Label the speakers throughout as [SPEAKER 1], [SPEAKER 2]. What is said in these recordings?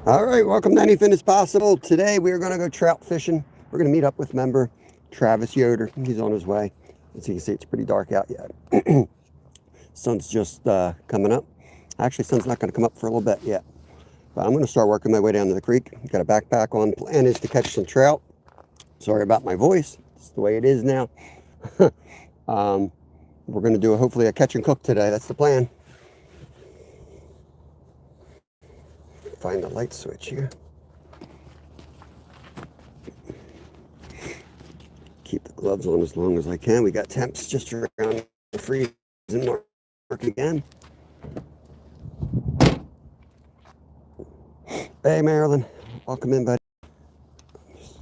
[SPEAKER 1] All right, welcome to Anything is Possible. Today we are going to go trout fishing. We're going to meet up with member Travis Yoder. He's on his way. As you can see, it's pretty dark out yet. Sun's just coming up. Actually, sun's not going to come up for a little bit yet. But I'm going to start working my way down to the creek. Got a backpack on. Plan is to catch some trout. Sorry about my voice. It's the way it is now. We're going to do hopefully a catch and cook today. That's the plan. Find the light switch here. Keep the gloves on as long as I can. We got temps just around the freezing mark again. Hey Marilyn, welcome in, buddy. Just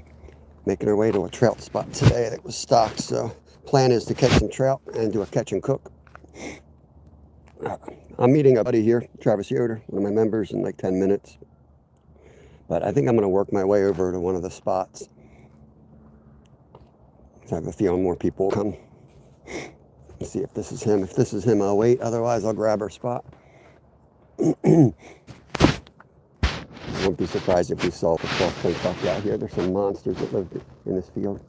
[SPEAKER 1] making our way to a trout spot today that was stocked. So plan is to catch some trout and do a catch and cook. I'm meeting a buddy here, Travis Yoder, one of my members, in like 10 minutes. But I think I'm going to work my way over to one of the spots. I have a feeling more people will come. Let's see if this is him. If this is him, I'll wait. Otherwise, I'll grab our spot. Won't be surprised if we saw the 12-point buck out here. There's some monsters that live in this field.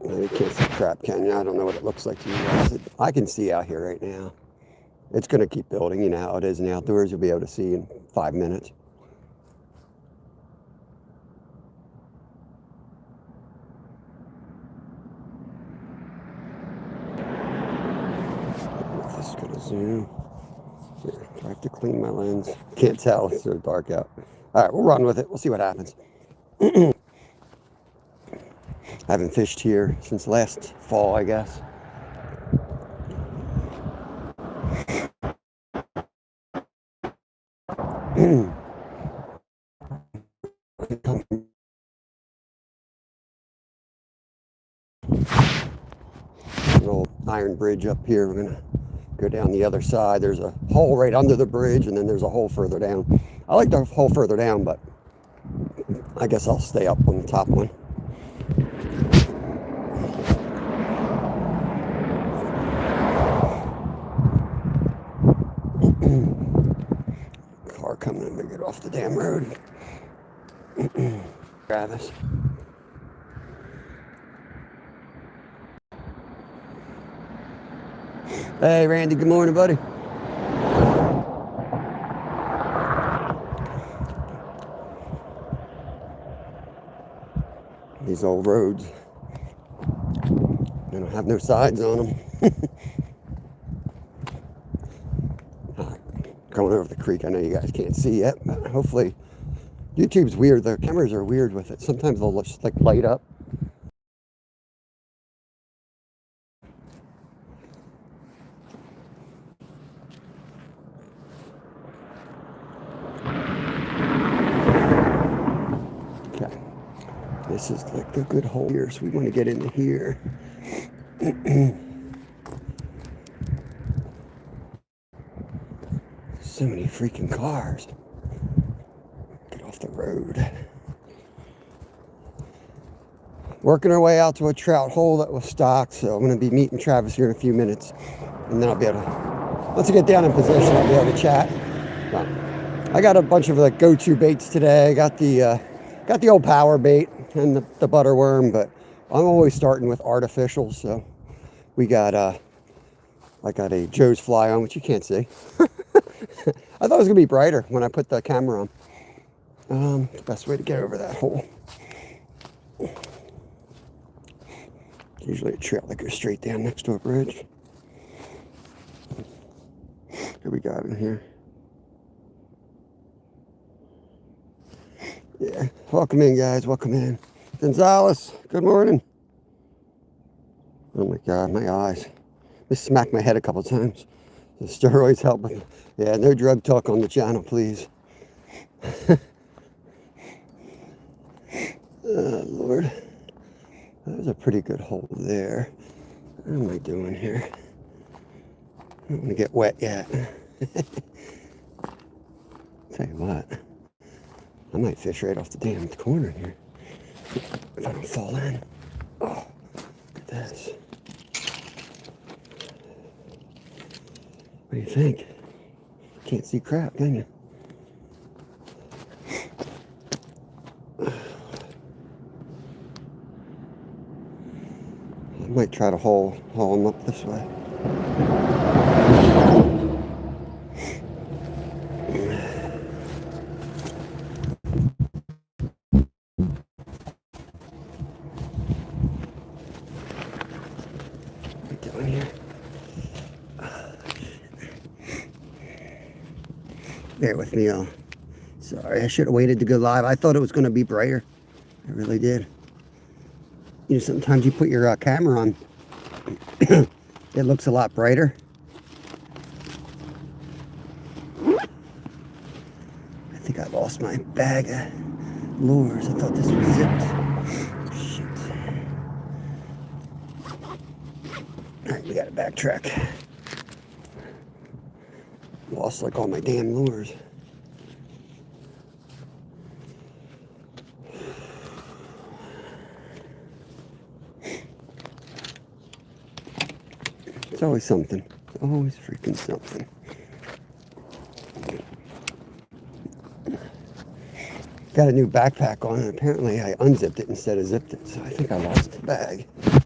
[SPEAKER 1] You can't see crap, can you? I don't know what it looks like to you guys. I can see out here right now. It's going to keep building. You know how it is in the outdoors. You'll be able to see in 5 minutes. This is going to zoom. Here, do I have to clean my lens? Can't tell. It's so dark out. All right, we'll run with it. We'll see what happens. I haven't fished here since last fall, I guess. Little iron bridge up here. We're gonna go down the other side. There's a hole right under the bridge, and then there's a hole further down. I like the hole further down, but I guess I'll stay up on the top one. Car coming in to get off the damn road. Travis. Hey Randy, good morning, buddy. These old roads, they don't have no sides on them. Going over the creek, I know you guys can't see yet, but hopefully YouTube's weird. The cameras are weird with it. Sometimes they'll just like light up. Okay, this is like the good hole here, so we want to get into here. So many freaking cars. Get off the road. Working our way out to a trout hole that was stocked, so I'm going to be meeting Travis here in a few minutes, and then I'll be able to, once I get down in position, I'll be able to chat. But I got a bunch of like go-to baits today. I got the old power bait and the butterworm, but I'm always starting with artificial. So we got I got a Joe's fly on, which you can't see. I thought it was gonna be brighter when I put the camera on. The best way to get over that hole. Usually a trail that goes straight down next to a bridge. Here we got in here. Yeah, welcome in, guys. Welcome in. Gonzalez, good morning. Oh my God, my eyes. I smacked my head a couple times. The steroids help with. Yeah, no drug talk on the channel, please. Oh, Lord. That was a pretty good hole there. What am I doing here? I don't want to get wet yet. Tell you what, I might fish right off the damn corner here. If I don't fall in. Oh, look at this. What do you think? Can't see crap, can you? I might try to haul them up this way. What are we doing here? Bear with me, y'all. Sorry, I should have waited to go live. I thought it was going to be brighter. I really did. You know, sometimes you put your camera on, it looks a lot brighter. I think I lost my bag of lures. I thought this was zipped. Shit. All right, we got to backtrack. Lost like all my damn lures. It's always something. Always freaking something. Got a new backpack on, and apparently I unzipped it instead of zipped it, so I think I lost the bag. I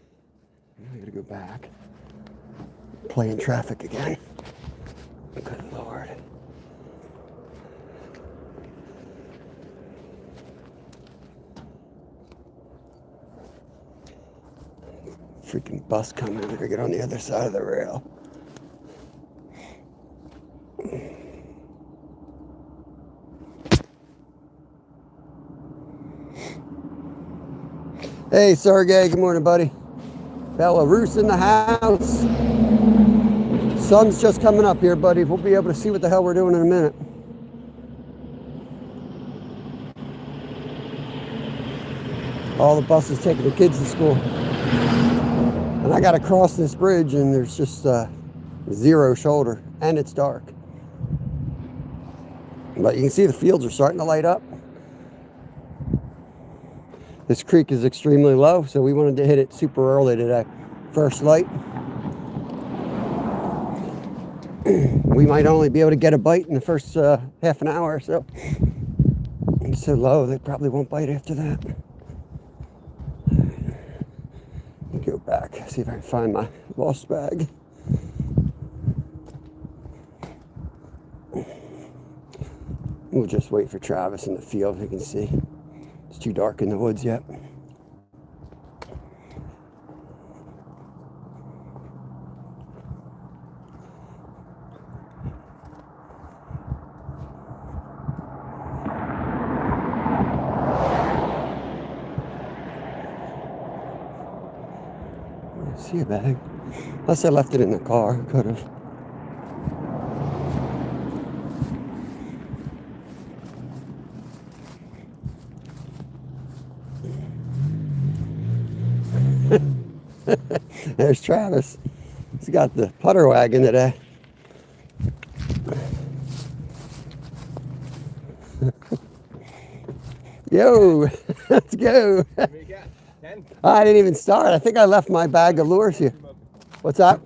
[SPEAKER 1] gotta go back. Play in traffic again. Good Lord. Freaking bus coming. I gotta get on the other side of the rail. Hey, Sergey. Good morning, buddy. Belarus in the house. Sun's just coming up here, buddy. We'll be able to see what the hell we're doing in a minute. All the buses taking the kids to school. And I got to cross this bridge, and there's just zero shoulder, and it's dark. But you can see the fields are starting to light up. This creek is extremely low, so we wanted to hit it super early today. First light. We might only be able to get a bite in the first half an hour or so. It's so low, they probably won't bite after that. Let me go back, see if I can find my lost bag. We'll just wait for Travis in the field, you can see. It's too dark in the woods yet. See a bag. Unless I left it in the car, could have. There's Travis. He's got the putter wagon today. Yo, let's go. I didn't even start. I think I left my bag of lures here. What's that?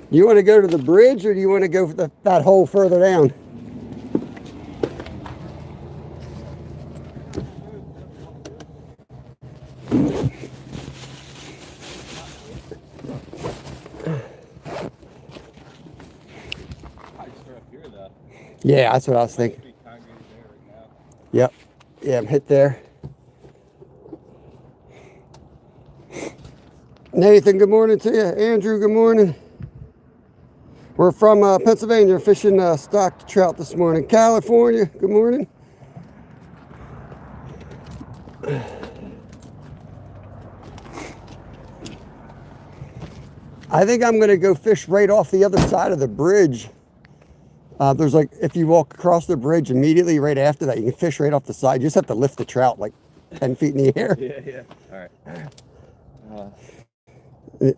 [SPEAKER 1] You want to go to the bridge, or do you want to go for that hole further down? Yeah, that's what I was thinking. Yep. Yeah, I'm hit there. Nathan, good morning to you. Andrew, good morning. We're from Pennsylvania, fishing stocked trout this morning. California, good morning. I think I'm going to go fish right off the other side of the bridge. There's like, if you walk across the bridge immediately right after that, you can fish right off the side. You just have to lift the trout like 10 feet in the air.
[SPEAKER 2] Yeah. All
[SPEAKER 1] And
[SPEAKER 2] right.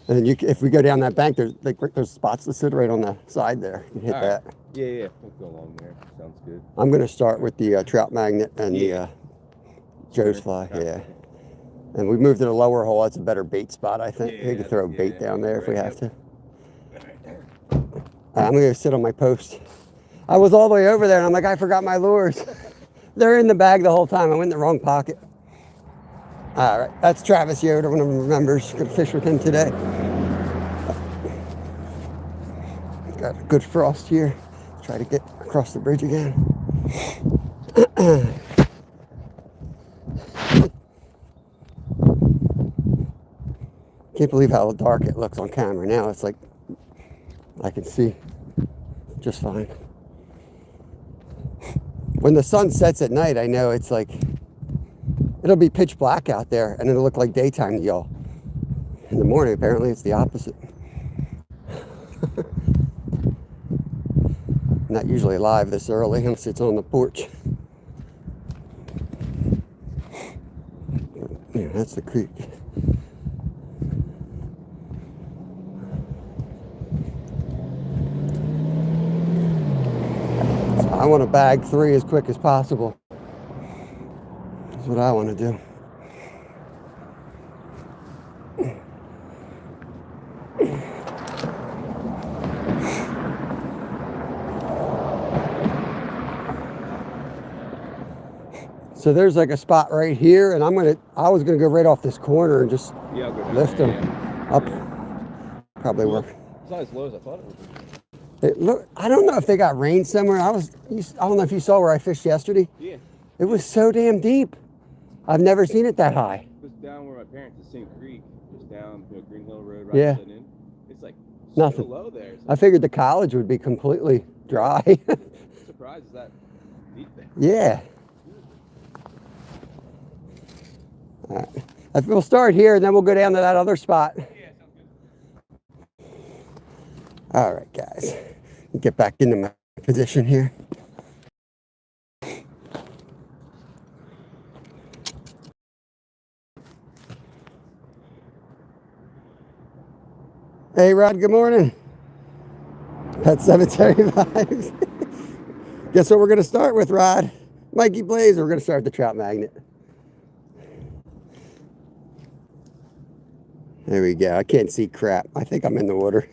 [SPEAKER 1] then if we go down that bank, there's spots listed right on the side there. You can hit that.
[SPEAKER 2] Yeah. We'll go along there. Sounds good.
[SPEAKER 1] I'm going to start with the trout magnet and the Joe's fly. Yeah. And we moved to the lower hole. That's a better bait spot, I think.
[SPEAKER 2] Yeah,
[SPEAKER 1] We could throw
[SPEAKER 2] yeah,
[SPEAKER 1] bait down there if we
[SPEAKER 2] right,
[SPEAKER 1] have to. I'm going to sit on my post. I was all the way over there, and I'm like, I forgot my lures. They're in the bag the whole time. I went in the wrong pocket. All right, that's Travis Yoder, one of the members. Going to fish with him today. Got a good frost here. Try to get across the bridge again. Can't believe how dark it looks on camera now. It's like I can see just fine. When the sun sets at night, I know it's like it'll be pitch black out there and it'll look like daytime to y'all. In the morning, apparently it's the opposite. Not usually live this early unless it's on the porch. Yeah, that's the creek. So I want to bag 3 as quick as possible. That's what I want to do. So there's like a spot right here, and I was gonna go right off this corner and just lift them up. Probably work.
[SPEAKER 2] It's not as low as I thought it would be.
[SPEAKER 1] I don't know if they got rain somewhere. I don't know if you saw where I fished yesterday.
[SPEAKER 2] Yeah.
[SPEAKER 1] It was so damn deep. I've never seen it that high.
[SPEAKER 2] It was down where my parents at St. Creek, just down Green Hill Road, right
[SPEAKER 1] Yeah.
[SPEAKER 2] in. It's like
[SPEAKER 1] Nothing.
[SPEAKER 2] so low there.
[SPEAKER 1] I figured the college would be completely dry.
[SPEAKER 2] I'm surprised it's that deep there.
[SPEAKER 1] Yeah. All right. We'll start here and then we'll go down to that other spot.
[SPEAKER 2] Yeah, sounds good.
[SPEAKER 1] All right, guys. Get back into my position here. Hey, Rod, good morning. Pet Cemetery vibes. Guess what we're going to start with, Rod? Mikey Blaze, we're going to start the trout magnet. There we go. I can't see crap. I think I'm in the water.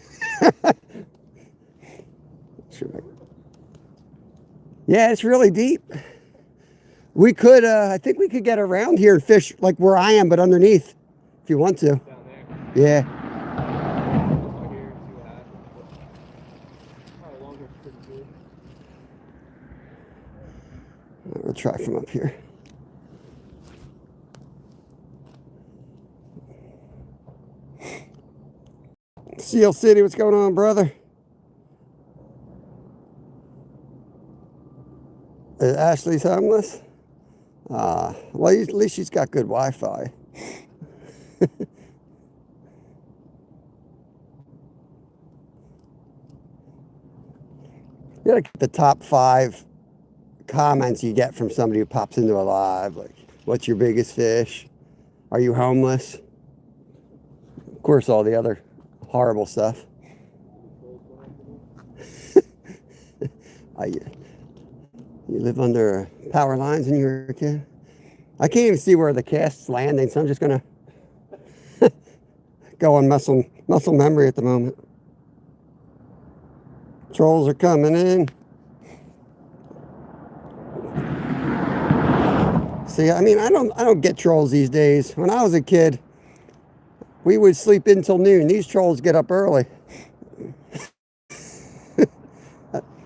[SPEAKER 1] Yeah, it's really deep. We could, I think we could get around here and fish like where I am, but underneath, if you want to.
[SPEAKER 2] Down there.
[SPEAKER 1] Yeah.
[SPEAKER 2] Over here, see what happens. How long it's pretty good.
[SPEAKER 1] We'll try from up here. Seal City, what's going on, brother? Ashley's homeless? Well, at least she's got good Wi-Fi. You gotta get the top 5 comments you get from somebody who pops into a live, like, what's your biggest fish? Are you homeless? Of course, all the other horrible stuff. You live under power lines when you were a kid? I can't even see where the cast's landing, so I'm just gonna go on muscle memory at the moment. Trolls are coming in. See, I mean, I don't get trolls these days. When I was a kid, we would sleep in till noon. These trolls get up early.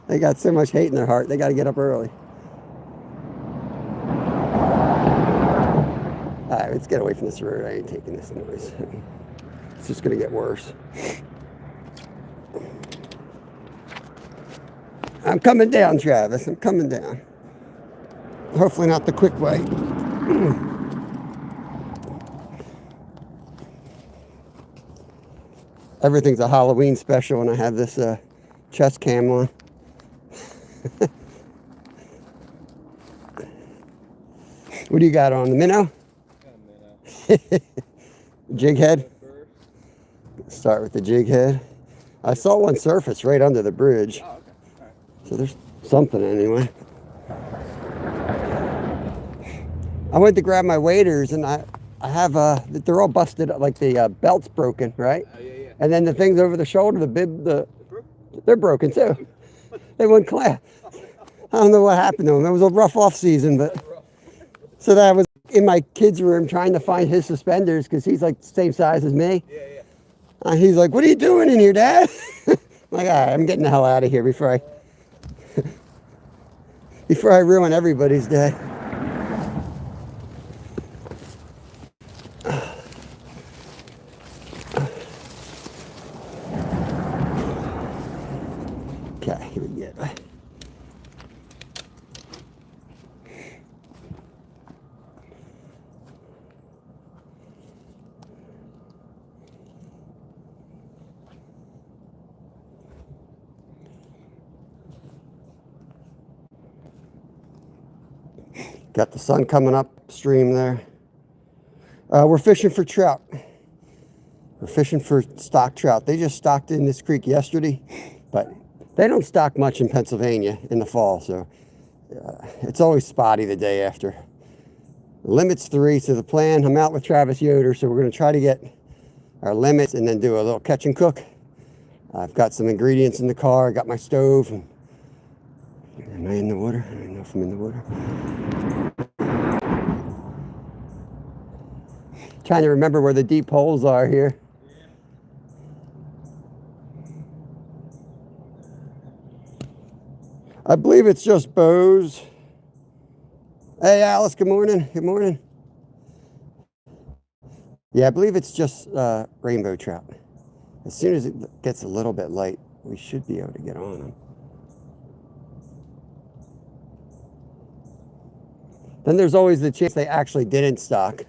[SPEAKER 1] They got so much hate in their heart, they got to get up early. All right, let's get away from this road. I ain't taking this noise. It's just going to get worse. I'm coming down, Travis. I'm coming down. Hopefully not the quick way. Everything's a Halloween special when I have this chest cam on. What do you got on? The minnow?
[SPEAKER 2] Got a minnow.
[SPEAKER 1] Jig head? Start with the jig head. I saw one surface right under the bridge.
[SPEAKER 2] Oh, okay. All right.
[SPEAKER 1] So there's something anyway. I went to grab my waders and I have they're all busted, like the belt's broken, right?
[SPEAKER 2] Yeah.
[SPEAKER 1] And then the things over the shoulder, the bib, they're broken too. They wouldn't clap. I don't know what happened to him. It was a rough off season, but so that I was in my kid's room trying to find his suspenders because he's like the same size as me.
[SPEAKER 2] Yeah.
[SPEAKER 1] He's like, "What are you doing in here, Dad?" I'm like, "All right, I'm getting the hell out of here before I ruin everybody's day." Okay, here we go. Got the sun coming up stream there. We're fishing for trout. We're fishing for stock trout. They just stocked in this creek yesterday, but they don't stock much in Pennsylvania in the fall, so it's always spotty the day after. The limit's 3, so the plan, I'm out with Travis Yoder, so we're going to try to get our limits and then do a little catch and cook. I've got some ingredients in the car. I got my stove. And am I in the water? I don't know if I'm in the water. Trying to remember where the deep holes are here. I believe it's just bows. Hey, Alice, good morning. Good morning. Yeah, I believe it's just rainbow trout. As soon as it gets a little bit light, we should be able to get on them. Then there's always the chance they actually didn't stock.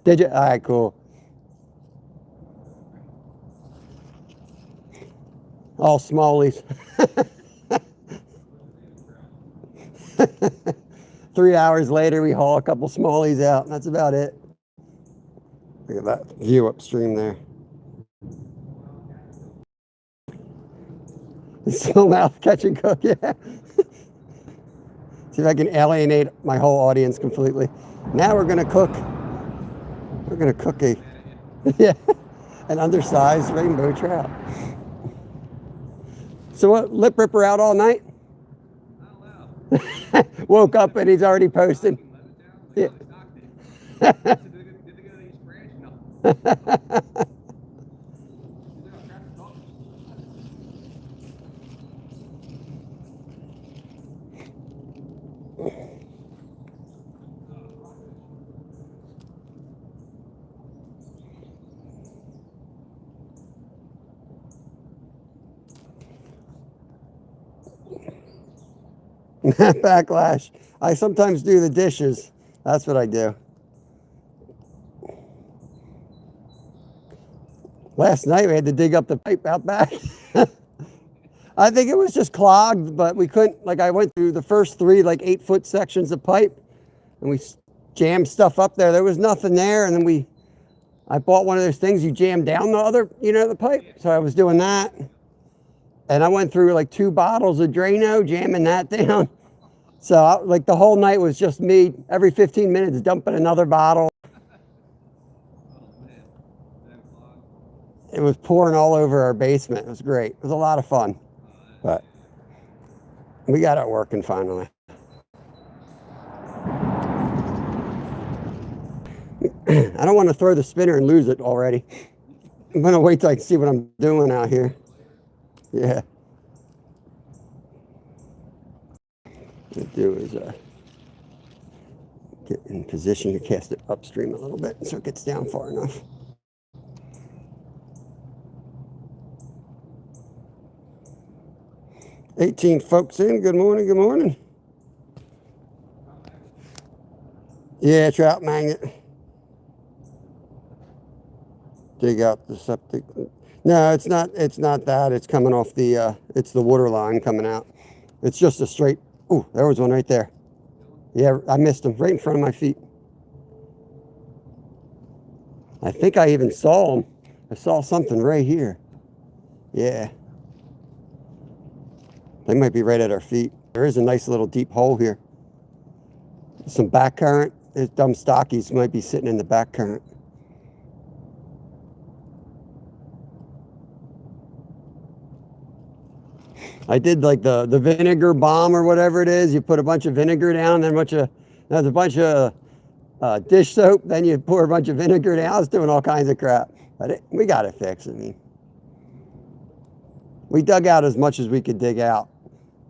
[SPEAKER 1] Did you? All right, cool. All smallies. 3 hours later, we haul a couple smallies out. That's about it. Look at that view upstream there. Smallmouth catch and cook, yeah. See if I can alienate my whole audience completely. Now we're gonna cook. We're gonna cook an undersized rainbow trout. So what? Lip ripper out all night? Woke up and he's already posted. Yeah. Backlash. I sometimes do the dishes. That's what I do. Last night we had to dig up the pipe out back. I think it was just clogged, but we couldn't, like I went through the first 3 like 8-foot sections of pipe and we jammed stuff up there. There was nothing there. And then I bought one of those things you jam down the other, the pipe. So I was doing that. And I went through like 2 bottles of Drano, jamming that down. So like the whole night was just me every 15 minutes dumping another bottle. It was pouring all over our basement. It was great. It was a lot of fun. But we got it working finally. I don't want to throw the spinner and lose it already. I'm going to wait till I can see what I'm doing out here. Yeah. What I do is get in position to cast it upstream a little bit so it gets down far enough. "18 folks in. Good morning, good morning." Yeah, trout magnet. Dig out the septic. No, it's not that. It's coming off it's the water line coming out. It's just a straight, ooh, there was one right there. Yeah, I missed him right in front of my feet. I think I even saw him. I saw something right here. Yeah. They might be right at our feet. There is a nice little deep hole here. some back current. These dumb stockies might be sitting in the back current. I did like the vinegar bomb or whatever it is. You put a bunch of vinegar down, then there's a bunch of dish soap, then you pour a bunch of vinegar down. I was doing all kinds of crap. But we got it fixed. I mean, we dug out as much as we could dig out.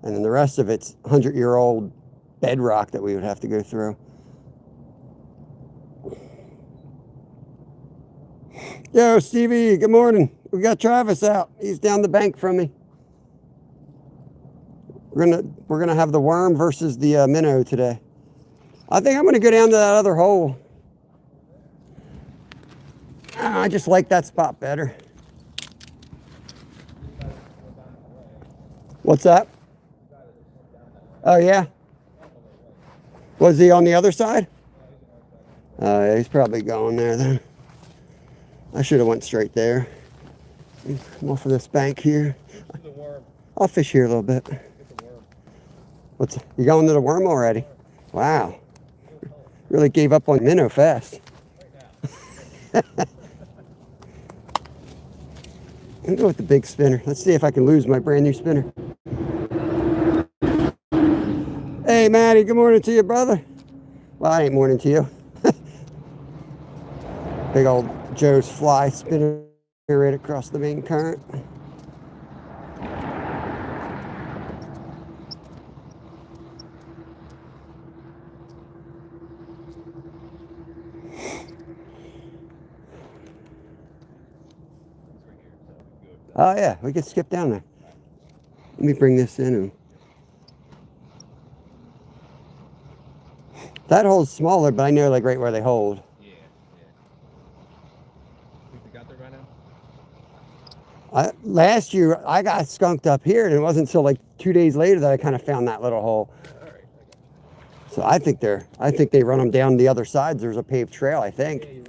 [SPEAKER 1] And then the rest of it's 100-year-old bedrock that we would have to go through. Yo, Stevie, good morning. We got Travis out. He's down the bank from me. We're gonna have the worm versus the minnow today. I think I'm gonna go down to that other hole. I just like that spot better. What's that? Oh yeah. Was he on the other side? Oh yeah, he's probably going there then. I should have went straight there. Come off of this bank here. I'll fish here a little bit. You going to the worm already? Wow. Really gave up on minnow fast. I'll go with the big spinner. Let's see if I can lose my brand new spinner. Hey, Matty, good morning to you, brother. Well, I ain't morning to you. Big old Joe's fly spinner right across the main current. Oh yeah, we could skip down there. Let me bring this in. And that hole's smaller, but I know like right where they hold.
[SPEAKER 2] Yeah. Think they got there by now?
[SPEAKER 1] Last year I got skunked up here, and it wasn't until like 2 days later that I kind of found that little hole.
[SPEAKER 2] All right.
[SPEAKER 1] So I think they run them down the other side. There's a paved trail, I think.
[SPEAKER 2] Yeah, you're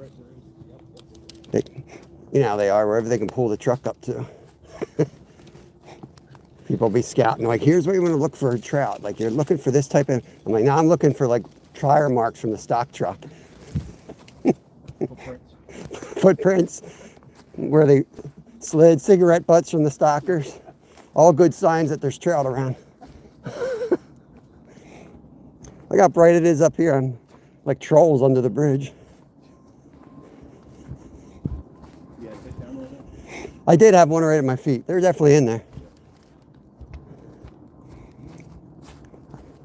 [SPEAKER 2] right.
[SPEAKER 1] You know how they are, wherever they can pull the truck up to. People be scouting, like, here's where you want to look for a trout. Like, you're looking for this type of... I'm like, no, I'm looking for, like, tire marks from the stock truck. Footprints. Where they slid cigarette butts from the stockers. All good signs that there's trout around. Look how bright it is up here. I'm like trolls under the bridge. I did have one right at my feet. They're definitely in there.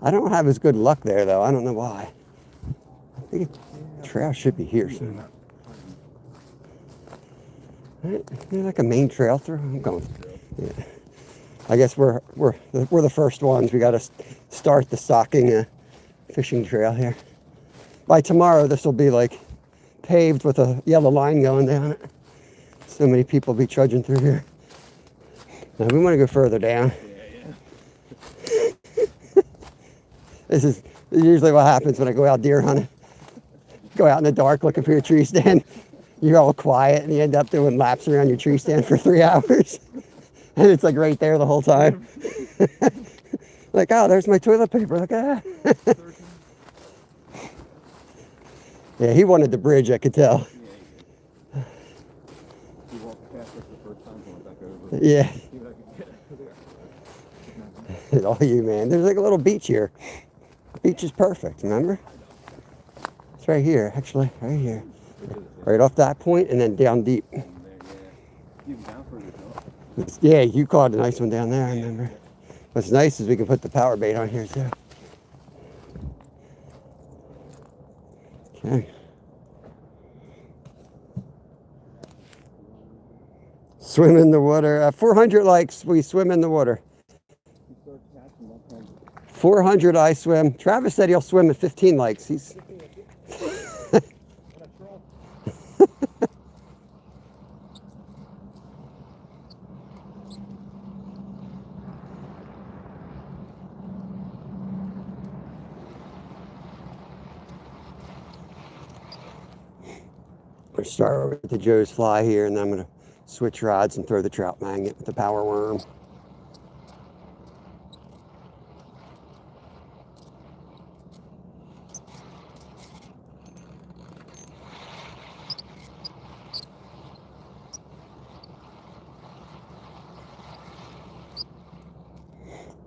[SPEAKER 1] I don't have as good luck there, though. I don't know why. I think the trail should be here soon. Is there like a main trail through? I'm going. Yeah. I guess we're the first ones. We got to start the stocking fishing trail here. By tomorrow, this will be like paved with a yellow line going down it. So many people be trudging through here. Now we want to go further down. This is usually what happens when I go out deer hunting. Go out in the dark looking for your tree stand. You're all quiet and you end up doing laps around your tree stand for 3 hours. And it's like right there the whole time. Like, oh, there's my toilet paper. Look at that. Yeah, he wanted the bridge, I could tell. Yeah. It's all you, man. There's like a little beach here. The beach is perfect, remember? It's right here, actually, right here. Right off that point and then down deep. Yeah, you caught a nice one down there, I remember. What's nice is we can put the power bait on here, too. Okay. Swim in the water. 400 likes, we swim in the water. 400 I swim. Travis said he'll swim at 15 likes. He's... We're starting with the Joe's fly here, and then I'm going to switch rods and throw the trout magnet with the power worm.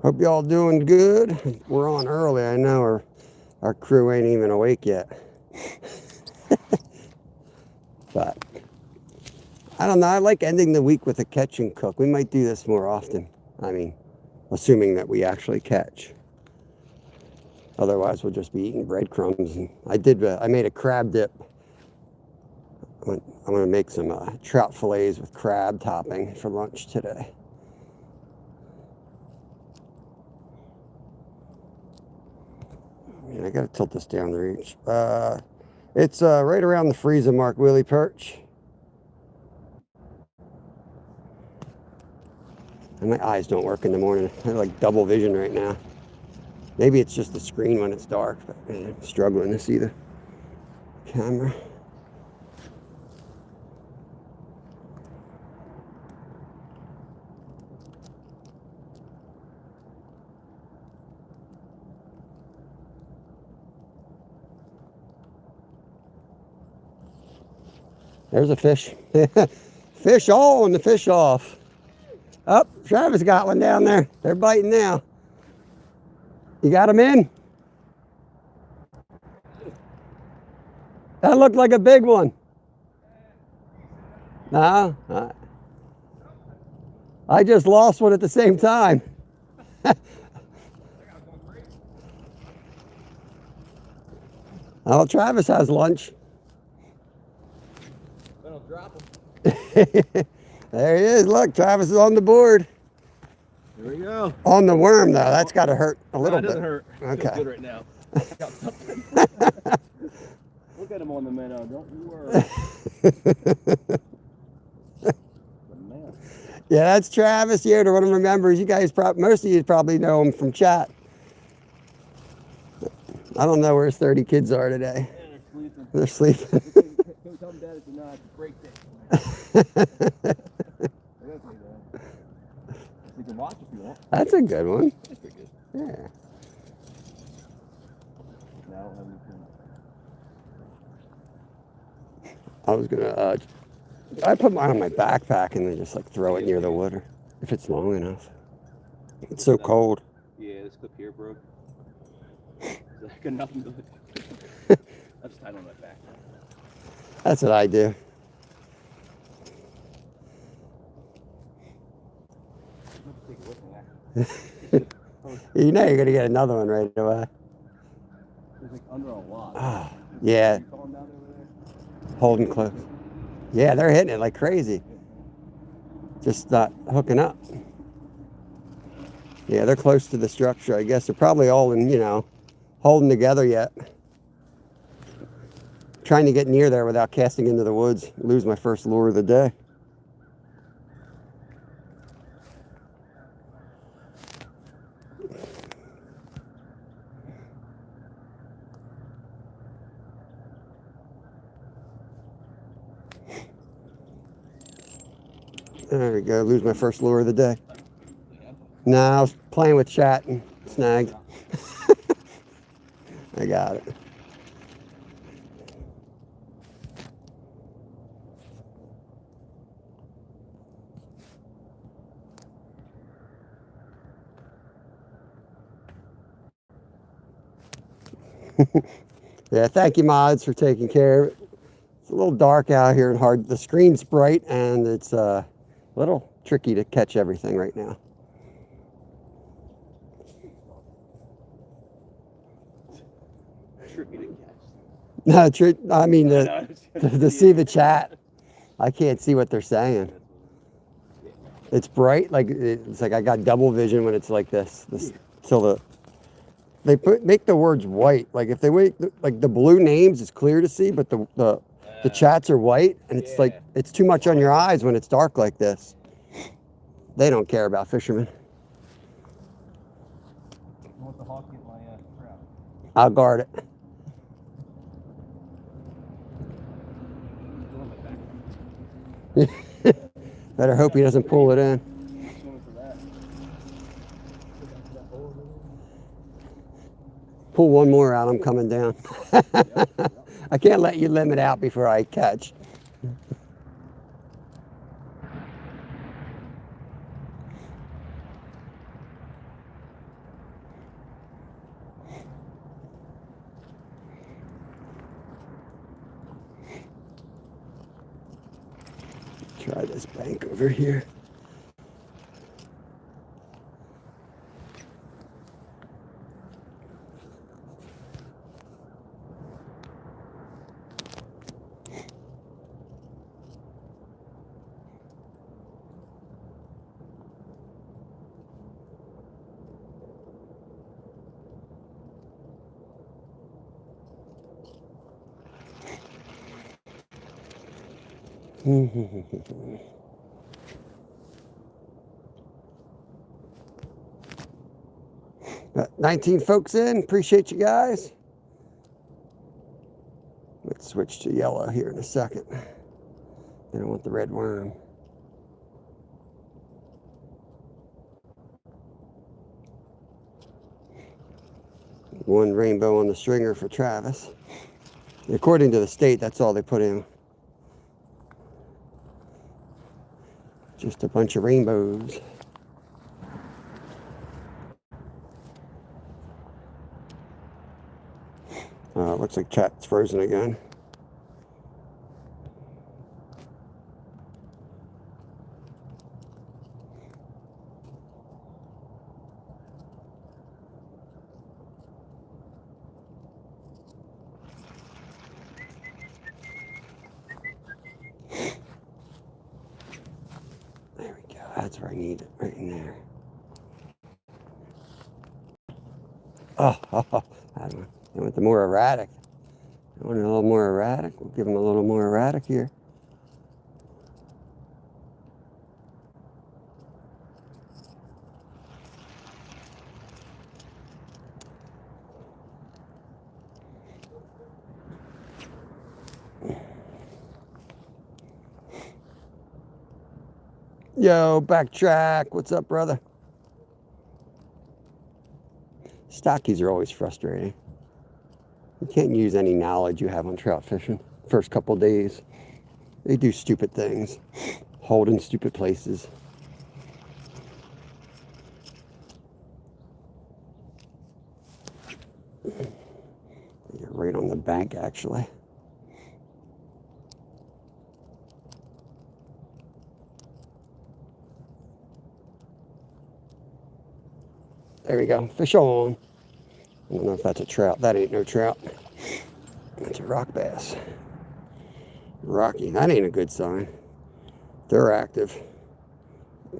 [SPEAKER 1] Hope y'all doing good. We're on early. I know our crew ain't even awake yet. But I don't know. I like ending the week with a catch and cook. We might do this more often. I mean, assuming that we actually catch. Otherwise, we'll just be eating breadcrumbs. And I made a crab dip. I'm going to make some trout fillets with crab topping for lunch today. I got to tilt this down to reach. It's right around the freezer mark, Willie Perch. And my eyes don't work in the morning. I have like double vision right now. Maybe it's just the screen when it's dark, but man, I'm struggling to see the camera. There's a fish. Fish on the fish off. Oh, Travis got one down there. They're biting now. You got them in? That looked like a big one. No? I just lost one at the same time. Oh, Travis has lunch.
[SPEAKER 2] Then I'll drop him.
[SPEAKER 1] There he is. Look, Travis is on the board.
[SPEAKER 2] Here we go.
[SPEAKER 1] On the worm, though. That's got to hurt a little bit.
[SPEAKER 2] It doesn't hurt.
[SPEAKER 1] Okay.
[SPEAKER 2] Feels good right now. Got something. Look at him on the minnow. Don't you worry.
[SPEAKER 1] Yeah, that's Travis here. To one of the members, you guys most of you probably know him from chat. I don't know where his 30 kids are today.
[SPEAKER 2] Yeah,
[SPEAKER 1] they're sleeping.
[SPEAKER 2] They're sleeping. Tell them Dad it's not a break day. You can watch if you want.
[SPEAKER 1] That's a good one.
[SPEAKER 2] That's pretty good.
[SPEAKER 1] Yeah.
[SPEAKER 2] Now I don't have
[SPEAKER 1] I was gonna. I put mine on my backpack and then just like throw it near the water if it's long enough. It's so cold.
[SPEAKER 2] Yeah, this clip here broke. So I got nothing to do. I just tied on my back.
[SPEAKER 1] That's what I do. You know you're gonna get another one right away.
[SPEAKER 2] It's like under a lot.
[SPEAKER 1] Ah, yeah. Holding close. Yeah, they're hitting it like crazy. Just not hooking up. Yeah, they're close to the structure. I guess they're probably all in, holding together yet. Trying to get near there without casting into the woods. Lose my first lure of the day. There we go. Lose my first lure of the day. No, I was playing with chat and snagged. I got it. Yeah, thank you, mods, for taking care of it. It's a little dark out here and hard. The screen's bright and it's a little tricky to catch everything right now.
[SPEAKER 2] Tricky to catch.
[SPEAKER 1] No, I mean to see the chat. I can't see what they're saying. It's bright, like it's like I got double vision when it's like this. Till they make the words white. Like if they make like the blue names, it's clear to see, but the chats are white, and it's like it's too much on your eyes when it's dark like this. They don't care about fishermen.
[SPEAKER 2] I want the hawk get my trout.
[SPEAKER 1] I'll guard it. Better hope he doesn't pull it in. Pull one more out, I'm coming down. I can't let you limit out before I catch. Try this bank over here. Got 19 folks in. Appreciate you guys. Let's switch to yellow here in a second. I don't want the red worm. One rainbow on the stringer for Travis. According to the state, that's all they put in. Just a bunch of rainbows. Looks like chat's frozen again. There we go. That's where I need it, right in there. Oh, I want the more erratic. I want it a little more erratic. We'll give them a little more erratic here. Yo, backtrack. What's up, brother? Stockies are always frustrating. You can't use any knowledge you have on trout fishing. First couple days, they do stupid things, hold in stupid places. You're right on the bank, actually. There we go. Fish on. I don't know if that's a trout. That ain't no trout. That's a rock bass. Rocky. That ain't a good sign. They're active.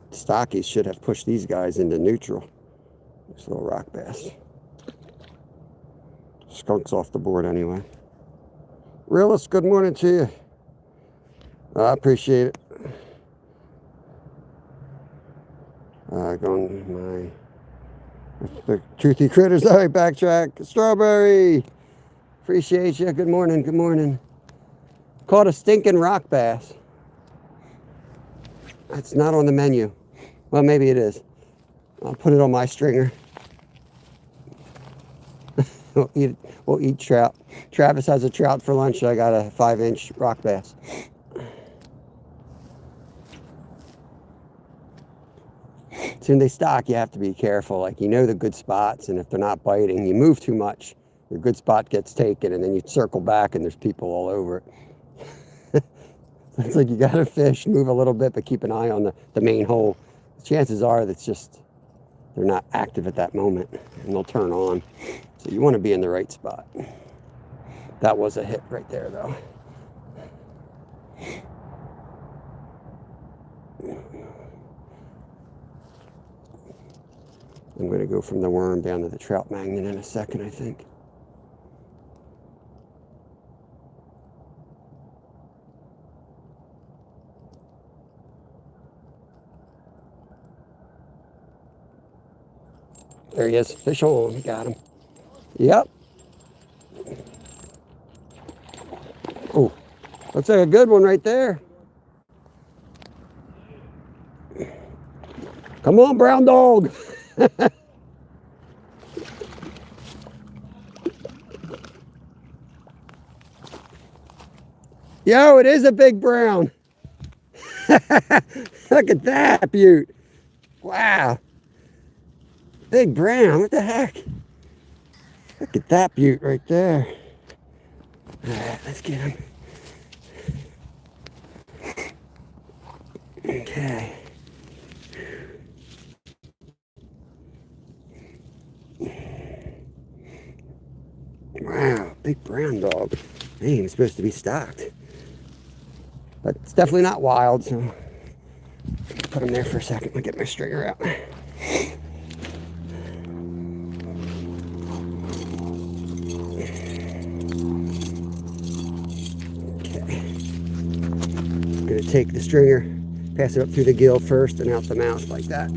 [SPEAKER 1] Stockies should have pushed these guys into neutral. This little rock bass. Skunk's off the board anyway. Realist, good morning to you. I appreciate it. Going my... The truthy critters. All right, backtrack. Strawberry. Appreciate you. Good morning. Good morning. Caught a stinking rock bass. That's not on the menu. Well, maybe it is. I'll put it on my stringer. We'll eat trout. Travis has a trout for lunch. I got a 5-inch rock bass. Soon they stock, you have to be careful. Like, you know the good spots, and if they're not biting, you move too much, your good spot gets taken, and then you circle back and there's people all over it. It's like you got to fish, move a little bit, but keep an eye on the main hole. Chances are that's just, they're not active at that moment, and they'll turn on. So you want to be in the right spot. That was a hit right there, though. I'm going to go from the worm down to the trout magnet in a second, I think. There he is. Fish on. Got him. Yep. Oh, looks like a good one right there. Come on, brown dog. Yo, it is a big brown. Look at that beaut. Wow. Big brown. What the heck? Look at that beaut right there. All right, let's get him. brown dog. They ain't even supposed to be stocked. But it's definitely not wild, so put them there for a second. I'll get my stringer out. Okay. I'm gonna take the stringer, pass it up through the gill first and out the mouth like that.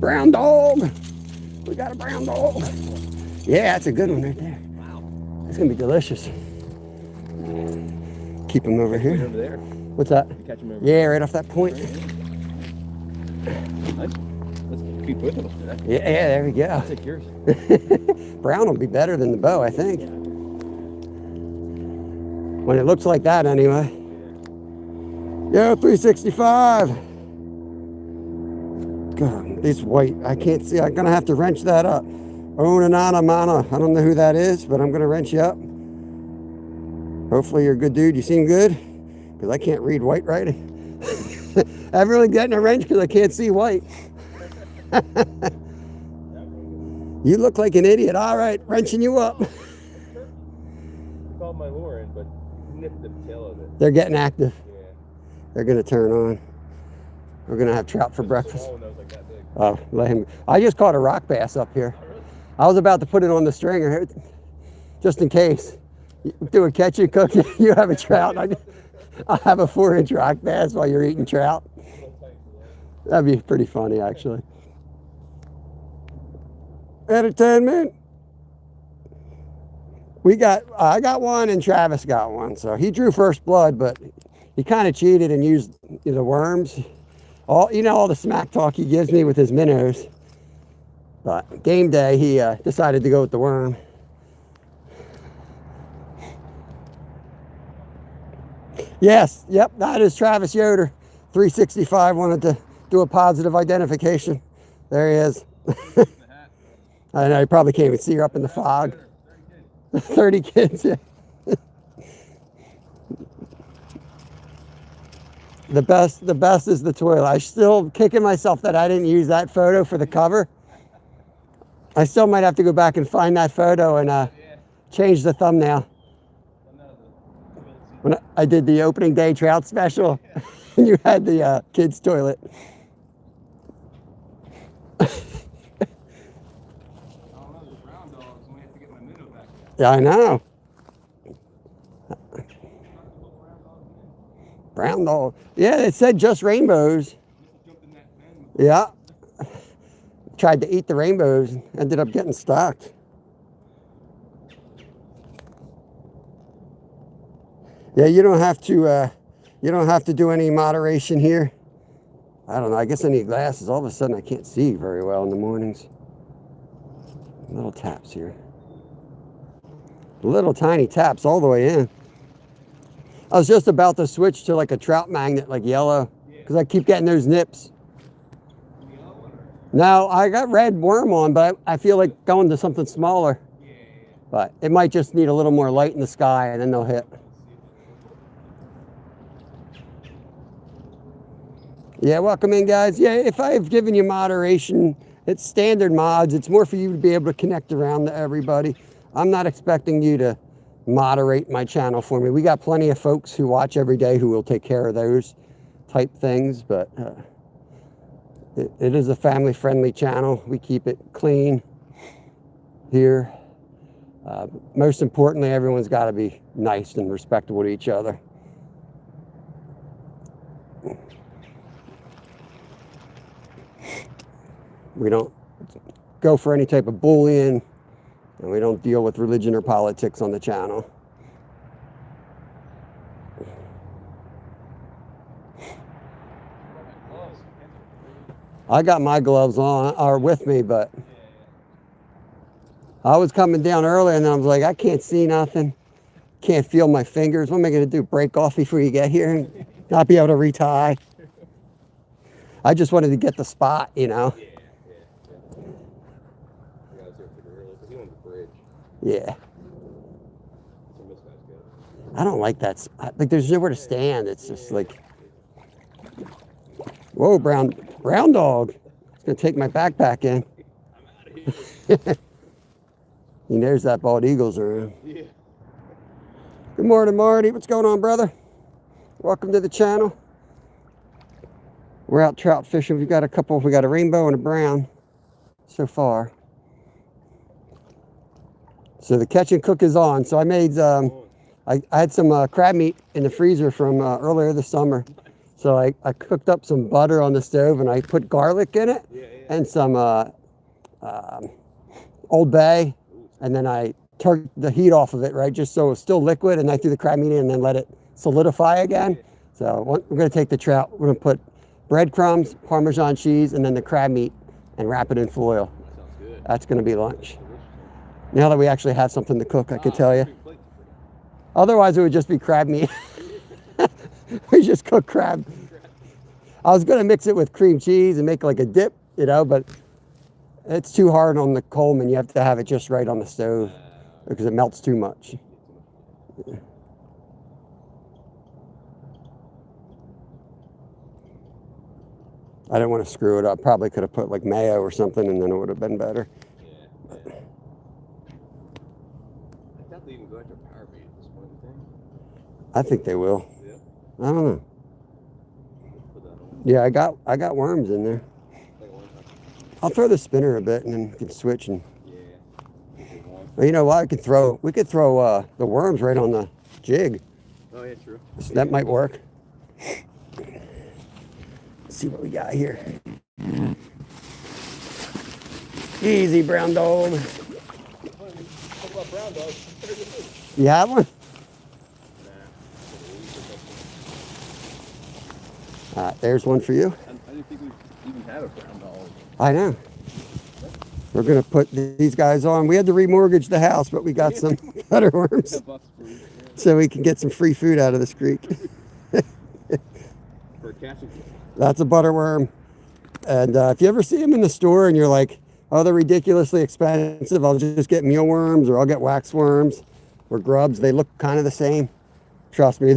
[SPEAKER 1] Brown dog! We got a brown dog. Yeah, that's a good one right there.
[SPEAKER 2] Wow.
[SPEAKER 1] That's gonna be delicious. Keep them over here.
[SPEAKER 2] Over there.
[SPEAKER 1] What's that?
[SPEAKER 2] You catch them over
[SPEAKER 1] Yeah, right off that point.
[SPEAKER 2] Let's keep with them.
[SPEAKER 1] Yeah, there we go.
[SPEAKER 2] I'll take yours.
[SPEAKER 1] Brown will be better than the bow, I think. When it looks like that, anyway. Yo, 365. God, it's white. I can't see. I'm gonna have to wrench that up. Onanana mana. I don't know who that is, but I'm gonna wrench you up. Hopefully you're a good dude. You seem good, because I can't read white writing. I'm really getting a wrench because I can't see white. You look like an idiot. All right, wrenching you up.
[SPEAKER 2] Called my lure in, but nipped the tail of it.
[SPEAKER 1] They're getting active.
[SPEAKER 2] Yeah.
[SPEAKER 1] They're gonna turn on. We're gonna have trout for breakfast.
[SPEAKER 2] Small one that was like that big.
[SPEAKER 1] Oh, let him. I just caught a rock bass up here. I was about to put it on the stringer, just in case. Do a catch and cook. You have a trout. I'll have a 4-inch rock bass while you're eating trout. That'd be pretty funny, actually. Entertainment. I got one and Travis got one. So he drew first blood, but he kind of cheated and used the worms. All the smack talk he gives me with his minnows. But game day, he decided to go with the worm. Yes, yep, that is Travis Yoder. 365 wanted to do a positive identification. There he is. I know, you probably can't even see her up in the fog. 30 kids, yeah. The best is the toilet. I'm still kicking myself that I didn't use that photo for the cover. I still might have to go back and find that photo and change the thumbnail. When I did the opening day trout special, and you had the kids' toilet. Yeah, I know. Brown dog. Yeah, it said just rainbows. Yeah. Tried to eat the rainbows, ended up getting stocked. Yeah, you don't have to do any moderation here. I don't know. I guess I need glasses. All of a sudden, I can't see very well in the mornings. Little taps here. Little tiny taps all the way in. I was just about to switch to like a trout magnet, like yellow, because I keep getting those nips. No, I got red worm on, but I feel like going to something smaller. But it might just need a little more light in the sky, and then they'll hit. Yeah, welcome in, guys. Yeah, if I've given you moderation, it's standard mods. It's more for you to be able to connect around to everybody. I'm not expecting you to moderate my channel for me. We got plenty of folks who watch every day who will take care of those type things, but it is a family-friendly channel. We keep it clean here. Most importantly, everyone's got to be nice and respectable to each other. We don't go for any type of bullying, and we don't deal with religion or politics on the channel. I got my gloves on, or with me, but I was coming down earlier and I was like, I can't see nothing. Can't feel my fingers. What am I going to do? Break off before you get here and not be able to retie? I just wanted to get the spot, you know. Yeah. I don't like that spot. Like, there's nowhere to stand. It's just like, whoa, brown dog. It's gonna take my backpack in. He knows that bald eagle's around. Yeah. Good morning, Marty. What's going on, brother? Welcome to the channel. We're out trout fishing. We've got a couple. We got a rainbow and a brown so far. So the catch and cook is on. So I made, I had some crab meat in the freezer from earlier this summer. So I cooked up some butter on the stove and I put garlic in it and some Old Bay. And then I turned the heat off of it, right? Just so it's still liquid. And I threw the crab meat in and then let it solidify again. So we're going to take the trout. We're going to put breadcrumbs, Parmesean cheese, and then the crab meat and wrap it in foil.
[SPEAKER 2] That sounds good.
[SPEAKER 1] That's going to be lunch. Now that we actually have something to cook, I could tell you. Otherwise, it would just be crab meat. We just cook crab. I was going to mix it with cream cheese and make like a dip, you know, but it's too hard on the Coleman. You have to have it just right on the stove because it melts too much. I didn't want to screw it up. Probably could have put like mayo or something and then it would have been better.
[SPEAKER 2] Yeah. I doubt they even go after power bait at this point, you think?
[SPEAKER 1] I think they will.
[SPEAKER 2] Yeah.
[SPEAKER 1] I don't know.
[SPEAKER 2] Put that on.
[SPEAKER 1] Yeah, I got worms in there. I'll throw the spinner a bit and then we can switch and well, you know what? We could throw the worms right on the jig.
[SPEAKER 2] Oh yeah, true.
[SPEAKER 1] So that might work. Let's see what we got here. Easy, brown dog. You have one? There's one for you.
[SPEAKER 2] I didn't think we even had a brown dog.
[SPEAKER 1] I know. We're going to put these guys on. We had to remortgage the house, but we got some butter worms so we can get some free food out of this creek.
[SPEAKER 2] For catching.
[SPEAKER 1] That's a butter worm. And if you ever see them in the store and you're like, oh, they're ridiculously expensive, I'll just get mealworms or I'll get wax worms or grubs. They look kind of the same. Trust me,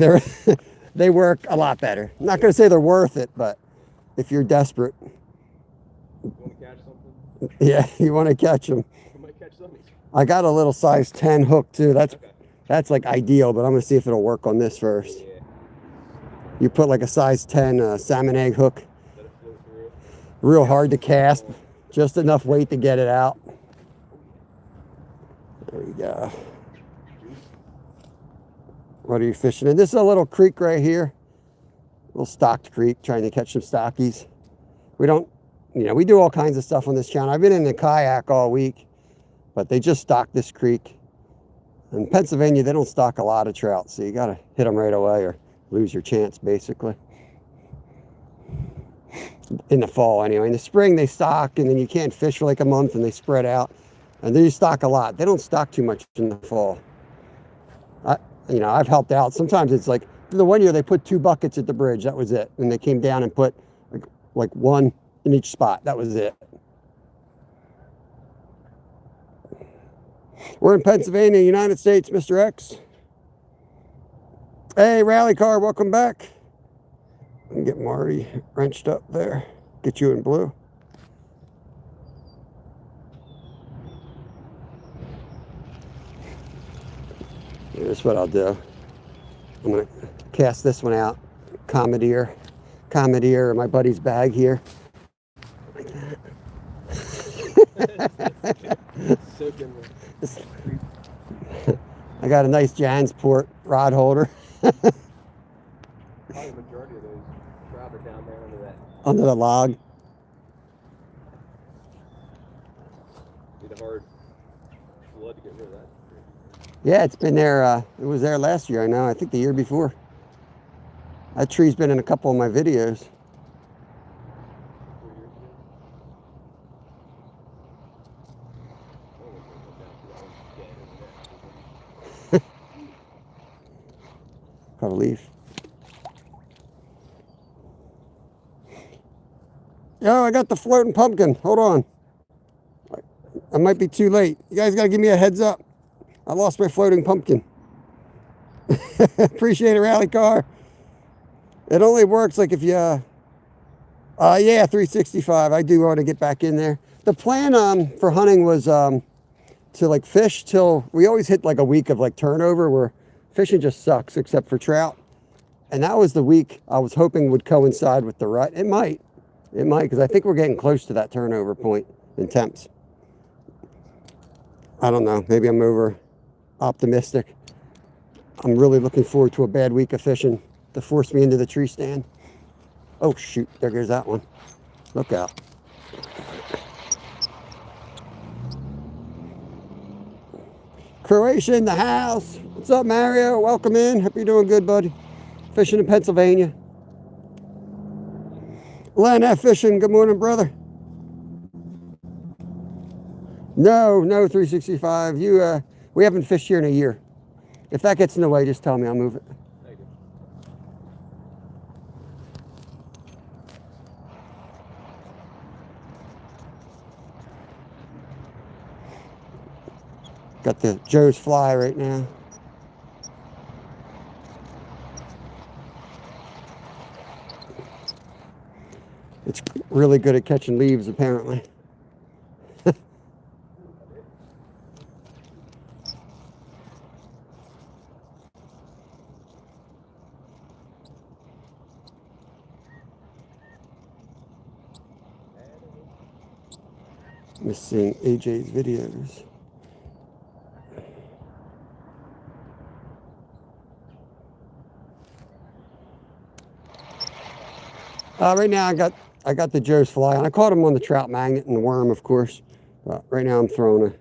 [SPEAKER 1] they work a lot better. I'm not going to say they're worth it, but if you're desperate.
[SPEAKER 2] You want to catch something?
[SPEAKER 1] Yeah, you want to catch them.
[SPEAKER 2] I might catch something.
[SPEAKER 1] I got a little size 10 hook too. That's like ideal, but I'm going to see if it'll work on this first.
[SPEAKER 2] Yeah.
[SPEAKER 1] You put like a size 10 salmon egg hook. Real hard to cast. Just enough weight to get it out. There we go. What are you fishing in? This is a little creek right here. Little stocked creek, trying to catch some stockies. We don't, you know, we do all kinds of stuff on this channel. I've been in the kayak all week, but they just stock this creek. In Pennsylvania, they don't stock a lot of trout, so you got to hit them right away or lose your chance, basically. In the fall, anyway. In the spring, they stock, and then you can't fish for like a month, and they spread out. And they stock a lot. They don't stock too much in the fall. You know, I've helped out. Sometimes it's like, the one year they put 2 buckets at the bridge. That was it. And they came down and put like one in each spot. That was it. We're in Pennsylvania, United States, Mr. X. Hey, rally car, welcome back. And get Marty wrenched up there. Get you in blue. Here's what I'll do. I'm going to cast this one out. Commandeer my buddy's bag here. Like that. I got a nice Jansport rod holder.
[SPEAKER 2] Probably the majority of those trout are down there under that.
[SPEAKER 1] Under the log.
[SPEAKER 2] Need a hard flood to get rid of that.
[SPEAKER 1] Yeah, it's been there. It was there last year, I know. I think the year before. That tree's been in a couple of my videos. Got a leaf. Yo, I got the floating pumpkin. Hold on. I might be too late. You guys got to give me a heads up. I lost my floating pumpkin. Appreciate it, rally car. It only works like if you, yeah, 365. I do want to get back in there. The plan for hunting was to like fish till, we always hit like a week of like turnover where fishing just sucks except for trout. And that was the week I was hoping would coincide with the rut. It might, because I think we're getting close to that turnover point in temps. I don't know, maybe I'm over optimistic. I'm really looking forward to a bad week of fishing to force me into the tree stand. Oh shoot, there goes that one. Look out. Croatia in the house. What's up, Mario? Welcome in. Hope you're doing good, buddy. Fishing in Pennsylvania. Len F. Fishing. Good morning, brother. No, 365. We haven't fished here in a year. If that gets in the way, just tell me. I'll move it.
[SPEAKER 2] Thank you.
[SPEAKER 1] Got the Joe's fly right now. It's really good at catching leaves, apparently. Missing AJ's videos. Right now I got the Joe's fly, and I caught him on the trout magnet and the worm, of course. But right now I'm throwing a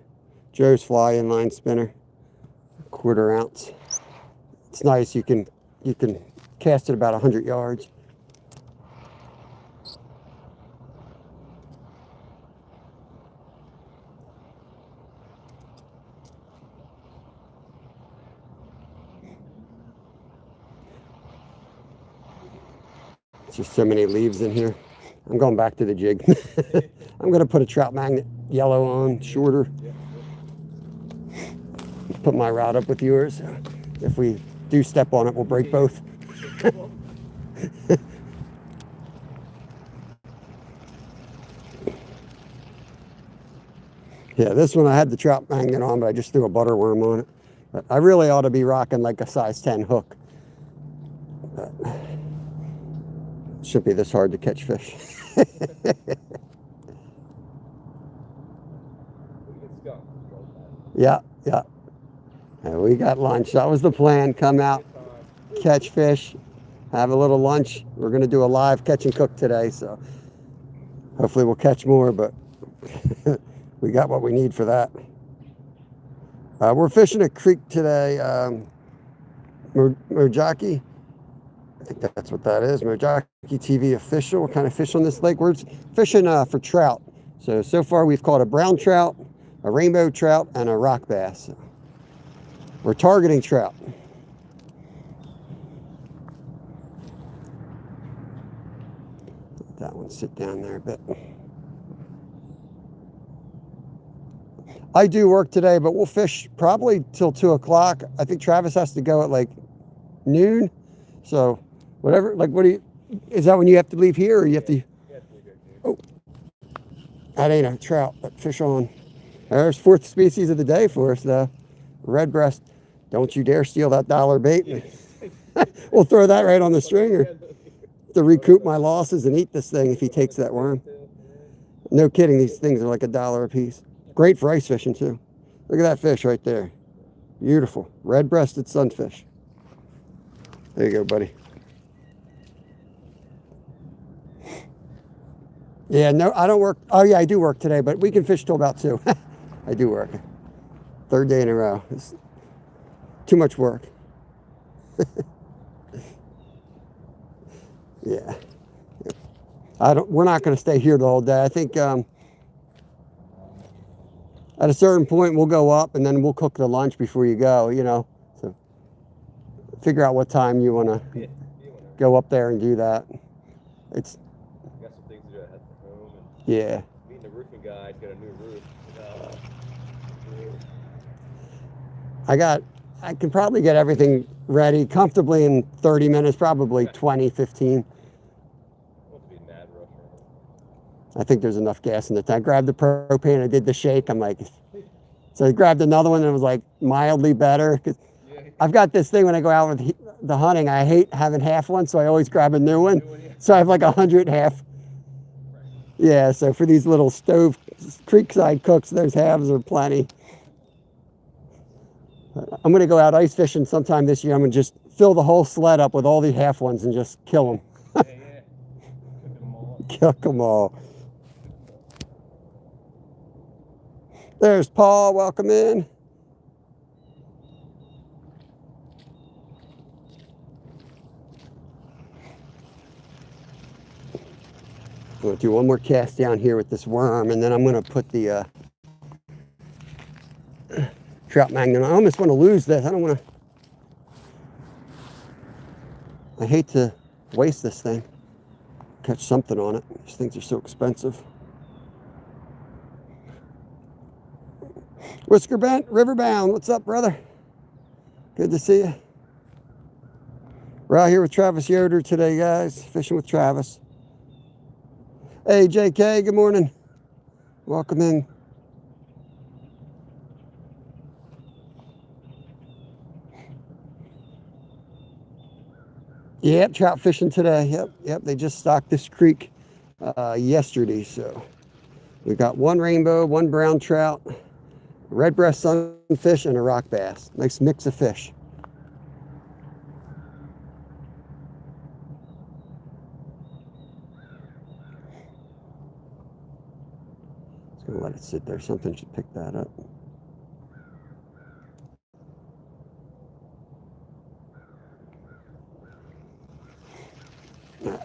[SPEAKER 1] Joe's fly inline spinner, 1/4 ounce. It's nice. You can cast it about 100 yards. Just so many leaves in here. I'm going back to the jig. I'm going to put a trout magnet yellow on, shorter. Put my rod up with yours. If we do step on it, we'll break both. Yeah, this one I had the trout magnet on, but I just threw a butter worm on it. But I really ought to be rocking like a size 10 hook. But shouldn't be this hard to catch fish. Yeah. And we got lunch. That was the plan. Come out, catch fish, have a little lunch. We're going to do a live catch and cook today, so hopefully we'll catch more, but we got what we need for that. We're fishing a creek today, Mojaki. I think that's what that is. Mojaki TV official. What kind of fish on this lake? We're fishing for trout. So far we've caught a brown trout, a rainbow trout, and a rock bass. We're targeting trout. Let that one sit down there a bit. I do work today, but we'll fish probably till 2 o'clock. I think Travis has to go at like noon. So whatever, like is that when you have to leave here or you have to? Oh, that ain't a trout, but fish on. There's 4th species of the day for us though. Red breast. Don't you dare steal that dollar bait. We'll throw that right on the stringer to recoup my losses and eat this thing if he takes that worm. No kidding, these things are like $1 a piece. Great for ice fishing too. Look at that fish right there. Beautiful. Red-breasted sunfish. There you go, buddy. Yeah, no, I don't work. Oh yeah, I do work today, but we can fish till about 2. I do work. 3rd day in a row. It's too much work. Yeah. We're not going to stay here the whole day. I think at a certain point we'll go up and then we'll cook the lunch before you go, you know. So figure out what time you want to go up there and do that. It's
[SPEAKER 2] got some things to do at home. And
[SPEAKER 1] yeah.
[SPEAKER 2] Meeting the roofing guy, got a new roof.
[SPEAKER 1] I can probably get everything ready comfortably in 30 minutes, probably 20, 15. I think there's enough gas in the tank. I grabbed the propane, I did the shake. I'm like, so I grabbed another one and it was like mildly better. I've got this thing when I go out with the hunting. I hate having half one, so I always grab a new one. So I have like 100 half. Yeah, so for these little stove creekside cooks, those halves are plenty. I'm going to go out ice fishing sometime this year. I'm going to just fill the whole sled up with all the half ones and just kill them.
[SPEAKER 2] Yeah. Cook them all.
[SPEAKER 1] Cook them all. There's Paul. Welcome in. I'm going to do one more cast down here with this worm, and then I'm going to put the trout magnet. I almost want to lose this. I don't want to. I hate to waste this thing. Catch something on it. These things are so expensive. Whisker Bent, Riverbound. What's up, brother? Good to see you. We're out here with Travis Yoder today, guys. Fishing with Travis. Hey, JK, good morning. Welcome in. Yep, trout fishing today. Yep. They just stocked this creek yesterday. So we got one rainbow, one brown trout, red breast sunfish, and a rock bass. Nice mix of fish. Just gonna let it sit there. Something should pick that up.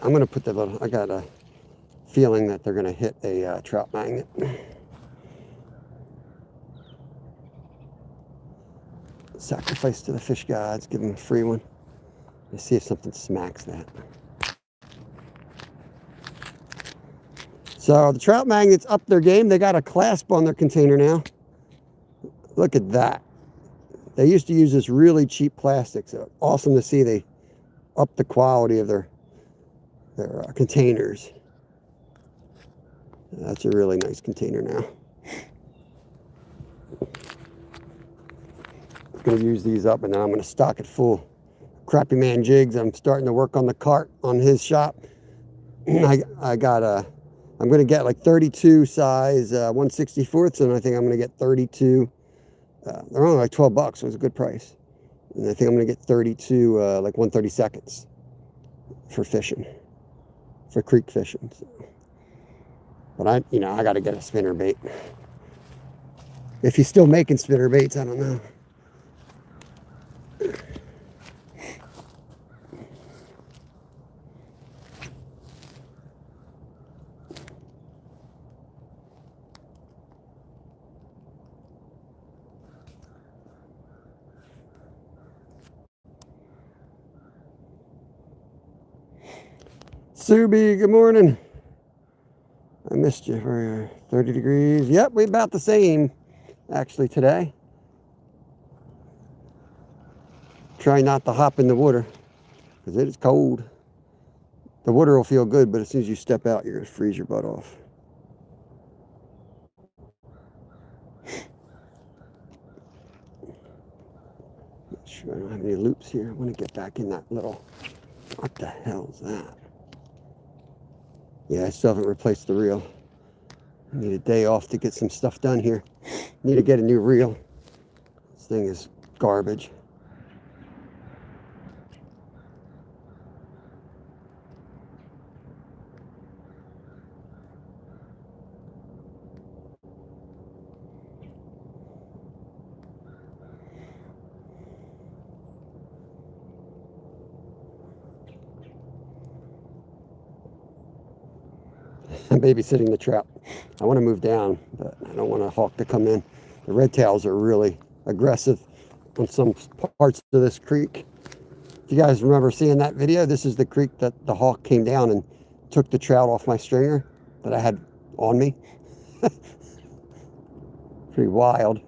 [SPEAKER 1] I'm going to put the little, I got a feeling that they're going to hit a trout magnet. Sacrifice to the fish gods, give them a free one. Let's see if something smacks that. So the trout magnets upped their game. They got a clasp on their container now. Look at that. They used to use this really cheap plastic, so awesome to see they upped the quality of their containers. That's a really nice container now. I'm going to use these up, and then I'm going to stock it full. Crappy Man Jigs, I'm starting to work on the cart on his shop. I got I'm going to get like 32 size 1/64ths, and I think I'm going to get 32. They're only like $12, so it's a good price. And I think I'm going to get 32 like 1/32 for fishing. For creek fishing. So. But I got to get a spinner bait. If he's still making spinner baits, I don't know. Subi, good morning. I missed you for 30 degrees. Yep, we're about the same, actually, today. Try not to hop in the water, because it is cold. The water will feel good, but as soon as you step out, you're going to freeze your butt off. Not sure I don't have any loops here. I want to get back in that little... What the hell is that? Yeah, I still haven't replaced the reel. I need a day off to get some stuff done here. Need to get a new reel. This thing is garbage. I'm babysitting the trout. I want to move down, but I don't want a hawk to come in. The red tails are really aggressive on some parts of this creek. If you guys remember seeing that video, this is the creek that the hawk came down and took the trout off my stringer that I had on me. Pretty wild.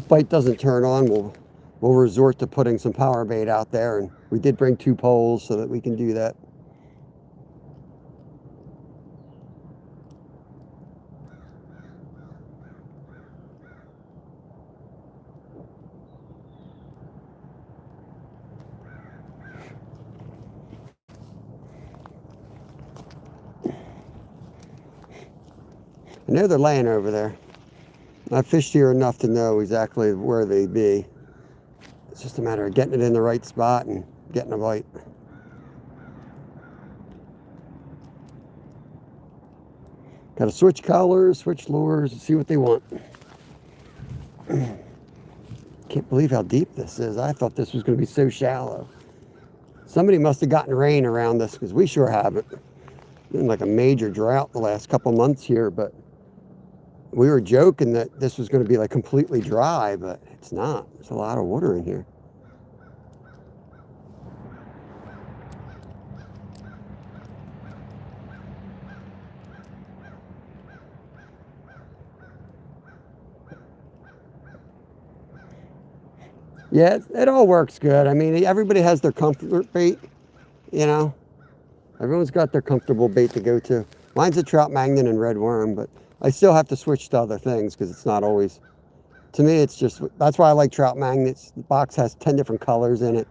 [SPEAKER 1] Bite doesn't turn on, we'll we'll resort to putting some power bait out there. And we did bring 2 poles so that we can do that. I know they're laying over there. I've fished here enough to know exactly where they be. It's just a matter of getting it in the right spot and getting a bite. Got to switch colors, switch lures, see what they want. Can't believe how deep this is. I thought this was going to be so shallow. Somebody must have gotten rain around this, because we sure haven't. Been like a major drought the last couple months here, but we were joking that this was going to be like completely dry, but it's not. There's a lot of water in here. Yeah, it all works good. I mean, everybody has their comfort bait, you know. Everyone's got their comfortable bait to go to. Mine's a trout magnet and red worm, but I still have to switch to other things because it's not always, to me, it's just, that's why I like trout magnets. The box has 10 different colors in it.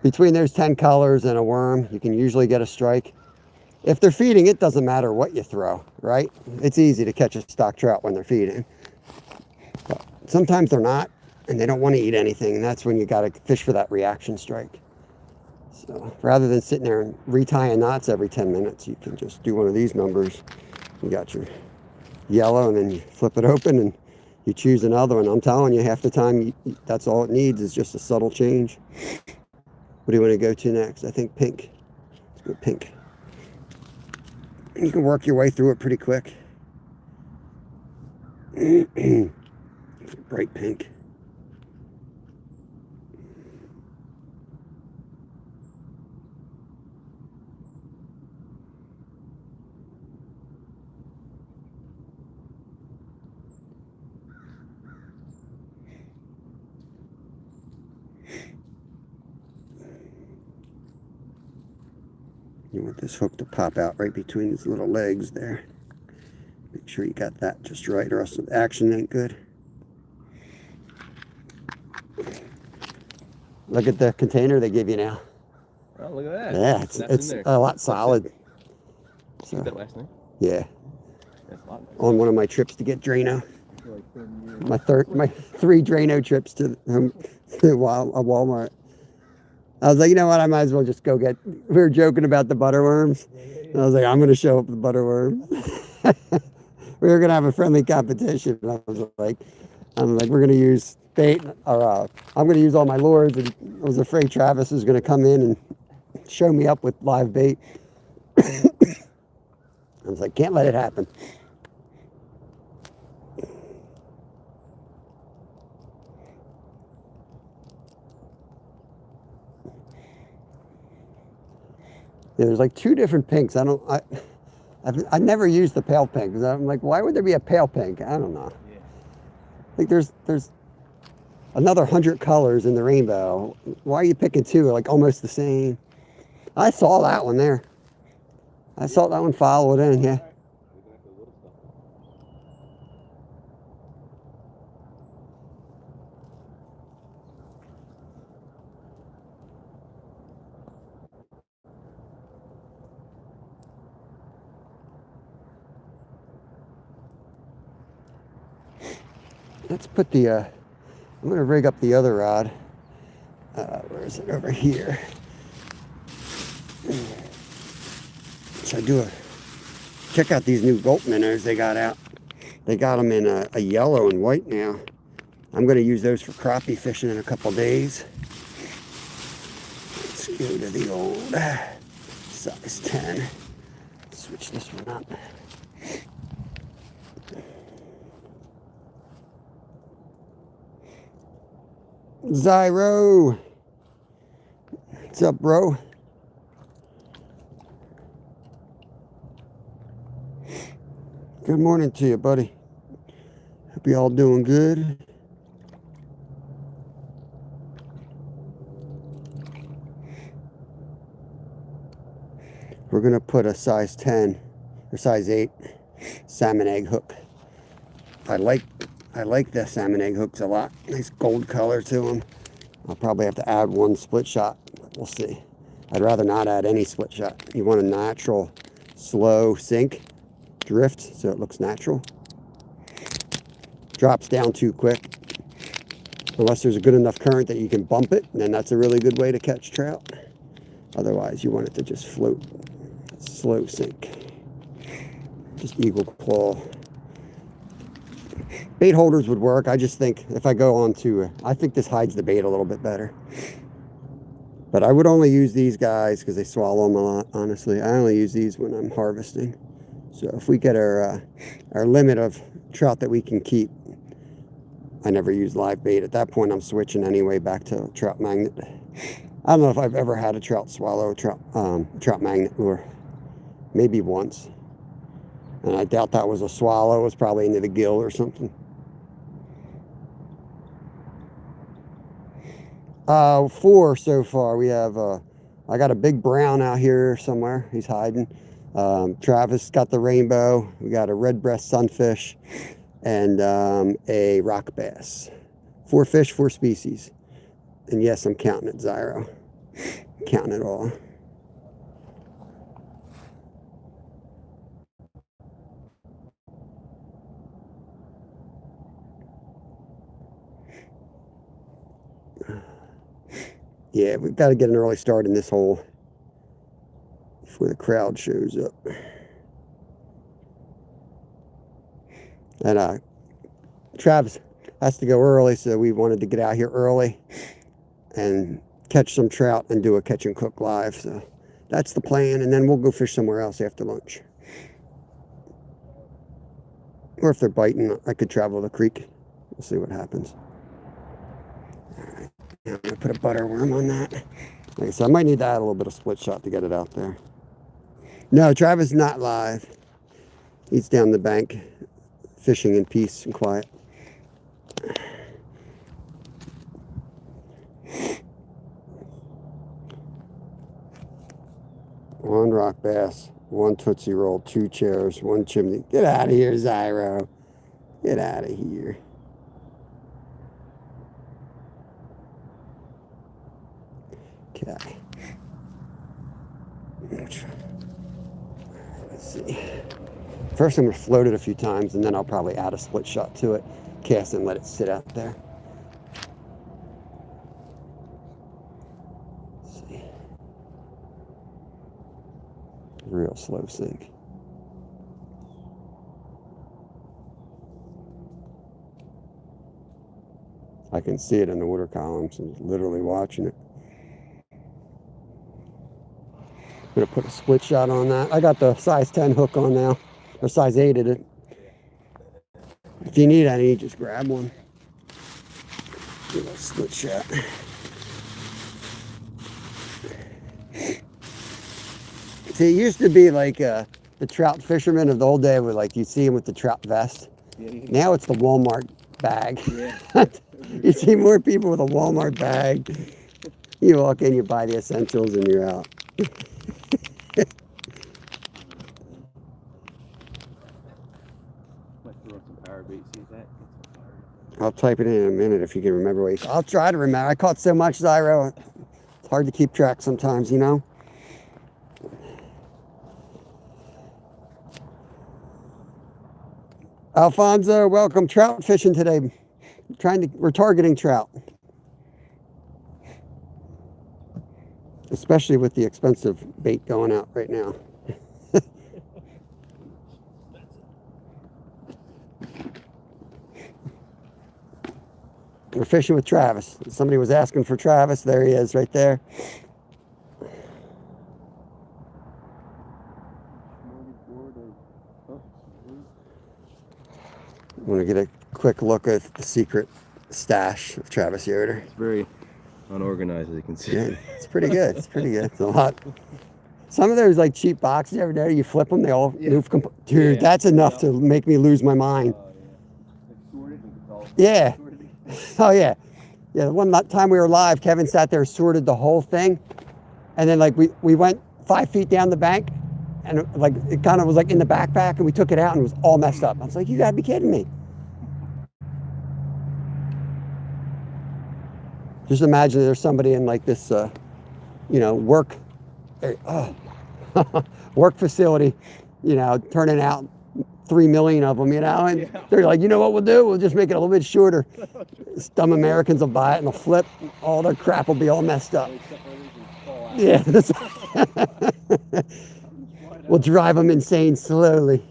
[SPEAKER 1] Between those 10 colors and a worm, you can usually get a strike. If they're feeding, it doesn't matter what you throw, right? It's easy to catch a stock trout when they're feeding. But sometimes they're not, and they don't want to eat anything, and that's when you got to fish for that reaction strike. So rather than sitting there and retying knots every 10 minutes, you can just do one of these numbers. You got your yellow, and then you flip it open and you choose another one. I'm telling you, half the time, that's all it needs is just a subtle change. What do you want to go to next? I think pink. Let's go pink. And you can work your way through it pretty quick. Bright pink. You want this hook to pop out right between his little legs there. Make sure you got that just right, or else the action ain't good. Look at the container they give you now.
[SPEAKER 2] Oh, look at that.
[SPEAKER 1] Yeah, it's a lot solid.
[SPEAKER 2] So, that last name?
[SPEAKER 1] Yeah.
[SPEAKER 2] That's a lot nice.
[SPEAKER 1] On one of my trips to get Drano. My 3 Drano trips to Walmart. I was like, you know what? I might as well just go get. We were joking about the butterworms. And I was like, I'm going to show up the butterworms. We were going to have a friendly competition. And I was like, we're going to use bait, or I'm going to use all my lures. And I was afraid Travis was going to come in and show me up with live bait. I was like, can't let it happen. There's like 2 different pinks. I've never used the pale pink, because I'm like, why would there be a pale pink? I don't know. Yeah. Like there's another 100 colors in the rainbow. Why are you picking 2 like almost the same? I saw that one there. I saw that one follow it in, yeah. Let's put the, I'm going to rig up the other rod. Where is it? Over here. Should I do check out these new Gulp minnows they got out. They got them in a yellow and white now. I'm going to use those for crappie fishing in a couple days. Let's go to the old size 10. Switch this one up. Zyro, what's up, bro? Good morning to you, buddy. Hope you all doing good. We're gonna put a size 10 or size 8 salmon egg hook. I like the salmon egg hooks a lot. Nice gold color to them. I'll probably have to add one split shot, but we'll see. I'd rather not add any split shot. You want a natural, slow sink, drift, so it looks natural. Drops down too quick. Unless there's a good enough current that you can bump it, and then that's a really good way to catch trout. Otherwise, you want it to just float. Slow sink. Just eagle claw. Bait holders would work. I just think if I go on to, I think this hides the bait a little bit better. But I would only use these guys because they swallow them a lot, honestly. I only use these when I'm harvesting. So if we get our limit of trout that we can keep, I never use live bait. At that point, I'm switching anyway back to trout magnet. I don't know if I've ever had a trout swallow a trout magnet lure. Maybe once. And I doubt that was a swallow. It was probably into the gill or something. 4 so far. We have, I got a big brown out here somewhere. He's hiding. Travis got the rainbow. We got a red breast sunfish and a rock bass. 4 fish, 4 species. And yes, I'm counting it, Zyro. Counting it all. Yeah, we've got to get an early start in this hole before the crowd shows up. And Travis has to go early, so we wanted to get out here early and catch some trout and do a catch and cook live. So that's the plan, and then we'll go fish somewhere else after lunch. Or if they're biting, I could travel the creek. We'll see what happens. All right. I'm going to put a butter worm on that. Like I said, I might need to add a little bit of split shot to get it out there. No, Travis is not live. He's down the bank, fishing in peace and quiet. One rock bass, 1 Tootsie Roll, 2 chairs, 1 chimney. Get out of here, Zyro. Get out of here. Okay. Let's see. First I'm going to float it a few times, and then I'll probably add a split shot to it, cast it, and let it sit out there. Let's see. Real slow sink. I can see it in the water columns. I'm literally watching it. I'm going to put a split shot on that. I got the size 10 hook on now, or size 8 at it. If you need any, just grab one. Do a split shot. See, it used to be like the trout fishermen of the old day, where like you see them with the trout vest. Now it's the Walmart bag. Yeah. You see more people with a Walmart bag. You walk in, you buy the essentials, and you're out. I'll type it in a minute if you can remember what I'll try to remember. I caught so much, Zyro. It's hard to keep track sometimes, you know? Alfonso, welcome. Trout fishing today. We're targeting trout. Especially with the expensive bait going out right now. We're fishing with Travis. Somebody was asking for Travis. There he is right there. I want to get a quick look at the secret stash of Travis Yoder.
[SPEAKER 2] It's very unorganized, as you can see.
[SPEAKER 1] Yeah, it's pretty good. It's pretty good. It's a lot. Some of those like cheap boxes every day, you flip them, they all move. Dude, yeah, that's enough to make me lose my mind. Yeah. Oh yeah. Yeah, the one time we were live, Kevin sat there, sorted the whole thing. And then like we went 5 feet down the bank, and like it kind of was like in the backpack, and we took it out and it was all messed up. I was like, you gotta be kidding me. Just imagine there's somebody in like this, you know, work facility, you know, turning out 3 million of them, you know, and they're like, you know what we'll do? We'll just make it a little bit shorter. Dumb Americans will buy it and they'll flip. All their crap will be all messed up. Yeah. We'll drive them insane slowly.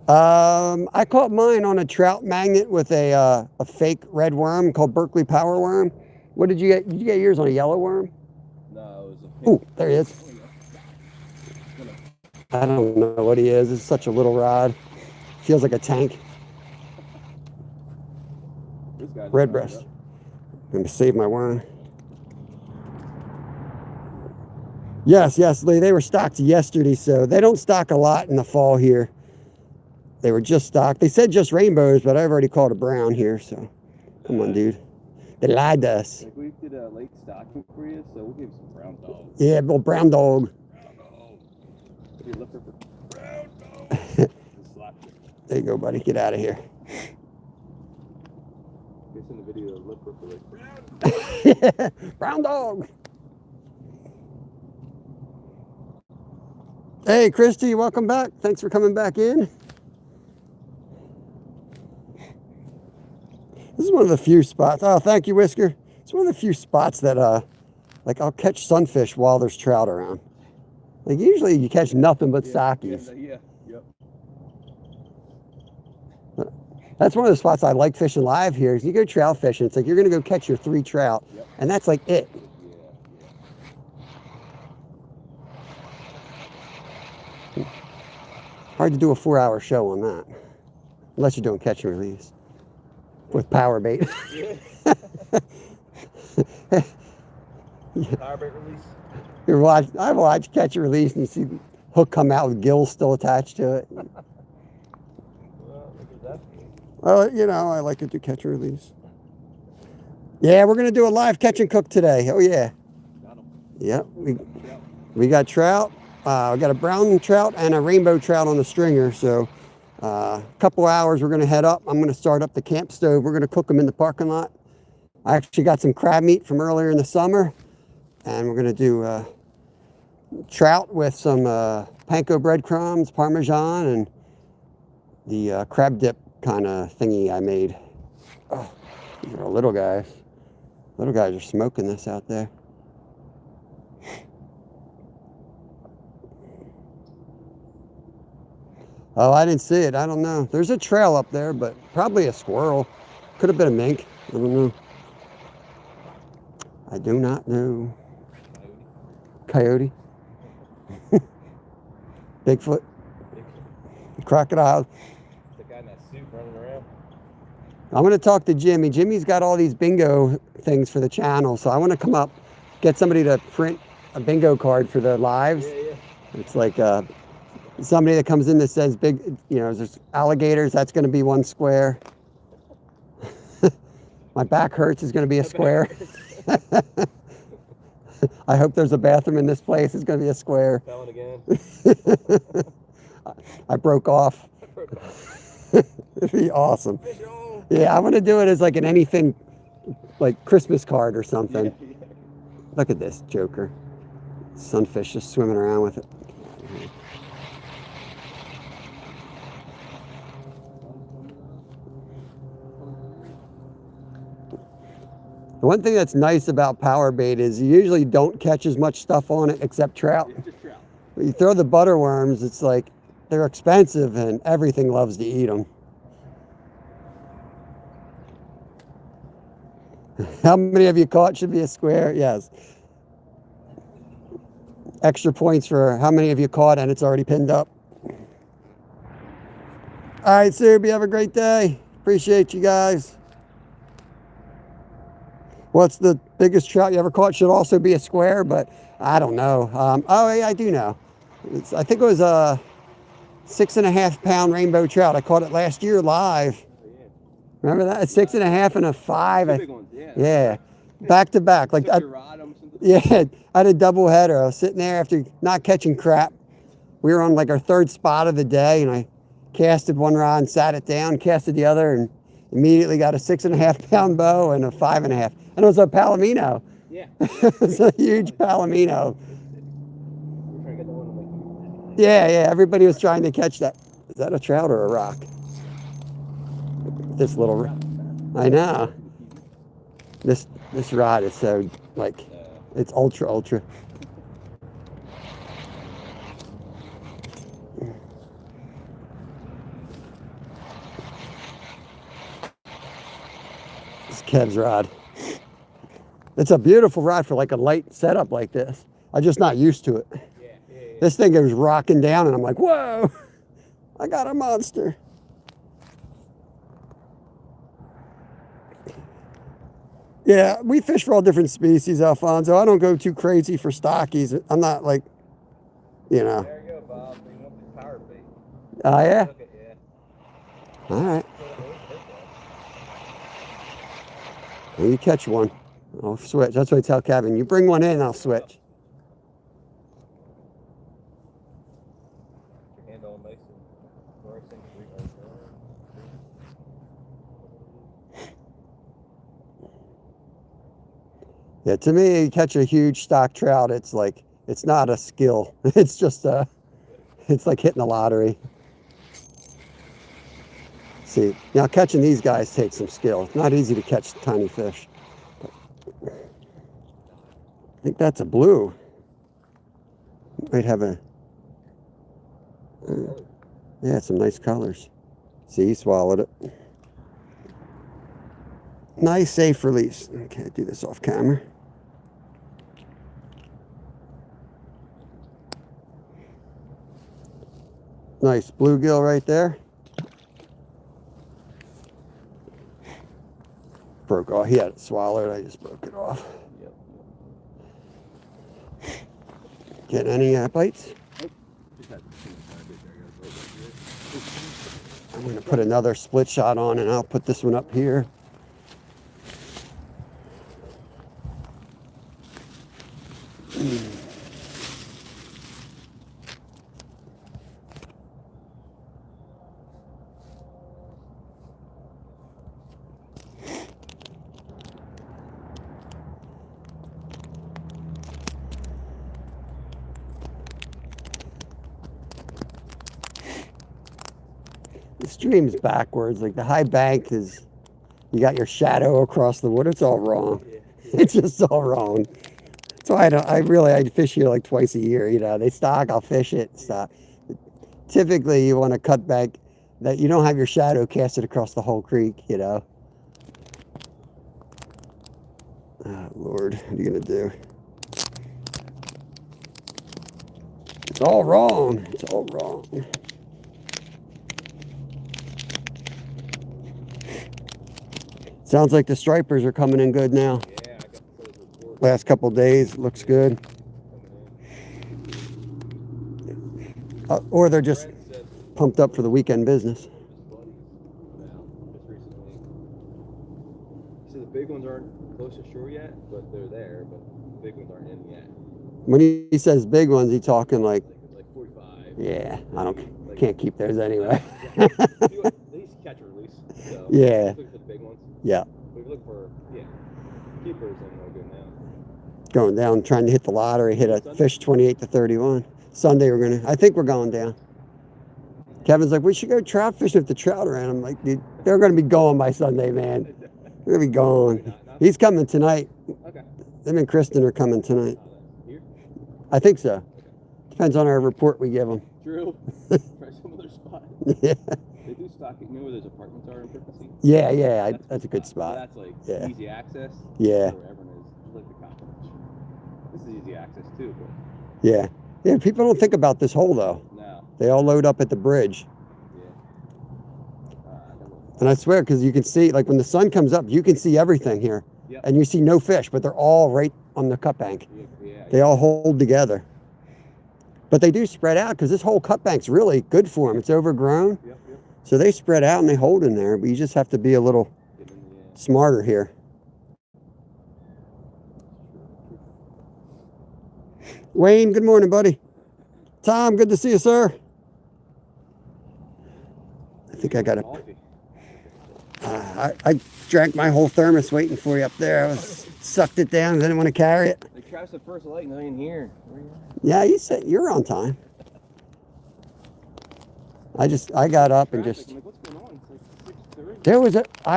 [SPEAKER 1] I caught mine on a trout magnet with a fake red worm called Berkeley Power Worm. What did you get? Did you get yours on a yellow worm?
[SPEAKER 2] No, it was a pink.
[SPEAKER 1] Ooh, there he is. I don't know what he is. It's such a little rod. Feels like a tank. Red breast. I'm going to save my worm. Yes, Lee. They were stocked yesterday, so they don't stock a lot in the fall here. They were just stocked. They said just rainbows, but I've already caught a brown here, so come on, dude. They lied to us.
[SPEAKER 2] Like we did a late stocking for you, so we'll give you some brown dog.
[SPEAKER 1] Yeah, well, brown dog.
[SPEAKER 2] Brown dog.
[SPEAKER 1] There you go, buddy. Get out of here.
[SPEAKER 2] It's in the video of lip ripper, like,
[SPEAKER 1] brown dog. Hey, Christy, welcome back. Thanks for coming back in. This is one of the few spots. Oh, thank you, Whisker. It's one of the few spots that, like, I'll catch sunfish while there's trout around. Like, usually you catch nothing but sakis.
[SPEAKER 2] Yeah, yep.
[SPEAKER 1] That's one of the spots I like fishing live here. Is you go trout fishing, it's like you're going to go catch your 3 trout, and that's like it. Hard to do a 4-hour show on that, unless you're doing catch and release with power bait.
[SPEAKER 2] Power bait release.
[SPEAKER 1] I watch catch and release, and you see the hook come out with gills still attached to it. Well, you know, I like it to catch and release. Yeah, we're gonna do a live catch and cook today. Oh yeah. Yep, we got trout. We got a brown trout and a rainbow trout on the stringer. So a couple hours we're gonna head up. I'm gonna start up the camp stove. We're gonna cook them in the parking lot. I actually got some crab meat from earlier in the summer, and we're gonna do trout with some panko breadcrumbs, Parmesan, and the crab dip kind of thingy I made. Oh, these are little guys. Little guys are smoking this out there. Oh, I didn't see it. I don't know. There's a trail up there, but probably a squirrel. Could have been a mink. I don't know. I do not know. Coyote. Bigfoot. Crocodile.
[SPEAKER 2] The guy in that suit running around.
[SPEAKER 1] I'm going to talk to Jimmy. Jimmy's got all these bingo things for the channel, so I want to come up, get somebody to print a bingo card for the lives.
[SPEAKER 2] Yeah.
[SPEAKER 1] It's like somebody that comes in that says big, you know, there's alligators, that's going to be 1 square. My back hurts is going to be a square. I hope there's a bathroom in this place. It's going to be a square.
[SPEAKER 2] Felon again.
[SPEAKER 1] I broke off. It'd be awesome. Yeah, I want to do it as like an anything, like Christmas card or something.
[SPEAKER 2] Yeah.
[SPEAKER 1] Look at this joker. Sunfish just swimming around with it. The one thing that's nice about power bait is you usually don't catch as much stuff on it except trout.
[SPEAKER 2] Yeah, just trout.
[SPEAKER 1] When you throw the butterworms, it's like they're expensive and everything loves to eat them. How many have you caught should be a square? Yes. Extra points for how many have you caught and it's already pinned up. All right, Sub, you have a great day. Appreciate you guys. What's the biggest trout you ever caught? Should also be a square, but I don't know. Oh, yeah, I do know. I think it was a 6.5 pound rainbow trout. I caught it last year live. Remember that? A 6.5 and a 5.
[SPEAKER 2] Two big ones, yeah.
[SPEAKER 1] Yeah. back to back. Like,
[SPEAKER 2] Took your rod on something?
[SPEAKER 1] yeah, I had a double header. I was sitting there after not catching crap. We were on like our third spot of the day, and I casted one rod and sat it down, casted the other, and immediately got a 6.5 pound bow and a 5.5. And it was a Palomino.
[SPEAKER 2] Yeah.
[SPEAKER 1] It was a huge Palomino.
[SPEAKER 2] We're trying to get the one like
[SPEAKER 1] Yeah, yeah, everybody was trying to catch that. Is that a trout or a rock? This little, I know. This rod is so, like, it's ultra. This Kev's rod. It's a beautiful rod for like a light setup like this. I'm just not used to it.
[SPEAKER 2] Yeah.
[SPEAKER 1] This thing goes rocking down and I'm like, whoa, I got a monster. Yeah, we fish for all different species, Alfonso. I don't go too crazy for stockies. I'm not like, you know.
[SPEAKER 2] There you go, Bob. You want the power bait.
[SPEAKER 1] Oh, yeah?
[SPEAKER 2] Look at, yeah.
[SPEAKER 1] All right. Well, you catch one, I'll switch. That's what I tell Kevin. You bring one in, I'll switch.
[SPEAKER 2] Your hand all nice and fluorescent green.
[SPEAKER 1] Yeah, to me, you catch a huge stock trout, it's like, it's not a skill. It's just it's like hitting the lottery. See, now catching these guys takes some skill. It's not easy to catch tiny fish. I think that's a blue. Might have a, yeah, some nice colors. See, he swallowed it. Nice, safe release. Okay, do this off camera. Nice bluegill right there. Broke off. He had it swallowed. I just broke it off.
[SPEAKER 2] Yep.
[SPEAKER 1] Get any bites?
[SPEAKER 2] Nope. Just had the bait there.
[SPEAKER 1] I'm going to put another split shot on, and I'll put this one up here. The stream's backwards. Like the high bank is, you got your shadow across the water. It's all wrong. It's just all wrong. So I fish here like twice a year. You know, they stock, I'll fish it, stop. Typically, you want to cut back that you don't have your shadow casted across the whole creek. You know. Oh, Lord, what are you gonna do? It's all wrong. It's all wrong. Sounds like the stripers are coming in good now.
[SPEAKER 2] Yeah, I got the report.
[SPEAKER 1] Last couple days, looks good. Or they're just pumped up for the weekend business.
[SPEAKER 2] So the big ones aren't close to shore yet, but they're there, but the big ones aren't in yet.
[SPEAKER 1] When he says big ones, he talking like
[SPEAKER 2] 45.
[SPEAKER 1] yeah, can't keep theirs anyway.
[SPEAKER 2] At least catch or release. So
[SPEAKER 1] Yeah.
[SPEAKER 2] look for the big ones.
[SPEAKER 1] Yeah.
[SPEAKER 2] We look for keepers and we're good now.
[SPEAKER 1] Going down, trying to hit the lottery, hit a fish 28 to 31. Sunday I think we're going down. Kevin's like, we should go trout fishing if the trout are in. I'm like, dude, they're going to be going by Sunday, man. They're going to be gone. He's coming tonight.
[SPEAKER 2] Okay.
[SPEAKER 1] Them and Kristen are coming tonight.
[SPEAKER 2] Here?
[SPEAKER 1] I think so. Depends on our report we give them.
[SPEAKER 2] True. Try some other spot.
[SPEAKER 1] Yeah.
[SPEAKER 2] They do stock it. You know where those apartments are in Percy?
[SPEAKER 1] Yeah, that's a good spot.
[SPEAKER 2] That's like
[SPEAKER 1] Yeah.
[SPEAKER 2] easy access.
[SPEAKER 1] Yeah.
[SPEAKER 2] Where everyone is. Like the cottage. This is easy access too, but
[SPEAKER 1] Yeah. Yeah, people don't think about this hole though.
[SPEAKER 2] no.
[SPEAKER 1] They all load up at the bridge.
[SPEAKER 2] Yeah.
[SPEAKER 1] And I swear, because you can see, like when the sun comes up, you can see everything here.
[SPEAKER 2] Yep.
[SPEAKER 1] And you see no fish, but they're all right on the cut bank.
[SPEAKER 2] Yeah.
[SPEAKER 1] They all hold together. But they do spread out because this whole cut bank's really good for them. It's overgrown.
[SPEAKER 2] Yep.
[SPEAKER 1] So they spread out and they hold in there. But you just have to be a little smarter here. Wayne, good morning, buddy. Tom, good to see you, sir. I think I got it. I drank my whole thermos waiting for you up there. I sucked it down. I didn't want to carry it.
[SPEAKER 2] They crashed the first light and I ain't here. Where you at?
[SPEAKER 1] Yeah, you said you're on time. I got up and just.
[SPEAKER 2] I'm like, what's going on? It's like 6:30.
[SPEAKER 1] There was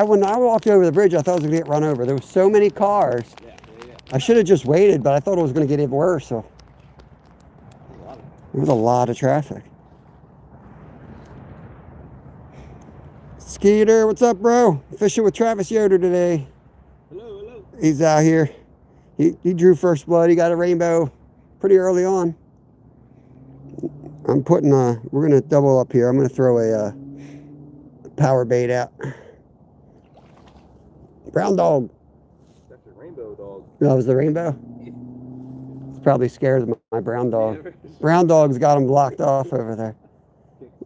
[SPEAKER 1] when I walked over the bridge, I thought I was gonna get run over. There were so many cars.
[SPEAKER 2] Yeah.
[SPEAKER 1] I should have just waited, but I thought it was gonna get even worse. So there was a lot of traffic. Skeeter, what's up, bro? Fishing with Travis Yoder today.
[SPEAKER 2] Hello.
[SPEAKER 1] He's out here. He drew first blood. He got a rainbow pretty early on. I'm putting we're gonna double up here. I'm gonna throw a power bait out. Brown dog.
[SPEAKER 2] That's a rainbow dog.
[SPEAKER 1] That was the rainbow? It's probably scared of my brown dog. Brown dog's got him blocked off over there.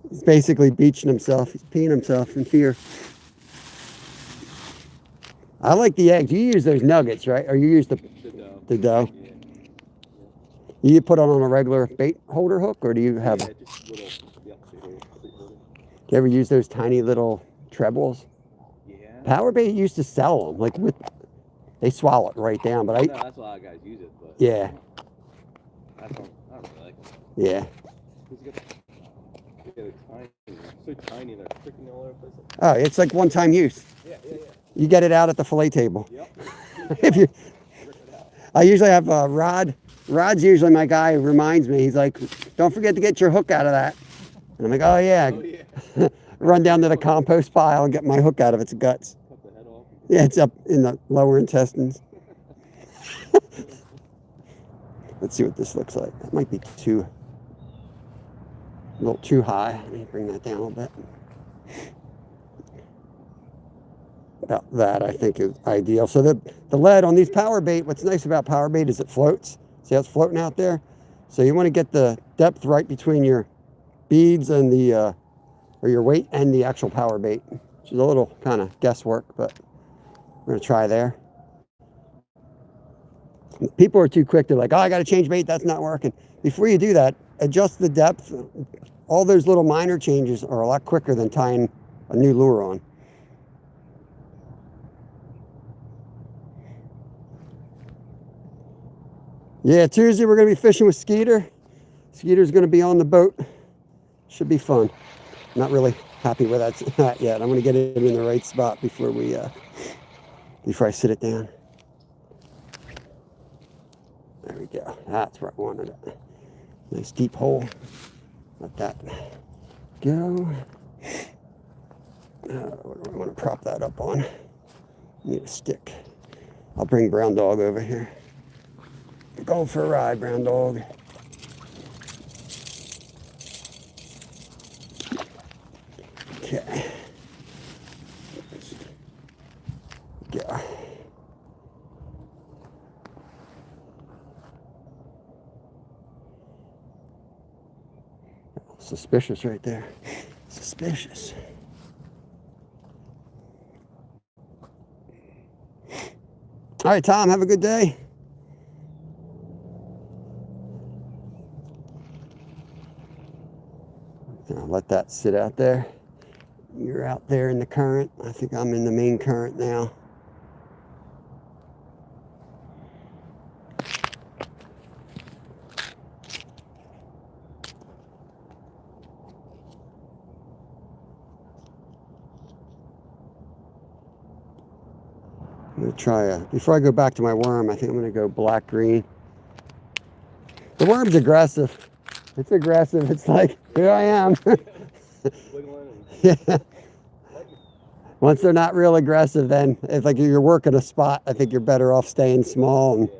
[SPEAKER 1] He's basically beaching himself. He's peeing himself in fear. I like the eggs. You use those nuggets, right? Or you use the dough?
[SPEAKER 2] Yeah.
[SPEAKER 1] You put it on a regular bait holder hook, or do you have?
[SPEAKER 2] Yeah, just little. Yeah,
[SPEAKER 1] Do you ever use those tiny little trebles?
[SPEAKER 2] yeah.
[SPEAKER 1] Power bait used to sell them, like they swallow it right down. But
[SPEAKER 2] No, that's why a lot of guys use it. But
[SPEAKER 1] yeah,
[SPEAKER 2] I don't really like them.
[SPEAKER 1] yeah.
[SPEAKER 2] They're tiny. So tiny, they're freaking all over the place.
[SPEAKER 1] Oh, it's like one-time use.
[SPEAKER 2] Yeah.
[SPEAKER 1] You get it out at the fillet table.
[SPEAKER 2] Yep.
[SPEAKER 1] If you,
[SPEAKER 2] Rip it out.
[SPEAKER 1] I usually have a Rod. Rod's usually my guy who reminds me. He's like, "Don't forget to get your hook out of that." And I'm like, "Oh yeah."
[SPEAKER 2] Oh, yeah.
[SPEAKER 1] Run down to the compost pile and get my hook out of its guts.
[SPEAKER 2] Cut the head off.
[SPEAKER 1] Yeah, it's up in the lower intestines. Let's see what this looks like. It might be a little too high. Let me bring that down a little bit. About that, I think, is ideal. So the lead on these power bait, what's nice about power bait is it floats. See how it's floating out there? So you want to get the depth right between your beads and or your weight and the actual power bait, which is a little kind of guesswork, but we're going to try there. People are too quick to like, oh, I got to change bait. That's not working. Before you do that, adjust the depth. All those little minor changes are a lot quicker than tying a new lure on. Yeah, Tuesday we're going to be fishing with Skeeter. Skeeter's going to be on the boat. Should be fun. Not really happy with that yet. I'm going to get it in the right spot before I sit it down. There we go. That's where I wanted it. Nice deep hole. Let that go. What do I want to prop that up on? Need a stick. I'll bring Brown Dog over here. We're going for a ride, Brown Dog. Okay. Go. Suspicious right there. Suspicious. All right, Tom, have a good day. I'll let that sit out there. You're out there in the current. I think I'm in the main current now. I'm going to try before I go back to my worm, I think I'm going to go black-green. The worm's aggressive. It's aggressive. It's like, here I am. Yeah. Once they're not real aggressive, then it's like you're working a spot. I think you're better off staying small, and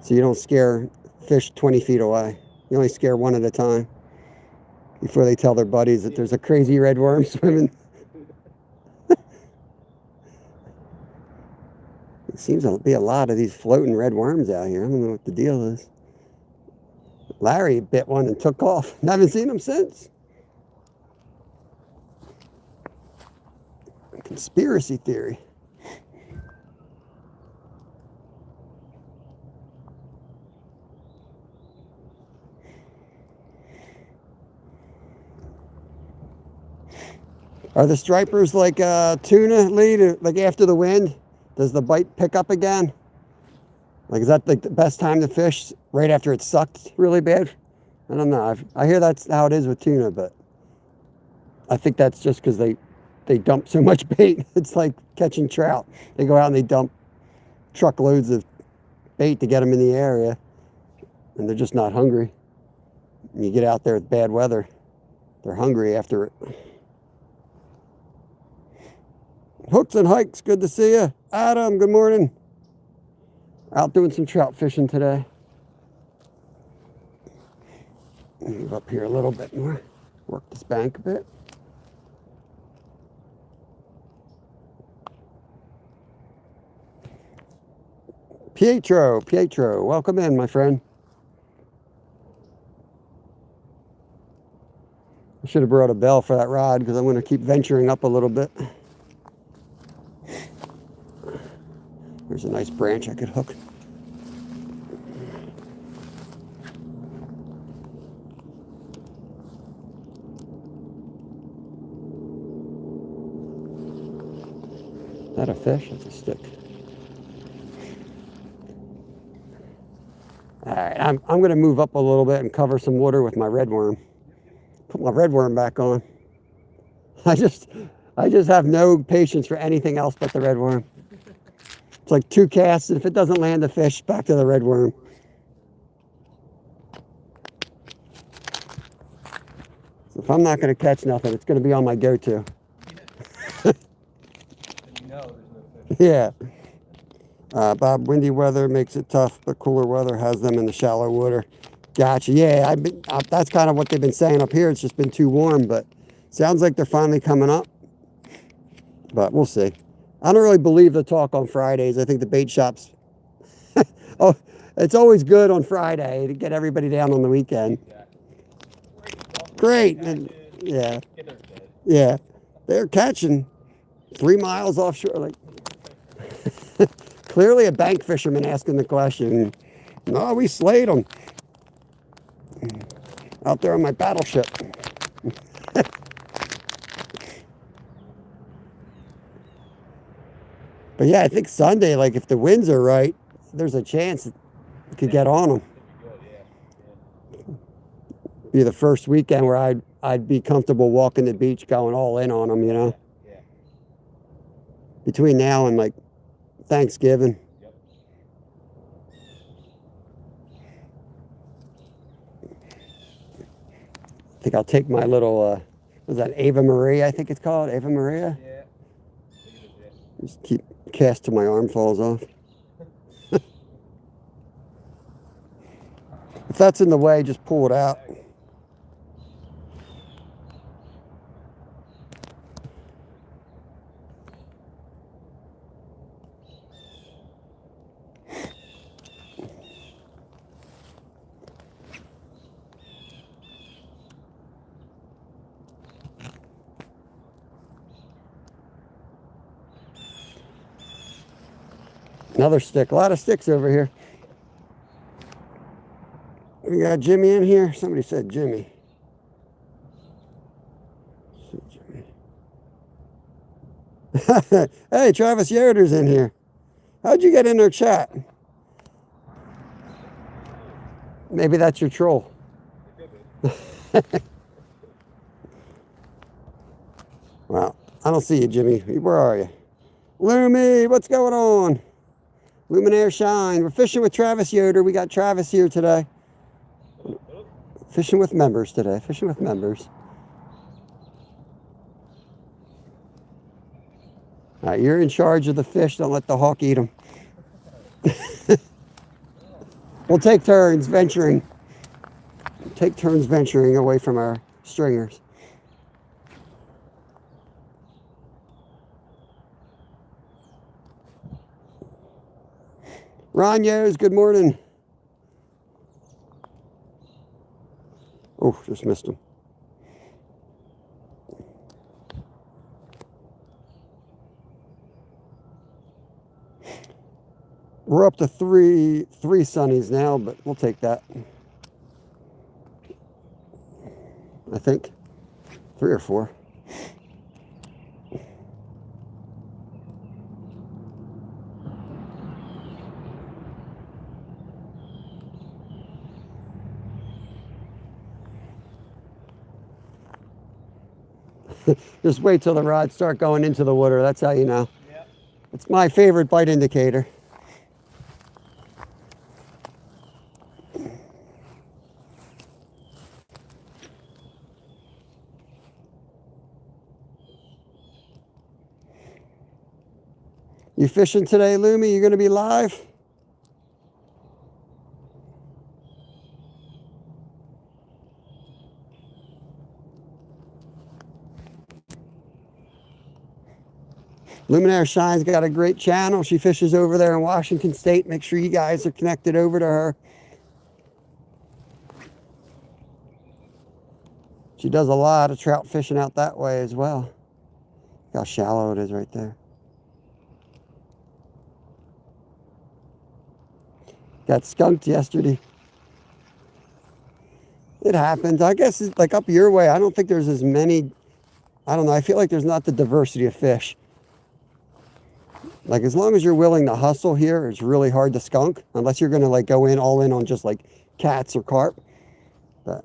[SPEAKER 1] so you don't scare fish 20 feet away. You only scare one at a time before they tell their buddies that there's a crazy red worm swimming. It seems to be a lot of these floating red worms out here. I don't know what the deal is. Larry bit one and took off. I haven't seen him since. Conspiracy theory. Are the stripers like tuna, Lee? Like after the wind, does the bite pick up again? Like, is that like the best time to fish? Right after it sucked really bad? I don't know. I hear that's how it is with tuna, but I think that's just because they dump so much bait. It's like catching trout. They go out and they dump truckloads of bait to get them in the area, and they're just not hungry. And you get out there with bad weather, they're hungry after it. Hooks and Hikes, good to see you. Adam, good morning. Out doing some trout fishing today. Move up here a little bit more. Work this bank a bit. Pietro, welcome in, my friend. I should have brought a bell for that rod because I'm going to keep venturing up a little bit. There's a nice branch I could hook. Is that a fish? That's a stick. All right, I'm going to move up a little bit and cover some water with my red worm. Put my red worm back on. I just have no patience for anything else but the red worm. It's like 2 casts, and if it doesn't land the fish, back to the red worm. So if I'm not going to catch nothing, it's going to be on my go-to. Yeah. Bob, windy weather makes it tough, but cooler weather has them in the shallow water. Gotcha. Yeah, that's kind of what they've been saying up here. It's just been too warm, but sounds like they're finally coming up. But we'll see. I don't really believe the talk on Fridays. I think the bait shops, oh, it's always good on Friday to get everybody down on the weekend. Great. And, yeah. Yeah. They're catching 3 miles offshore. Like, clearly a bank fisherman asking the question. No, we slayed them. Out there on my battleship. But yeah, I think Sunday, like if the winds are right, there's a chance it could get on them. Be the first weekend where I'd be comfortable walking the beach, going all in on them, you know. Between now and like Thanksgiving. I think I'll take my little, what's that, Ava Maria, I think it's called, Ava Maria? Yeah. Just keep cast till my arm falls off. If that's in the way, just pull it out. Another stick. A lot of sticks over here. We got Jimmy in here. Somebody said Jimmy. Hey, Travis Yoder's in here. How'd you get in their chat? Maybe that's your troll. Well, I don't see you, Jimmy. Where are you? Lumi, what's going on? Luminaire Shine. We're fishing with Travis Yoder. We got Travis here today. Fishing with members today. Fishing with members. All right, you're in charge of the fish. Don't let the hawk eat them. We'll take turns venturing. Take turns venturing away from our stringers. Ron Yos, good morning. Oh, just missed him. We're up to three sunnies now, but we'll take that. I think 3 or 4. Just wait till the rods start going into the water. That's how you know.
[SPEAKER 2] Yep.
[SPEAKER 1] It's my favorite bite indicator. You fishing today, Lumi? You going to be live? Luminaire Shine's got a great channel. She fishes over there in Washington State. Make sure you guys are connected over to her. She does a lot of trout fishing out that way as well. Look how shallow it is right there. Got skunked yesterday. It happens. I guess it's like up your way. I don't think there's as many. I don't know. I feel like there's not the diversity of fish. Like as long as you're willing to hustle here, it's really hard to skunk unless you're going to like go in all in on just like cats or carp. But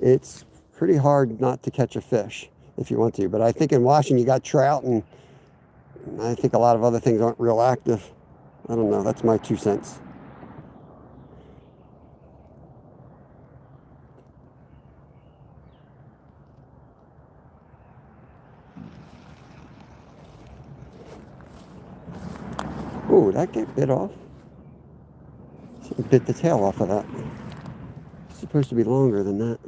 [SPEAKER 1] it's pretty hard not to catch a fish if you want to. But I think in Washington you got trout, and I think a lot of other things aren't real active. I don't know. That's my 2 cents. Ooh, that get bit off. Something bit the tail off of that. It's supposed to be longer than that.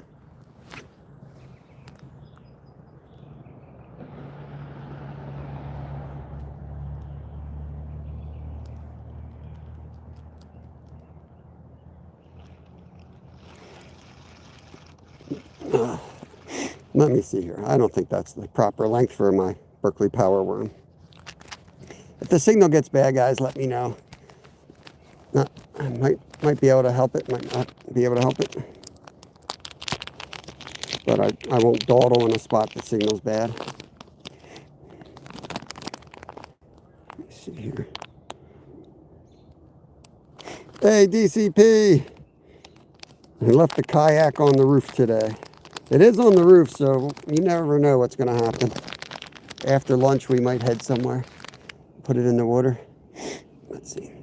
[SPEAKER 1] Let me see here. I don't think that's the proper length for my Berkeley Power Worm. If the signal gets bad, guys, let me know. I might be able to help it, might not be able to help it. But I won't dawdle in a spot that signal's bad. Let me see here. Hey, DCP! I left the kayak on the roof today. It is on the roof, so you never know what's going to happen. After lunch, we might head somewhere. Put it in the water. Let's see.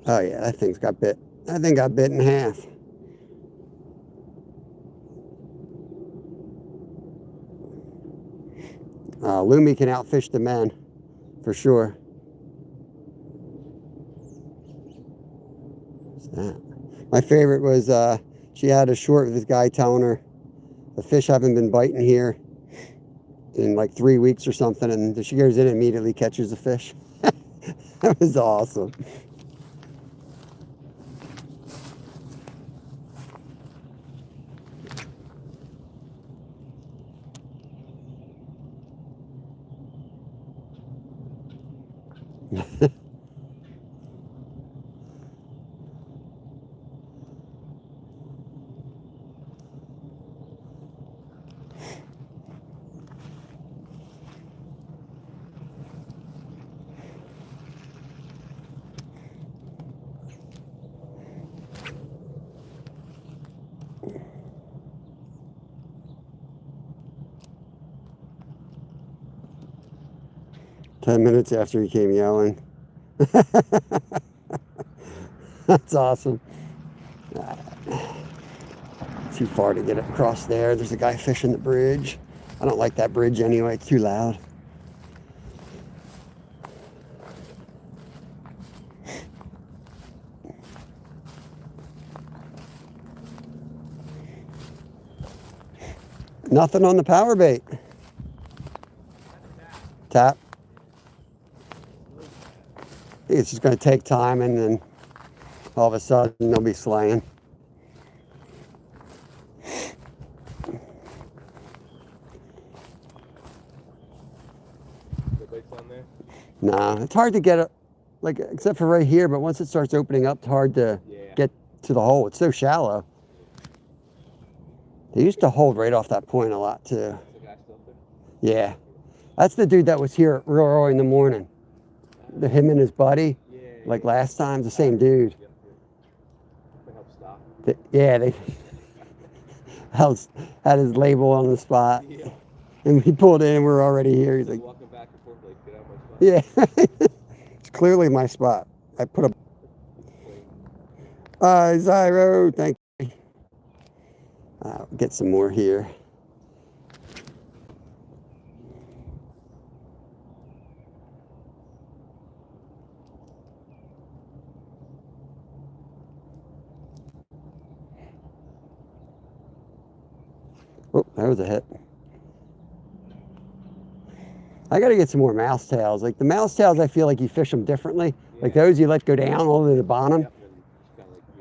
[SPEAKER 1] Oh yeah, that thing's got bit. That thing got bit in half. Lumi can outfish the men, for sure. What's that? My favorite was she had a short with this guy telling her the fish haven't been biting here in like 3 weeks or something, and she goes in and immediately catches the fish. That was awesome. Ten minutes after he came yelling. That's awesome. Too far to get across there. There's a guy fishing the bridge. I don't like that bridge anyway. It's too loud. Nothing on the power bait. Tap. I think it's just going to take time, and then all of a sudden they'll be slaying. Nah, it's hard to get it, like, except for right here, but once it starts opening up, it's hard to get to the hole. It's so shallow. They used to hold right off that point a lot, too. Yeah. That's the dude that was here real early in the morning. Him and his buddy, like last time, the same dude. Yeah, they had his label on the spot. And we pulled in and we're already here. He's like,
[SPEAKER 2] walking back and forth like, get out of my spot.
[SPEAKER 1] yeah. It's clearly my spot. I put a... Zyro, thank you. Get some more here. Oh, that was a hit. I got to get some more mouse tails. Like the mouse tails, I feel like you fish them differently. Yeah. Like those you let go down all the way to the bottom,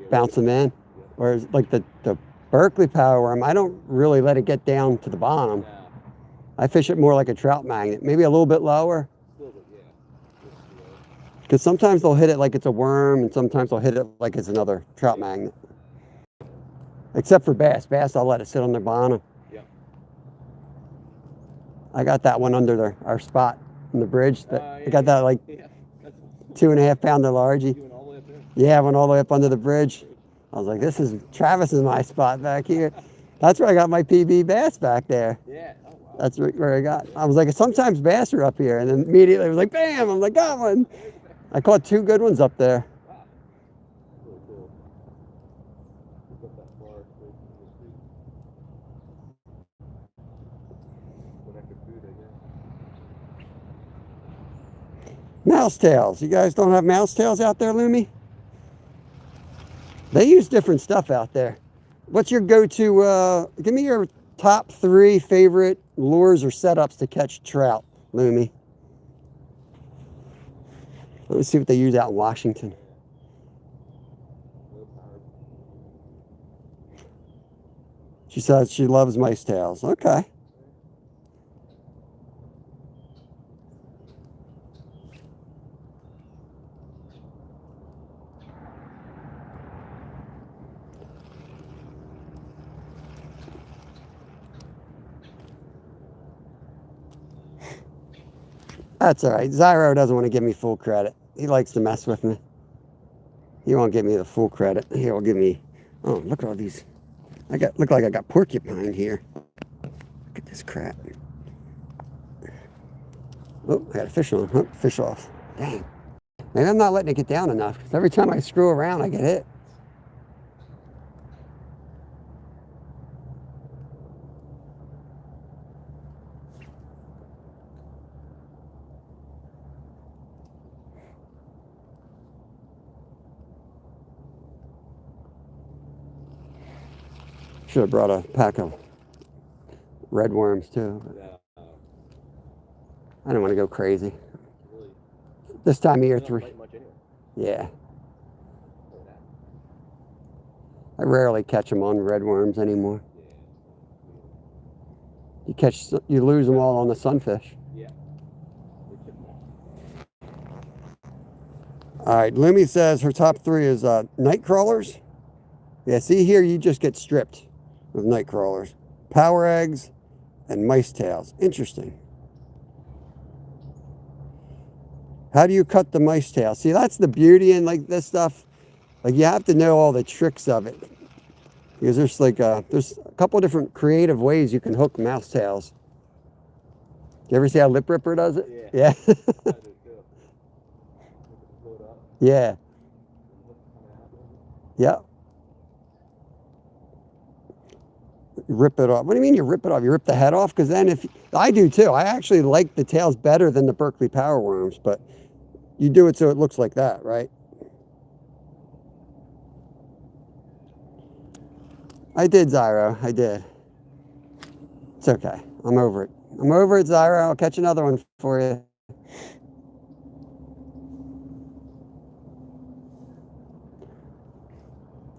[SPEAKER 1] bounce them in. Whereas like the Berkeley power worm, I don't really let it get down to the bottom. I fish it more like a trout magnet, maybe a little bit lower. Because sometimes they'll hit it like it's a worm, and sometimes they'll hit it like it's another trout magnet. Except for bass. Bass, I'll let it sit on their bottom. I got that one under our spot in the bridge. I got that like 2.5 pounder largie. Yeah, I went all the way up under the bridge. I was like, Travis is my spot back here. That's where I got my PB bass back there. Yeah. Oh, wow. That's where I got. I was like, sometimes bass are up here, and then immediately it was like, bam! I'm like, got one. I caught 2 good ones up there. Wow. Really cool. Mouse tails. You guys don't have mouse tails out there, Lumi? They use different stuff out there. What's your go-to, give me your top 3 favorite lures or setups to catch trout, Lumi. Let me see what they use out in Washington. She says she loves mice tails. Okay. That's all right. Zyro doesn't want to give me full credit. He likes to mess with me. He won't give me the full credit. He'll give me... Oh, look at all these. Look like I got porcupine here. Look at this crap. Oh, I got a fish on. Oh, fish off. Dang. Maybe I'm not letting it get down enough, because every time I screw around, I get hit. Should have brought a pack of red worms too. I don't want to go crazy. This time of year, yeah. I rarely catch them on red worms anymore. You lose them all on the sunfish. All right, Lumi says her top 3 is night crawlers. Yeah, see here, you just get stripped with night crawlers, power eggs, and mice tails. Interesting. How do you cut the mice tail? See, that's the beauty in like this stuff. Like you have to know all the tricks of it, because there's like there's a couple different creative ways you can hook mouse tails. You ever see how Lip Ripper does it? Yeah. Yeah. Yeah. Rip it off. What do you mean you rip it off? You rip the head off? Because then I do too. I actually like the tails better than the Berkeley power worms, but you do it so it looks like that, right? I did, Zyro. I did. It's okay. I'm over it. I'm over it, Zyro. I'll catch another one for you.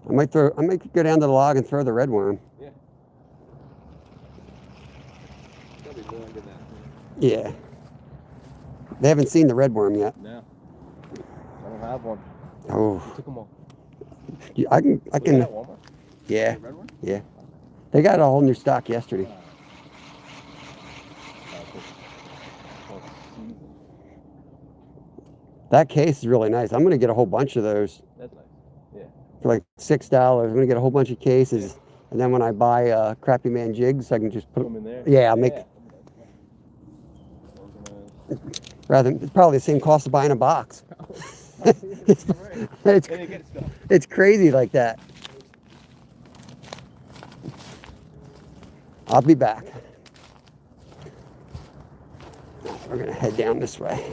[SPEAKER 1] I might go down to the log and throw the red worm. Yeah. Yeah. They haven't seen the red worm yet. No.
[SPEAKER 2] I don't have one.
[SPEAKER 1] Oh.
[SPEAKER 2] You took them all.
[SPEAKER 1] I can. Yeah.
[SPEAKER 2] Red one?
[SPEAKER 1] Yeah. They got a whole new stock yesterday. That case is really nice. I'm going to get a whole bunch of those.
[SPEAKER 2] That's nice. Yeah.
[SPEAKER 1] For like $6. I'm going to get a whole bunch of cases. Yeah. And then when I buy Crappy Man jigs, I can just put them in there. Yeah, Rather, it's probably the same cost of buying a box. it's, it's, it's crazy like that. I'll be back. We're gonna head down this way.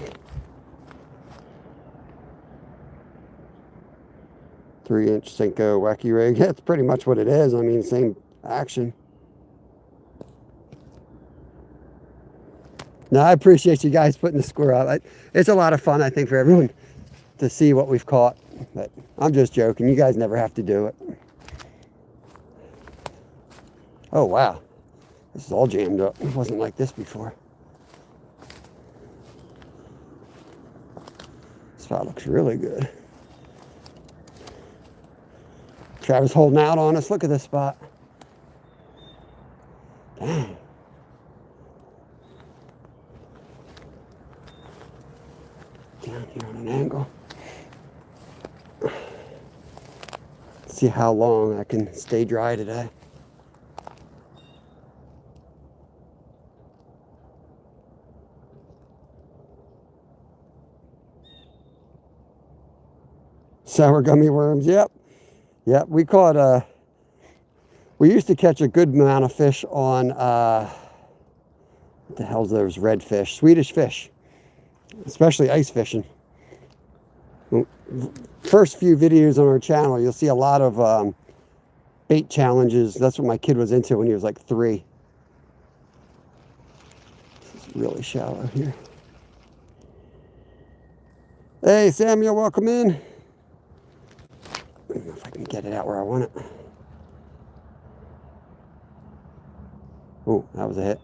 [SPEAKER 1] 3-inch Senko wacky rig. That's pretty much what it is. I mean, same action. No, I appreciate you guys putting the score up. It's a lot of fun, I think, for everyone to see what we've caught. But I'm just joking. You guys never have to do it. Oh, wow. This is all jammed up. It wasn't like this before. This spot looks really good. Travis holding out on us. Look at this spot. Dang. Down here on an angle. See how long I can stay dry today. Sour gummy worms, yep. Yep, we caught, we used to catch a good amount of fish on, what the hell's those redfish? Swedish fish, especially ice fishing. First few videos on our channel, you'll see a lot of bait challenges. That's what my kid was into when he was like 3. This is really shallow here. Hey, Samuel, welcome in. I don't know if I can get it out where I want it. Oh, that was a hit.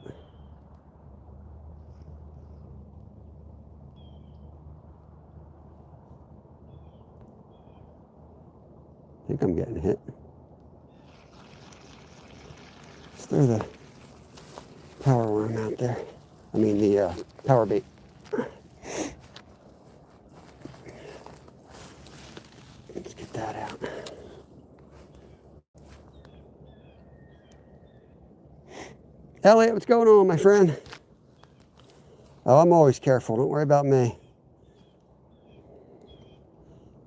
[SPEAKER 1] I think I'm getting hit. Let's throw the power worm out there. I mean the power bait. Let's get that out. Elliot, what's going on, my friend? Oh, I'm always careful. Don't worry about me.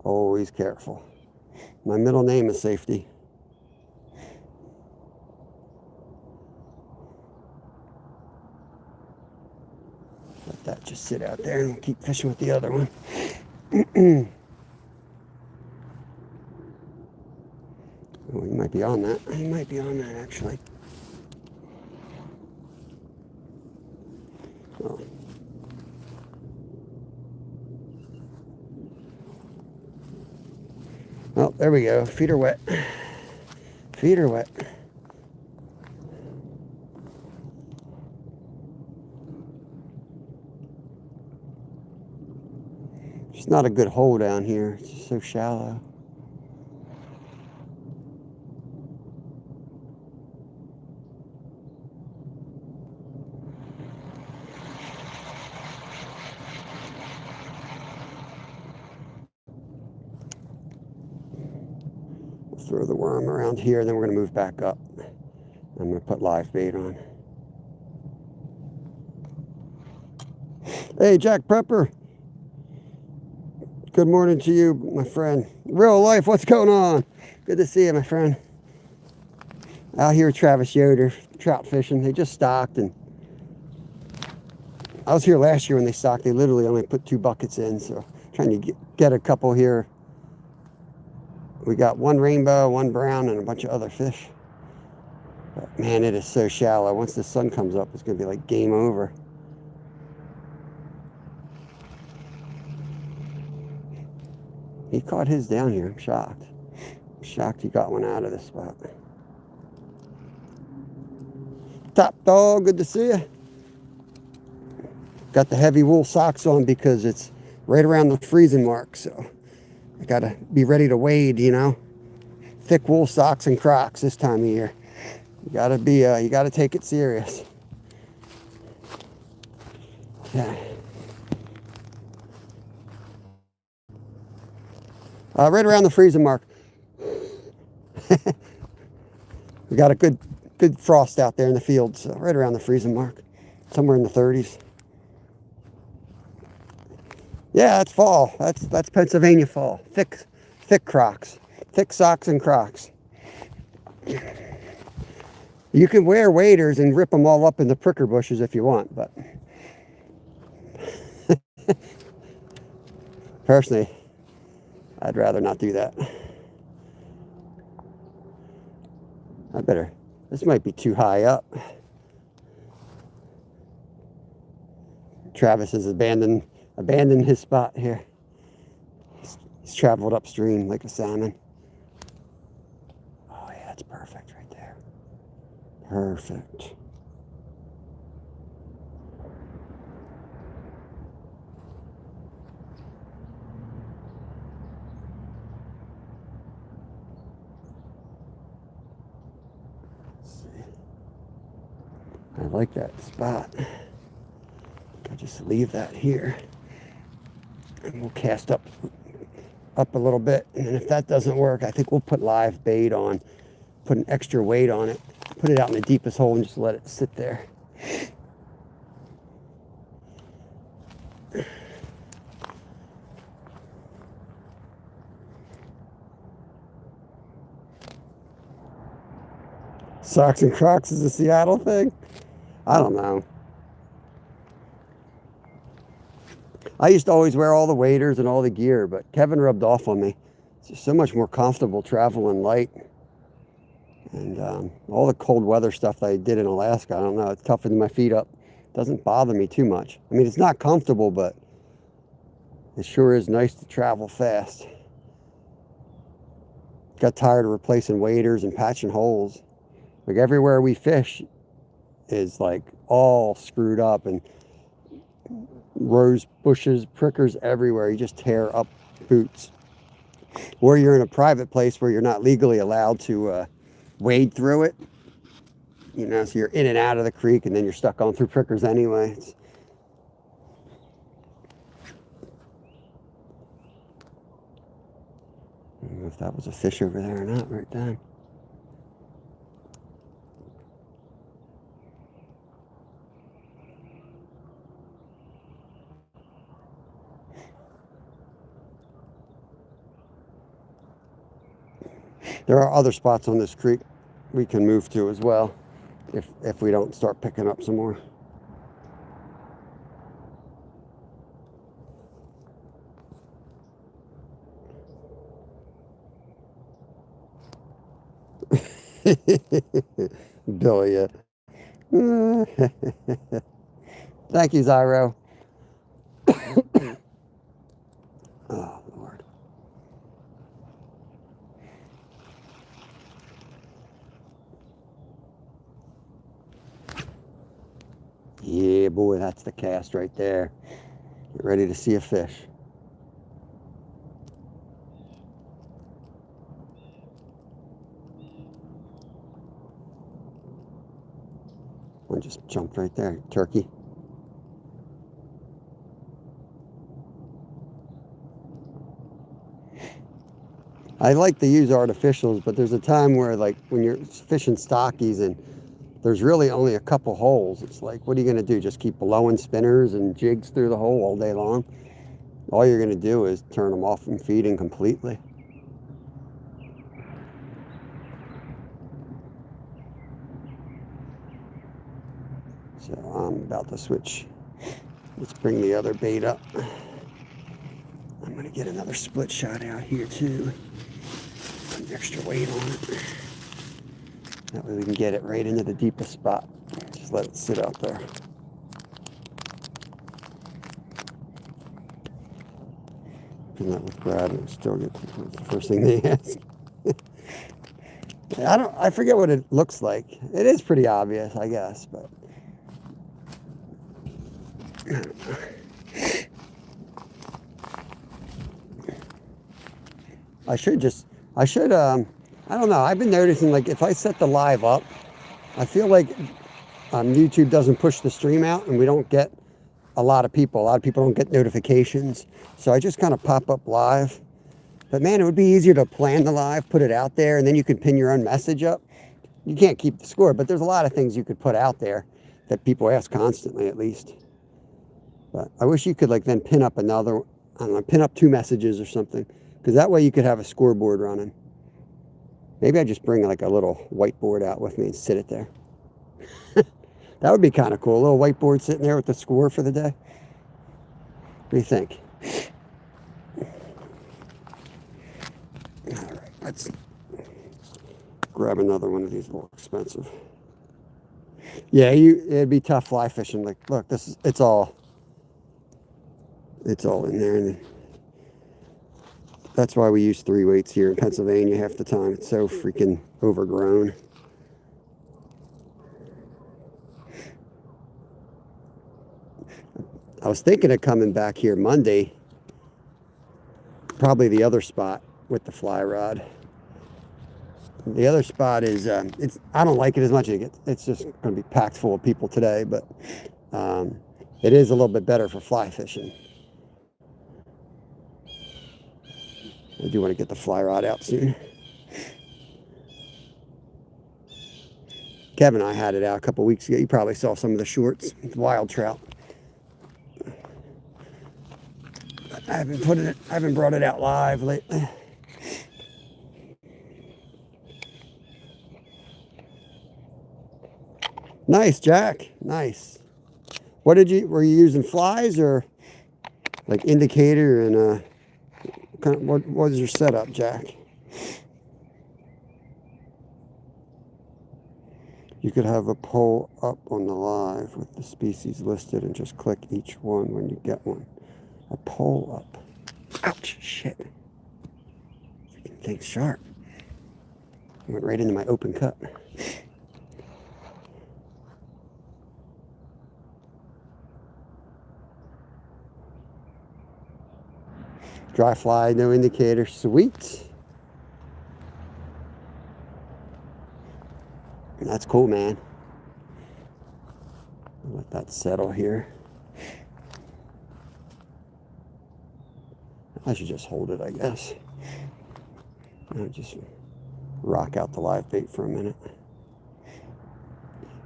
[SPEAKER 1] Always careful. My middle name is Safety. Let that just sit out there and we'll keep fishing with the other one. Oh, he might be on that. He might be on that, actually. Oh. Oh, there we go. Feet are wet. Feet are wet. It's not a good hole down here. It's just so shallow. Throw the worm around here, and then we're going to move back up. I'm going to put live bait on. Hey, Jack Prepper. Good morning to you, my friend. Real life, what's going on? Good to see you, my friend. Out here with Travis Yoder, trout fishing. They just stocked, and I was here last year when they stocked. They literally only put 2 buckets in, so trying to get a couple here. We got 1 rainbow, 1 brown, and a bunch of other fish. But man, it is so shallow. Once the sun comes up, it's going to be like game over. He caught his down here. I'm shocked. I'm shocked he got one out of this spot. Top dog, good to see you. Got the heavy wool socks on because it's right around the freezing mark, so I gotta be ready to wade, you know. Thick wool socks and Crocs this time of year. You gotta take it serious. Yeah. Right around the freezing mark. We got a good frost out there in the field, so right around the freezing mark, somewhere in the 30s. Yeah, that's fall. That's Pennsylvania fall. Thick Crocs. Thick socks and Crocs. You can wear waders and rip them all up in the pricker bushes if you want, but personally, I'd rather not do that. This might be too high up. Travis has abandoned his spot here. He's traveled upstream like a salmon. Oh yeah, that's perfect right there. Perfect. I like that spot. I'll just leave that here. And we'll cast up a little bit. And then if that doesn't work, I think we'll put live bait on, put an extra weight on it, put it out in the deepest hole and just let it sit there. Socks and Crocs is a Seattle thing? I don't know. I used to always wear all the waders and all the gear, but Kevin rubbed off on me. It's just so much more comfortable traveling light. And all the cold weather stuff that I did in Alaska, I don't know, it's toughened my feet up. It doesn't bother me too much. I mean, it's not comfortable, but it sure is nice to travel fast. Got tired of replacing waders and patching holes. Like everywhere we fish is like all screwed up and rose bushes, prickers everywhere. You just tear up boots. Or you're in a private place where you're not legally allowed to wade through it. You know, so you're in and out of the creek and then you're stuck going through prickers anyway. I don't know if that was a fish over there or not right then. There are other spots on this creek we can move to as well if we don't start picking up some more. Billy, thank you, Zyro. Oh, Lord. Yeah, boy, that's the cast right there. Get ready to see a fish. One just jumped right there, turkey. I like to use artificials, but there's a time where, like, when you're fishing stockies and there's really only a couple holes, it's like, what are you going to do? Just keep blowing spinners and jigs through the hole all day long? All you're going to do is turn them off from feeding completely. So I'm about to switch. Let's bring the other bait up. I'm going to get another split shot out here too. Put an extra weight on it. That way we can get it right into the deepest spot. Just let it sit out there. Do that with Brad, and still get the first thing they ask. I forget what it looks like. It is pretty obvious, I guess, but I don't know. I've been noticing, like, if I set the live up, I feel like YouTube doesn't push the stream out and we don't get a lot of people. A lot of people don't get notifications. So I just kind of pop up live. But man, it would be easier to plan the live, put it out there, and then you can pin your own message up. You can't keep the score, but there's a lot of things you could put out there that people ask constantly, at least. But I wish you could, like, then pin up another I don't know, pin up 2 messages or something. Because that way you could have a scoreboard running. Maybe I just bring like a little whiteboard out with me and sit it there. That would be kind of cool. A little whiteboard sitting there with the score for the day. What do you think? All right, let's grab another one of these. A little expensive. Yeah, it'd be tough fly fishing. Like, look, it's all in there, and that's why we use 3 weights here in Pennsylvania half the time. It's so freaking overgrown. I was thinking of coming back here Monday, probably the other spot with the fly rod. The other spot is, I don't like it as much. It's just going to be packed full of people today, but it is a little bit better for fly fishing. I do want to get the fly rod out soon. Kevin and I had it out a couple weeks ago. You probably saw some of the shorts, wild trout. I haven't brought it out live lately. Nice, Jack. Nice. Were you using flies or like indicator and what was your setup, Jack? You could have a poll up on the live with the species listed and just click each one when you get one. A poll up. Ouch, shit. Freaking thing's sharp. It went right into my open cut. Dry fly, no indicator, sweet. That's cool, man. Let that settle here. I should just hold it, I guess. I'll just rock out the live bait for a minute.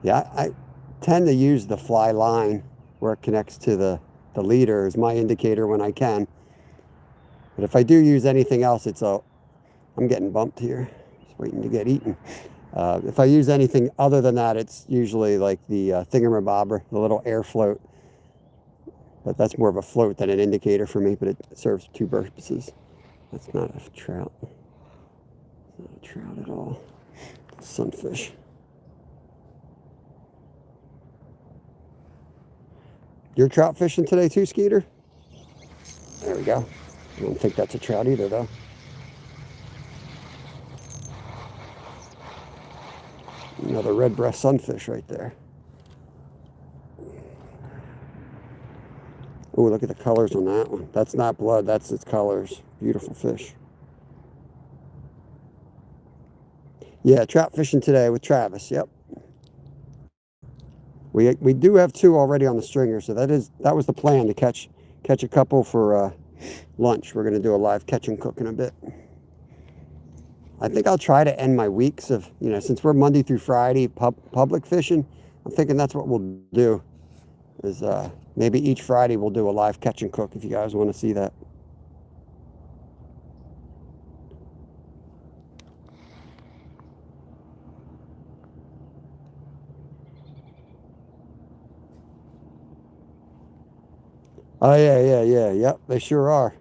[SPEAKER 1] Yeah, I tend to use the fly line where it connects to the leader as my indicator when I can. But if I do use anything else, I'm getting bumped here. Just waiting to get eaten. If I use anything other than that, it's usually like the thingamabobber, the little air float. But that's more of a float than an indicator for me, but it serves 2 purposes. That's not a trout. It's not a trout at all. Sunfish. You're trout fishing today too, Skeeter? There we go. I don't think that's a trout either, though. Another red breast sunfish right there. Oh, look at the colors on that one. That's not blood, that's its colors. Beautiful fish. Yeah, trout fishing today with Travis, yep. We do have 2 already on the stringer, so that was the plan, to catch a couple for lunch. We're going to do a live catch and cook in a bit. I think I'll try to end my weeks of, since we're Monday through Friday public fishing, I'm thinking that's what we'll do. Is maybe each Friday we'll do a live catch and cook if you guys want to see that. Oh, yeah. Yep, they sure are.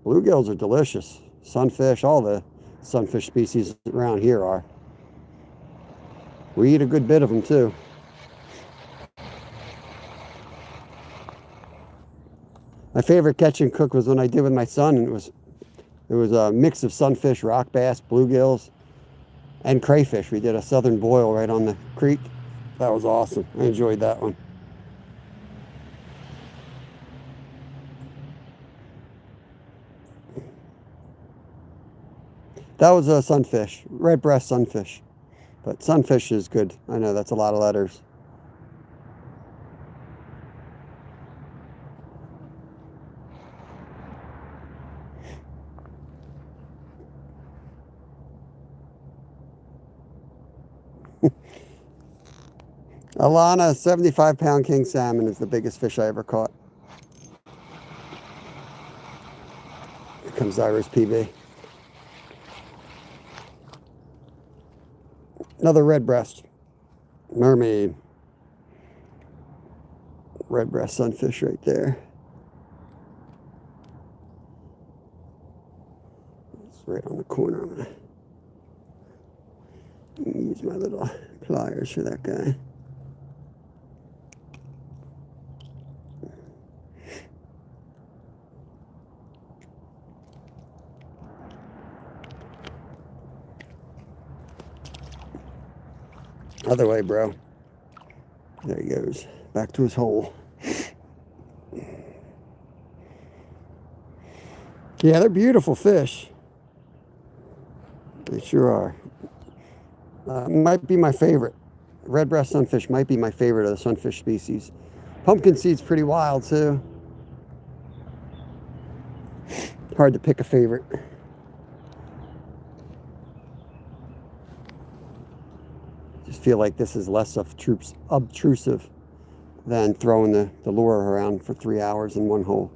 [SPEAKER 1] Bluegills are delicious. Sunfish, all the sunfish species around here are. We eat a good bit of them, too. My favorite catch and cook was when I did with my son, and it was a mix of sunfish, rock bass, bluegills, and crayfish. We did a southern boil right on the creek. That was awesome. I enjoyed that one. That was a sunfish, red breast sunfish. But sunfish is good. I know that's a lot of letters. Alana, 75-pound king salmon is the biggest fish I ever caught. Here comes Ira's PB. Another red breast. Mermaid. Red breast sunfish right there. It's right on the corner. I'm going to use my little pliers for that guy. Other way, bro. There he goes. Back to his hole. Yeah, they're beautiful fish. They sure are. Might be my favorite. Red breast sunfish might be my favorite of the sunfish species. Pumpkin seed's pretty wild too. Hard to pick a favorite. Just feel like this is less obtrusive than throwing the lure around for 3 hours in one hole.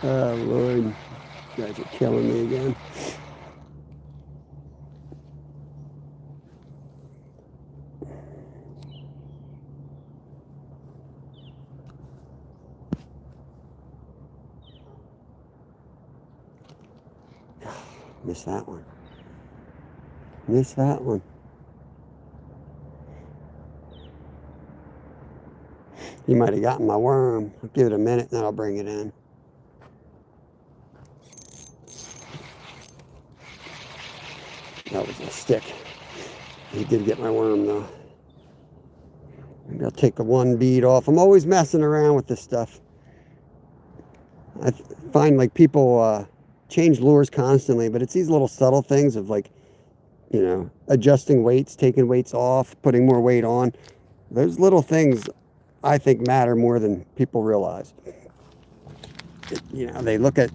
[SPEAKER 1] Oh, Lord. You guys are killing me again. Missed that one. Missed that one. He might have gotten my worm. I'll give it a minute, and then I'll bring it in. That was a stick. He did get my worm, though. Maybe I'll take the one bead off. I'm always messing around with this stuff. I find like people change lures constantly, but it's these little subtle things of like, you know, adjusting weights, taking weights off, putting more weight on. Those little things I think matter more than people realize. You know, they look at,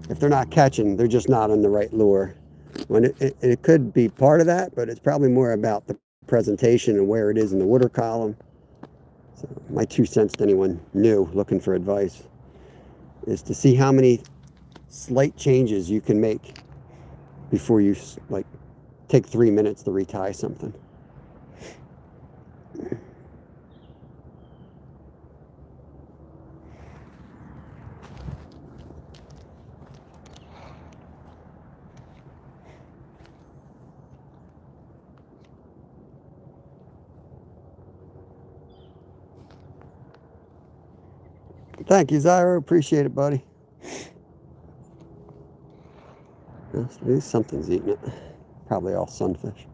[SPEAKER 1] if they're not catching, they're just not on the right lure. When it could be part of that, but it's probably more about the presentation and where it is in the water column. So my 2 cents to anyone new looking for advice is to see how many slight changes you can make before you like take 3 minutes to retie something. Thank you, Zyro. Appreciate it, buddy. At least something's eating it. Probably all sunfish.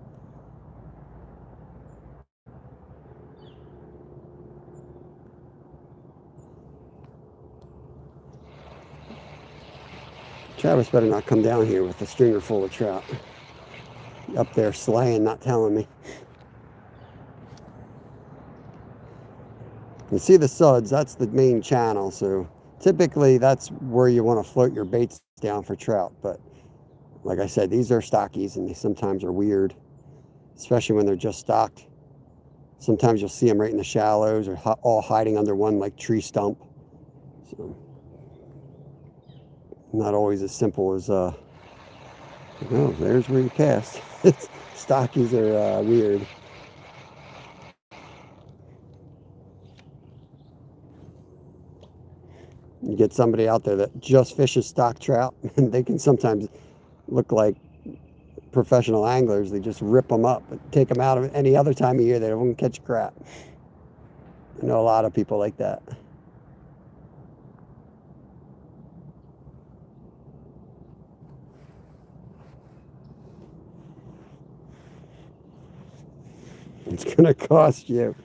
[SPEAKER 1] Travis better not come down here with a stringer full of trout. Up there slaying, not telling me. You see the suds, that's the main channel, so typically that's where you want to float your baits down for trout. But like I said, these are stockies and they sometimes are weird, especially when they're just stocked. Sometimes you'll see them right in the shallows or all hiding under one like tree stump. So not always as simple as, oh, there's where you cast. Stockies are weird. You get somebody out there that just fishes stock trout, and they can sometimes look like professional anglers. They just rip them up, but take them out of any other time of year, they won't catch crap. I know a lot of people like that. It's gonna cost you.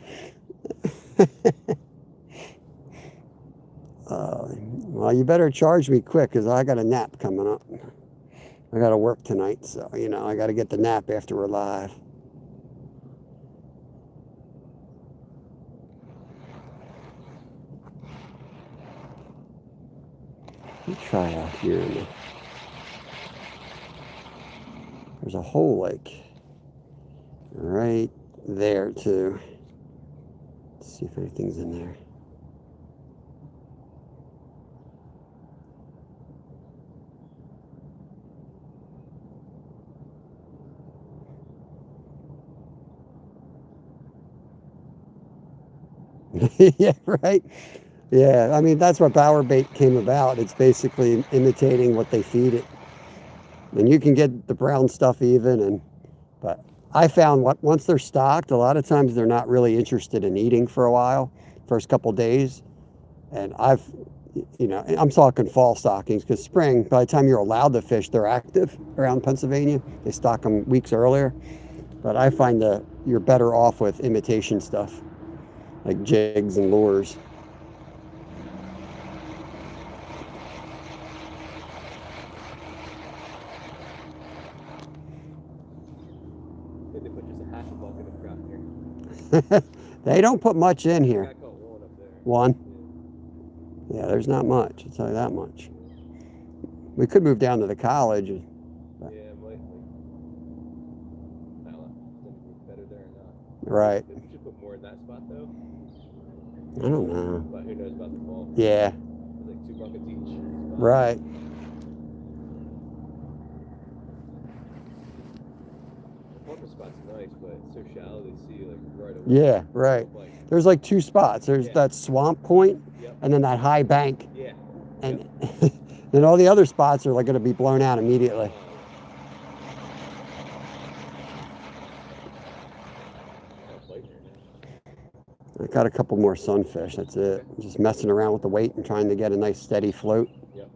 [SPEAKER 1] Well, you better charge me quick because I got a nap coming up. I got to work tonight, so, you know, I got to get the nap after we're live. Let me try out here. There's a hole, like, right there, too. Let's see if anything's in there. Yeah, right. Yeah, I mean, that's what Bower bait came about. It's basically imitating what they feed it. And you can get the brown stuff even, but I found once they're stocked, a lot of times they're not really interested in eating for a while, first couple days. And I'm talking fall stockings, because spring, by the time you're allowed to fish, they're active around Pennsylvania. They stock them weeks earlier. But I find that you're better off with imitation stuff, like jigs and lures.
[SPEAKER 2] They put just a half a bucket of trout here.
[SPEAKER 1] They don't put much in here.
[SPEAKER 2] I caught one up there.
[SPEAKER 1] One? Yeah, there's not much. I'll tell you that much. We could move down to the college.
[SPEAKER 2] But... yeah, might. I don't know. Better there or not.
[SPEAKER 1] Right.
[SPEAKER 2] We should put more in that spot, though.
[SPEAKER 1] I don't know.
[SPEAKER 2] But who knows about the fall?
[SPEAKER 1] Yeah.
[SPEAKER 2] It's like 2 buckets each.
[SPEAKER 1] Right.
[SPEAKER 2] The spot's nice, but it's so shallow they see like right away.
[SPEAKER 1] Yeah, right. There's like 2 spots. There's that swamp point, and then that high bank.
[SPEAKER 2] Yeah.
[SPEAKER 1] And then all the other spots are like going to be blown out immediately. I got a couple more sunfish. That's it. Just messing around with the weight and trying to get a nice steady float.
[SPEAKER 2] Yep.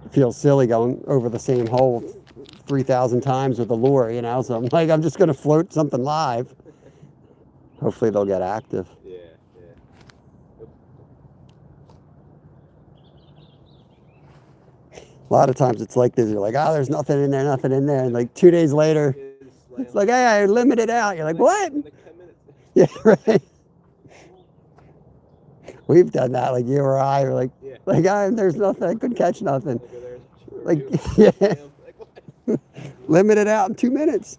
[SPEAKER 1] It feels silly going over the same hole 3,000 times with a lure, you know. So I'm like, I'm just going to float something live. Hopefully they'll get active.
[SPEAKER 2] Yeah.
[SPEAKER 1] A lot of times it's like this. You're like, oh, there's nothing in there. And like 2 days later, it's like, hey, I limited out. You're like, what? Yeah, right. We've done that. Like you or I were like, there's nothing. I couldn't catch nothing. Like, yeah. Limited out in 2 minutes.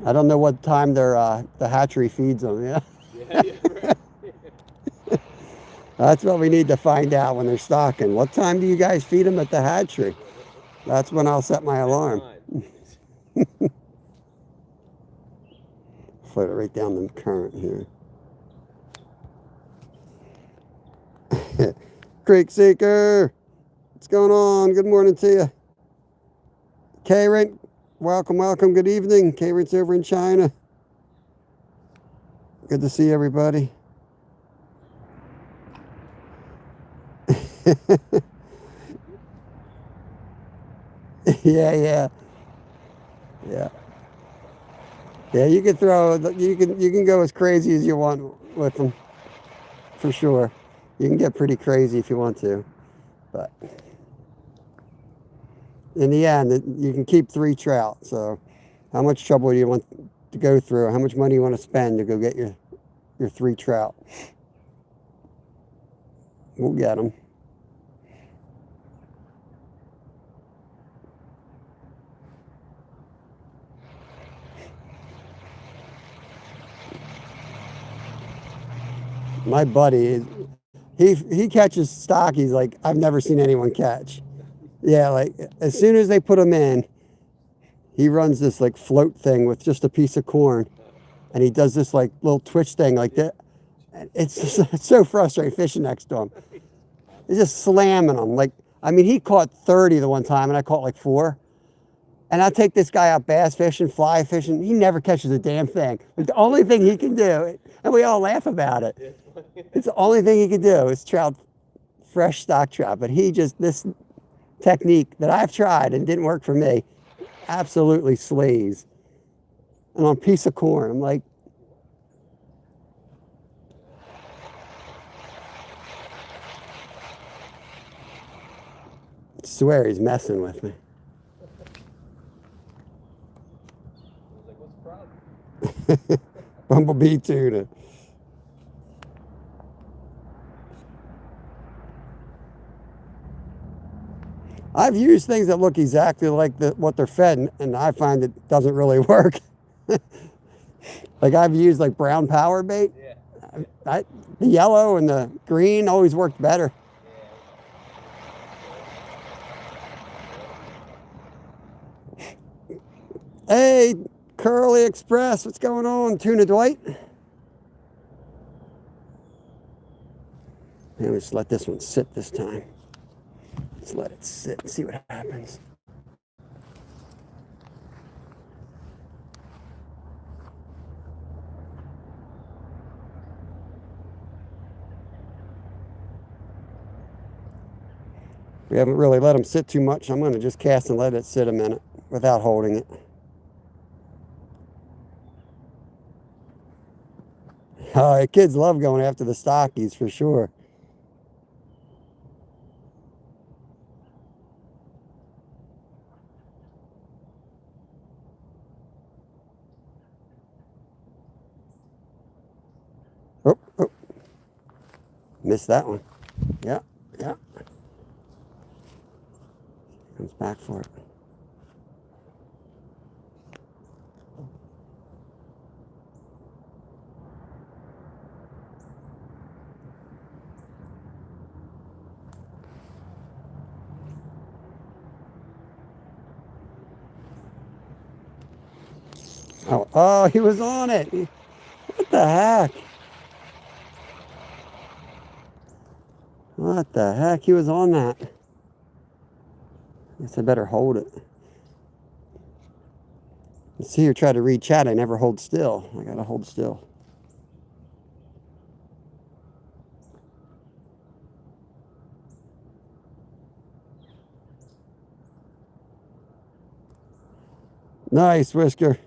[SPEAKER 1] I don't know what time the hatchery feeds them. Yeah.
[SPEAKER 2] Right.
[SPEAKER 1] That's what we need to find out when they're stocking. What time do you guys feed them at the hatchery? That's when I'll set my alarm. Float it right down the current here. Creek Seeker, what's going on? Good morning to you. K-Rent, welcome. Good evening. K-Rent's over in China. Good to see everybody. Yeah. You can you can go as crazy as you want with them, for sure. You can get pretty crazy if you want to, but in the end, you can keep 3 trout. So, how much trouble do you want to go through? How much money do you want to spend to go get your 3 trout? We'll get them. My buddy, he catches stock. He's like, I've never seen anyone catch. Yeah, like as soon as they put him in, he runs this like float thing with just a piece of corn, and he does this like little twitch thing like that. It's so frustrating fishing next to him. He's just slamming them. Like, I mean, he caught 30 the one time, and I caught like 4. And I take this guy out bass fishing, fly fishing. He never catches a damn thing. It's the only thing he can do, and we all laugh about it. It's the only thing he can do is trout, fresh stock trout. But this technique that I've tried and didn't work for me, absolutely slays. And on a piece of corn, I'm like, swear he's messing with me.
[SPEAKER 2] I was like, what's the problem?
[SPEAKER 1] Bumblebee tuna. I've used things that look exactly like what they're fed, and I find it doesn't really work. Like I've used like brown power bait.
[SPEAKER 2] Yeah.
[SPEAKER 1] The yellow and the green always worked better. Hey, Curly Express, what's going on? Tuna Dwight? Maybe just let this one sit this time. Let's let it sit and see what happens. We haven't really let them sit too much. I'm going to just cast and let it sit a minute without holding it. Kids love going after the stockies for sure. Oh, oh. Missed that one. Yeah, yeah. Comes back for it. Oh, he was on it. What the heck? What the heck? He was on that. Guess I better hold it. You see her try to read chat. I never hold still. I gotta hold still. Nice, Whisker.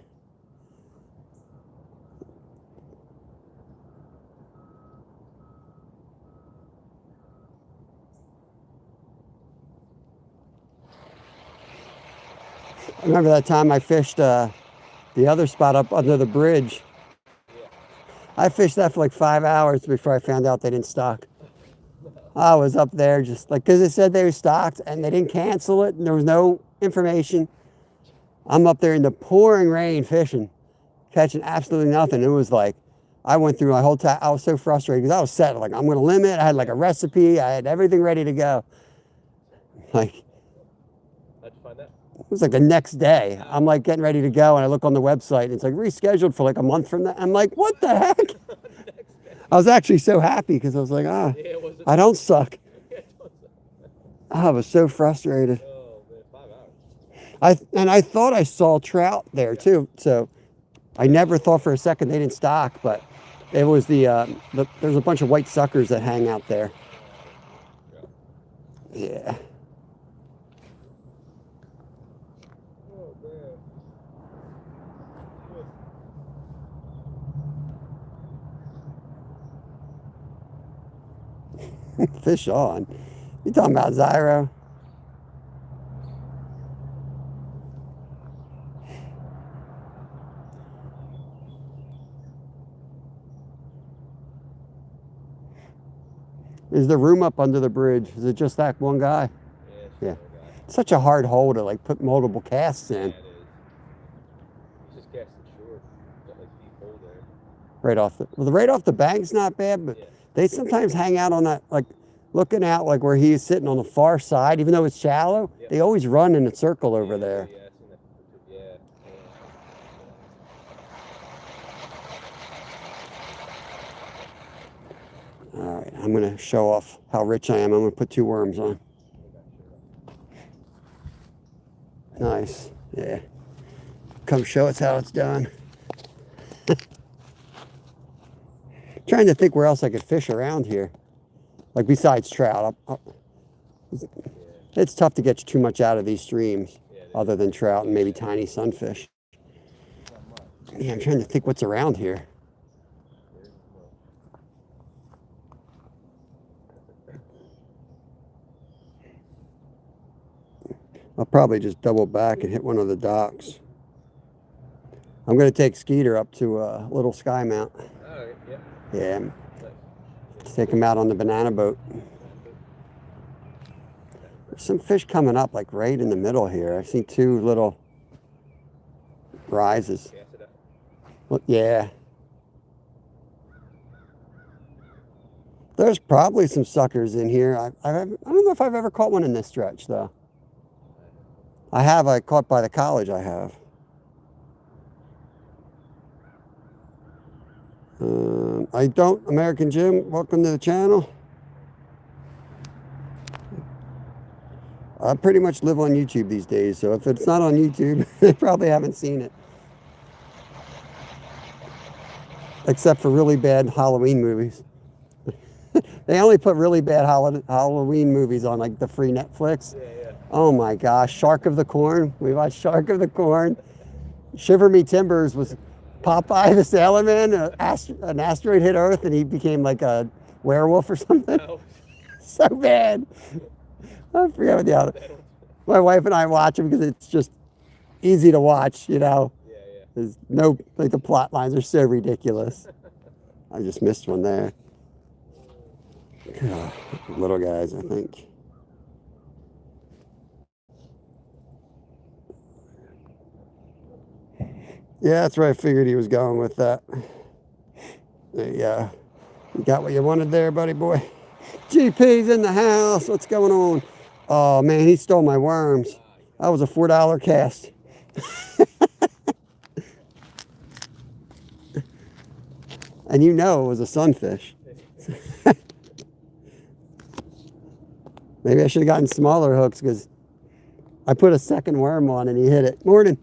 [SPEAKER 1] I remember that time I fished the other spot up under the bridge. I fished that for like 5 hours before I found out they didn't stock. I was up there just like, because it said they were stocked and they didn't cancel it and there was no information. I'm up there in the pouring rain fishing, catching absolutely nothing. It was like, I went through my whole time. I was so frustrated because I was set. Like, I'm going to limit. I had like a recipe. I had everything ready to go. Like,
[SPEAKER 2] How'd you find that?
[SPEAKER 1] it was like the next day. I'm like getting ready to go and I look on the website and it's like rescheduled for like a month from that. I'm like, what the heck? I was actually so happy because I was like, I don't suck. I was so frustrated.
[SPEAKER 2] Oh, man, 5 hours.
[SPEAKER 1] I thought I saw trout there too. So I never thought for a second they didn't stock, but it was there's a bunch of white suckers that hang out there. Yeah.
[SPEAKER 2] Oh, man.
[SPEAKER 1] Fish on. You talking about Zyro? Is the room up under the bridge? Is it just that one guy? Yeah. Such a hard hole to like put multiple casts in.
[SPEAKER 2] Yeah, it is. You just cast it short. Got like deep hole there.
[SPEAKER 1] Right off the bank's not bad, but they sometimes hang out on that, like looking out like where he's sitting on the far side, even though it's shallow. Yeah. They always run in a circle over there.
[SPEAKER 2] Yeah, I've seen that before too. Yeah.
[SPEAKER 1] All right, I'm gonna show off how rich I am. I'm gonna put 2 worms on. Nice, yeah. Come show us how it's done. Trying to think where else I could fish around here, like besides trout. It's tough to get too much out of these streams, other than trout and maybe tiny sunfish. Yeah, I'm trying to think what's around here. I'll probably just double back and hit one of the docks. I'm going to take Skeeter up to Little Sky Mount.
[SPEAKER 2] Alright, yeah.
[SPEAKER 1] Yeah. Take him out on the banana boat. There's some fish coming up like right in the middle here. I've seen two little rises. Well, yeah. There's probably some suckers in here. I don't know if I've ever caught one in this stretch, though. I have. I caught by the college, I have. I don't. American Jim, welcome to the channel. I pretty much live on YouTube these days, so if it's not on YouTube, they probably haven't seen it. Except for really bad Halloween movies. They only put really bad Halloween movies on like the free Netflix.
[SPEAKER 2] Yeah.
[SPEAKER 1] Oh my gosh, Shark of the Corn. We watched Shark of the Corn. Shiver Me Timbers was Popeye the Sailor Man. An asteroid hit Earth and he became like a werewolf or something.
[SPEAKER 2] Oh.
[SPEAKER 1] So bad. I forget what the other. My wife and I watch them because it's just easy to watch, you know.
[SPEAKER 2] Yeah.
[SPEAKER 1] There's no, like the plot lines are so ridiculous. I just missed one there. Little guys, I think. Yeah, that's where I figured he was going with that. There you go. You got what you wanted there, buddy boy. GP's in the house. What's going on? Oh, man, he stole my worms. That was a $4 cast. And you know it was a sunfish. Maybe I should have gotten smaller hooks because I put a second worm on and he hit it. Morning.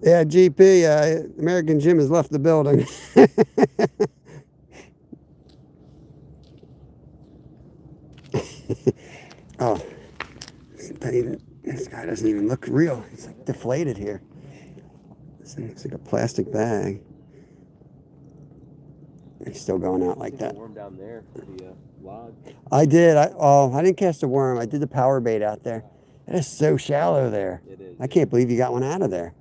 [SPEAKER 1] Yeah, GP, American Jim has left the building. Oh, this guy doesn't even look real. He's like deflated here. This thing looks like a plastic bag. He's still going out like that.
[SPEAKER 2] Worm down there for the log.
[SPEAKER 1] I did. I didn't cast a worm. I did the power bait out there. It is so shallow there.
[SPEAKER 2] It is.
[SPEAKER 1] I can't believe you got one out of there.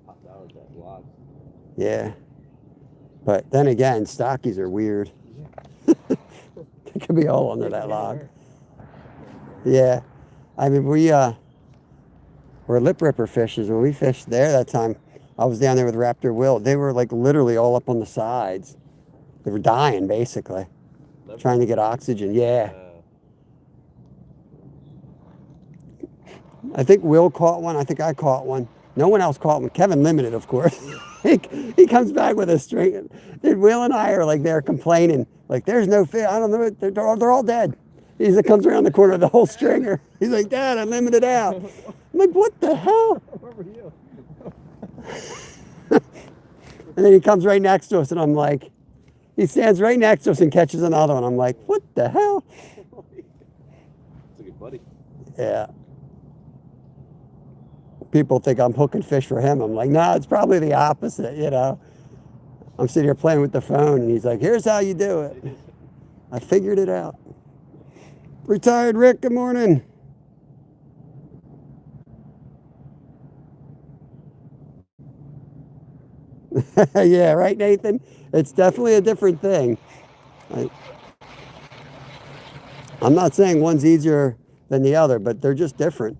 [SPEAKER 2] Popped out of that log.
[SPEAKER 1] Yeah. But then again, stockies are weird. They could be all under that log. Yeah. I mean, we're lip ripper fishers. When we fished there that time, I was down there with Raptor Will. They were like literally all up on the sides. They were dying, basically. Trying to get oxygen. Yeah. I think Will caught one. I think I caught one. No one else caught one. Kevin limited, of course. he comes back with a string. And Will and I are like there complaining. Like, there's no fish. I don't know. They're all dead. He comes around the corner of the whole stringer. He's like, Dad, I limited out. I'm like, what the hell?
[SPEAKER 2] Where were you?
[SPEAKER 1] And then he comes right next to us, and I'm like, he stands right next to us and catches another one. I'm like, what the hell?
[SPEAKER 2] It's a good buddy.
[SPEAKER 1] Yeah. People think I'm hooking fish for him. I'm like, no, it's probably the opposite, you know. I'm sitting here playing with the phone, and he's like, here's how you do it. I figured it out. Retired Rick, good morning. Yeah, right, Nathan? It's definitely a different thing. I'm not saying one's easier than the other, but they're just different.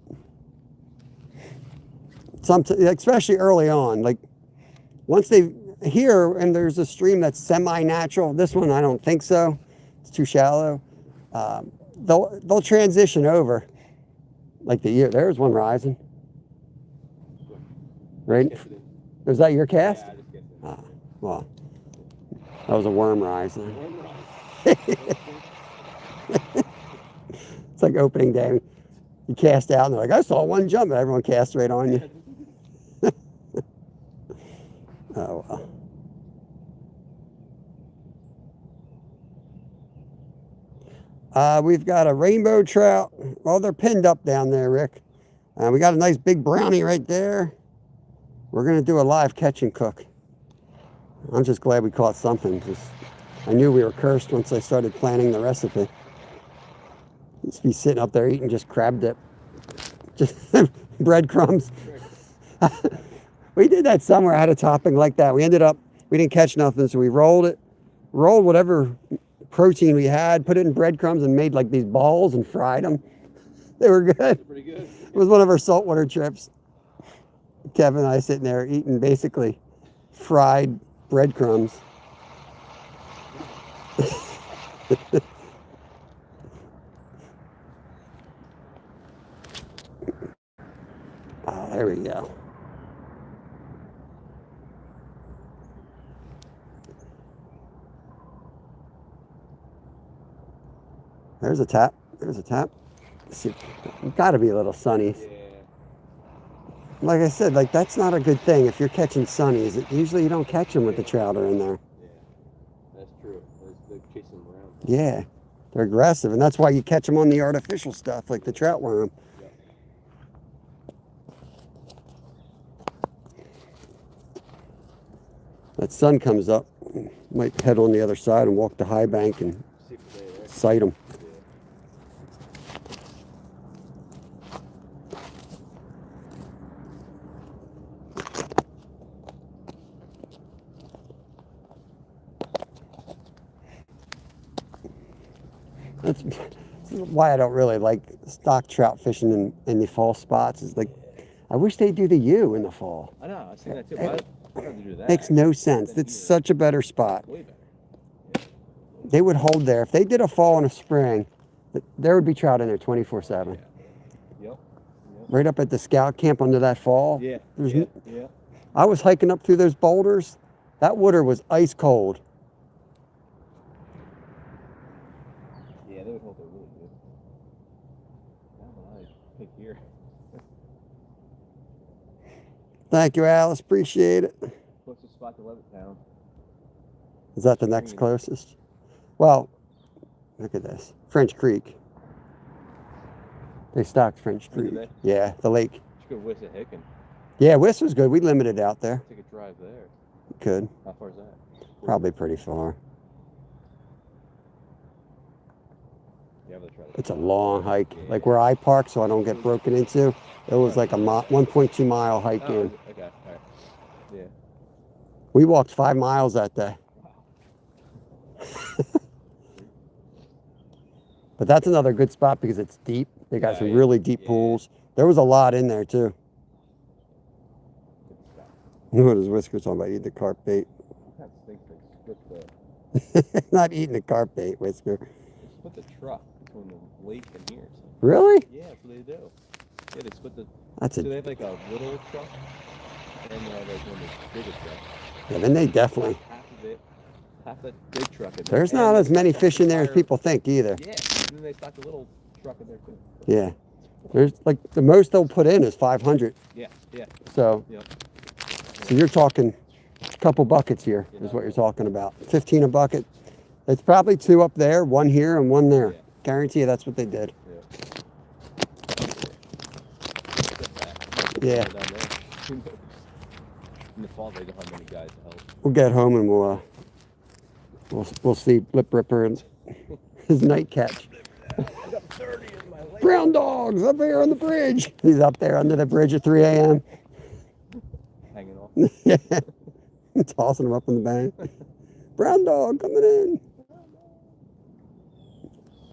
[SPEAKER 1] Especially early on, like once they here and there's a stream that's semi-natural. This one I don't think so. It's too shallow. They'll transition over. Like there's one rising. Right? Was that your cast? Yeah, well, that was a worm rising. It's like opening day. You cast out and they're like, I saw one jump, and everyone casts right on you. Oh, well. We've got a rainbow trout. Well, they're pinned up down there, Rick. And we got a nice big brownie right there. We're going to do a live catch and cook. I'm just glad we caught something. Just, I knew we were cursed once I started planning the recipe. Used to be sitting up there eating just crab dip. Just breadcrumbs. We did that somewhere. I had a topping like that. We didn't catch nothing, so we rolled whatever protein we had, put it in breadcrumbs, and made like these balls and fried them. They were good.
[SPEAKER 2] Pretty good.
[SPEAKER 1] It was one of our saltwater trips. Kevin and I sitting there eating basically fried breadcrumbs. Oh, there we go. There's a tap. There's a tap. See, gotta be a little sunnies.
[SPEAKER 2] Yeah.
[SPEAKER 1] Like I said, like that's not a good thing if you're catching sunnies. Usually you don't catch them with the trout are in there.
[SPEAKER 2] Yeah, that's true. They're chasing them around.
[SPEAKER 1] Yeah, they're aggressive, and that's why you catch them on the artificial stuff like the trout worm.
[SPEAKER 2] Yep.
[SPEAKER 1] That sun comes up, might head on the other side and walk the high bank and sight them. That's why I don't really like stock trout fishing in the fall spots. Is like, I wish they'd do the U in the fall.
[SPEAKER 2] I know. I was thinking that too. Why don't they do that?
[SPEAKER 1] Makes no sense. It's such a better spot.
[SPEAKER 2] Way better.
[SPEAKER 1] They would hold there. If they did a fall and a spring, there would be trout in there 24/7.
[SPEAKER 2] Yep.
[SPEAKER 1] Right up at the scout camp under that fall.
[SPEAKER 2] Yeah.
[SPEAKER 1] Yeah.
[SPEAKER 2] Yeah.
[SPEAKER 1] I was hiking up through those boulders. That water was ice cold.
[SPEAKER 2] Yeah, they would hold it really good. Now that I pick here.
[SPEAKER 1] Thank you, Alice. Appreciate it.
[SPEAKER 2] Closest spot to Levittown.
[SPEAKER 1] Is that the next closest? Well, look at this. French Creek. They stocked French
[SPEAKER 2] Oh, did
[SPEAKER 1] Creek.
[SPEAKER 2] they?
[SPEAKER 1] Yeah, the lake.
[SPEAKER 2] You could whiz a hick and
[SPEAKER 1] Yeah, Wiss was good. We limited out there.
[SPEAKER 2] take a drive there.
[SPEAKER 1] Could.
[SPEAKER 2] How far is that?
[SPEAKER 1] Probably pretty far.
[SPEAKER 2] Yeah, let's try that.
[SPEAKER 1] It's a long hike. Like where I park so I don't get broken into. It was like a 1.2 mile hike
[SPEAKER 2] Oh,
[SPEAKER 1] in.
[SPEAKER 2] is it? Okay, all right. Yeah.
[SPEAKER 1] We walked 5 miles that day. But that's another good spot because it's deep. They got some really deep pools. There was a lot in there too.
[SPEAKER 2] Good stuff.
[SPEAKER 1] What is Whisker talking about? Eating the carp bait.
[SPEAKER 2] That stinks. They split the
[SPEAKER 1] Not eating the carp bait, Whisker.
[SPEAKER 2] split the truck between the lake and here. So.
[SPEAKER 1] Really?
[SPEAKER 2] Yeah, that's what they do. Yeah, they split the.
[SPEAKER 1] That's
[SPEAKER 2] So they
[SPEAKER 1] it.
[SPEAKER 2] have like a little truck, and they have like one of the bigger trucks.
[SPEAKER 1] Yeah, then they definitely.
[SPEAKER 2] Half of it, half that big truck. In there,
[SPEAKER 1] There's
[SPEAKER 2] and
[SPEAKER 1] not
[SPEAKER 2] they
[SPEAKER 1] as many
[SPEAKER 2] stock
[SPEAKER 1] fish
[SPEAKER 2] the
[SPEAKER 1] in there as
[SPEAKER 2] entire-
[SPEAKER 1] people think either.
[SPEAKER 2] Yeah, and then they stock the little truck in there too.
[SPEAKER 1] Yeah. There's like the most they'll put in is 500.
[SPEAKER 2] Yeah, yeah,
[SPEAKER 1] So,
[SPEAKER 2] yep.
[SPEAKER 1] so you're talking a couple buckets here is what you're talking about. 15 a bucket. It's probably 2 up there, 1 here and 1 there.
[SPEAKER 2] Yeah.
[SPEAKER 1] Guarantee you that's what they did.
[SPEAKER 2] Yeah.
[SPEAKER 1] Yeah.
[SPEAKER 2] Down there. In the fall, they don't have many guys to help.
[SPEAKER 1] We'll get home and we'll see Lip Ripper and his night catch.
[SPEAKER 2] I got 30 in my lake.
[SPEAKER 1] Brown dogs up here on the bridge. He's up there under the bridge at 3 a.m.
[SPEAKER 2] Hanging off.
[SPEAKER 1] Yeah. Tossing them up on the bank. Brown dog coming in.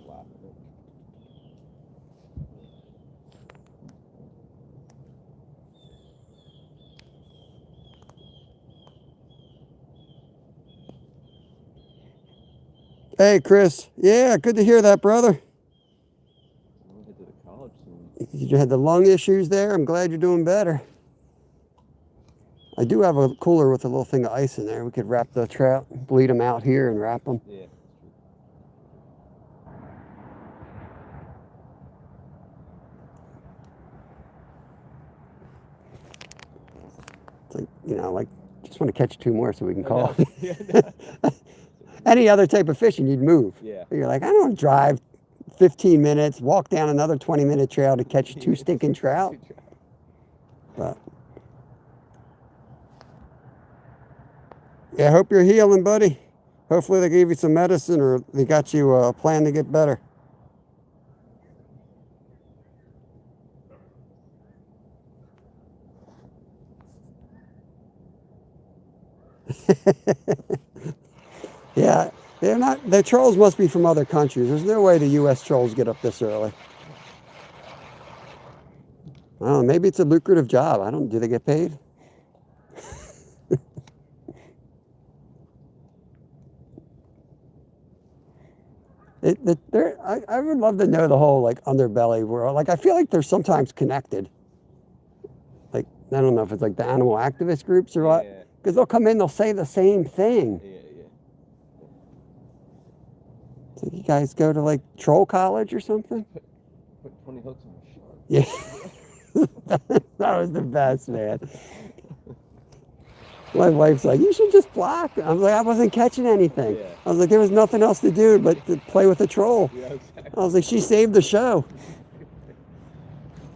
[SPEAKER 2] Slapping it.
[SPEAKER 1] Hey, Chris. Yeah, good to hear that, brother.
[SPEAKER 2] I'm gonna head to the college soon.
[SPEAKER 1] You had the lung issues there. I'm glad you're doing better. I do have a cooler with a little thing of ice in there. We could wrap the trout, bleed them out here and wrap them.
[SPEAKER 2] Yeah.
[SPEAKER 1] It's like, you know, like, just want to catch 2 more so we can call.
[SPEAKER 2] Yeah.
[SPEAKER 1] Any other type of fishing, you'd move.
[SPEAKER 2] Yeah.
[SPEAKER 1] But you're like, I don't want to drive 15 minutes, walk down another 20-minute trail to catch 2 stinking trout. But yeah, I hope you're healing, buddy. Hopefully they gave you some medicine or they got you a plan to get better. Yeah, they're not. The trolls must be from other countries. There's no way the U.S. trolls get up this early. I don't know, maybe it's a lucrative job. I don't. Do they get paid? I would love to know the whole like underbelly world. Like I feel like they're sometimes connected. Like I don't know if it's like the animal activist groups or what. Because they'll come in, they'll say the same thing.
[SPEAKER 2] Yeah.
[SPEAKER 1] So you guys go to like troll college or something?
[SPEAKER 2] Put 20 hooks on a shark.
[SPEAKER 1] Yeah. That was the best, man. My wife's like, you should just block. I was like, I wasn't catching anything.
[SPEAKER 2] Yeah.
[SPEAKER 1] I was like, there was nothing else to do but to play with a troll.
[SPEAKER 2] Yeah, exactly.
[SPEAKER 1] I was like, she saved the show.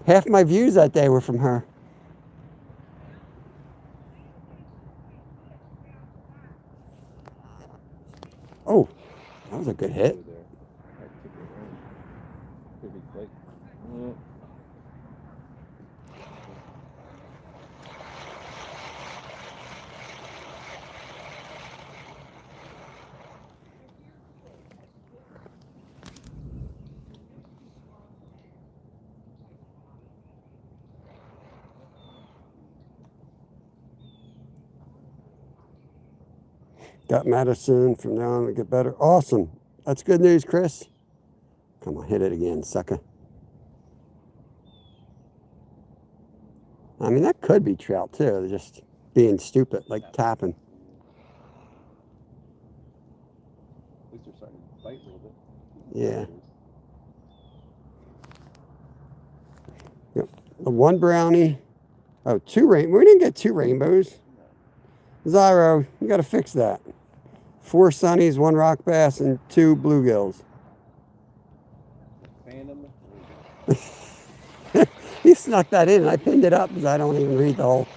[SPEAKER 1] Half my views that day were from her. Oh, that was a good hit. Got medicine from now on to get better. Awesome. That's good news, Chris. Come on, hit it again, sucker. I mean, that could be trout, too. They're just being stupid, like tapping.
[SPEAKER 2] At least they're starting to bite a little bit.
[SPEAKER 1] Yeah. Yep. The one brownie. Oh, 2 rainbows. We didn't get 2 rainbows. Zyro, you got to fix that. 4 sunnies, 1 rock bass, and 2 bluegills.
[SPEAKER 2] Phantom.
[SPEAKER 1] He snuck that in, and I pinned it up because I don't even read the whole.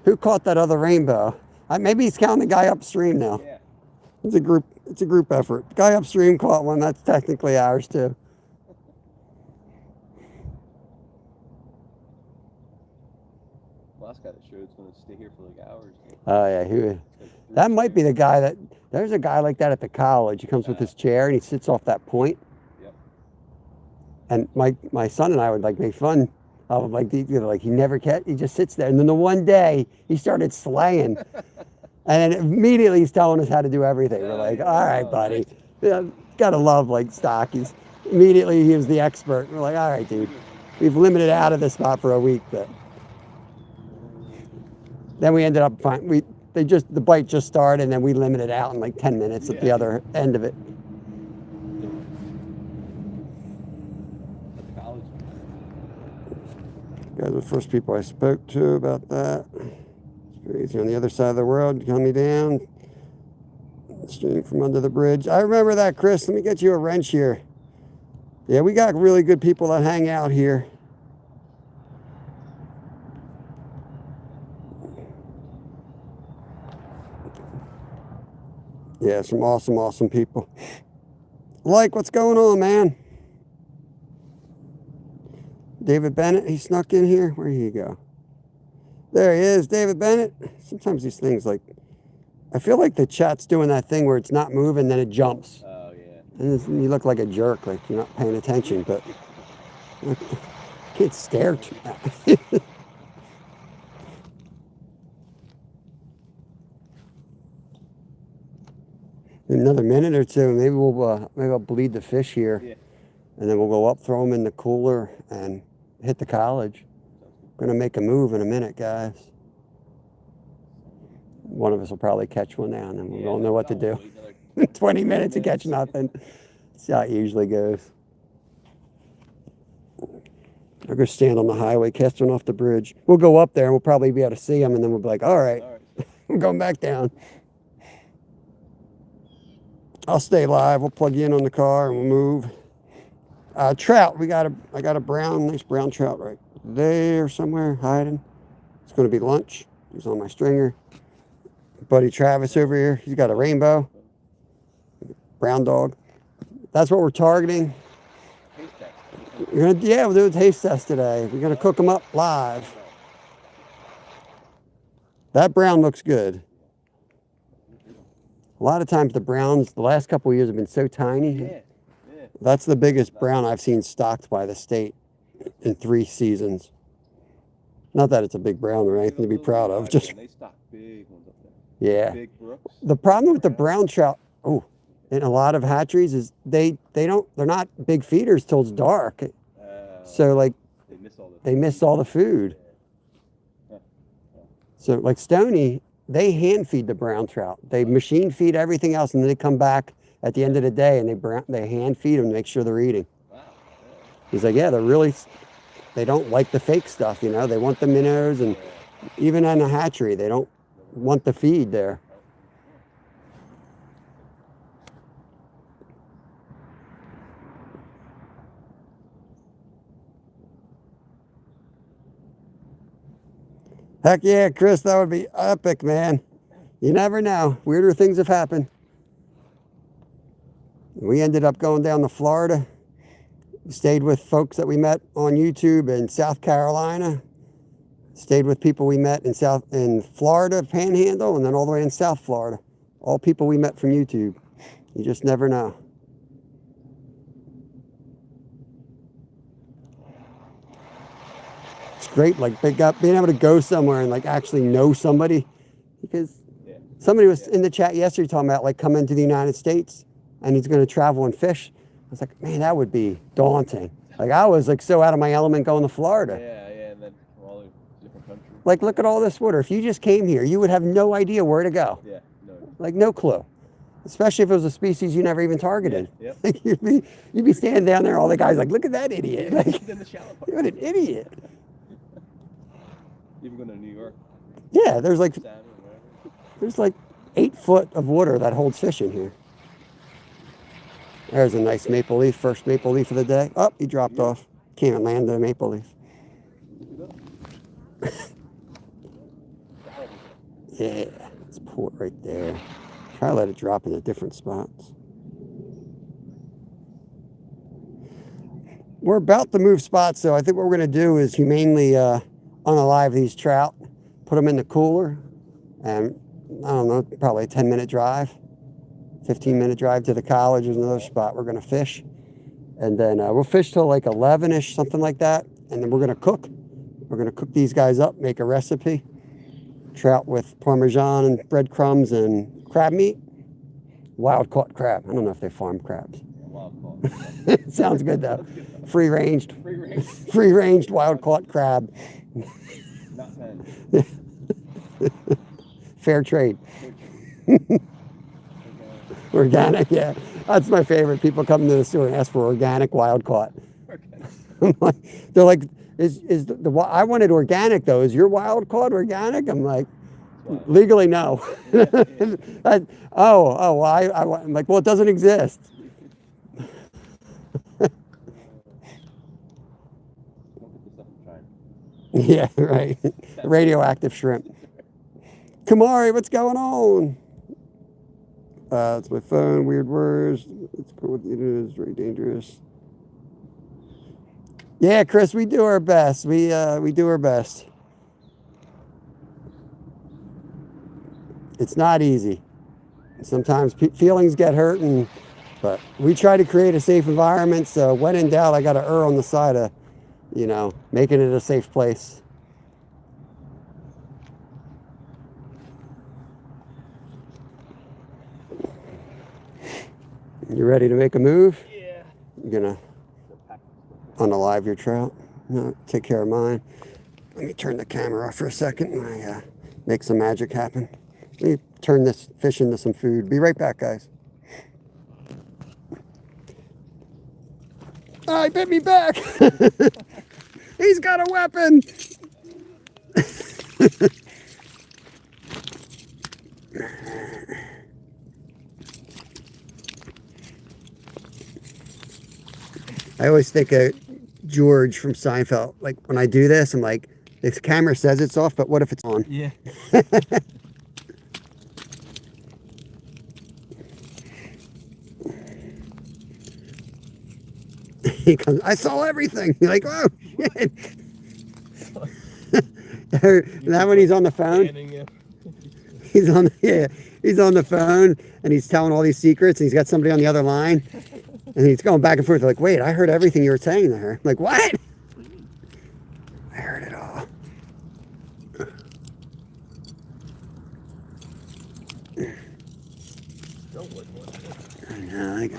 [SPEAKER 1] Who caught that other rainbow? Maybe he's counting the guy upstream now.
[SPEAKER 2] Yeah.
[SPEAKER 1] It's a group effort. The guy upstream caught one. That's technically ours too.
[SPEAKER 2] Last guy that showed is going to stay here for like hours.
[SPEAKER 1] Oh yeah, that might be the guy that. There's a guy like that at the college. He comes with his chair and he sits off that point.
[SPEAKER 2] Yep.
[SPEAKER 1] And my son and I would like make fun of him, like he never catch. He just sits there. And then the one day he started slaying, and then immediately he's telling us how to do everything. We're like, all right, buddy, gotta love like Stockies. Immediately he was the expert. We're like, all right, dude, we've limited out of this spot for a week, but then we ended up fine. The bite just started, and then we limited out in like 10 minutes at the other end of it. Guys are the first people I spoke to about that. It's on the other side of the world, coming down, stream from under the bridge. I remember that, Chris. Let me get you a wrench here. Yeah, we got really good people that hang out here. Yeah, some awesome people. Like, what's going on, man? David Bennett, he snuck in here. Where'd he go? There he is, David Bennett. Sometimes these things, like, I feel like the chat's doing that thing where it's not moving, then it jumps.
[SPEAKER 2] Oh, yeah.
[SPEAKER 1] And you look like a jerk, like you're not paying attention, but can't stare too much. Another minute or two, maybe maybe I'll bleed the fish here, and then we'll go up, throw them in the cooler, and hit the college. We're gonna make a move in a minute, guys. One of us will probably catch one now, and then we won't know what to do. 20 minutes to catch nothing. That's how it usually goes. I'll go stand on the highway, cast one off the bridge. We'll go up there, and we'll probably be able to see them, and then we'll be like, all right. I'm going back down. I'll stay live. We'll plug you in on the car and we'll move. Trout. I got a nice brown trout right there somewhere hiding. It's going to be lunch. He's on my stringer. Buddy Travis over here. He's got a rainbow. Brown dog. That's what we're targeting. We'll do a taste test today. We're going to cook them up live. That brown looks good. A lot of times the browns, the last couple of years have been so tiny. That's the biggest brown I've seen stocked by the state in 3 seasons. Not that it's a big brown or anything to be proud of. Just
[SPEAKER 2] they stock big ones up there.
[SPEAKER 1] Yeah.
[SPEAKER 2] Big brooks.
[SPEAKER 1] The problem with the brown trout, in a lot of hatcheries is they're not big feeders till it's dark. So like they miss all the food. So like Stony, they hand feed the brown trout. They machine feed everything else, and then they come back at the end of the day and they hand feed them to make sure they're eating. He's like, yeah, they don't like the fake stuff, you know. They want the minnows, and even in a hatchery, they don't want the feed there. Heck yeah, Chris, that would be epic, man. You never know. Weirder things have happened. We ended up going down to Florida. Stayed with folks that we met on YouTube in South Carolina. Stayed with people we met in Florida, Panhandle, and then all the way in South Florida. All people we met from YouTube. You just never know. It's great, like being able to go somewhere and like actually know somebody, because somebody was in the chat yesterday talking about like coming to the United States and he's going to travel and fish. I was like, man, that would be daunting. Like I was like so out of my element going to Florida.
[SPEAKER 2] Yeah, and then from all the different countries.
[SPEAKER 1] Like look at all this water. If you just came here, you would have no idea where to go.
[SPEAKER 2] Yeah, no.
[SPEAKER 1] Like no clue. Especially if it was a species you never even targeted.
[SPEAKER 2] Yeah,
[SPEAKER 1] Like you'd be standing down there, all the guys like, look at that idiot. Like,
[SPEAKER 2] In the shallow part.
[SPEAKER 1] what an idiot.
[SPEAKER 2] Even going to New York.
[SPEAKER 1] Yeah, there's like
[SPEAKER 2] Salmon, whatever.
[SPEAKER 1] There's like 8 foot of water that holds fish in here. There's a nice maple leaf, first maple leaf of the day. Oh, he dropped off. Can't even land a maple leaf. Yeah, let's pull it right there. Try to let it drop into different spots. We're about to move spots, so I think what we're going to do is humanely unalive these trout, put them in the cooler, and I don't know, probably a 10-minute drive, 15-minute drive to the college is another spot we're going to fish. And then we'll fish till like 11-ish, something like that. And then we're going to cook. We're going to cook these guys up, make a recipe. Trout with Parmesan and breadcrumbs and crab meat. Wild-caught crab. I don't know if they farm crabs.
[SPEAKER 2] Wild-caught.
[SPEAKER 1] Sounds good, though. Free-ranged.
[SPEAKER 2] Free-ranged.
[SPEAKER 1] Free-ranged wild-caught crab.
[SPEAKER 2] Not pen.
[SPEAKER 1] Fair trade. Organic, yeah. That's my favorite. People come to the store and ask for organic wild caught. I'm like, they're like, I wanted organic though. Is your wild caught organic? I'm like, legally no. I'm like, well, it doesn't exist. Yeah, right. Radioactive shrimp. Kamari, what's going on? It's my phone, weird words. It's cool. It is very dangerous. Yeah, Chris, we do our best. We do our best. It's not easy. Sometimes feelings get hurt, but we try to create a safe environment. So when in doubt, I got to err on the side of, making it a safe place. You ready to make a move?
[SPEAKER 2] Yeah.
[SPEAKER 1] You're gonna unalive your trout? No, take care of mine. Let me turn the camera off for a second and I make some magic happen. Let me turn this fish into some food. Be right back, guys. Oh, he bit me back. He's got a weapon. I always think of George from Seinfeld. Like when I do this, I'm like, this camera says it's off, but what if it's on?
[SPEAKER 2] Yeah.
[SPEAKER 1] He comes, I saw everything. You're like, oh shit. That when he's on the phone, he's on the phone and he's telling all these secrets and he's got somebody on the other line and he's going back and forth like, wait, I heard everything you were saying to her. I'm like, what? I heard it all. I know,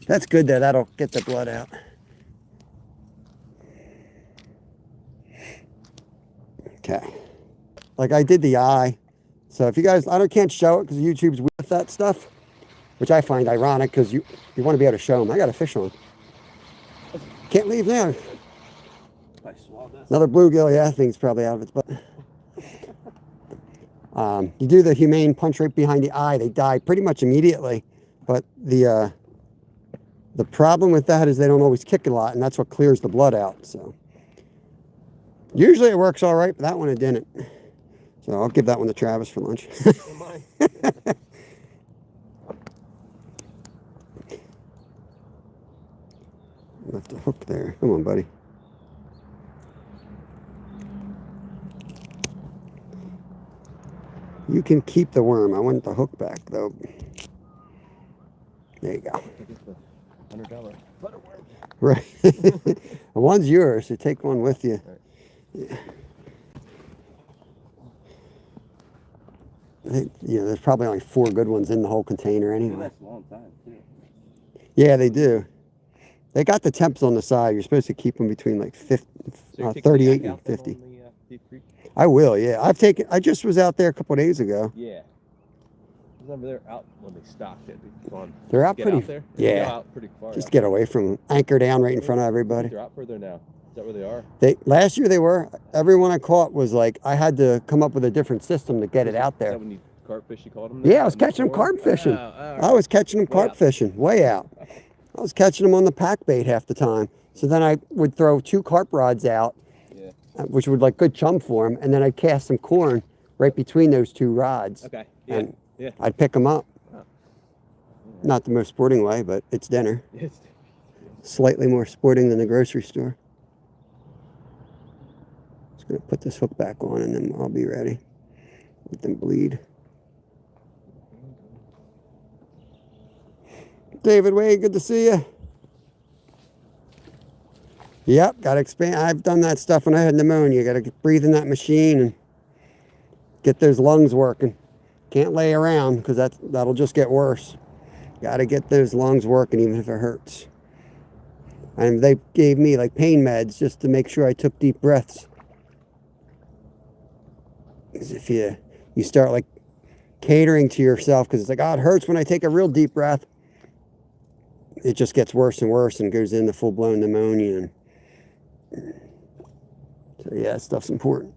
[SPEAKER 1] that's good there. That'll get the blood out. Okay. Like I did the eye. So if you guys, can't show it because YouTube's with that stuff, which I find ironic because you want to be able to show them. I got a fish on. Can't leave now. Another bluegill, yeah, thing's probably out of its butt. You do the humane punch right behind the eye, they die pretty much immediately. But the problem with that is they don't always kick a lot, and that's what clears the blood out. So usually it works all right, but that one it didn't. So I'll give that one to Travis for lunch. Left the hook there. Come on, buddy. You can keep the worm. I want the hook back, though. There you go.
[SPEAKER 2] $100 butter worm.
[SPEAKER 1] Right. One's yours, so take one with you. Yeah. There's probably only 4 good ones in the whole container anyway.
[SPEAKER 2] That's a long time, too.
[SPEAKER 1] Yeah, they do. They got the temps on the side. You're supposed to keep them between like 38 and 50. I will, yeah. I just was out there a couple of days ago.
[SPEAKER 2] Yeah. Remember they're out when they stopped it. It'd be fun.
[SPEAKER 1] They're out pretty.
[SPEAKER 2] Out there?
[SPEAKER 1] Yeah.
[SPEAKER 2] Go out pretty far.
[SPEAKER 1] Just get away from them. Anchor down right in front of everybody.
[SPEAKER 2] They're out further now. Is that where they are?
[SPEAKER 1] Last year they were. Everyone I caught was like, I had to come up with a different system to get it out there.
[SPEAKER 2] Is that when you carp fish you caught them?
[SPEAKER 1] Yeah, I was catching them carp fishing. I was catching them carp fishing, way out. I was catching them on the pack bait half the time. So then I would throw 2 carp rods out, which would like good chum for them, and then I'd cast some corn right between those 2 rods.
[SPEAKER 2] Okay.
[SPEAKER 1] And I'd pick them up. Not the most sporting way, but it's dinner. Slightly more sporting than the grocery store. Just gonna put this hook back on and then I'll be ready. Let them bleed. David Wade, good to see you. Yep, gotta expand. I've done that stuff when I had pneumonia. Gotta breathe in that machine and get those lungs working. Can't lay around because that'll just get worse. Gotta get those lungs working even if it hurts. And they gave me like pain meds just to make sure I took deep breaths. Because if you start like catering to yourself, because it's like, oh, it hurts when I take a real deep breath, it just gets worse and worse and goes into full-blown pneumonia. So yeah, that stuff's important.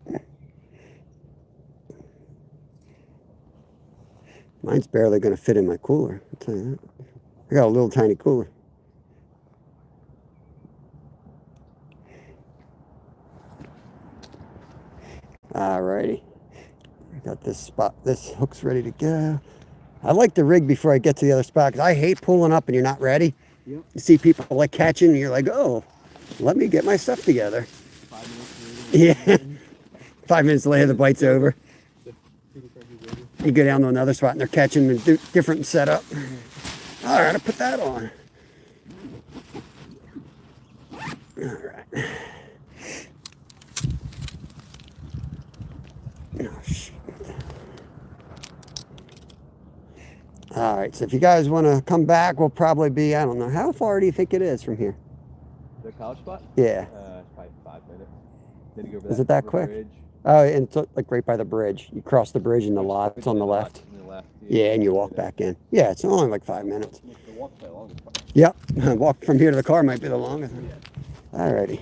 [SPEAKER 1] Mine's barely going to fit in my cooler, I'll tell you that. I got a little tiny cooler. Alrighty. I got this spot. This hook's ready to go. I like to rig before I get to the other spot because I hate pulling up and you're not ready. Yep. You see people like catching and you're like, oh, let me get my stuff together.
[SPEAKER 2] 5 minutes later.
[SPEAKER 1] Yeah. 5 minutes later, the bite's over. You go down to another spot and they're catching a different setup. All right, I'll put that on. All right. Oh, shit. All right, so if you guys want to come back, we'll probably be, I don't know, how far do you think it is from here?
[SPEAKER 2] The college spot?
[SPEAKER 1] Yeah.
[SPEAKER 2] Probably 5 minutes. Then you go over
[SPEAKER 1] is it that quick?
[SPEAKER 2] bridge.
[SPEAKER 1] Oh, and it's like right by the bridge. You cross the bridge and the lot, it's on the left. Yeah, and you walk back in. Yeah, it's only like 5 minutes.
[SPEAKER 2] The walk's the longest part.
[SPEAKER 1] Yep, walk from here to the car might be the longest. Yeah. All righty.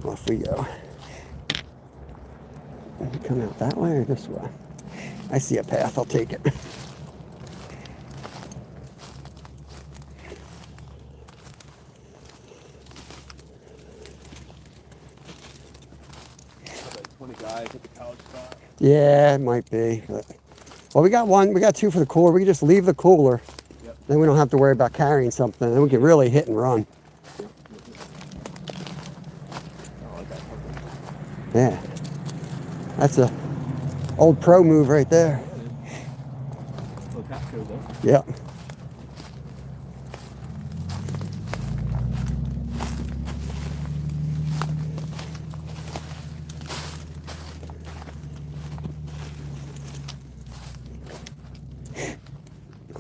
[SPEAKER 1] Off we go. Come out that way or this way? I see a path, I'll take it. Yeah, it might be. But, well, we got one. We got two for the cooler. We can just leave the cooler.
[SPEAKER 2] Yep.
[SPEAKER 1] Then we don't have to worry about carrying something. Then we can really hit and run.
[SPEAKER 2] I like that.
[SPEAKER 1] Yeah. That's a old pro move right there.
[SPEAKER 2] Little cap show though.
[SPEAKER 1] Yep.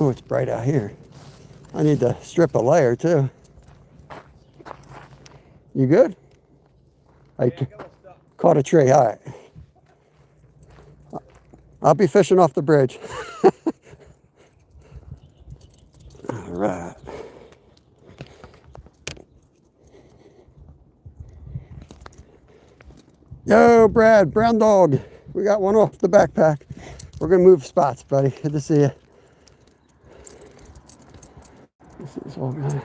[SPEAKER 1] Oh, it's bright out here. I need to strip a layer too. You good? I caught a tree. All right. I'll be fishing off the bridge. All right. Yo, Brad, brown dog. We got one off the backpack. We're gonna move spots, buddy. Good to see you. This is all good.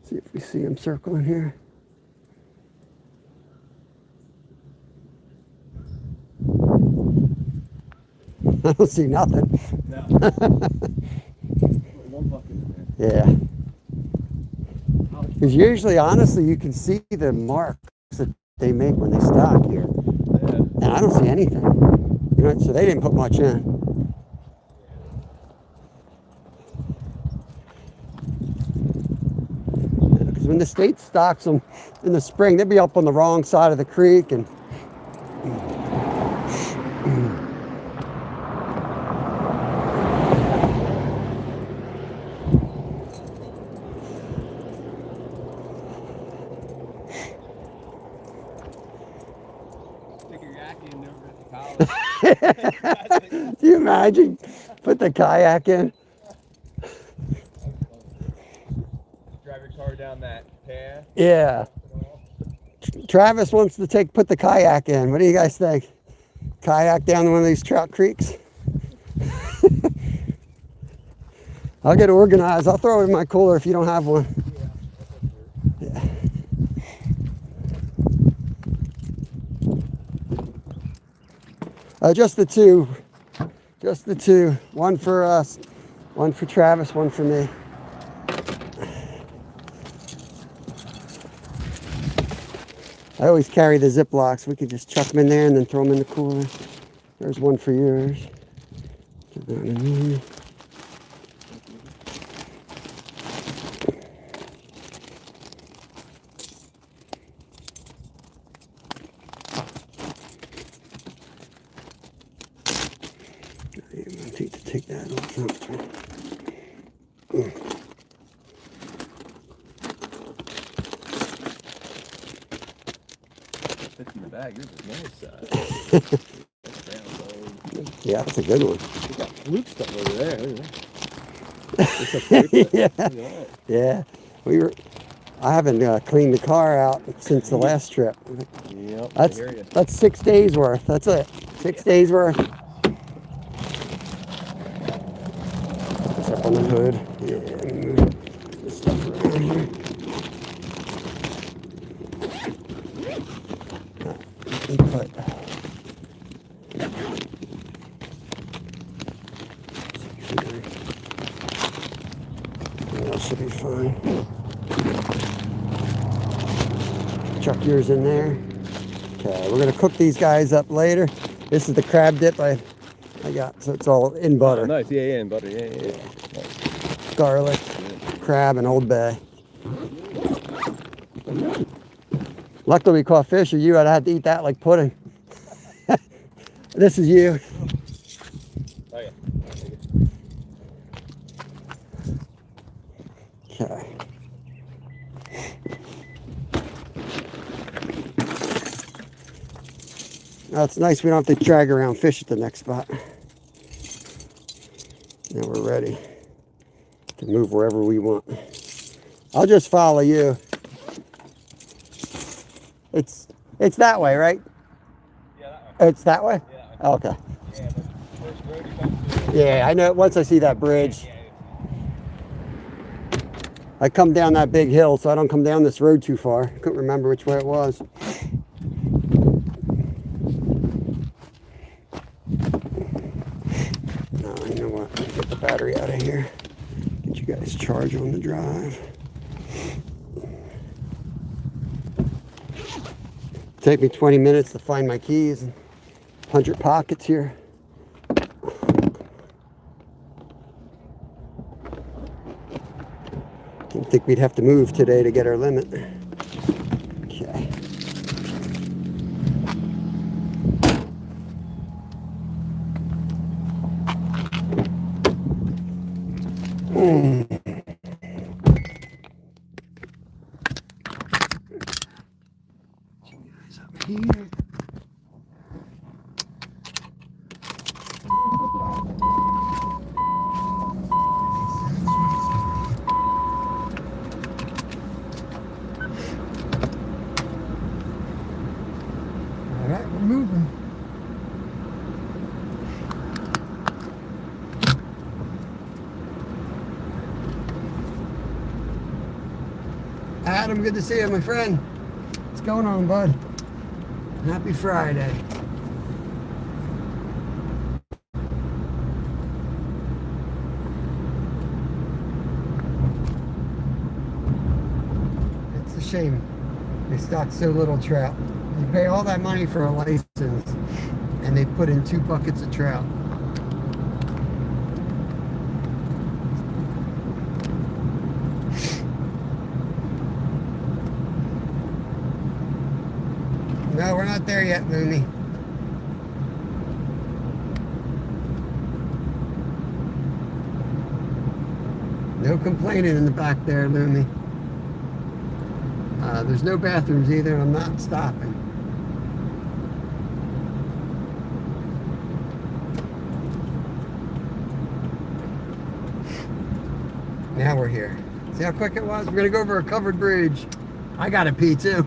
[SPEAKER 1] See if we see him circling here. I don't see nothing.
[SPEAKER 2] No. One bucket in
[SPEAKER 1] Yeah. Because usually, honestly, you can see the marks that they make when they stock here.
[SPEAKER 2] there. Yeah.
[SPEAKER 1] And I don't see anything. You know, so they didn't put much in. Because when the state stocks them in the spring, they'd be up on the wrong side of the creek and
[SPEAKER 2] Stick your yak in over at the college.
[SPEAKER 1] do you imagine? Put the kayak in.
[SPEAKER 2] Drive your car down that path.
[SPEAKER 1] Yeah. Travis wants to put the kayak in. What do you guys think? Kayak down one of these trout creeks? I'll get organized. I'll throw it in my cooler if you don't have one. Yeah. Just the two. Just the two. One for us, one for Travis, one for me. I always carry the Ziplocs. We could just chuck them in there and then throw them in the cooler. There's one for yours. Put that in there. I'm going to take that off.
[SPEAKER 2] Fits in the bag. Yours is nice size. That's brown dog.
[SPEAKER 1] Yeah, that's a good one.
[SPEAKER 2] We got fluke stuff over there. Look at that.
[SPEAKER 1] Yeah.
[SPEAKER 2] Look at that.
[SPEAKER 1] Yeah. I haven't cleaned the car out since the last trip.
[SPEAKER 2] Yep, I hear you.
[SPEAKER 1] That's 6 days worth. That's it. 6 days worth. This up on the hood. Yeah, let me move this stuff around here. Put that should be fine. Chuck yours in there. Okay, we're gonna cook these guys up later. This is the crab dip I got, so it's all in butter.
[SPEAKER 2] Oh, nice, yeah, in butter, yeah. Nice.
[SPEAKER 1] Garlic, crab, and Old Bay. Luckily we caught fish, or you would have had to eat that like pudding. This is you.
[SPEAKER 2] Oh yeah.
[SPEAKER 1] Okay. That's nice. We don't have to drag around fish at the next spot. Now we're ready to move wherever we want. I'll just follow you. It's that way, right?
[SPEAKER 2] Yeah, that way.
[SPEAKER 1] It's that way?
[SPEAKER 2] Yeah,
[SPEAKER 1] Okay.
[SPEAKER 2] Yeah, the first road you come to.
[SPEAKER 1] Yeah, I know. Once I see that bridge, I come down that big hill, so I don't come down this road too far. Couldn't remember which way it was. No, you know what? Get the battery out of here. Get you guys charged on the drive. Take me 20 minutes to find my keys. 100 pockets here. Didn't think we'd have to move today to get our limit. Okay. Here. All right, we're moving. Adam, good to see you, my friend. What's going on, bud? Happy Friday. It's a shame they stock so little trout. You pay all that money for a license, and they put in 2 buckets of trout. No, we're not there yet, Looney. No complaining in the back there, Looney. There's no bathrooms either, and I'm not stopping. Now we're here. See how quick it was? We're gonna go over a covered bridge. I gotta pee too.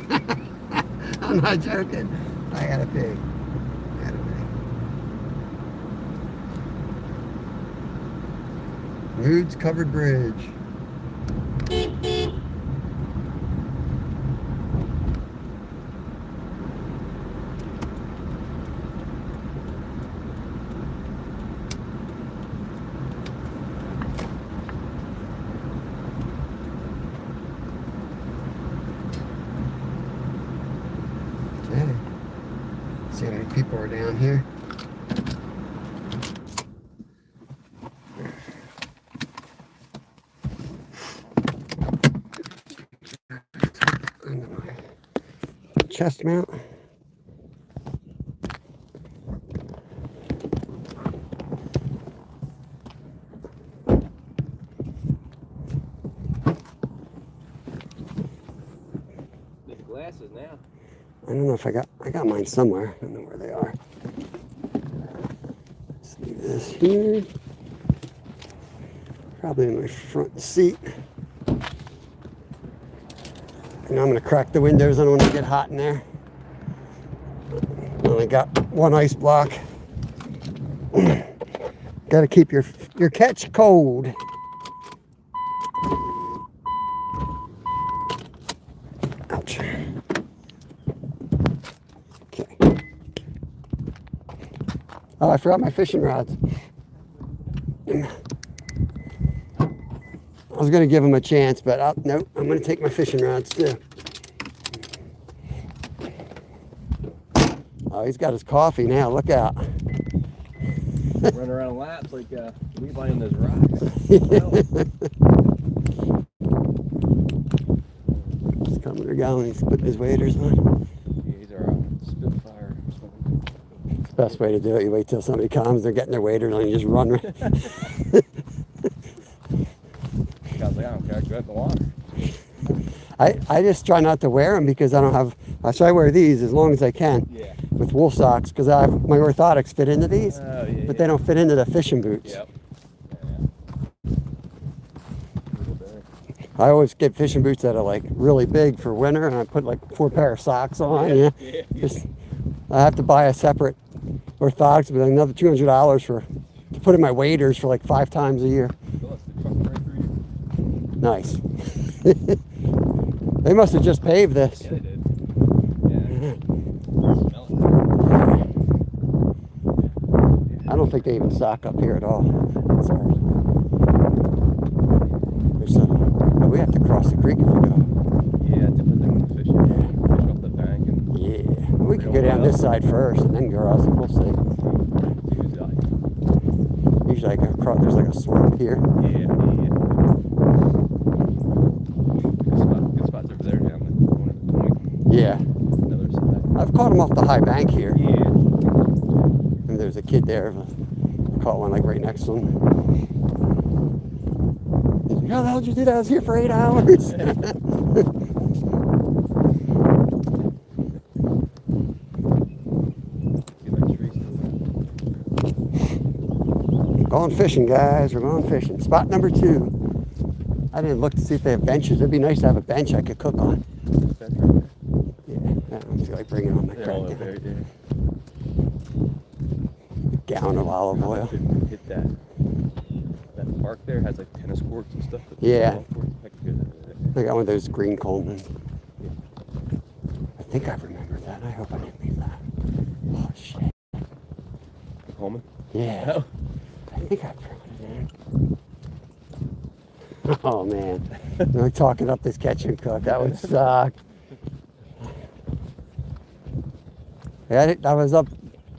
[SPEAKER 1] I'm not joking. I gotta pee. I gotta pee. Moods covered bridge. Okay. See how many people are down here. Chest mount.
[SPEAKER 2] There's glasses now.
[SPEAKER 1] I don't know if I got mine somewhere. I don't know where they are. Let's leave this here. Probably in my front seat. And I'm gonna crack the windows. I don't want to get hot in there. Only got 1 ice block. Got to keep your catch cold. Ouch. Okay. Oh, I forgot my fishing rods. I was going to give him a chance, but nope, I'm going to take my fishing rods too. Oh, he's got his coffee now. Look out.
[SPEAKER 2] Run around laps like Levi in those rocks.
[SPEAKER 1] He's coming or going. He's putting his waders on.
[SPEAKER 2] These are Spitfire.
[SPEAKER 1] It's the best way to do it. You wait till somebody comes, they're getting their waders on, you just run.
[SPEAKER 2] I was like, I don't care, go in the water.
[SPEAKER 1] I just try not to wear them because I don't have, so I wear these as long as I can.
[SPEAKER 2] Yeah.
[SPEAKER 1] With wool socks because I have my orthotics fit into these, but they don't fit into the fishing boots.
[SPEAKER 2] Yep.
[SPEAKER 1] I always get fishing boots that are like really big for winter, and I put like 4 pair of socks on. Yeah. Just, I have to buy a separate orthotics, but another $200 to put in my waders for like 5 times a year.
[SPEAKER 2] Phil, that's the truck right through you.
[SPEAKER 1] Nice. They must have just paved this.
[SPEAKER 2] Yeah, they did. Yeah. Smell it.
[SPEAKER 1] I don't think they even stock up here at all. It's all right. But we have to cross the creek if we go.
[SPEAKER 2] Yeah, different thing with fishing.
[SPEAKER 1] Yeah.
[SPEAKER 2] Fish off the bank and
[SPEAKER 1] Yeah. We could go down this side first and then go across. We'll see. Usually I go across. There's like a swamp here.
[SPEAKER 2] Yeah. Good spots over there down the corner of the point.
[SPEAKER 1] Yeah.
[SPEAKER 2] Another side.
[SPEAKER 1] I've caught them off the high bank here.
[SPEAKER 2] Yeah.
[SPEAKER 1] And there's a kid there. I caught one like right next to him. He's like, how the hell did you do that? I was here for 8 hours. Going fishing, guys. We're going fishing. Spot number 2. I didn't look to see if they have benches. It'd be nice to have a bench I could cook on. Yeah, I don't feel like bringing on my crack. A gallon of olive oil.
[SPEAKER 2] Hit that park there has like tennis courts and stuff.
[SPEAKER 1] Yeah.
[SPEAKER 2] I
[SPEAKER 1] got one of those green Coleman. I think I remember that. I hope I didn't leave that. Oh shit.
[SPEAKER 2] Coleman?
[SPEAKER 1] Yeah.
[SPEAKER 2] Oh.
[SPEAKER 1] I think I brought it in. Oh man. We're talking up this catch and cook. That would suck. I was up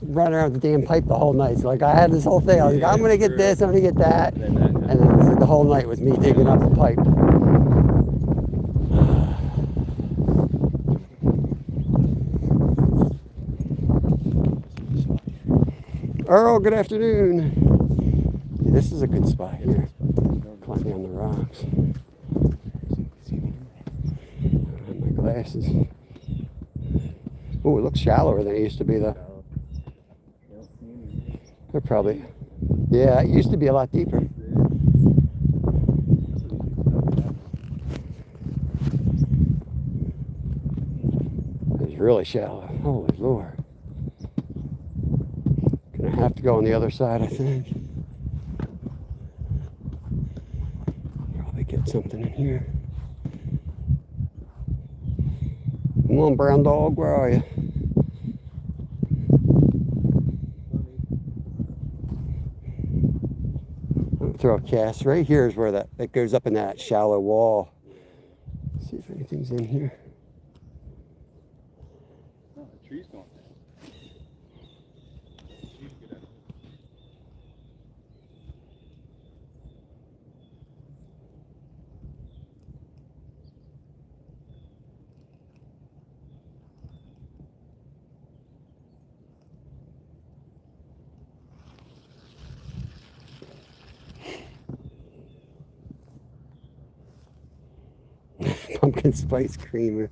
[SPEAKER 1] running around the damn pipe the whole night. So like I had this whole thing. I was like, I'm gonna get this, I'm gonna get that. And then it was like the whole night was me digging up the pipe. Earl, good afternoon. Yeah, this is a good spot here. Climb down the rocks. I don't have my glasses. Oh, it looks shallower than it used to be though. They're probably, yeah, it used to be a lot deeper. It's really shallow. Holy Lord. Gonna have to go on the other side, I think. Probably get something in here. Come on, brown dog, where are you? I'll throw a cast. Right here is where that goes up in that shallow wall. Let's see if anything's in here.
[SPEAKER 2] Oh, the tree's gone.
[SPEAKER 1] Pumpkin spice creamer.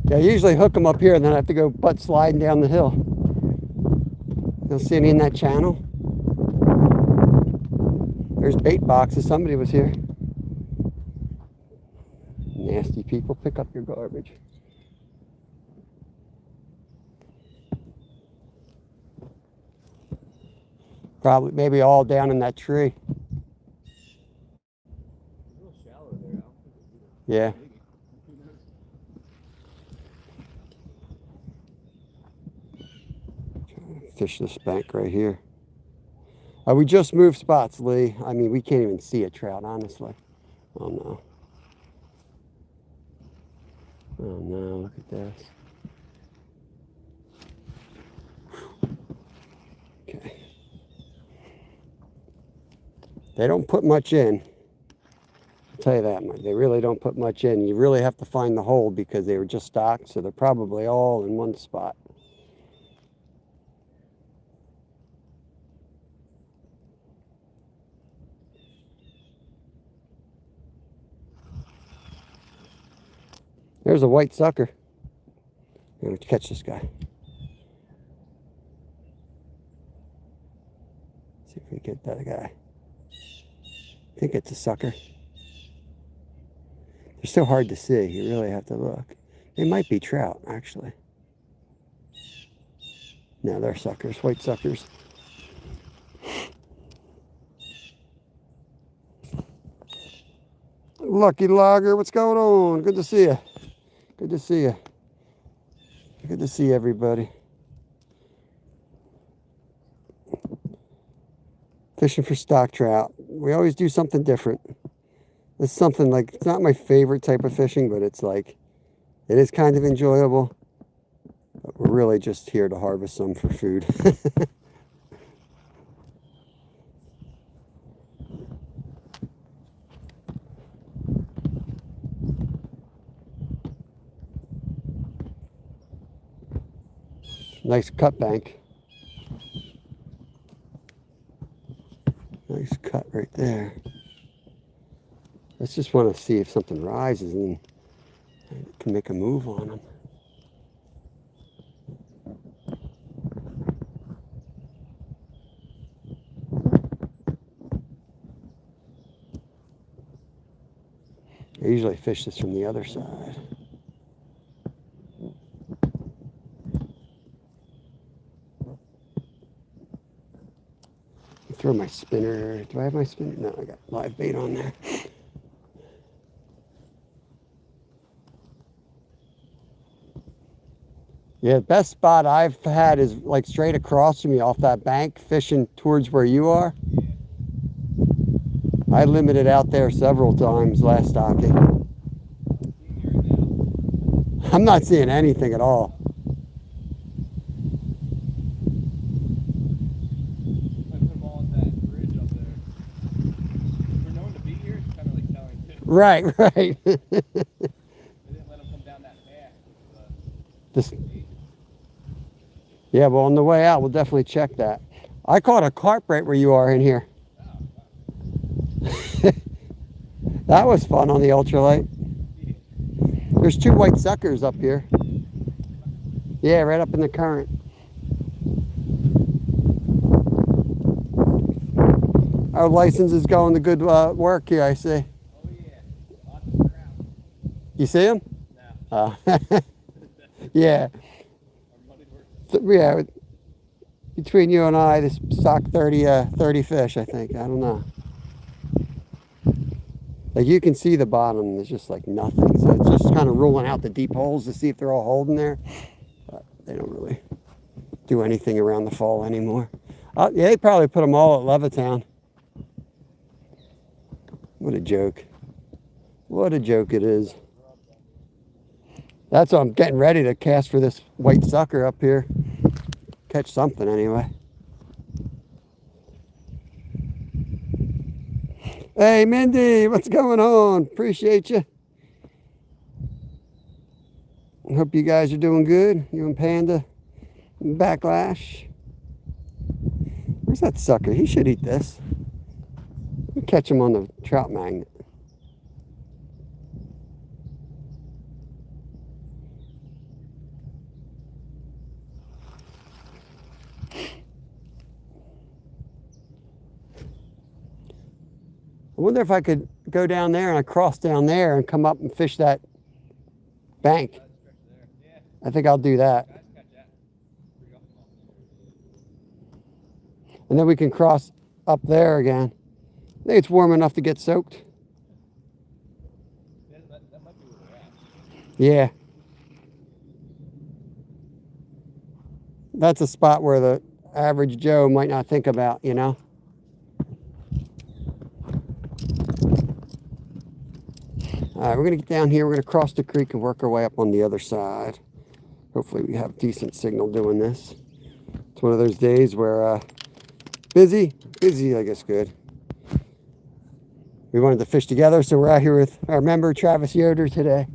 [SPEAKER 1] Yeah, I usually hook them up here and then I have to go butt sliding down the hill. You'll see any in that channel. There's bait boxes. Somebody was here. Nasty people, pick up your garbage. Probably, maybe all down in that tree. Yeah. Fish this bank right here. We just moved spots, Lee. I mean, we can't even see a trout, honestly. Oh no. Oh no, look at this. Okay. They don't put much in. I'll tell you that much. They really don't put much in. You really have to find the hole because they were just stocked, so they're probably all in one spot. There's a white sucker. I'm going to catch this guy. See if we get that guy. I think it's a sucker. They're so hard to see. You really have to look. They might be trout, actually. No, they're suckers, white suckers. Lucky Logger, what's going on? Good to see you. Good to see you. Good to see everybody. Fishing for stock trout. We always do something different. It's something like, it's not my favorite type of fishing, but it's like, it is kind of enjoyable. But we're really just here to harvest some for food. Nice cut bank. Nice cut right there. Let's just want to see if something rises and I can make a move on them. I usually fish this from the other side. Throw my spinner. Do I have my spinner? No, I got live bait on there. Yeah, the best spot I've had is like straight across from me off that bank, fishing towards where you are. I limited out there several times last stocking. I'm not seeing anything at all. Right, right. They didn't
[SPEAKER 2] let them come down that
[SPEAKER 1] fast. Yeah, well, on the way out, we'll definitely check that. I caught a carp right where you are in here. That was fun on the ultralight. There's 2 white suckers up here. Yeah, right up in the current. Our license is going to good work here, I see. You see him? No. Yeah. Yeah. Between you and I, this stock 30 fish, I think. I don't know. Like you can see the bottom, there's just like nothing. So it's just kind of ruling out the deep holes to see if they're all holding there. But they don't really do anything around the fall anymore. Yeah, they probably put them all at Levittown. What a joke. What a joke it is. That's why I'm getting ready to cast for this white sucker up here. Catch something anyway. Hey, Mindy, what's going on? Appreciate you. I hope you guys are doing good. You and Panda and Backlash. Where's that sucker? He should eat this. Let me catch him on the trout magnet. I wonder if I could go down there and I cross down there and come up and fish that bank. I think I'll do that. And then we can cross up there again. I think it's warm enough to get soaked. Yeah. That's a spot where the average Joe might not think about, you know? All right, we're going to get down here. We're going to cross the creek and work our way up on the other side. Hopefully we have decent signal doing this. It's one of those days where busy, I guess good. We wanted to fish together, so we're out here with our member, Travis Yoder, today.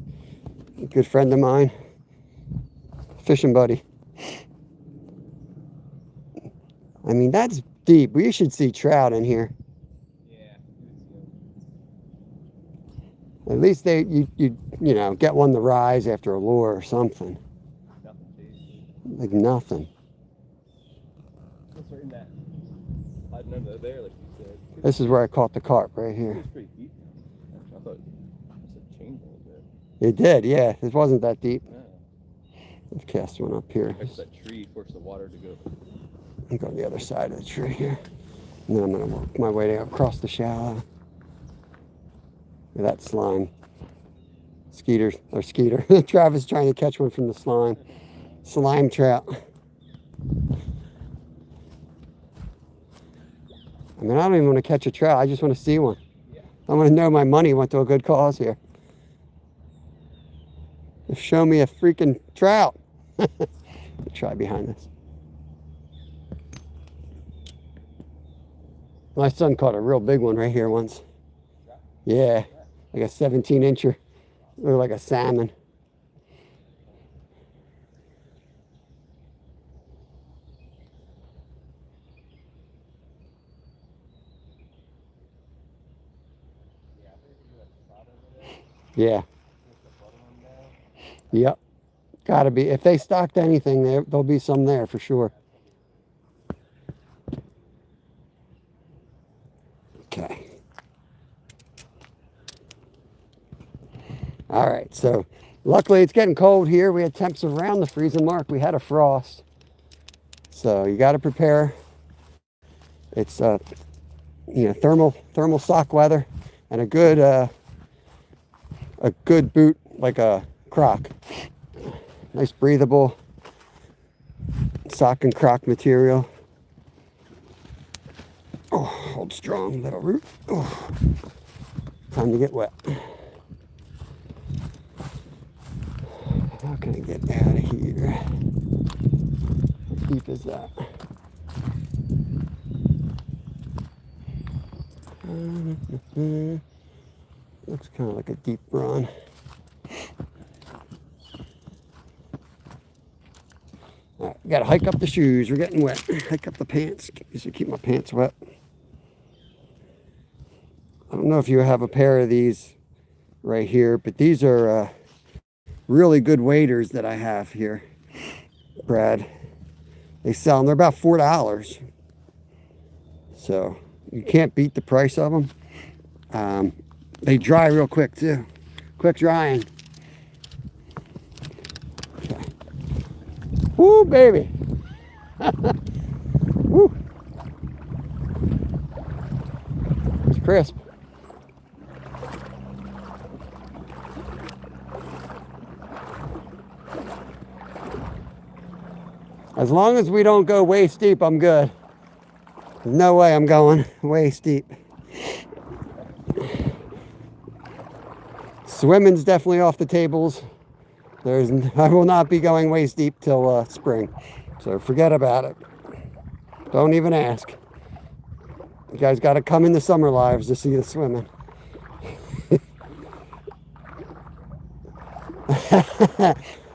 [SPEAKER 1] A good friend of mine. Fishing buddy. I mean, that's deep. We should see trout in here. At least you know, get one to rise after a lure or something. Like nothing. This is where I caught the carp, right here. It did, yeah. It wasn't that deep. I've cast one up here.
[SPEAKER 2] Fix that tree, force the water to go.
[SPEAKER 1] I'm going the other side of the tree here. And then I'm going to work my way across the shallow. With that slime. Skeeter. Travis trying to catch one from the slime. Slime trout. I mean, I don't even want to catch a trout. I just want to see one.
[SPEAKER 2] Yeah.
[SPEAKER 1] I want to know my money went to a good cause here. Just show me a freaking trout. Try behind this. My son caught a real big one right here once. Yeah, like a 17-incher. Looked like a salmon. Yeah. Yep. Gotta be. If they stocked anything, there'll be some there for sure. Okay. All right. So luckily it's getting cold here. We had temps around the freezing mark. We had a frost. So you got to prepare. It's thermal sock weather and a good boot like a Croc. Nice breathable sock and Croc material. Oh, hold strong, little root. Oh, time to get wet. How can I get out of here? How deep is that? Looks kind of like a deep run. All right, we gotta hike up the shoes. We're getting wet. Hike up the pants. Just to keep my pants wet. I don't know if you have a pair of these right here, but these are really good waders that I have here, Brad. They sell them. They're about $4. So you can't beat the price of them. They dry real quick too. Quick drying. Okay. Woo, baby. Woo. It's crisp. As long as we don't go waist deep, I'm good. There's no way I'm going waist deep. Swimming's definitely off the tables. I will not be going waist deep till spring. So forget about it. Don't even ask. You guys got to come in the summer lives to see the swimming.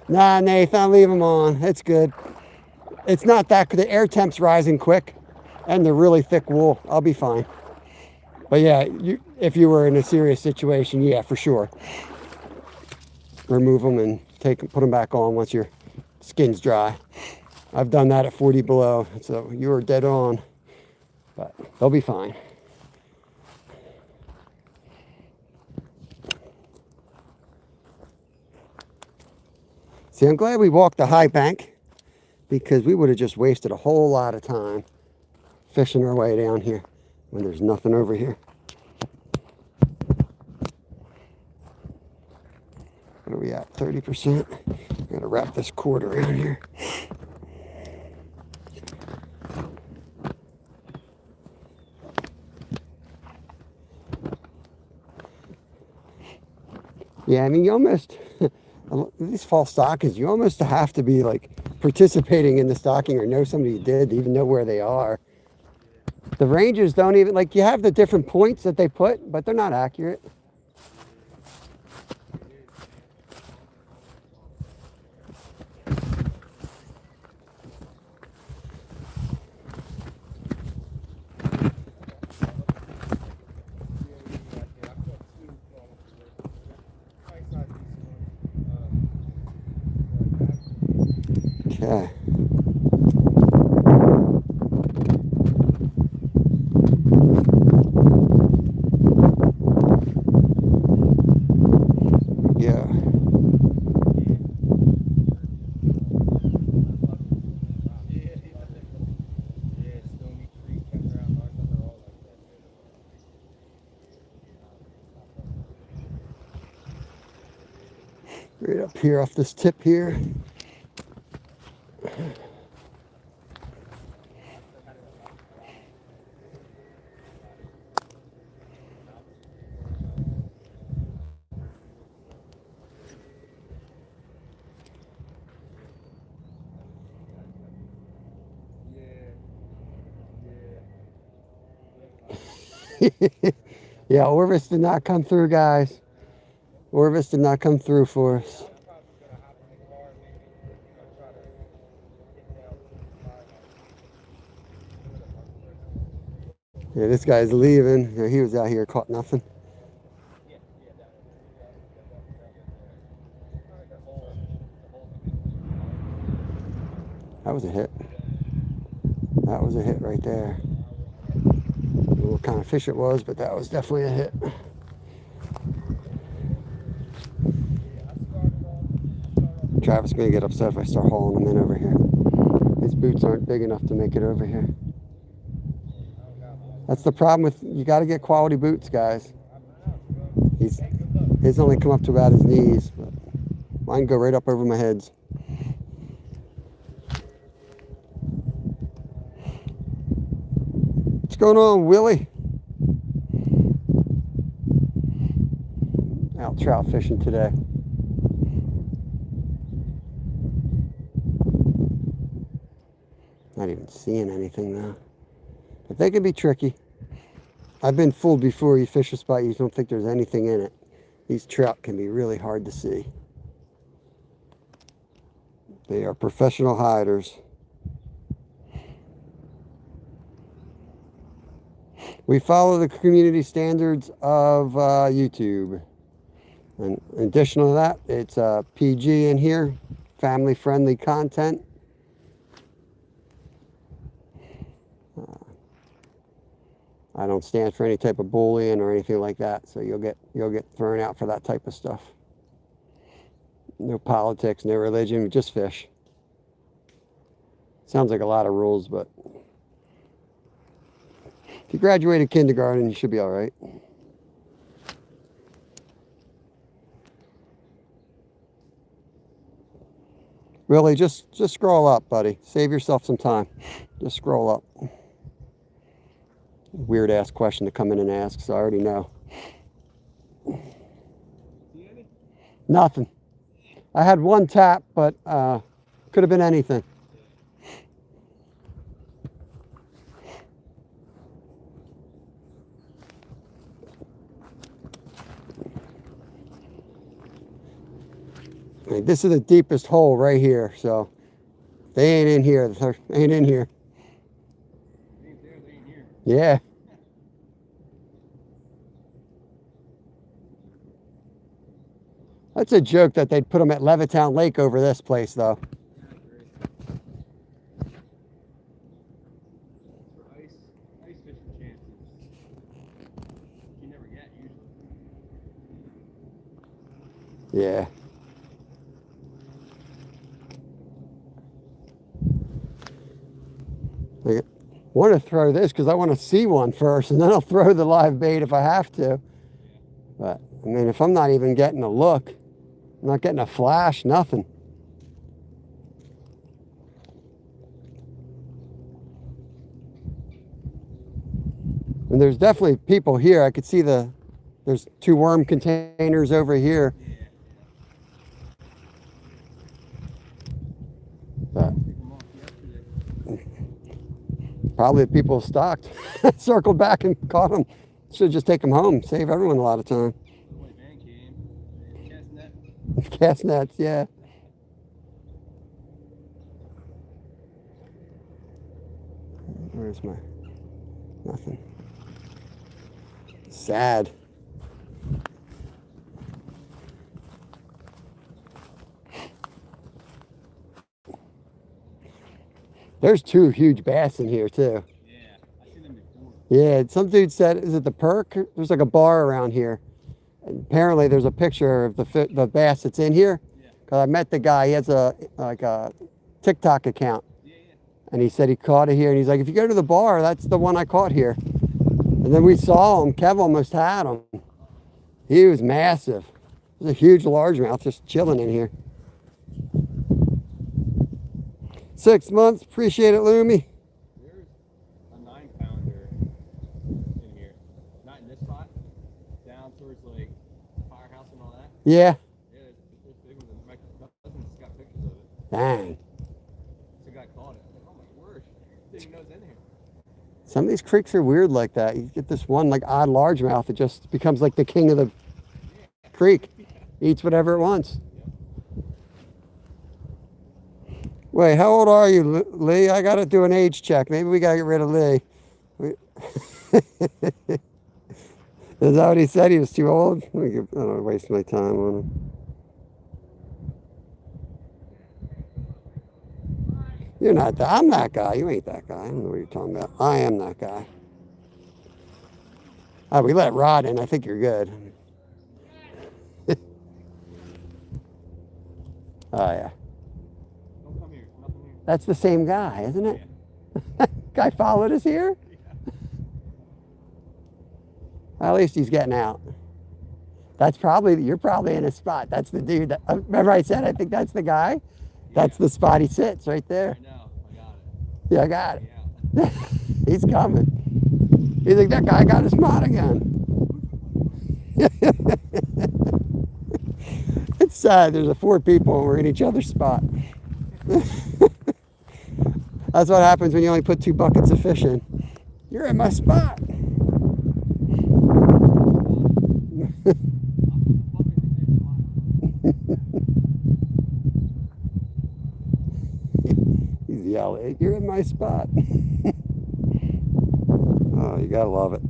[SPEAKER 1] Nah, Nathan, leave them on. It's good. It's not that good. The air temp's rising quick and the really thick wool. I'll be fine. But yeah, if you were in a serious situation, yeah, for sure. Remove them and put them back on once your skin's dry. I've done that at 40 below, so you were dead on. But they'll be fine. See, I'm glad we walked the high bank because we would have just wasted a whole lot of time fishing our way down here when there's nothing over here. What are we at? 30%. I'm gonna wrap this cord around here. Yeah, I mean, you almost, these fall stockings, you almost have to be like participating in the stocking or know somebody who did to even know where they are. The ranges don't even, like, you have the different points that they put, but they're not accurate. Okay. Yeah. Right up here off this tip here. Yeah, Orvis did not come through, guys. Orvis did not come through for us. Yeah, this guy's leaving. Yeah, he was out here, caught nothing. That was a hit. That was a hit right there. I don't know what kind of fish it was, but that was definitely a hit. Travis is going to get upset if I start hauling him in over here. His boots aren't big enough to make it over here. That's the problem with, you got to get quality boots, guys. His only come up to about his knees, but mine go right up over my heads. What's going on, Willie? Out trout fishing today. Not even seeing anything though. But they can be tricky. I've been fooled before. You fish a spot, you don't think there's anything in it. These trout can be really hard to see. They are professional hiders. We follow the community standards of YouTube. And in addition to that, it's PG in here, family-friendly content. I don't stand for any type of bullying or anything like that, so you'll get thrown out for that type of stuff. No politics, no religion, just fish. Sounds like a lot of rules, but if you graduated kindergarten, you should be all right. Really, just scroll up, buddy. Save yourself some time. Just scroll up. Weird ass question to come in and ask, so I already know. Nothing. I had one tap, but could have been anything. Like, this is the deepest hole right here, so they ain't in here. They ain't in here. Yeah. That's a joke that they'd put them at Levittown Lake over this place, though.
[SPEAKER 2] Ice fishing chances. You never get usually.
[SPEAKER 1] Yeah. I want to throw this because I want to see one first, and then I'll throw the live bait if I have to. But, I mean, if I'm not even getting a look, I'm not getting a flash, nothing. And there's definitely people here. I could see there's 2 worm containers over here. But probably the people stocked, circled back and caught them. Should just take them home. Save everyone a lot of time. Cast nets, yeah. Where's my... Nothing. Sad. There's 2 huge bass in here, too.
[SPEAKER 2] Yeah, I've seen them before.
[SPEAKER 1] Yeah, some dude said, is it the perk? There's like a bar around here. And apparently there's a picture of the bass that's in here.
[SPEAKER 2] Yeah.
[SPEAKER 1] Cause I met the guy, he has a TikTok account.
[SPEAKER 2] Yeah.
[SPEAKER 1] And he said he caught it here. And he's like, if you go to the bar, that's the one I caught here. And then we saw him. Kev almost had him. He was massive. It There's a huge largemouth just chilling in here. 6 months. Appreciate it, Loomy.
[SPEAKER 2] There's a 9-pounder in here. Not in this spot. Down towards like Firehouse and all that.
[SPEAKER 1] Yeah.
[SPEAKER 2] Yeah, there's big ones. My cousin's got pictures of it.
[SPEAKER 1] Dang.
[SPEAKER 2] The guy caught it. I'm like, oh my word. Didn't even know it's in here.
[SPEAKER 1] Some of these creeks are weird like that. You get this one like odd largemouth. It just becomes like the king of the creek. Eats whatever it wants. Wait, how old are you, Lee? I got to do an age check. Maybe we got to get rid of Lee. Is that what he said? He was too old? I don't want to waste my time on him. You're not that. I'm that guy. You ain't that guy. I don't know what you're talking about. I am that guy. Oh, we let Rod in. I think you're good. Oh, yeah.
[SPEAKER 2] Don't come here. Nothing here.
[SPEAKER 1] That's the same guy, isn't it? Yeah. Guy followed us here? Yeah. Well, at least he's getting out. That's probably, you're probably in a spot. That's the dude. That, remember I said, I think that's the guy? Yeah. That's the spot he sits right there.
[SPEAKER 2] Right now. I got it.
[SPEAKER 1] Yeah, I got it.
[SPEAKER 2] Yeah.
[SPEAKER 1] He's coming. You think that guy got his spot again? It's sad. There's 4 people and we're in each other's spot. That's what happens when you only put 2 buckets of fish in. You're in my spot. He's yelling, you're in my spot. Oh, you gotta love it.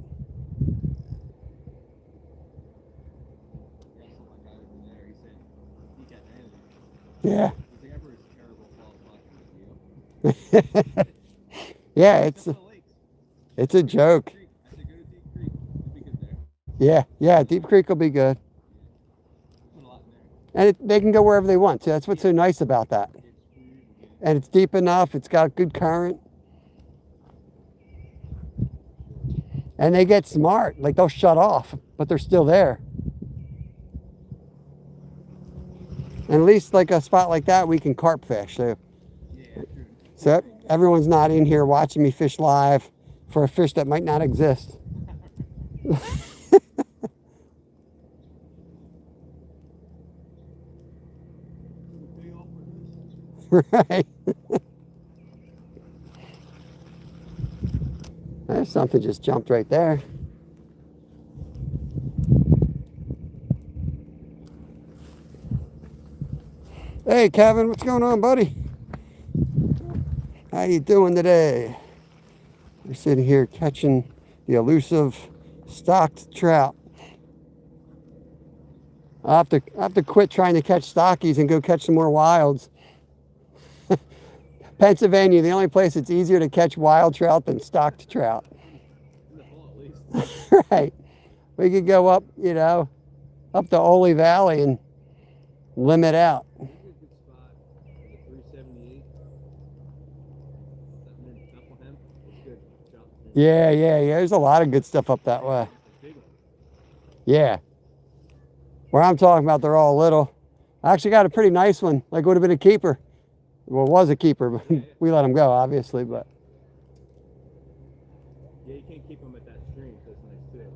[SPEAKER 1] Yeah. Yeah, it's a joke. Yeah, Deep Creek will be good. And they can go wherever they want. See, that's what's so nice about that. And it's deep enough. It's got good current. And they get smart. Like, they'll shut off, but they're still there. And at least like a spot like that, we can carp fish. So everyone's not in here watching me fish live for a fish that might not exist. Right. There's something just jumped right there. Hey, Kevin, what's going on, buddy? How you doing today? We're sitting here catching the elusive stocked trout. I'll have to quit trying to catch stockies and go catch some more wilds. Pennsylvania, the only place it's easier to catch wild trout than stocked trout. Right. We could go up, you know, up the Ole Valley and limit out. Yeah. There's a lot of good stuff up that way. Yeah. Where I'm talking about, they're all little. I actually got a pretty nice one. Like, would have been a keeper. Well, it was a keeper, but we let him go, obviously. But
[SPEAKER 2] yeah, you can't keep them at that stream, so it's nice too.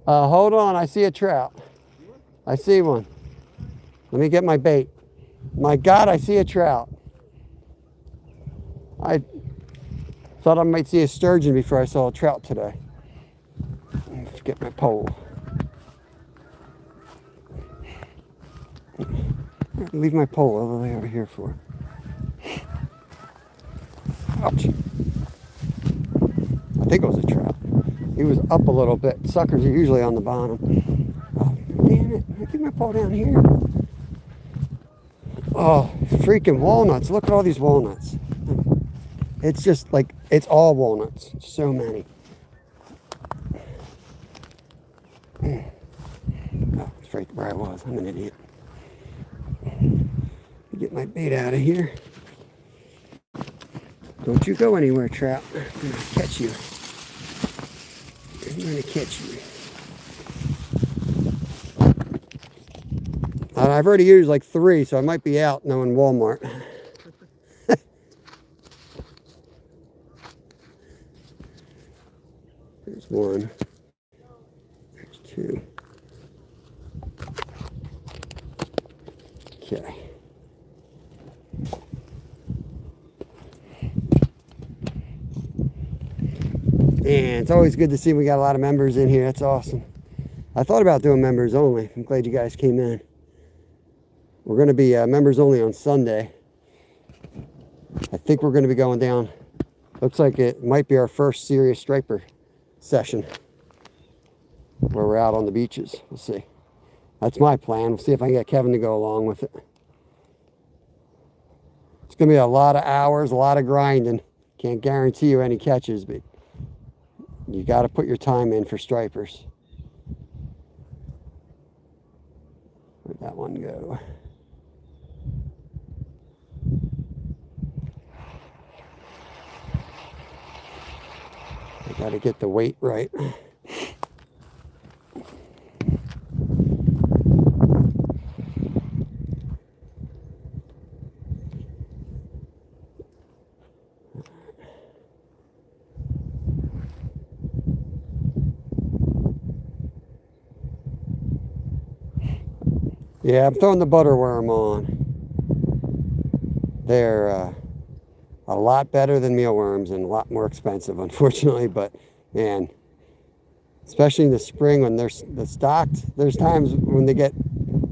[SPEAKER 1] Hold on, I see a trout. I see one. Let me get my bait. My God, I see a trout. I thought I might see a sturgeon before I saw a trout today. Let's get my pole. Leave my pole all the way over here for. Ouch. I think it was a trout. He was up a little bit. Suckers are usually on the bottom. Oh, damn it. I keep my pole down here. Oh, freaking walnuts. Look at all these walnuts. It's just like, it's all walnuts. So many. Oh, it's right where I was. I'm an idiot. Get my bait out of here. Don't you go anywhere, trout. I'm going to catch you. I'm going to catch you. I've already used like 3, so I might be out knowing Walmart. There's 1. There's 2. Okay. And it's always good to see we got a lot of members in here. That's awesome. I thought about doing members only. I'm glad you guys came in. We're going to be members only on Sunday. I think we're going to be going down. Looks like it might be our first serious striper session where we're out on the beaches. We'll see. That's my plan. We'll see if I can get Kevin to go along with it. It's going to be a lot of hours, a lot of grinding. Can't guarantee you any catches, but you got to put your time in for stripers. Where'd that one go? I got to get the weight right. Yeah, I'm throwing the butterworm on. They're a lot better than mealworms and a lot more expensive, unfortunately. But man, especially in the spring when they're stocked, there's times when they get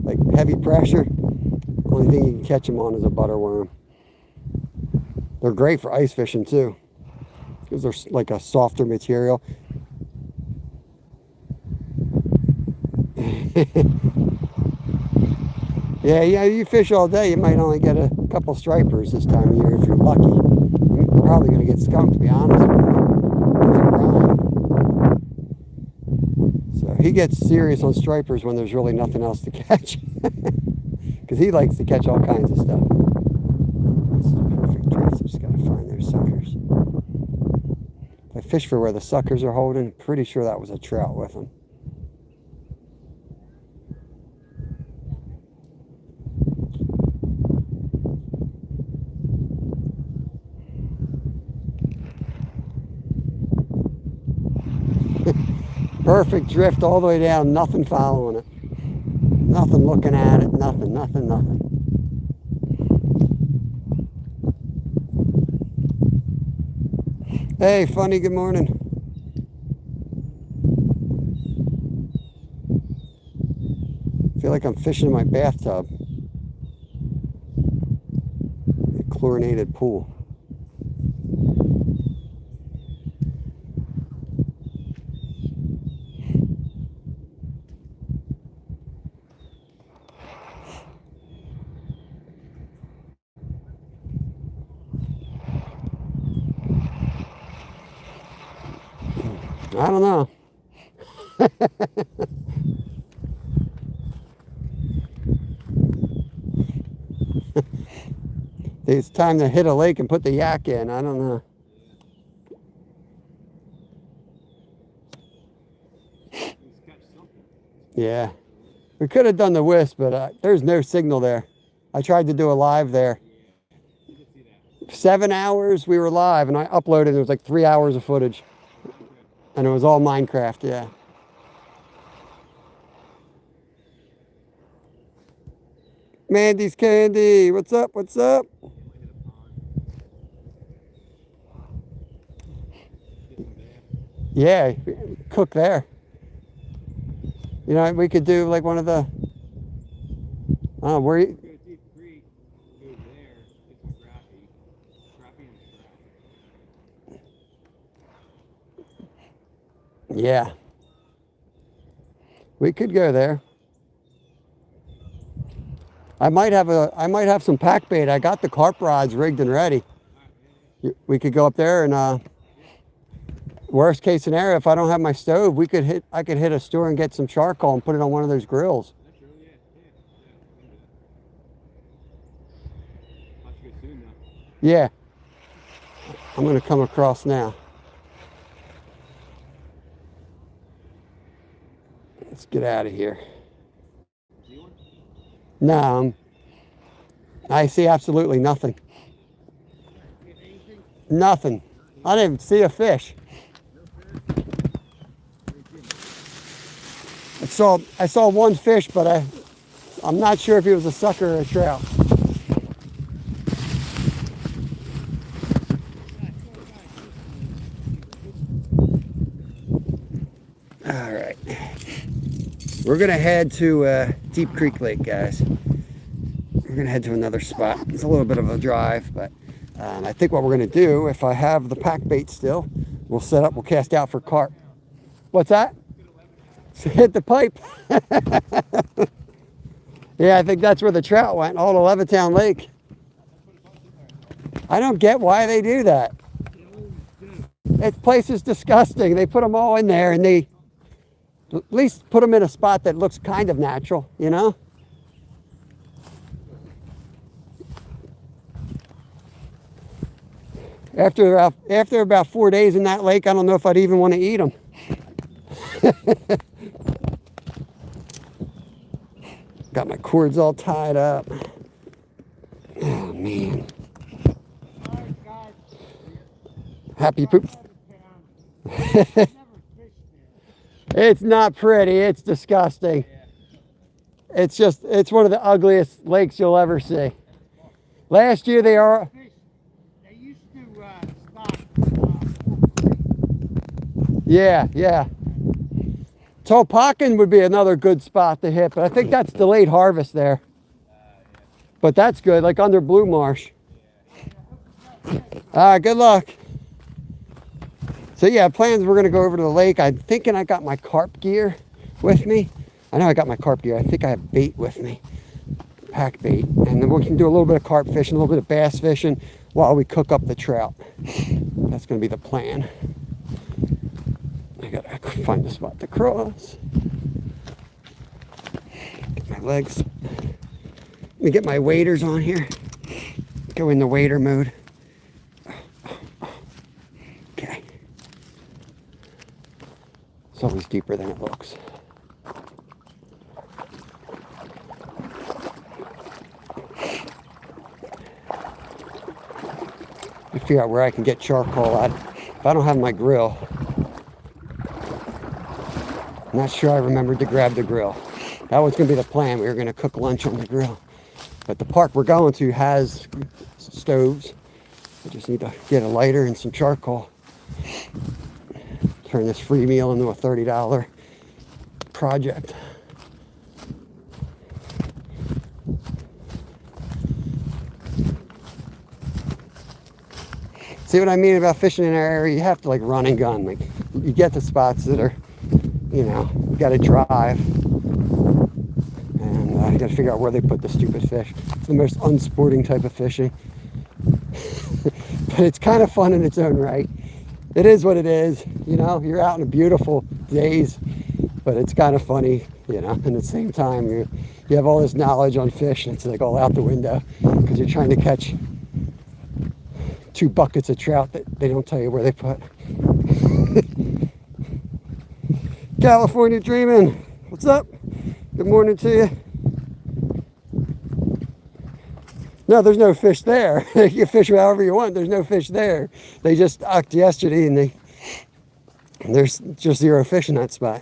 [SPEAKER 1] like heavy pressure. Only thing you can catch them on is a butterworm. They're great for ice fishing too, because they're like a softer material. Yeah, you fish all day, you might only get a couple stripers this time of year if you're lucky. You're probably going to get skunked, to be honest with you. So he gets serious on stripers when there's really nothing else to catch. Because he likes to catch all kinds of stuff. This is a perfect drift. I just got to find those suckers. If I fish for where the suckers are holding, pretty sure that was a trout with them. Perfect drift all the way down, nothing following it. Nothing looking at it, nothing. Hey, Funny, good morning. I feel like I'm fishing in my bathtub. A chlorinated pool. I don't know. It's time to hit a lake and put the yak in. I don't know. Yeah. We could have done the wisp, but there's no signal there. I tried to do a live there. 7 hours we were live, and I uploaded. It was like 3 hours of footage. And it was all Minecraft, yeah. Mandy's Candy, what's up, what's up? Yeah, cook there. You know, we could do like one of the, I don't know, where you, yeah. We could go there. I might have some pack bait. I got the carp rods rigged and ready. We could go up there and worst case scenario, if I don't have my stove, I could hit a store and get some charcoal and put it on one of those grills. Yeah. I'm going to come across now. Let's get out of here. No, I see absolutely nothing. Nothing. I didn't even see a fish. I saw one fish, but I'm not sure if he was a sucker or a trout. All right. We're going to head to Deep Creek Lake, guys. We're going to head to another spot. It's a little bit of a drive, but I think what we're going to do, if I have the pack bait still, we'll set up, we'll cast out for carp. What's that? So hit the pipe. Yeah, I think that's where the trout went, all to Levittown Lake. I don't get why they do that. This place is disgusting. They put them all in there, and they at least put them in a spot that looks kind of natural, you know? After about 4 days in that lake, I don't know if I'd even want to eat them. Got my cords all tied up. Oh, man. Happy poop. It's not pretty. It's disgusting. It's one of the ugliest lakes you'll ever see. Last year they
[SPEAKER 3] used to stock.
[SPEAKER 1] Yeah. Topacan would be another good spot to hit, but I think that's delayed harvest there. But that's good, like under Blue Marsh. All right, good luck. So yeah, plans, we're gonna go over to the lake. I'm thinking I got my carp gear with me. I know I got my carp gear. I think I have bait with me, pack bait. And then we can do a little bit of carp fishing, a little bit of bass fishing while we cook up the trout. That's gonna be the plan. I gotta find a spot to cross. Get my legs. Let me get my waders on here. Go in the wader mode. Okay. It's always deeper than it looks. I figure out where I can get charcoal at. If I don't have my grill, I'm not sure I remembered to grab the grill. That was going to be the plan. We were going to cook lunch on the grill. But the park we're going to has stoves. I just need to get a lighter and some charcoal. Turn this free meal into a $30 project. See what I mean about fishing in our area? You have to like run and gun. Like you get the spots that are, you know, you got to drive, and you got to figure out where they put the stupid fish. It's the most unsporting type of fishing, but it's kind of fun in its own right. It is what it is, you know. You're out in a beautiful days, but it's kind of funny, you know. And at the same time, you have all this knowledge on fish, and it's like all out the window because you're trying to catch 2 buckets of trout that they don't tell you where they put. California Dreaming. What's up? Good morning to you. No, there's no fish there. You can fish however you want. There's no fish there. They just stocked yesterday, and there's just 0 fish in that spot.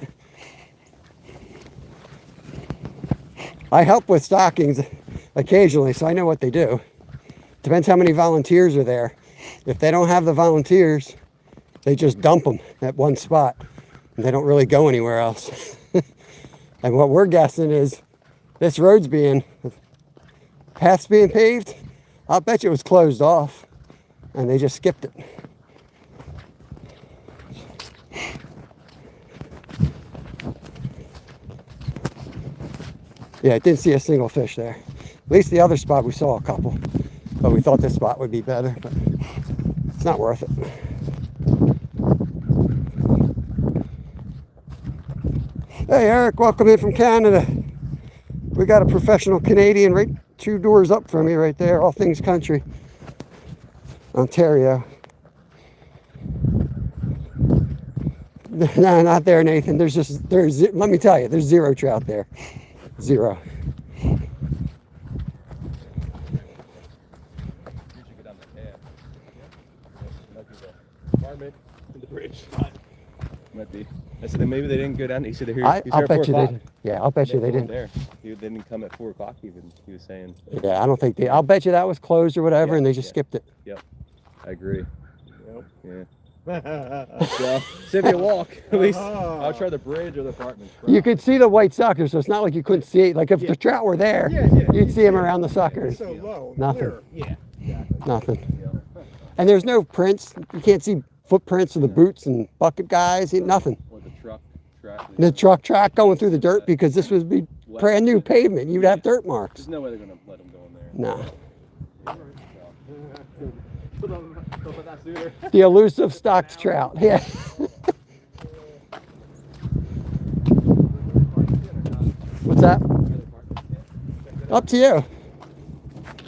[SPEAKER 1] I help with stockings occasionally, so I know what they do. Depends how many volunteers are there. If they don't have the volunteers, they just dump them at one spot. And they don't really go anywhere else. And what we're guessing is this road's path's being paved. I'll bet you it was closed off and they just skipped it. Yeah, I didn't see a single fish there. At least the other spot we saw a couple, but we thought this spot would be better, but it's not worth it. Hey Eric, welcome in from Canada. We got a professional Canadian right 2 doors up from me right there, all things country. Ontario. No, not there, Nathan. Let me tell you, there's 0 trout there. 0.
[SPEAKER 2] the bridge. Might be. I said maybe they didn't go down. He said they're here.
[SPEAKER 1] I'll bet you they didn't. Yeah, I'll bet you they didn't.
[SPEAKER 2] There. They didn't come at 4 o'clock even. He was saying.
[SPEAKER 1] Yeah, I don't think they. I'll bet you that was closed or whatever, and they just skipped it.
[SPEAKER 2] Yep. I agree. Yep. Yeah. So, see if you walk, at least I'll try the bridge or the apartments.
[SPEAKER 1] You could see the white suckers, so it's not like you couldn't see it. Like if the trout were there, you'd see them around the suckers.
[SPEAKER 3] So low.
[SPEAKER 1] Nothing.
[SPEAKER 3] Clear.
[SPEAKER 2] Yeah, exactly.
[SPEAKER 1] Nothing.
[SPEAKER 2] Yeah.
[SPEAKER 1] And there's no prints. You can't see footprints of the boots and bucket guys. Nothing.
[SPEAKER 2] Or the truck track.
[SPEAKER 1] The truck track going through the dirt because this would be brand new pavement. You'd have dirt marks.
[SPEAKER 2] There's no way they're gonna let them go in there.
[SPEAKER 1] No.
[SPEAKER 2] Sooner.
[SPEAKER 1] The elusive stocked trout. Yeah. What's that? Up to you. I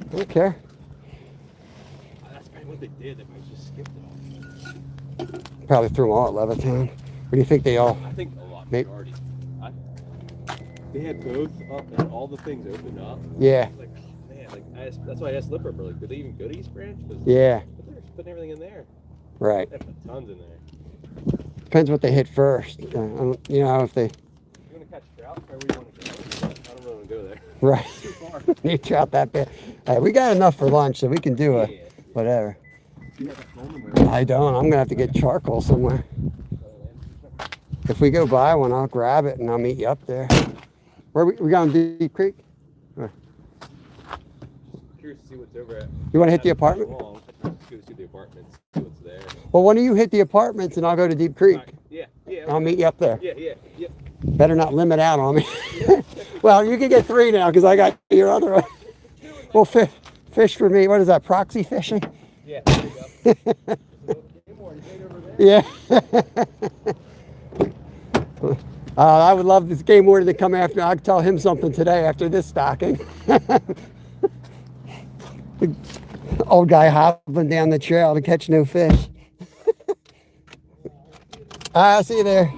[SPEAKER 1] don't care.
[SPEAKER 2] That's probably what they did. They might just skipped it.
[SPEAKER 1] Probably threw them all at Levittown. Or do you think they all?
[SPEAKER 2] I think a lot. Majority. They had both up and all the things opened up.
[SPEAKER 1] Yeah.
[SPEAKER 2] Like, man, like that's why I asked Lipper, like, did they even go to East Branch?
[SPEAKER 1] Yeah.
[SPEAKER 2] But they're putting everything in there.
[SPEAKER 1] Right.
[SPEAKER 2] They put tons in there.
[SPEAKER 1] Depends what they hit first. You know, if they.
[SPEAKER 2] You want to catch trout? Or where you want to go? I don't really want to go there.
[SPEAKER 1] Right.
[SPEAKER 2] It's too far.
[SPEAKER 1] You trout that bad. Hey, we got enough for lunch, so we can do a whatever.
[SPEAKER 2] You have a phone?
[SPEAKER 1] I don't. I'm gonna have to get charcoal somewhere. If we go buy one, I'll grab it and I'll meet you up there. Where we going, Deep Creek? Or,
[SPEAKER 2] Curious to see what's over at.
[SPEAKER 1] you want to hit the apartment?
[SPEAKER 2] Let's go see the apartments. See what's there.
[SPEAKER 1] Well, why don't you hit the apartments and I'll go to Deep Creek?
[SPEAKER 2] Yeah. Yeah.
[SPEAKER 1] I'll meet you up there.
[SPEAKER 2] Yeah.
[SPEAKER 1] Better not limit out on me. Well, you can get 3 now because I got your other one. Well, fish for me. What is that? Proxy fishing?
[SPEAKER 2] Yeah. There you go.
[SPEAKER 1] Yeah. I would love this game warden to come after me. I'll tell him something today after this stocking. Old guy hopping down the trail to catch no fish. I'll see you there.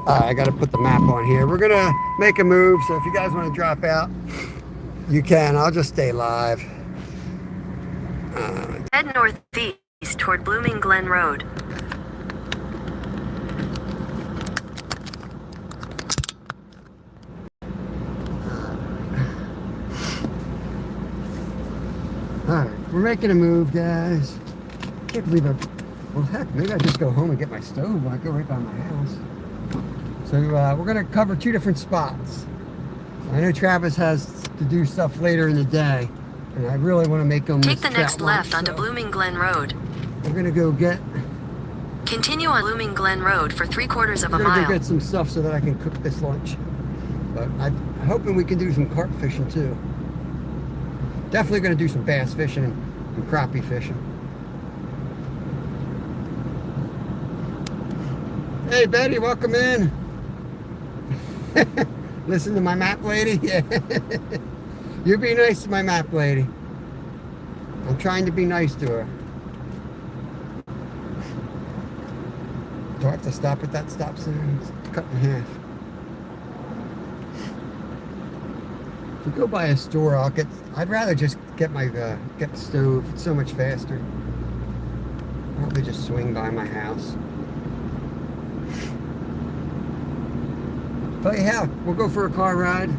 [SPEAKER 1] I got to put the map on here. We're going to make a move, so if you guys want to drop out, you can. I'll just stay live.
[SPEAKER 4] Head northeast toward Blooming Glen Road.
[SPEAKER 1] Alright, we're making a move, guys. Can't believe well, heck, maybe I just go home and get my stove when I go right by my house. So we're going to cover 2 different spots. I know Travis has to do stuff later in the day, and I really want to make them
[SPEAKER 4] Take the next left onto Blooming Glen Road.
[SPEAKER 1] We're going to go get...
[SPEAKER 4] Continue on Blooming Glen Road for 3/4 of a
[SPEAKER 1] We're going to
[SPEAKER 4] mile.
[SPEAKER 1] go get some stuff so that I can cook this lunch. But I'm hoping we can do some carp fishing too. Definitely going to do some bass fishing and crappie fishing. Hey Betty, welcome in. Listen to my map lady. Yeah. You be nice to my map lady. I'm trying to be nice to her. Do I have to stop at that stop sign? It's cut in half. If we go by a store, I'd rather just get get the stove. It's so much faster. I'll probably just swing by my house. But yeah, we'll go for a car ride.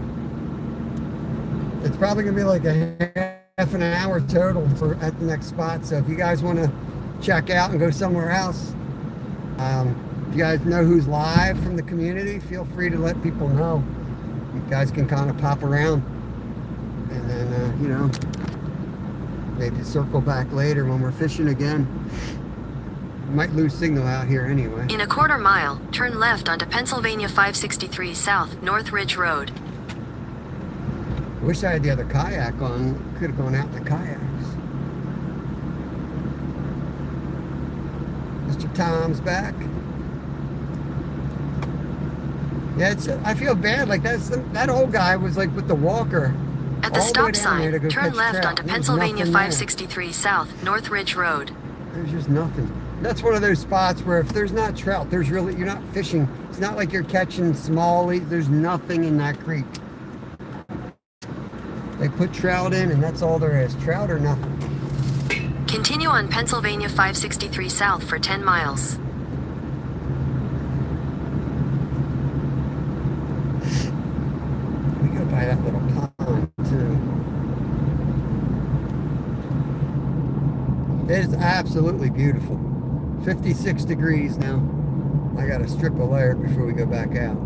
[SPEAKER 1] It's probably gonna be like a half an hour total at the next spot. So if you guys want to check out and go somewhere else, if you guys know who's live from the community, feel free to let people know. You guys can kind of pop around, and then you know, maybe circle back later when we're fishing again. Might lose signal out here anyway.
[SPEAKER 4] In a 1/4 mile, turn left onto Pennsylvania 563 South, North Ridge Road.
[SPEAKER 1] Wish I had the other kayak on. Could have gone out in the kayaks. Mr. Tom's back. Yeah, I feel bad. Like that old guy was like with the walker.
[SPEAKER 4] At the stop sign, turn left
[SPEAKER 1] trout.
[SPEAKER 4] onto Pennsylvania 563 South, North Ridge Road.
[SPEAKER 1] There's just nothing. That's one of those spots where if there's not trout, you're not fishing. It's not like you're catching smallie. There's nothing in that creek. They put trout in and that's all there is. Trout or nothing.
[SPEAKER 4] Continue on Pennsylvania 563 South for 10 miles.
[SPEAKER 1] We go by that little pond too. It is absolutely beautiful. 56 degrees now. I gotta strip a layer before we go back out.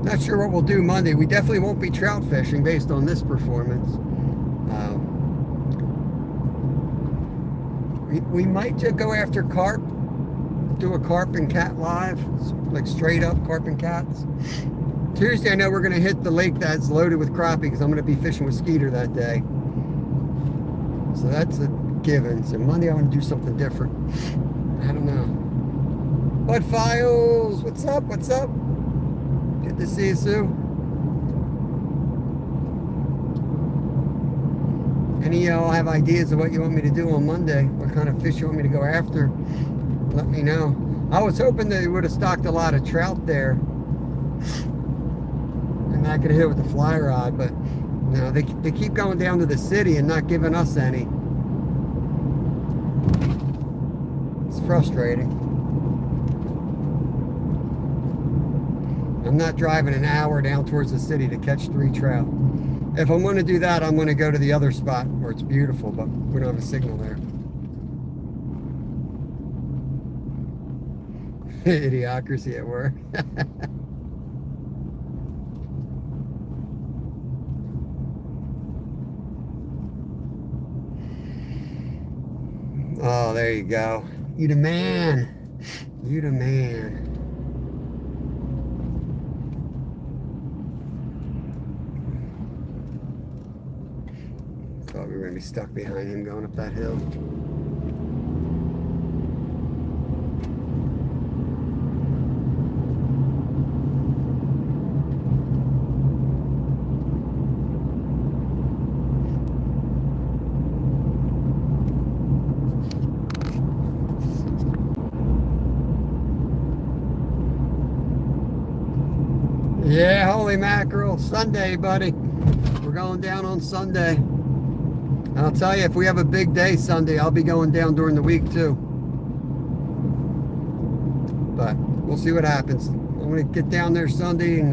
[SPEAKER 1] Not sure what we'll do Monday. We definitely won't be trout fishing based on this performance. We might just go after carp, do a carp and cat live, like straight up carp and cats. Tuesday, I know we're going to hit the lake that's loaded with crappie because I'm going to be fishing with Skeeter that day. So that's a given. So Monday, I want to do something different. I don't know. Bud Files, what's up? What's up? Good to see you, Sue. Any of y'all have ideas of what you want me to do on Monday? What kind of fish you want me to go after? Let me know. I was hoping they would have stocked a lot of trout there. And I could hit it with the fly rod, but no, they keep going down to the city and not giving us any. It's frustrating. I'm not driving an hour down towards the city to catch 3 trout. If I'm going to do that, I'm going to go to the other spot where it's beautiful, but we don't have a signal there. Idiocracy at work. Oh, there you go. You the man. You the man. Thought we were going to be stuck behind him going up that hill. Yeah, holy mackerel. Sunday, buddy. We're going down on Sunday. And I'll tell you, if we have a big day Sunday, I'll be going down during the week too. But we'll see what happens. I'm going to get down there Sunday and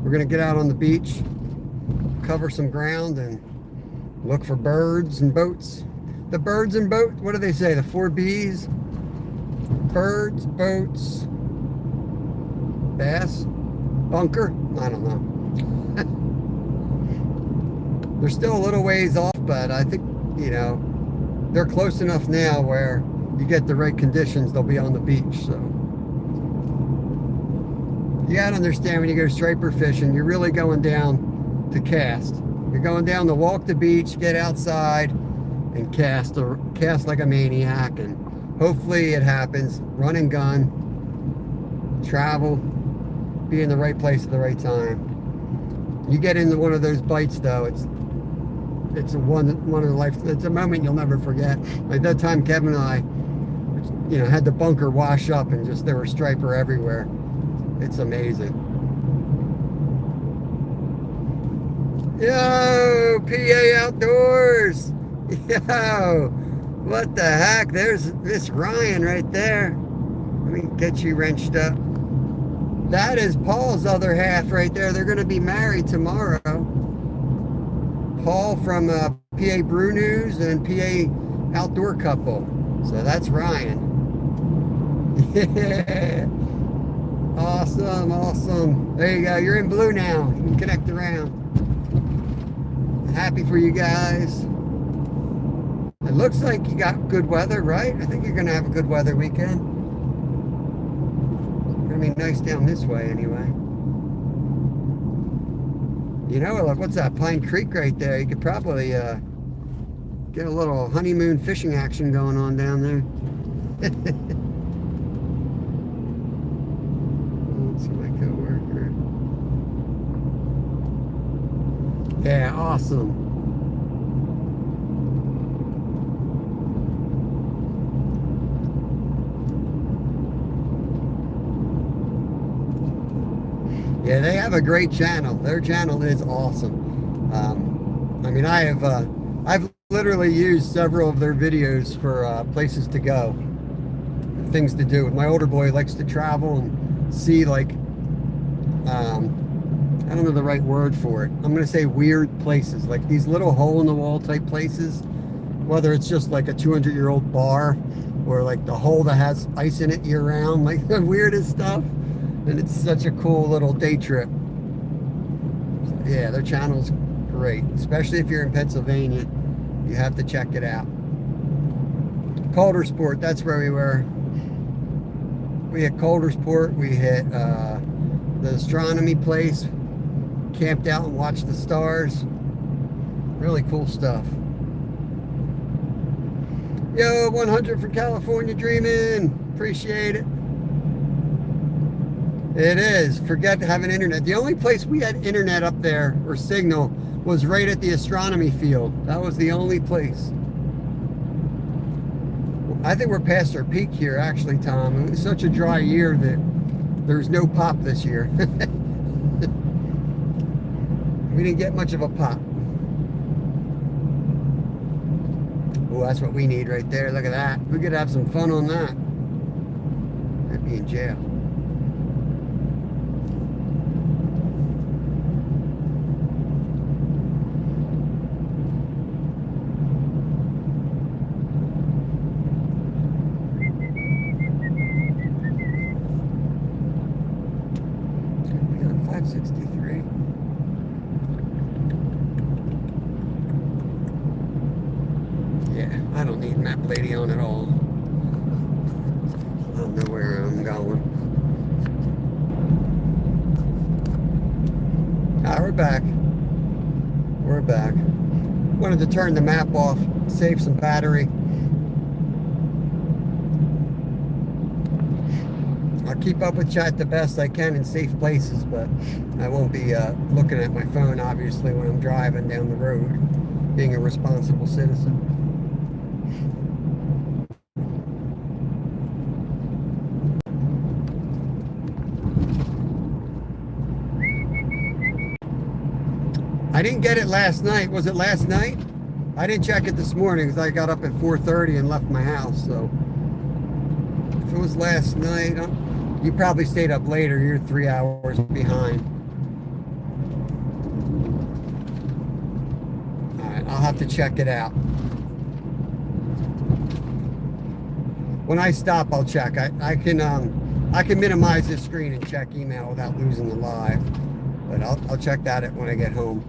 [SPEAKER 1] we're going to get out on the beach, cover some ground and look for birds and boats. The birds and boat, what do they say? The 4 B's? Birds, boats, bass, bunker? I don't know. They're still a little ways off, but I think, you know, they're close enough now where you get the right conditions, they'll be on the beach. So you gotta understand, when you go striper fishing, you're really going down to cast. You're going down to walk the beach, get outside, and cast like a maniac, and hopefully it happens. Run and gun, travel, be in the right place at the right time. You get into one of those bites though, it's a one of the life. It's a moment you'll never forget. Like that time Kevin and I, you know, had the bunker wash up and just there were striper everywhere. It's amazing. Yo, PA Outdoors. Yo, what the heck? There's Miss Ryan right there. Let me get you wrenched up. That is Paul's other half right there. They're going to be married tomorrow. Paul from PA Brew News and PA Outdoor Couple. So that's Ryan. Yeah. Awesome, awesome. There you go. You're in blue now. You can connect around. Happy for you guys. It looks like you got good weather, right? I think you're going to have a good weather weekend. It's going to be nice down this way anyway. You know, look, what's that? Pine Creek right there. You could probably get a little honeymoon fishing action going on down there. Let's see my coworker. Yeah, awesome. Yeah, they have a great channel. Their channel is awesome. I mean, I've literally used several of their videos for places to go, things to do. My older boy likes to travel and see, like, I don't know the right word for it. I'm going to say weird places, like these little hole-in-the-wall type places, whether it's just like a 200-year-old bar or like the hole that has ice in it year-round, like the weirdest stuff. And it's such a cool little day trip. So, yeah, their channel's great, especially if you're in Pennsylvania. You have to check it out. Calder Sport, that's where we were. We hit Calder Sport. We hit the astronomy place. Camped out and watched the stars. Really cool stuff. Yo, 100 for California dreaming. Appreciate it. It is. Forget having internet. The only place we had internet up there, or signal, was right at the astronomy field. That was the only place. I think we're past our peak here, actually, Tom. It was such a dry year that there's no pop this year. We didn't get much of a pop. Oh, that's what we need right there. Look at that. We could have some fun on that. I'd be in jail. Be on 563. Yeah, I don't need map lady on at all. I don't know where I'm going. Ah, we're back. We're back. Wanted to turn the map off, save some battery. I'll keep up with chat the best I can in safe places, but I won't be looking at my phone, obviously, when I'm driving down the road, being a responsible citizen. I didn't get it last night. Was it last night? I didn't check it this morning because I got up at 4:30 and left my house. So if it was last night, you probably stayed up later. You're 3 hours behind. All right, I'll have to check it out. When I stop, I'll check. I can minimize this screen and check email without losing the live. But I'll check that when I get home.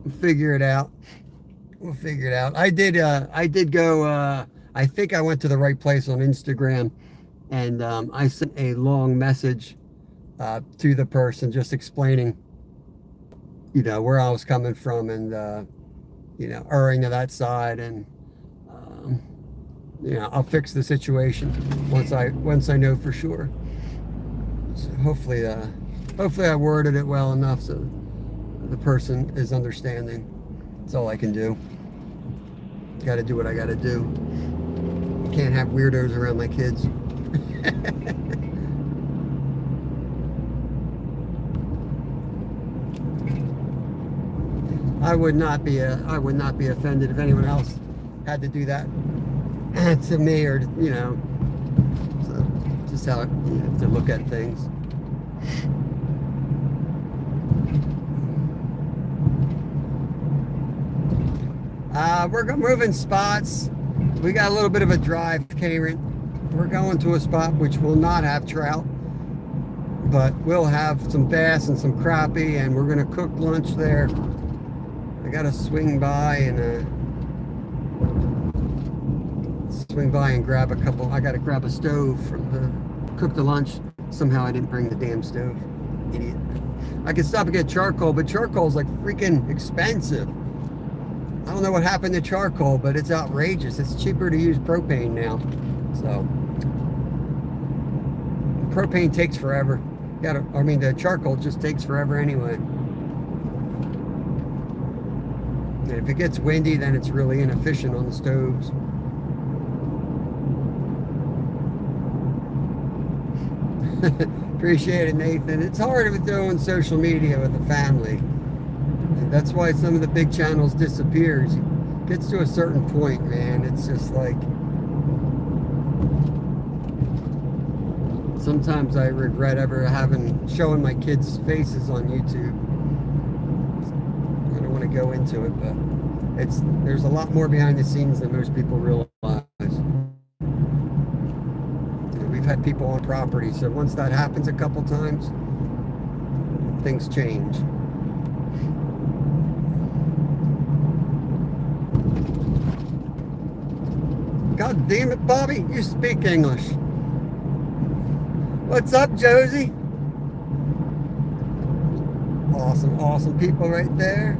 [SPEAKER 1] We'll figure it out. We'll figure it out. I did go, I think I went to the right place on Instagram, and I sent a long message to the person just explaining, you know, where I was coming from and, you know, erring to that side, and, you know, I'll fix the situation once I know for sure. So hopefully I worded it well enough so the person is understanding. That's all I can do. Got to do what I got to do. Can't have weirdos around my kids. I would not be offended if anyone else had to do that to me, or, you know, so just how you have to look at things. We're moving spots. We got a little bit of a drive, Karen. We're going to a spot which will not have trout, but we'll have some bass and some crappie, and we're gonna cook lunch there. I gotta swing by and grab a couple. I gotta grab a stove cook the lunch. Somehow I didn't bring the damn stove. Idiot. I could stop and get charcoal, but charcoal's like freaking expensive. I don't know what happened to charcoal, but it's outrageous. It's cheaper to use propane now. So propane takes forever. The charcoal just takes forever anyway. And if it gets windy, then it's really inefficient on the stoves. Appreciate it, Nathan. It's hard with doing social media with the family. And that's why some of the big channels disappears. It gets to a certain point, man. It's just like, sometimes I regret ever showing my kids' faces on YouTube. I don't want to go into it, but there's a lot more behind the scenes than most people realize. We've had people on property, so once that happens a couple times, things change. God damn it, Bobby, you speak English. What's up, Josie? Awesome, awesome people right there.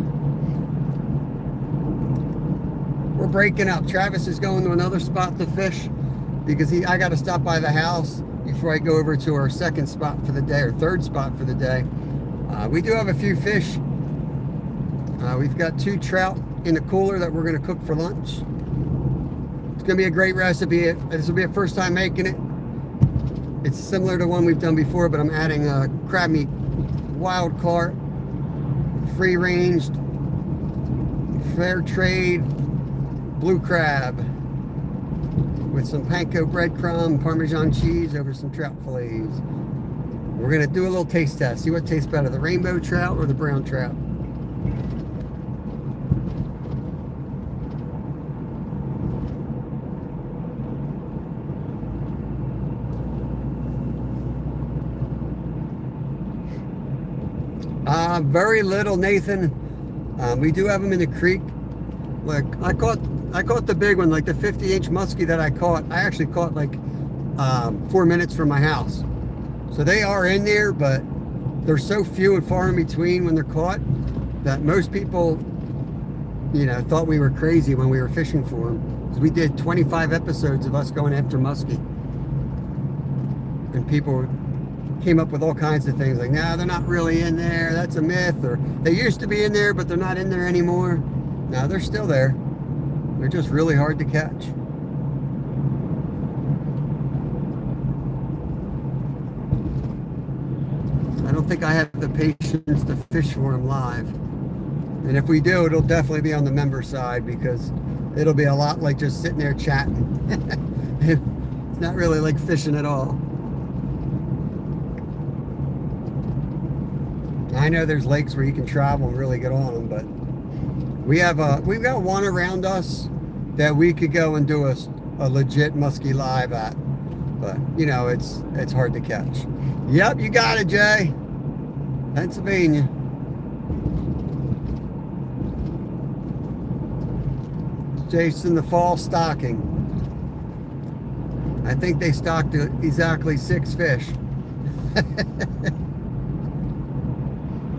[SPEAKER 1] We're breaking up. Travis is going to another spot to fish because I got to stop by the house before I go over to our second spot for the day, or third spot for the day. We do have a few fish. We've got 2 trout in the cooler that we're going to cook for lunch. It's going to be a great recipe. This will be a first time making it. It's similar to one we've done before, but I'm adding crab meat, wild carp, free ranged, fair trade, blue crab with some panko breadcrumb, Parmesean cheese over some trout fillets. We're going to do a little taste test. See what tastes better, the rainbow trout or the brown trout. Very little, Nathan. We do have them in the creek. Like I caught the big one, like the 50-inch muskie that I caught. I actually caught like 4 minutes from my house. So they are in there, but they're so few and far in between when they're caught that most people, you know, thought we were crazy when we were fishing for them. Because we did 25 episodes of us going after muskie, and people came up with all kinds of things like, nah, they're not really in there, that's a myth, or they used to be in there but they're not in there anymore. No, they're still there. They're just really hard to catch. I don't think I have the patience to fish for them live. And if we do, it'll definitely be on the member side, because it'll be a lot like just sitting there chatting. It's not really like fishing at all. I know there's lakes where you can travel and really get on them, but we've got one around us that we could go and do a legit muskie live at, but you know, it's hard to catch. Yep, you got it, Jay. Pennsylvania. Jason, the fall stocking. I think they stocked exactly 6 fish.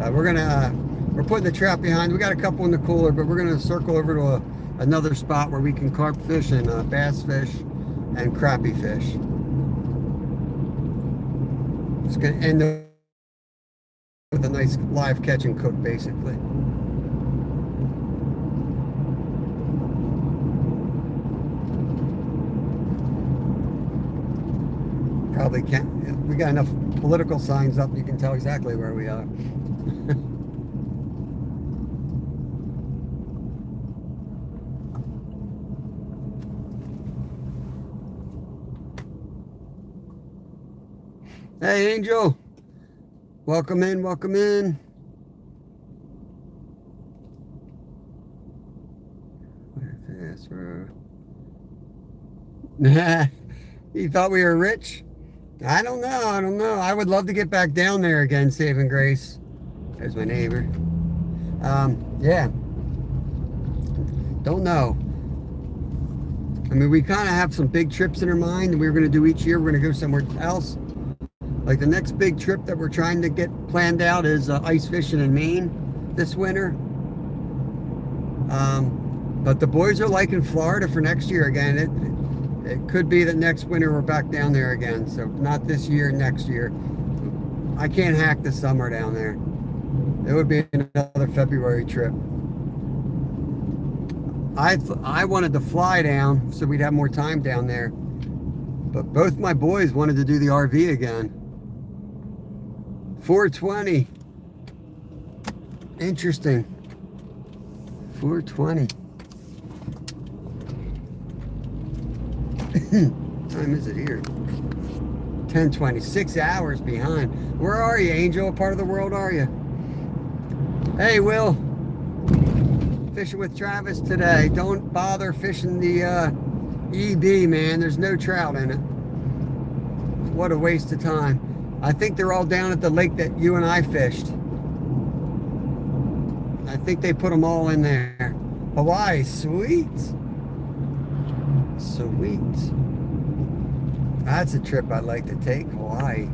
[SPEAKER 1] We're putting the trap behind. We got a couple in the cooler, but we're gonna circle over to another spot where we can carp fish and bass fish and crappie fish. It's gonna end with a nice live catch and cook, basically. Probably can't. We got enough political signs up, you can tell exactly where we are. Hey, Angel. Welcome in, welcome in. Where's this? You thought we were rich? I don't know. I would love to get back down there again, saving grace. There's my neighbor. Yeah. Don't know. I mean, we kind of have some big trips in our mind that we were going to do each year. We're going to go somewhere else. Like the next big trip that we're trying to get planned out is ice fishing in Maine this winter. But the boys are liking Florida for next year again. It could be that next winter we're back down there again. So not this year, next year. I can't hack the summer down there. It would be another February trip. I wanted to fly down so we'd have more time down there. But both my boys wanted to do the RV again. 420. Interesting. 420. Time is it here? 10:20. 6 hours behind. Where are you, Angel? What part of the world are you? Hey, Will. Fishing with Travis today. Don't bother fishing the EB, man. There's no trout in it. What a waste of time. I think they're all down at the lake that you and I fished. I think they put them all in there. Hawaii, sweet. Sweet. That's a trip I'd like to take, Hawaii.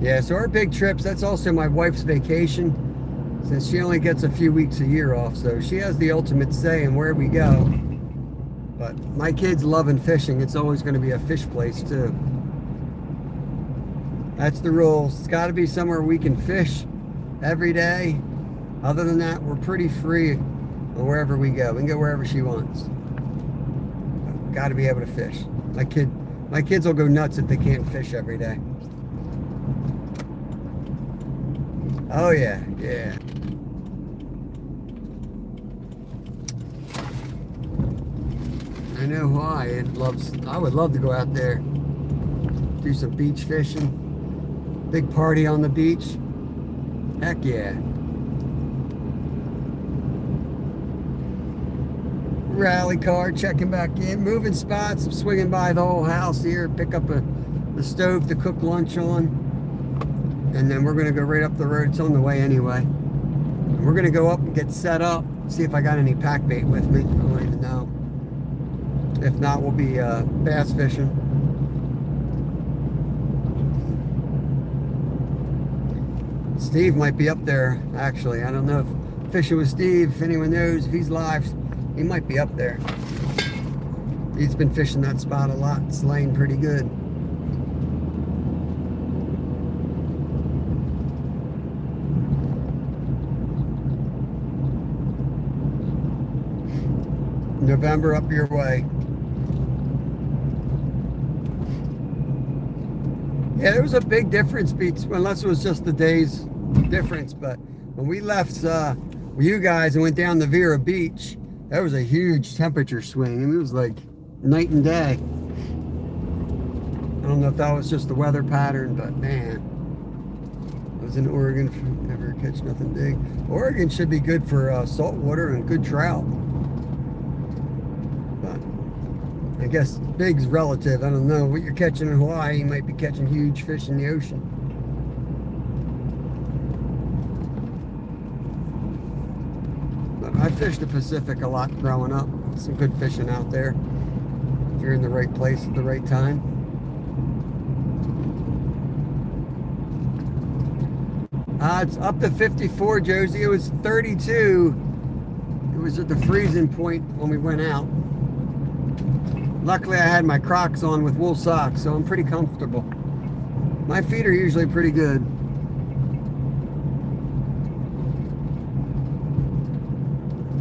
[SPEAKER 1] Yeah, so our big trips, that's also my wife's vacation, since she only gets a few weeks a year off, so she has the ultimate say in where we go. But my kids loving fishing, it's always going to be a fish place too. That's the rules. It's got to be somewhere we can fish every day. Other than that, we're pretty free wherever we go. We can go wherever she wants. Got to be able to fish. My kids will go nuts if they can't fish every day. Oh yeah, yeah. I know why. I would love to go out there, do some beach fishing, big party on the beach. Heck yeah. Rally car checking back in, moving spots. I'm swinging by the whole house here, pick up the stove to cook lunch on, and then we're gonna go right up the road. It's on the way anyway. And we're gonna go up and get set up, see if I got any pack bait with me. I don't even know. If not, we'll be bass fishing. Steve might be up there, actually. I don't know if fishing with Steve, if anyone knows, if he's live, he might be up there. He's been fishing that spot a lot. It's laying pretty good. November up your way. Yeah, there was a big difference, unless it was just the day's difference. But when we left with you guys and went down the Vera Beach, there was a huge temperature swing. I mean, it was like night and day. I don't know if that was just the weather pattern, but man, I was in Oregon for never catch nothing big. Oregon should be good for salt water and good trout. But I guess big's relative. I don't know what you're catching in Hawaii. You might be catching huge fish in the ocean. But I fished the Pacific a lot growing up. Some good fishing out there if you're in the right place at the right time. It's up to 54, Josie. It was 32. It was at the freezing point when we went out. Luckily, I had my Crocs on with wool socks, so I'm pretty comfortable. My feet are usually pretty good.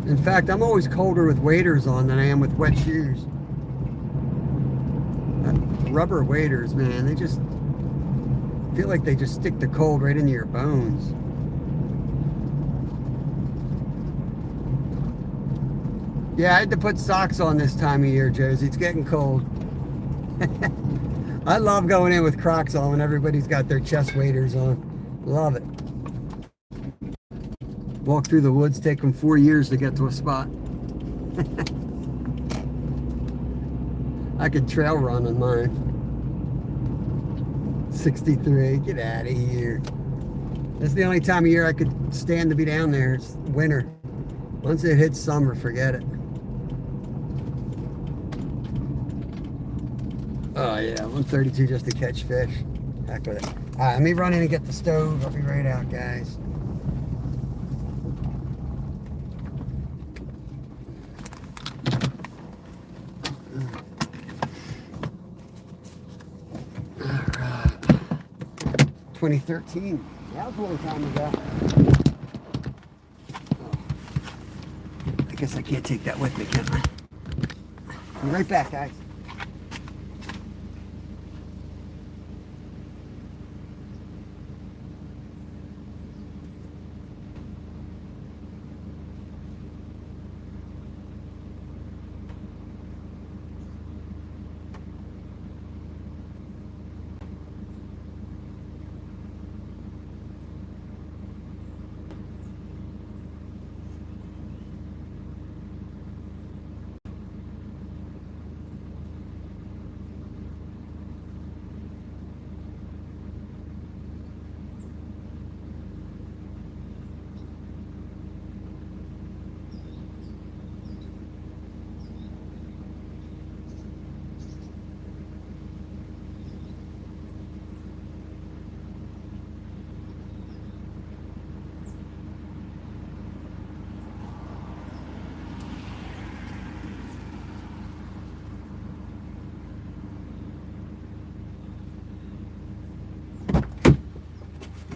[SPEAKER 1] In fact, I'm always colder with waders on than I am with wet shoes. Rubber waders, man, they just feel like they just stick the cold right into your bones. Yeah, I had to put socks on this time of year, Josie. It's getting cold. I love going in with Crocs on when everybody's got their chest waders on. Love it. Walk through the woods, take them 4 years to get to a spot. I could trail run on mine. 63, get out of here. That's the only time of year I could stand to be down there. It's winter. Once it hits summer, forget it. Oh yeah, 132 just to catch fish. Heck with it. All right, let me run in and get the stove. I'll be right out, guys. All right. 2013. That was a long time ago. I guess I can't take that with me, can I? Be right back, guys.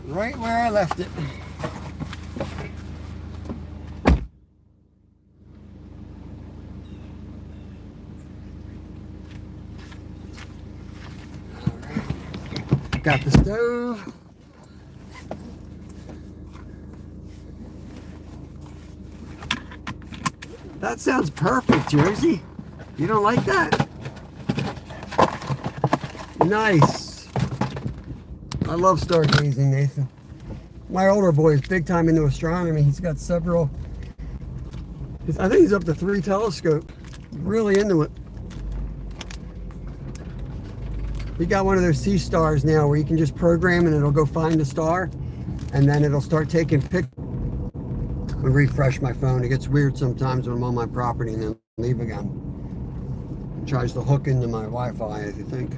[SPEAKER 1] Right where I left it. Alright. Got the stove. That sounds perfect, Jersey. You don't like that? Nice. I love stargazing, Nathan. My older boy is big time into astronomy. He's got several, I think he's up to 3 telescopes. Really into it. He got one of those sea stars now where you can just program and it'll go find a star and then it'll start taking pictures. I refresh my phone. It gets weird sometimes when I'm on my property and then leave again. It tries to hook into my Wi-Fi, if you think.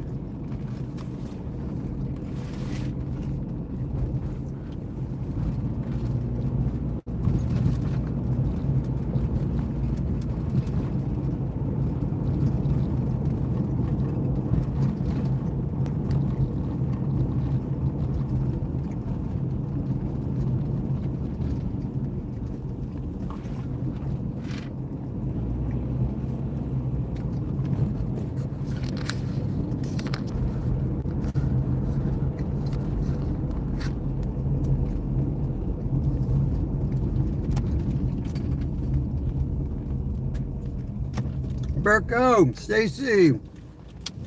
[SPEAKER 1] Berko, Stacy,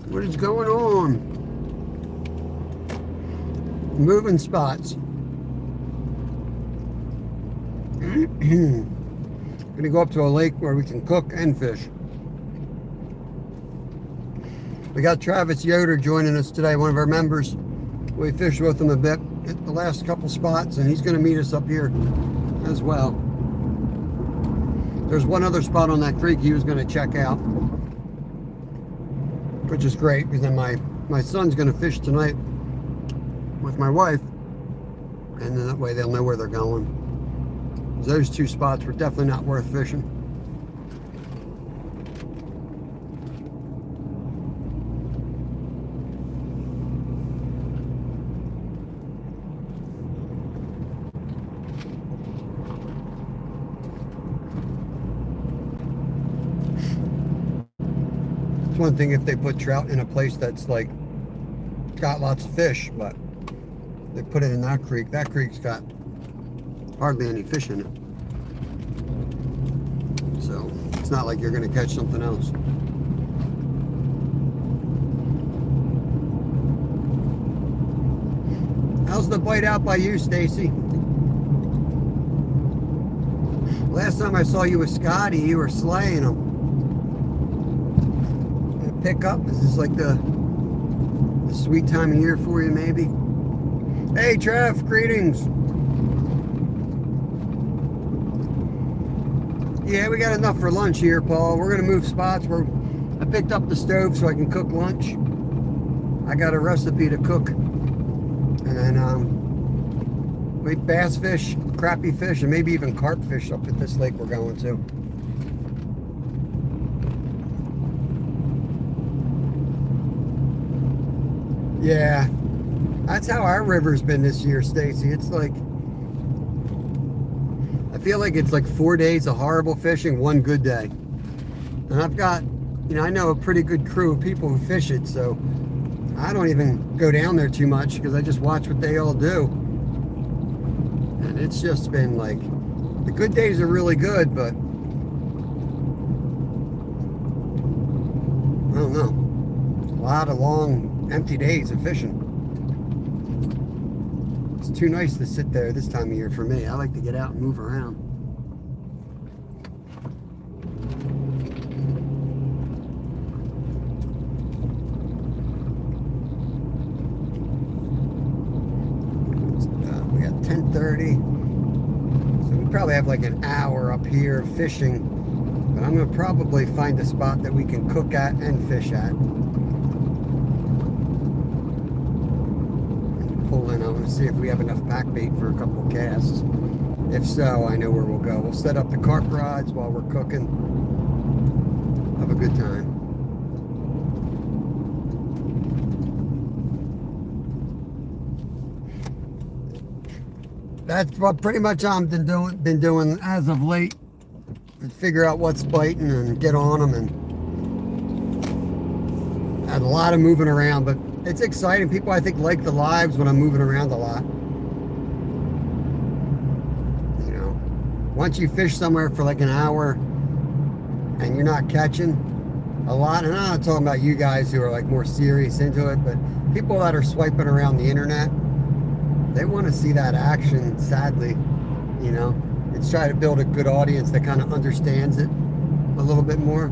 [SPEAKER 1] what is going on? Moving spots. Gonna go up to a lake where we can cook and fish. We got Travis Yoder joining us today, one of our members. We fished with him a bit at the last couple spots, and he's gonna meet us up here as well. There's one other spot on that creek he was going to check out, which is great because then my son's going to fish tonight with my wife, and then that way they'll know where they're going. Those 2 spots were definitely not worth fishing. It's one thing if they put trout in a place that's like got lots of fish, but they put it in that creek. That creek's got hardly any fish in it. So it's not like you're going to catch something else. How's the bite out by you, Stacy? Last time I saw you with Scotty, you were slaying them. Pick up? Is this like the sweet time of year for you, maybe? Hey, Trev, greetings. Yeah, we got enough for lunch here, Paul. We're gonna move spots. I picked up the stove so I can cook lunch. I got a recipe to cook, and then we bass fish, crappie fish, and maybe even carp fish up at this lake we're going to. Yeah, that's how our river's been this year, Stacy. It's like, I feel like it's like 4 days of horrible fishing, 1 good day. And I've got, I know a pretty good crew of people who fish it, so I don't even go down there too much because I just watch what they all do. And it's just been like, the good days are really good, but I don't know. A lot of long, empty days of fishing. It's too nice to sit there this time of year for me. I like to get out and move around. We got 10:30, so we probably have like an hour up here fishing, but I'm going to probably find a spot that we can cook at and fish at. Pull in. I want to see if we have enough back bait for a couple of casts. If so, I know where we'll go. We'll set up the carp rods while we're cooking. Have a good time. That's what pretty much I've been doing as of late. Figure out what's biting and get on them, and a lot of moving around, but it's exciting. People, I think, like the lives when I'm moving around a lot. You know, once you fish somewhere for like an hour and you're not catching a lot, and I'm not talking about you guys who are like more serious into it, but people that are swiping around the internet, they want to see that action, sadly. You know, it's try to build a good audience that kind of understands it a little bit more.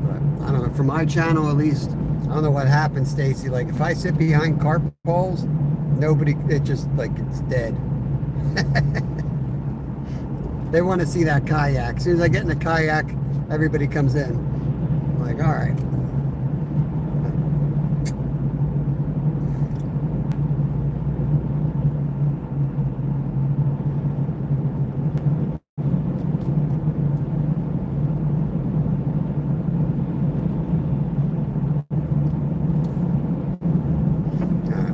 [SPEAKER 1] But I don't know, for my channel at least, I don't know what happens, Stacy. Like if I sit behind carp poles, nobody, it just like it's dead. They want to see that kayak. As soon as I get in the kayak, everybody comes in. I'm like, all right.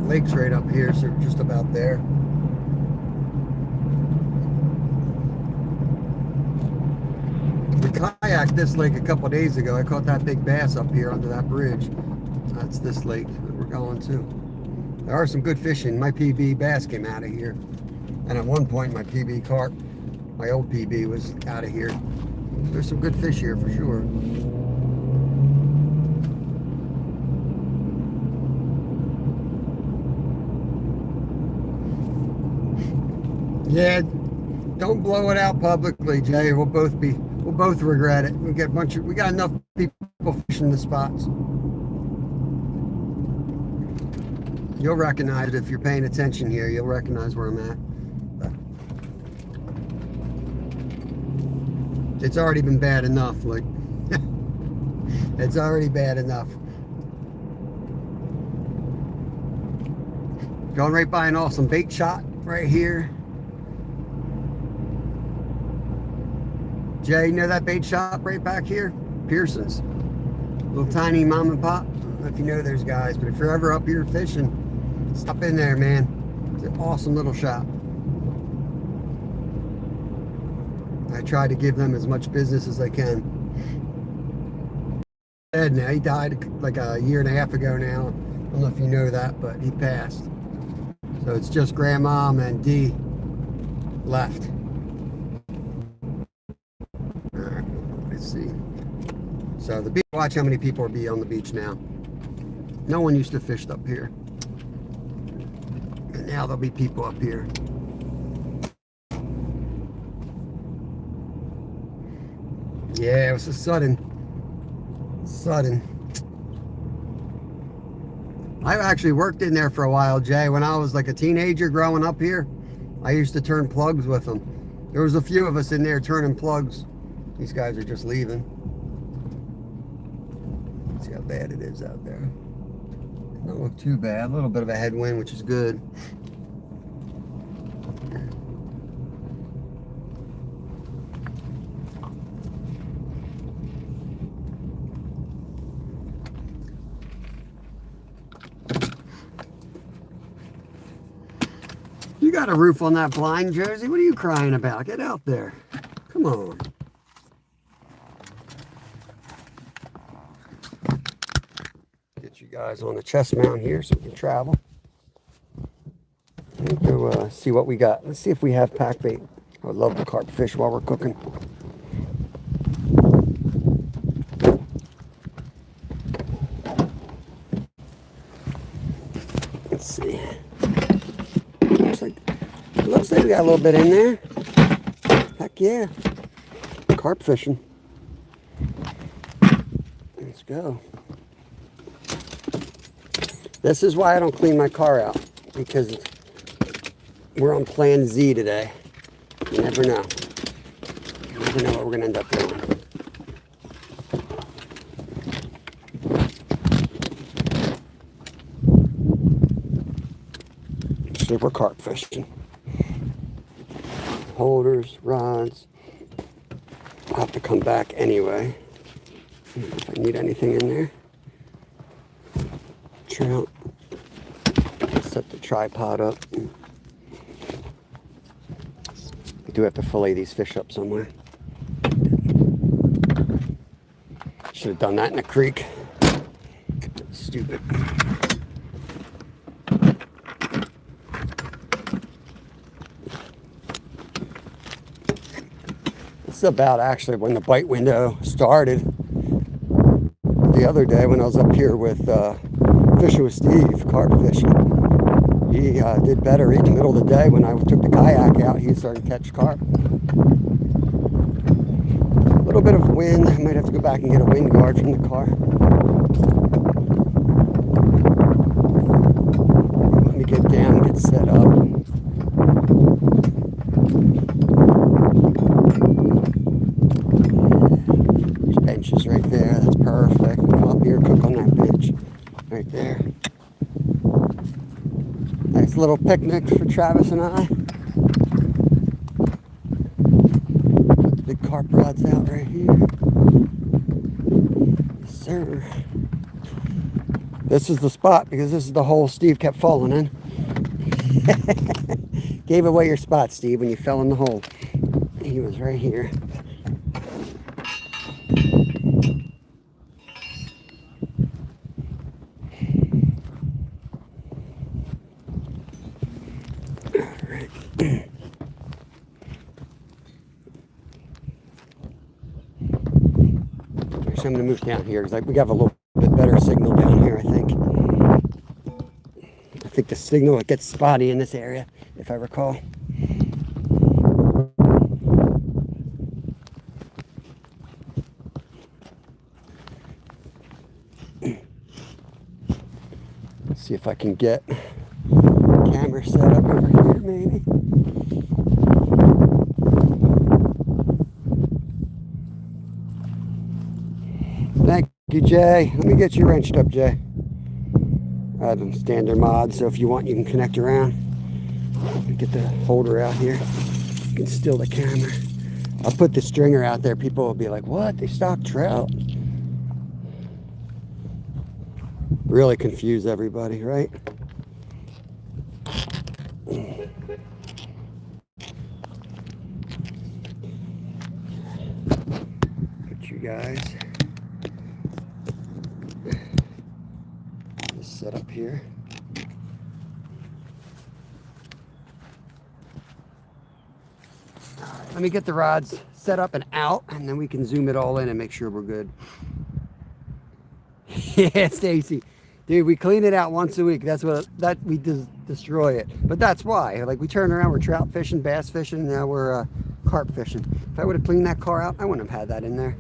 [SPEAKER 1] Lake's right up here, so we're just about there. We kayaked this lake a couple of days ago. I caught that big bass up here under that bridge. That's this lake that we're going to. There are some good fishing. My PB bass came out of here. And at one point, my PB carp, my old PB, was out of here. There's some good fish here for sure. Yeah, don't blow it out publicly, Jay. We'll both regret it. We got enough people fishing the spots. You'll recognize it if you're paying attention here. You'll recognize where I'm at. But it's already been bad enough. Like it's already bad enough. Going right by an awesome bait shot right here. Jay, you know that bait shop right back here? Pearson's. Little tiny mom and pop. I don't know if you know those guys, but if you're ever up here fishing, stop in there, man. It's an awesome little shop. I try to give them as much business as I can. Dead now. He died like a year and a half ago now. I don't know if you know that, but he passed. So it's just Grandmom and Dee left. Let's see. So the beach, watch how many people will be on the beach now. No one used to fish up here. And now there'll be people up here. Yeah, it was a sudden. I actually worked in there for a while, Jay. When I was like a teenager growing up here, I used to turn plugs with them. There was a few of us in there turning plugs. These guys are just leaving. See how bad it is out there. Don't look too bad. A little bit of a headwind, which is good. You got a roof on that blind, Jersey. What are you crying about? Get out there. Come on. Get you guys on the chest mount here so we can travel. And go see what we got. Let's see if we have pack bait. I would love to carp fish while we're cooking. Let's see. Looks like we got a little bit in there. Heck yeah. Carp fishing. Let's go. This is why I don't clean my car out, because we're on plan Z today. You never know. You never know what we're going to end up doing. So we're carp fishing. Holders, rods. I'll have to come back anyway. I don't know if I need anything in there. Trout. Let's set the tripod up. We do have to fillet these fish up somewhere. Should have done that in the creek. Stupid. This is about actually when the bite window started. The other day when I was up here with fishing with Steve, carp fishing, he did better in the middle of the day when I took the kayak out. He started to catch carp. A little bit of wind. I might have to go back and get a wind guard from the car. Let me get down and get set up. There's benches right there. That's perfect. Come up here, cook on that bench right there. Nice little picnic for Travis and I. Put the big carp rods out right here. Yes, sir. This is the spot because this is the hole Steve kept falling in. Gave away your spot, Steve, when you fell in the hole. He was right here. I'm going to move down here because we have a little bit better signal down here, I think. I think the signal gets spotty in this area, if I recall. Let's see if I can get the camera set up over here, maybe. Thank you, Jay. Let me get you wrenched up, Jay. I have them standard mods, so if you want, you can connect around. Get the holder out here. You can still the camera. I'll put the stringer out there. People will be like, what? They stock trout? Really confuse everybody, right? Put you guys set up here. All right, let me get the rods set up and out, and then we can zoom it all in and make sure we're good. Yeah, Stacy. Dude, we clean it out once a week. That's what we destroy it. But that's why. Like, we turn around, we're trout fishing, bass fishing, now we're carp fishing. If I would have cleaned that car out, I wouldn't have had that in there.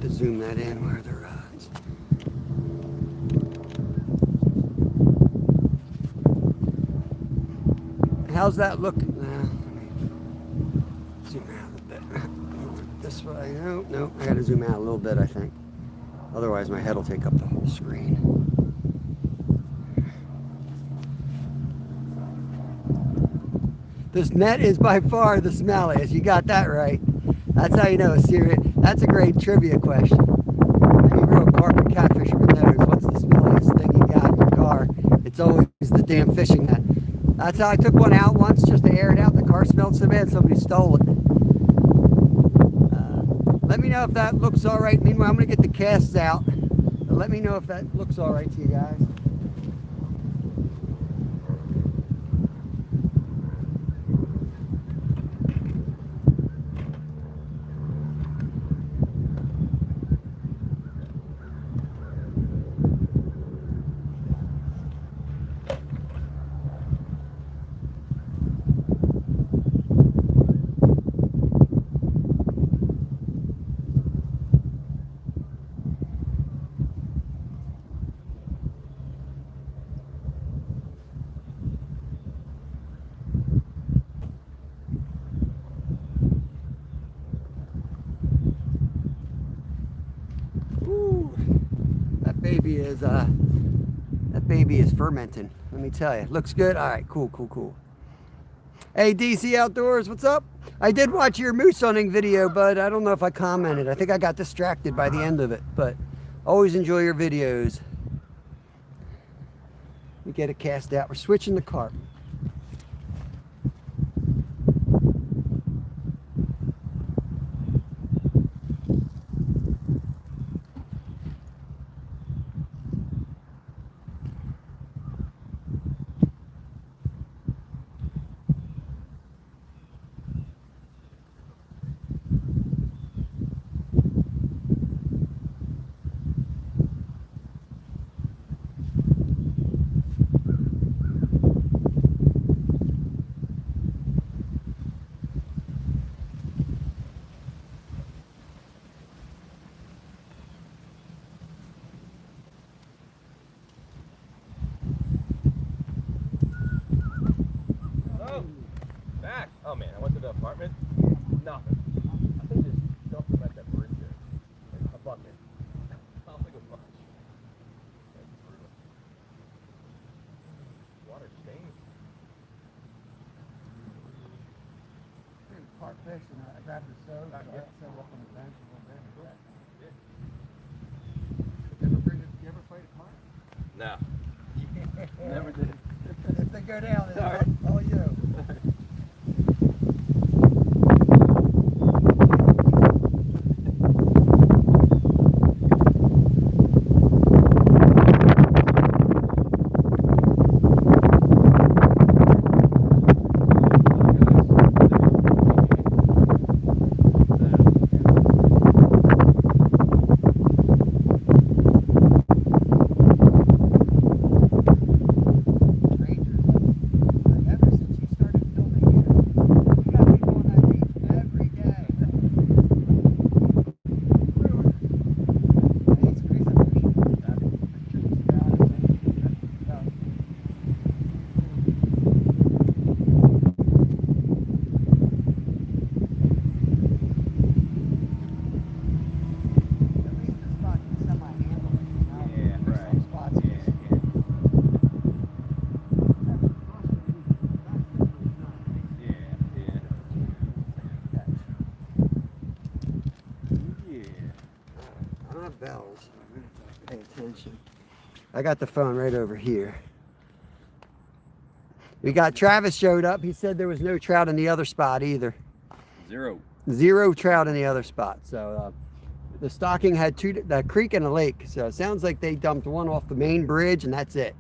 [SPEAKER 1] Zoom that in where the rods. How's that look? Let me zoom out a bit. This way. No, I gotta zoom out a little bit, I think. Otherwise my head will take up the whole screen. This net is by far the smelliest. You got that right. That's how you know it's serious. That's a great trivia question. Any real carp and catfisherman knows what's the smelliest thing you got in your car. It's always the damn fishing net. That's how I took one out once just to air it out. The car smelled so bad somebody stole it. Let me know if that looks all right. Meanwhile, I'm going to get the casts out. Let me know if that looks all right to you guys. baby is fermenting. Let me tell you. Looks good. All right, cool, cool, cool. Hey, DC Outdoors, what's up? I did watch your moose hunting video, but I don't know if I commented. I think I got distracted by the end of it, but always enjoy your videos. We get it cast out. We're switching to carp.
[SPEAKER 2] Oh man, I went to the apartment. Nothing. I think just dumped them at that bridge there. Like a bucket. I don't think it was much. That's brutal. Water stains.
[SPEAKER 3] Park fish, and I grabbed the stove, so I set up on the bench a little bit.
[SPEAKER 2] Yeah.
[SPEAKER 3] You ever fight a carp?
[SPEAKER 2] No. Never did.
[SPEAKER 3] If they go down, it's
[SPEAKER 2] Sorry.
[SPEAKER 3] all you.
[SPEAKER 1] Bells. Pay attention. I got the phone right over here. We got Travis showed up. He said there was no trout in the other spot either. Zero trout in the other spot. So the stocking had a creek and a lake. So it sounds like they dumped one off the main bridge and that's it.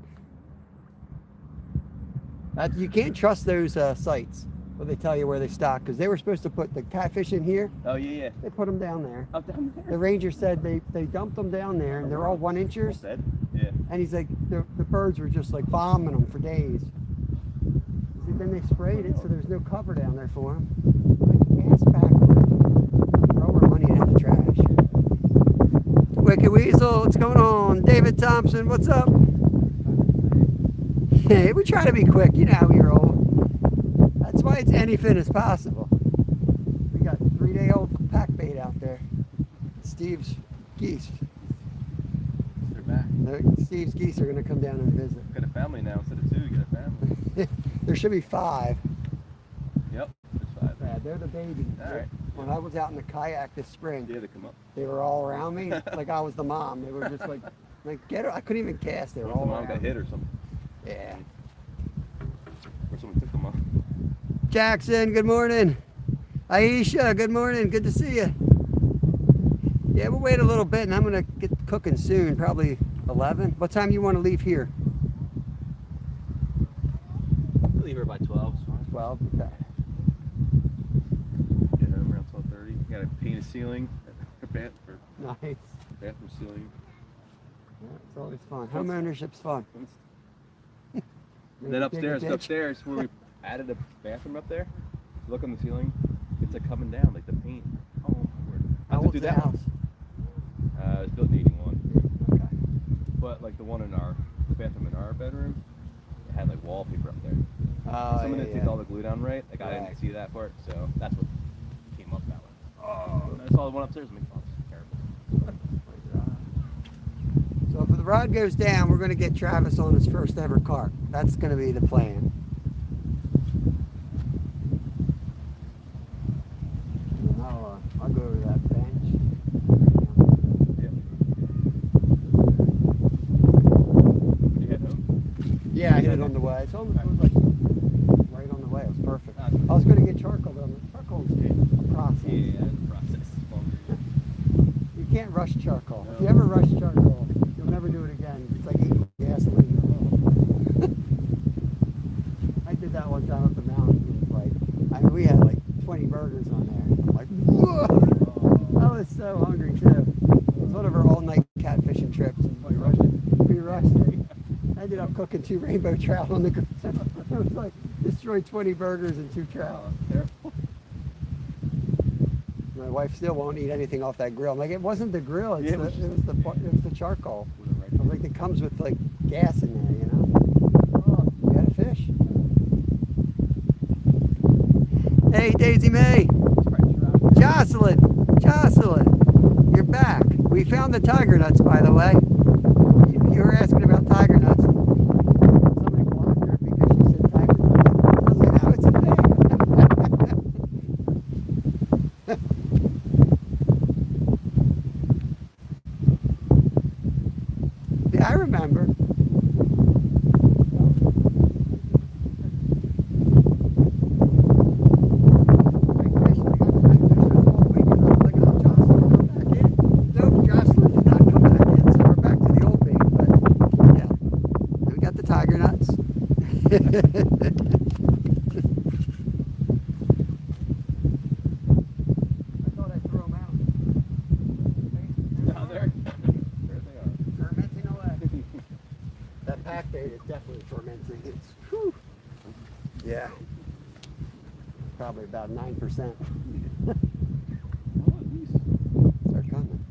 [SPEAKER 1] You can't trust those sites where they tell you where they stock, because they were supposed to put the catfish in here.
[SPEAKER 2] Oh yeah.
[SPEAKER 1] They put them down there.
[SPEAKER 2] Up down there.
[SPEAKER 1] The ranger said they dumped them down there, and they're all 1 inchers.
[SPEAKER 2] Yeah.
[SPEAKER 1] And he's like, the birds were just like bombing them for days. He said then they sprayed it, so there's no cover down there for them. Like gas pack. Throw our money out the trash. Wicked Weasel, what's going on? David Thompson, what's up? Hey, we try to be quick. You know how we roll. That's why it's anything is possible. We got 3-day-old pack bait out there. Steve's geese.
[SPEAKER 2] They're back.
[SPEAKER 1] Steve's geese are going to come down and visit.
[SPEAKER 2] Got a family now instead of 2. You got a family.
[SPEAKER 1] There should be 5.
[SPEAKER 2] Yep. There's 5.
[SPEAKER 1] Yeah, they're the babies.
[SPEAKER 2] All right.
[SPEAKER 1] When I was out in the kayak this spring,
[SPEAKER 2] Yeah, they come up.
[SPEAKER 1] they were all around me like I was the mom. They were just like get her. I couldn't even cast. They were
[SPEAKER 2] The
[SPEAKER 1] all
[SPEAKER 2] mom
[SPEAKER 1] around
[SPEAKER 2] got
[SPEAKER 1] me.
[SPEAKER 2] hit or something.
[SPEAKER 1] Yeah.
[SPEAKER 2] Or someone took them off.
[SPEAKER 1] Jackson, good morning. Aisha, good morning. Good to see you. Yeah, we'll wait a little bit, and I'm gonna get cooking soon. Probably 11. What time you want to leave here?
[SPEAKER 2] I'll leave her by 12.
[SPEAKER 1] 12. Okay.
[SPEAKER 2] Get home around 12:30. Got to paint a ceiling.
[SPEAKER 1] Nice.
[SPEAKER 2] Bathroom ceiling.
[SPEAKER 1] Yeah, it's always fun. Home ownership's fun.
[SPEAKER 2] And then upstairs where we added a bathroom up there. Look on the ceiling. It's like coming down, like the paint. Oh my word. I
[SPEAKER 1] How
[SPEAKER 2] have to
[SPEAKER 1] old's
[SPEAKER 2] do
[SPEAKER 1] the
[SPEAKER 2] that
[SPEAKER 1] house?
[SPEAKER 2] one. It was built in 81.
[SPEAKER 1] Okay.
[SPEAKER 2] But like the one in the bathroom in our bedroom, it had like wallpaper up there.
[SPEAKER 1] Oh,
[SPEAKER 2] Someone didn't take all the glue down right. Like I
[SPEAKER 1] Right.
[SPEAKER 2] didn't see that part, so that's what came up that way. Oh, and I saw the one upstairs. I'm like, oh, this is terrible.
[SPEAKER 1] So for the rod goes down, we're going to get Travis on his first ever carp. That's going to be the plan. And I'll go over to that bench.
[SPEAKER 2] Yep. Did you head home?
[SPEAKER 1] Yeah, I hit it on the way. It was like right on the way. It was perfect. I was going to get charcoal, but charcoal's a process.
[SPEAKER 2] Yeah, the process is longer.
[SPEAKER 1] You can't rush charcoal. No. If you ever rush charcoal, you'll never do it again. It's like eating gasoline. I did that one time up the mountain. I mean, we had like 20 burgers on there. I'm like, whoa! I was so hungry too. It was one of our all-night catfishing trips.
[SPEAKER 2] Oh, you rushed it?
[SPEAKER 1] We rushed it. I ended up cooking 2 rainbow trout on the grill. It was like destroyed 20 burgers and 2 trout.
[SPEAKER 2] Terrible.
[SPEAKER 1] My wife still won't eat anything off that grill. I'm like, it wasn't the grill. It was the charcoal. I'm like, it comes with like gas in there, you know. Oh, you got a fish. Hey, Daisy May. Jocelyn, you're back. We found the tiger nuts, by the way. You were asking about tiger nuts. Somebody blocked her because she said tiger nuts. I was like, no, it's a thing. Yeah, I remember. Yeah, probably about 9%. They're coming.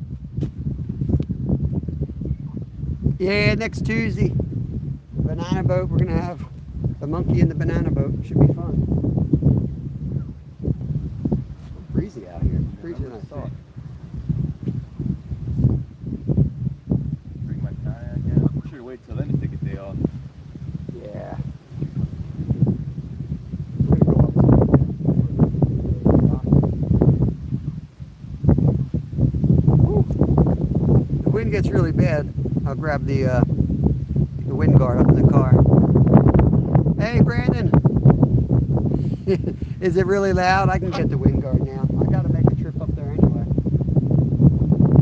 [SPEAKER 1] Yeah, next Tuesday, banana boat. We're gonna have the monkey in the banana boat. Should be fun. Breezy out here. Breezier than I thought.
[SPEAKER 2] Bring my kayak out. I'm sure to wait till then to take a day off.
[SPEAKER 1] Yeah. Wind gets really bad, I'll grab the wind guard up in the car. Hey, Brandon. Is it really loud? I can get the wind guard now. I got to make a trip up there anyway.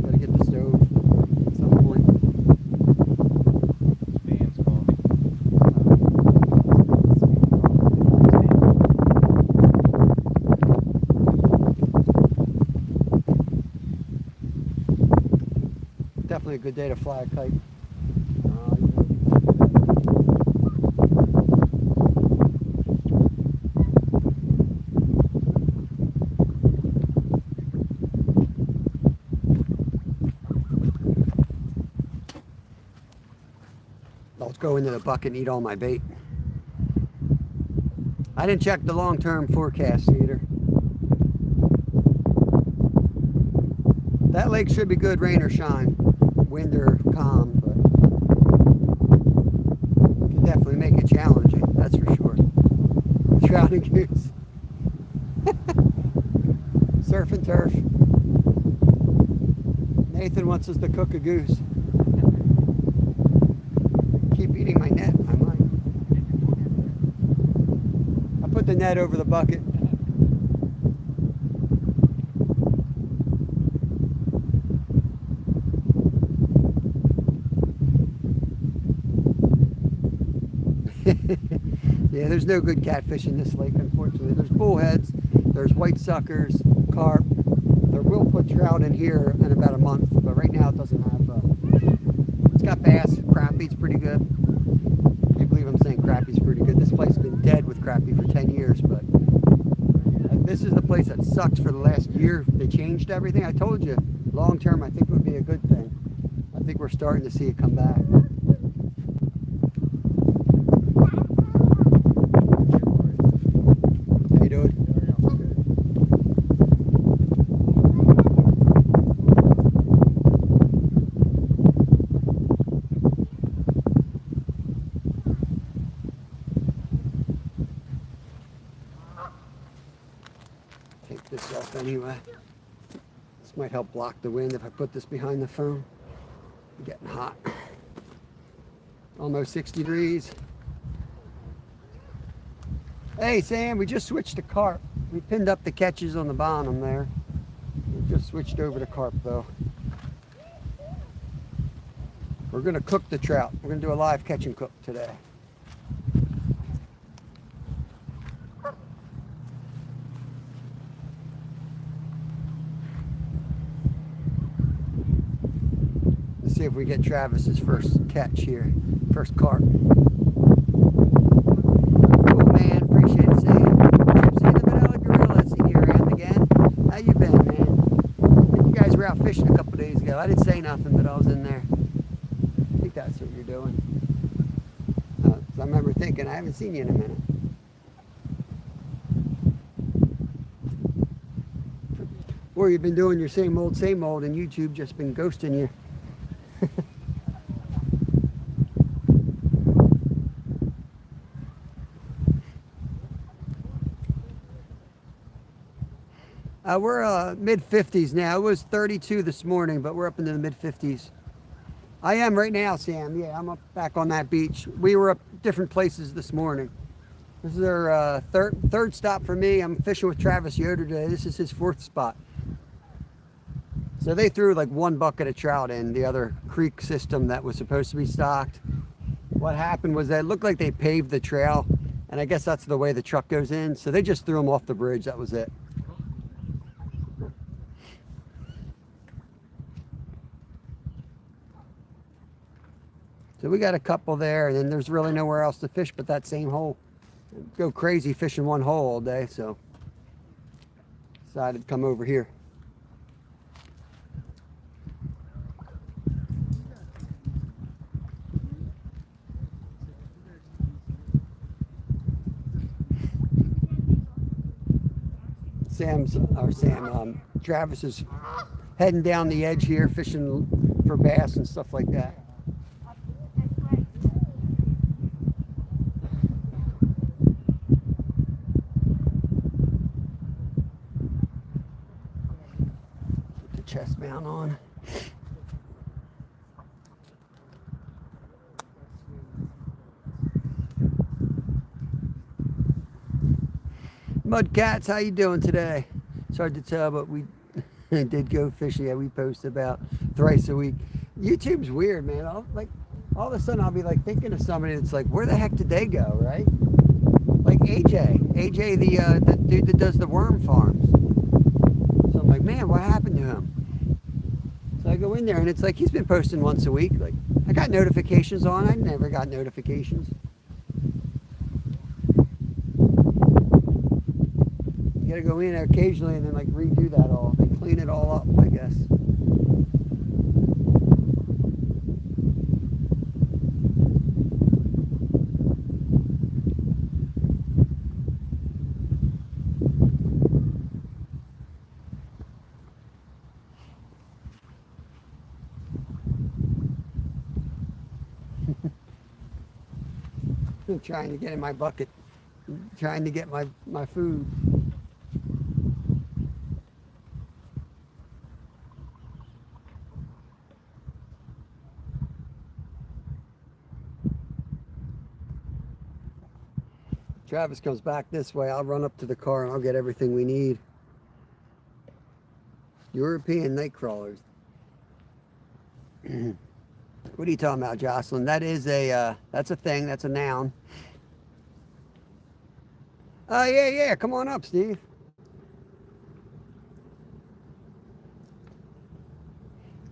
[SPEAKER 1] Got to get the stove at some point.
[SPEAKER 2] Band's calling me.
[SPEAKER 1] Definitely a good day to fly a kite. Let's go into the bucket and eat all my bait. I didn't check the long-term forecast either. That lake should be good, rain or shine. Wind or calm, but can definitely make it challenging, that's for sure. Trout and goose. Surf and turf. Nathan wants us to cook a goose. Keep eating my net, I might. I put the net over the bucket. Yeah, there's no good catfish in this lake, unfortunately. There's bullheads, there's white suckers, carp. There will put trout in here in about a month, but right now it doesn't have. It's got bass, crappie's pretty good. I can't believe I'm saying crappie's pretty good. This place has been dead with crappie for 10 years, but this is the place that sucks for the last year. They changed everything. I told you, long term, I think it would be a good thing. I think we're starting to see it come back. take this off anyway. This might help block the wind if I put this behind the phone. I'm getting hot. Almost 60 degrees. Hey Sam, we just switched to carp. We pinned up the catches on the bottom there. We just switched over to carp though. We're gonna cook the trout. We're gonna do a live catch and cook today. Let's see if we get Travis's first catch here. First carp. Oh man, appreciate it, Sam. Gypsy and the Vanilla Gorilla, see you around again. How you been, man? You guys were out fishing a couple days ago. I didn't say nothing, but I was in there. I think that's what you're doing. I remember thinking, I haven't seen you in a minute. Or you've been doing your same old, and YouTube just been ghosting you. We're mid-50s now. It was 32 this morning, but we're up into the mid-50s. I am right now, Sam. Yeah, I'm up back on that beach. We were up different places this morning. This is our third stop for me. I'm fishing with Travis Yoder today. This is his fourth spot. So they threw like one bucket of trout in the other creek system that was supposed to be stocked. What happened was that it looked like they paved the trail, and I guess that's the way the truck goes in. So they just threw them off the bridge. That was it. So we got a couple there, and then there's really nowhere else to fish but that same hole. Go crazy fishing one hole all day, so decided to come over here. Travis is heading down the edge here, fishing for bass and stuff like that. Put the chest mount on. Mudcats, how you doing today? It's hard to tell, but we did go fishing. Yeah, we post about thrice a week. YouTube's weird, man. All of a sudden I'll be like thinking of somebody that's like, where the heck did they go, right? Like AJ, the dude that does the worm farms. So I'm like, man, what happened to him? So I go in there and it's like he's been posting once a week. Like I got notifications on. I never got notifications. You gotta go in there occasionally and then like redo that all. They clean it all up, I guess. I'm trying to get in my bucket, trying to get my food. Travis comes back this way, I'll run up to the car and I'll get everything we need. European night crawlers. What are you talking about, Jocelyn? That is that's a thing, that's a noun. Oh, yeah, come on up, Steve.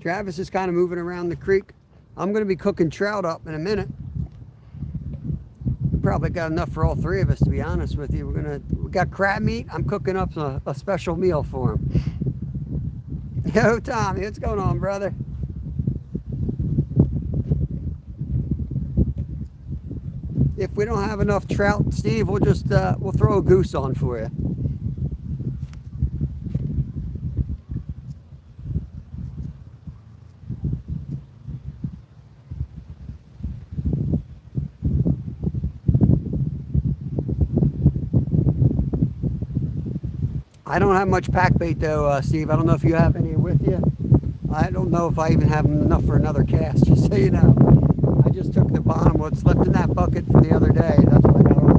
[SPEAKER 1] Travis is kind of moving around the creek. I'm going to be cooking trout up in a minute. Probably got enough for all three of us, to be honest with you. We got crab meat. I'm cooking up a special meal for him. Yo, Tommy, what's going on, brother? If we don't have enough trout, Steve, we'll just we'll throw a goose on for you. I don't have much pack bait though, Steve. I don't know if you have any with you. I don't know if I even have enough for another cast, just so you know. I just took the bottom, what's left in that bucket from the other day. That's what I got on.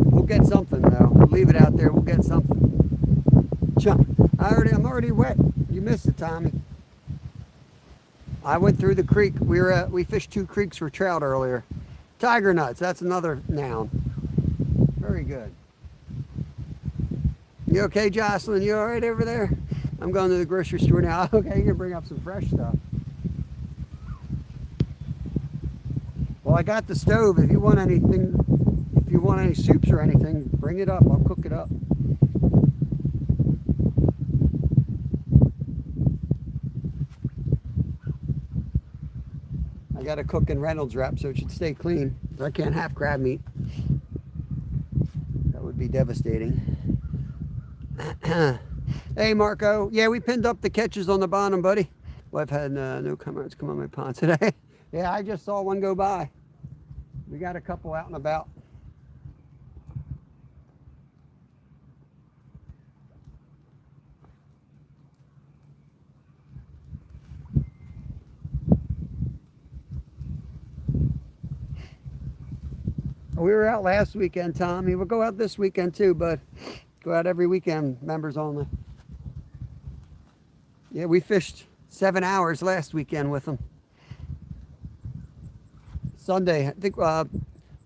[SPEAKER 1] We'll get something though. We'll leave it out there. We'll get something. I'm already wet. You missed it, Tommy. I went through the creek. We fished 2 creeks for trout earlier. Tiger nuts. That's another noun. Very good. You okay, Jocelyn? You all right over there? I'm going to the grocery store now. Okay, you can bring up some fresh stuff. Well, I got the stove. If you want anything, if you want any soups or anything, bring it up. I'll cook it up. I got to cook in Reynolds wrap so it should stay clean. I can't have crab meat. That would be devastating. Hey, Marco. Yeah, we pinned up the catches on the bottom, buddy. Well, I've had no comers come on my pond today. Yeah, I just saw one go by. We got a couple out and about. We were out last weekend, Tommy. We'll go out this weekend too, but go out every weekend, members only. Yeah, we fished 7 hours last weekend with them. Sunday, I think,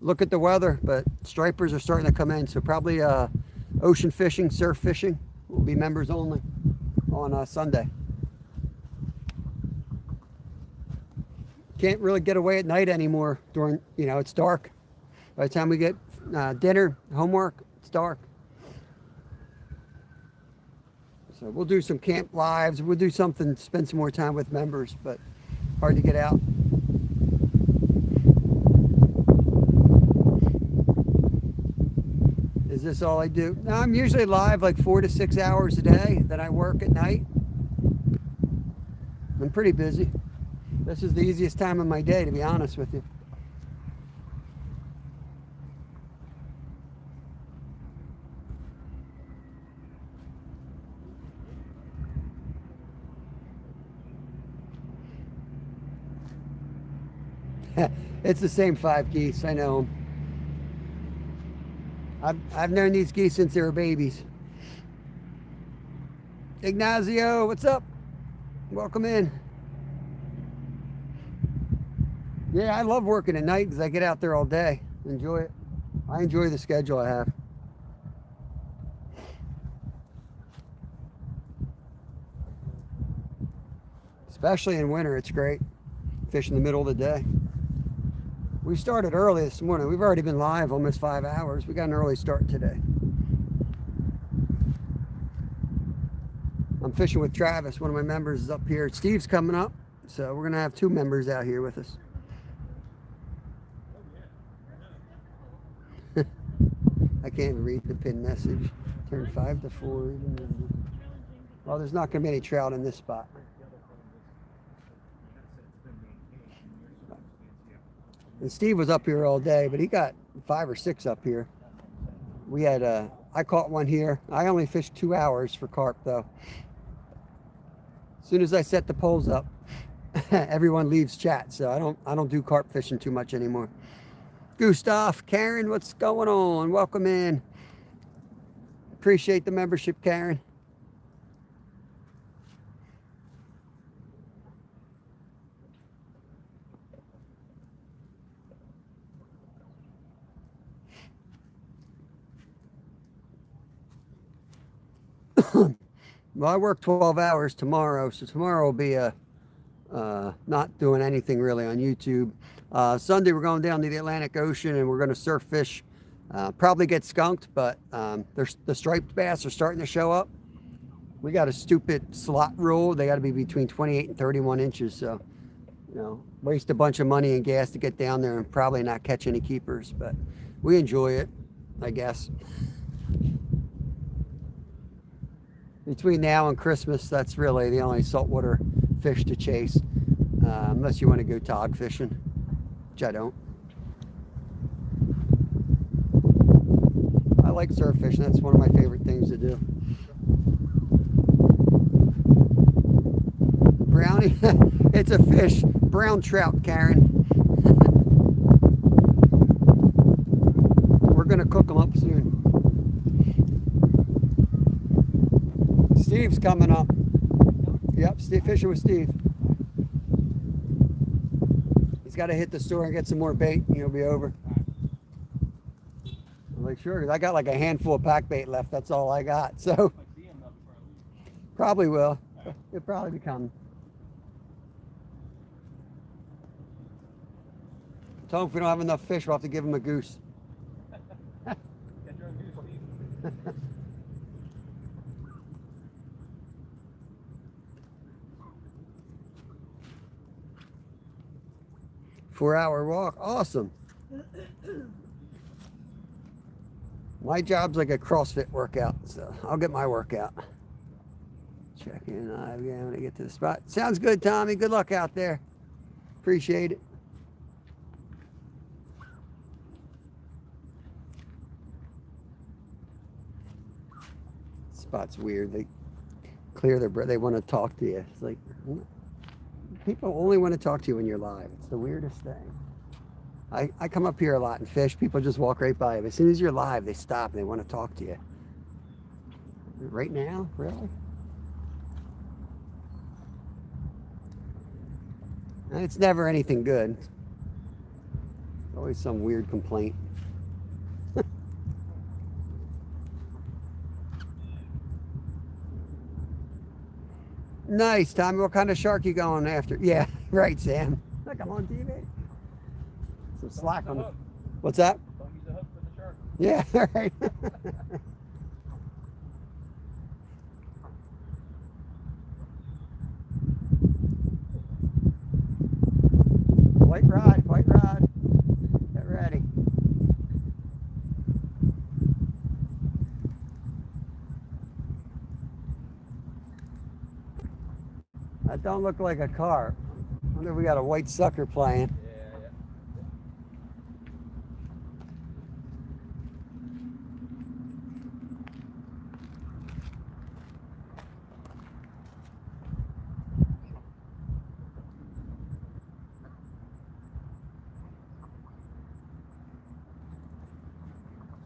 [SPEAKER 1] look at the weather, but stripers are starting to come in, so probably ocean fishing, surf fishing will be members only on Sunday. Can't really get away at night anymore during, it's dark. By the time we get dinner, homework, it's dark. So we'll do some camp lives. We'll do something, spend some more time with members, but hard to get out. Is this all I do? No, I'm usually live like 4 to 6 hours a day. Then I work at night. I'm pretty busy. This is the easiest time of my day, to be honest with you. It's the same 5 geese, I know. I've known these geese since they were babies. Ignacio, what's up? Welcome in. Yeah, I love working at night because I get out there all day. Enjoy it. I enjoy the schedule I have. Especially in winter, it's great. Fish in the middle of the day. We started early this morning. We've already been live almost 5 hours. We got an early start today. I'm fishing with Travis. One of my members is up here. Steve's coming up. So we're going to have 2 members out here with us. I can't even read the pin message. Turn 5 to 4. Well, there's not going to be any trout in this spot. And Steve was up here all day, but he got 5 or 6 up here. We had I caught one here. I only fished 2 hours for carp though. As soon as I set the poles up, everyone leaves chat, so I don't do carp fishing too much anymore. Gustav, Karen, what's going on? Welcome in. Appreciate the membership, Karen. Well, I work 12 hours tomorrow, so tomorrow will be not doing anything really on YouTube. Sunday, we're going down to the Atlantic Ocean, and we're going to surf fish. Probably get skunked, but the striped bass are starting to show up. We got a stupid slot rule. They got to be between 28 and 31 inches, so, waste a bunch of money and gas to get down there and probably not catch any keepers, but we enjoy it, I guess. Between now and Christmas, that's really the only saltwater fish to chase, unless you want to go tog fishing, which I don't. like surf fishing. That's one of my favorite things to do. Brownie, it's a fish. Brown trout, Karen. We're gonna cook them up soon. Steve's coming up. Yep, Steve, fishing with Steve. He's got to hit the store and get some more bait, and he'll be over. I'm like, sure, 'cause I got like a handful of pack bait left. That's all I got. So probably will. It'll probably be coming. Tell him if we don't have enough fish, we'll have to give him a goose.
[SPEAKER 2] Get your own goose, Steve.
[SPEAKER 1] 4-hour walk. Awesome. My job's like a CrossFit workout, so I'll get my workout. Check in again when I get to the spot. Sounds good, Tommy. Good luck out there. Appreciate it. Spot's weird. They clear their breath. They want to talk to you. It's like, people only want to talk to you when you're live. It's the weirdest thing. I come up here a lot and fish. People just walk right by you. As soon as you're live, they stop and they want to talk to you. Right now? Really? And it's never anything good. Always some weird complaint. Nice, Tommy. What kind of shark you going after? Yeah, right, Sam. Look, I'm on TV. Some slack on the... What's that?
[SPEAKER 2] Don't use the hook for the shark.
[SPEAKER 1] Yeah, right. White rod, white rod. Get ready. That don't look like a carp. I wonder if we got a white sucker playing.
[SPEAKER 2] Yeah.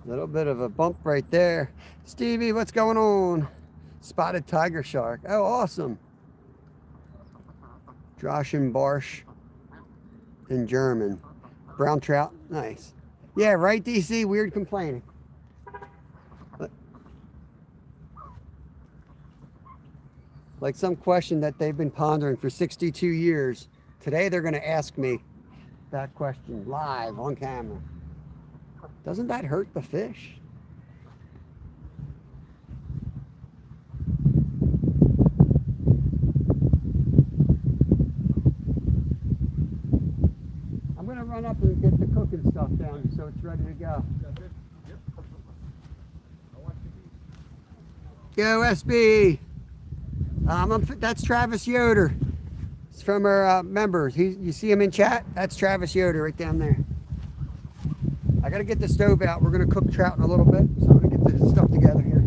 [SPEAKER 1] Little bit of a bump right there. Stevie, what's going on? Spotted tiger shark. Oh, awesome. Droschen Barsch in German. Brown trout. Nice. Yeah, right, DC? Weird complaining. Like some question that they've been pondering for 62 years. Today they're going to ask me that question live on camera. Doesn't that hurt the fish? I'm going to run up and get the cooking stuff down so it's ready to go. Go SB! That's Travis Yoder. It's from our members. You see him in chat? That's Travis Yoder right down there. I gotta get the stove out. We're gonna cook trout in a little bit, so I'm gonna get this stuff together here.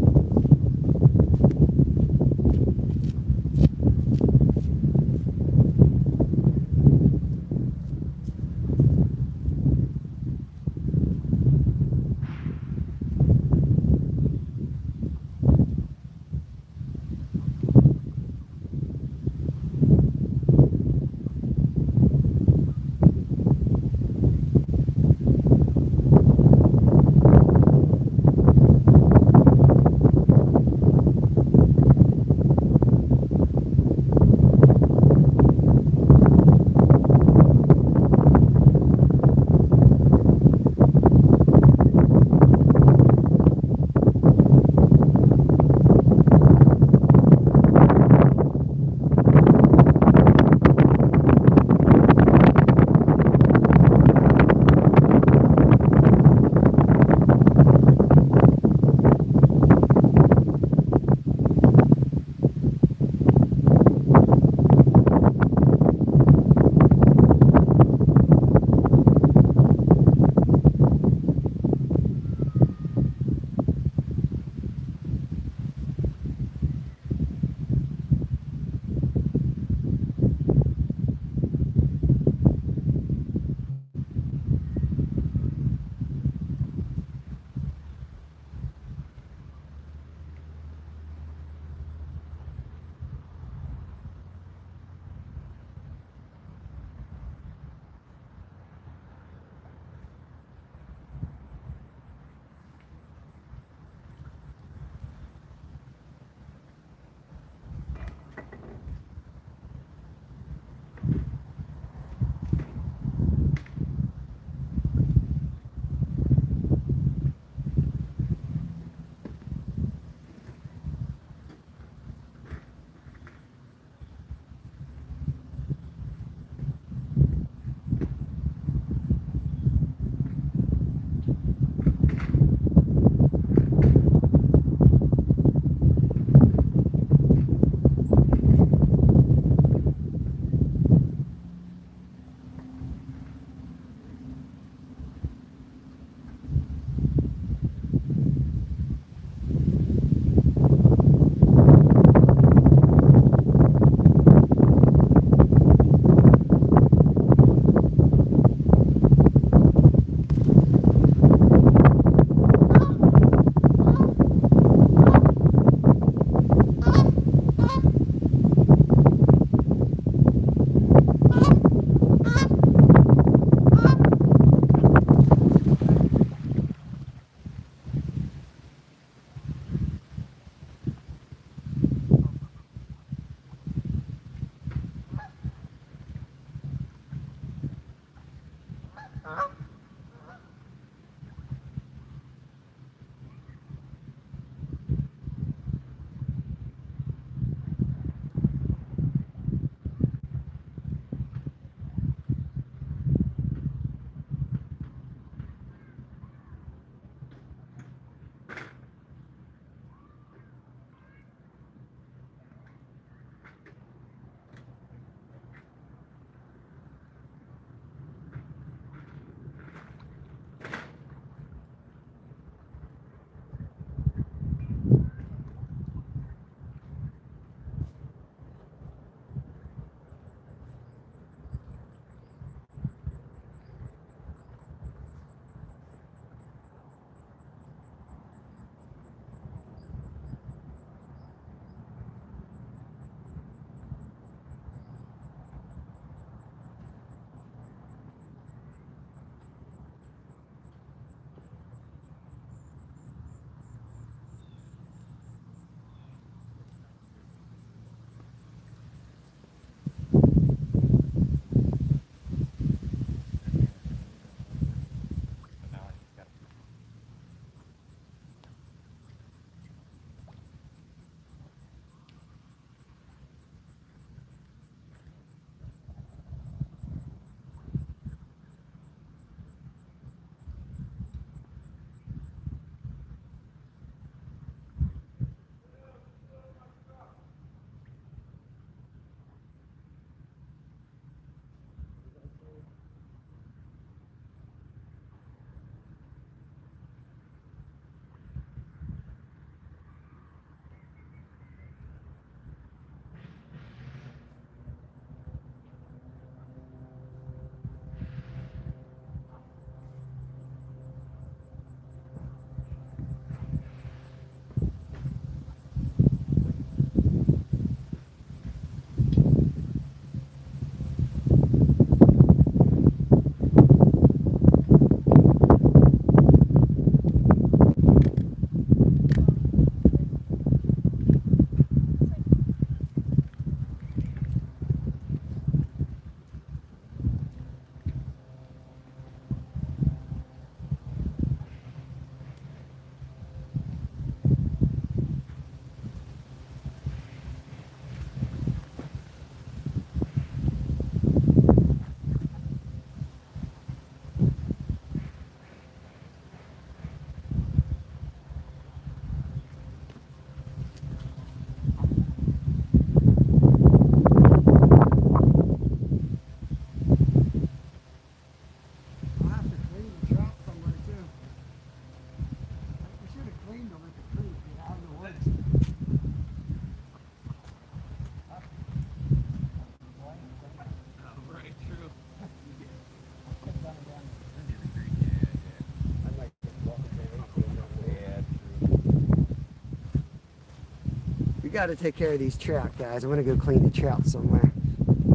[SPEAKER 1] got to take care of these trout, guys. I'm gonna go clean the trout somewhere.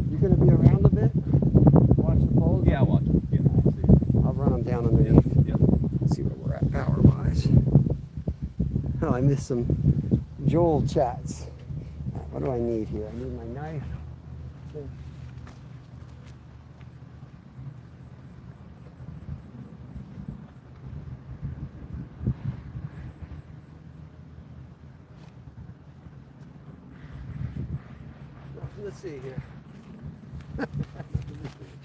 [SPEAKER 1] You gonna be around a bit? Watch the poles?
[SPEAKER 2] Yeah, I'll watch it. Yeah, I'll see it.
[SPEAKER 1] I'll run them down underneath.
[SPEAKER 2] Yep.
[SPEAKER 1] Let's see where we're at power-wise. Oh, I missed some Joel chats. What do I need here? I need my knife. Nothing to see here.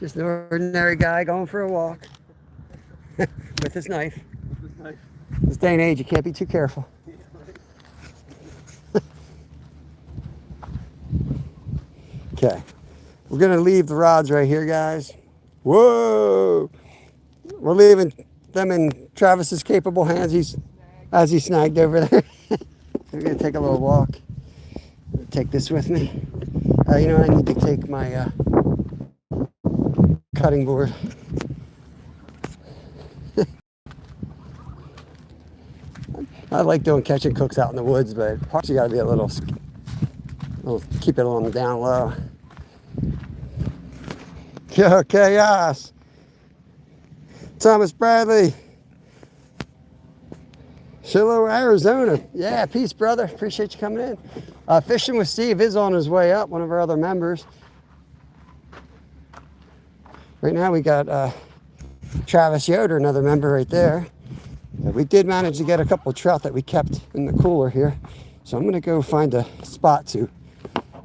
[SPEAKER 1] Just an ordinary guy going for a walk with his knife. This day and age, you can't be too careful. Okay, we're gonna leave the rods right here, guys. Whoa! We're leaving them in Travis's capable hands. As he snagged over there. We're gonna take a little walk. Take this with me. You know what? I need to take my cutting board. I like doing catch and cooks out in the woods, but parts you gotta be a little keep it on the down low. Yo, chaos. Thomas Bradley. Shiloh, Arizona. Yeah, peace, brother. Appreciate you coming in. Fishing with Steve is on his way up, one of our other members. Right now we got Travis Yoder, another member right there. We did manage to get a couple of trout that we kept in the cooler here. So I'm gonna go find a spot to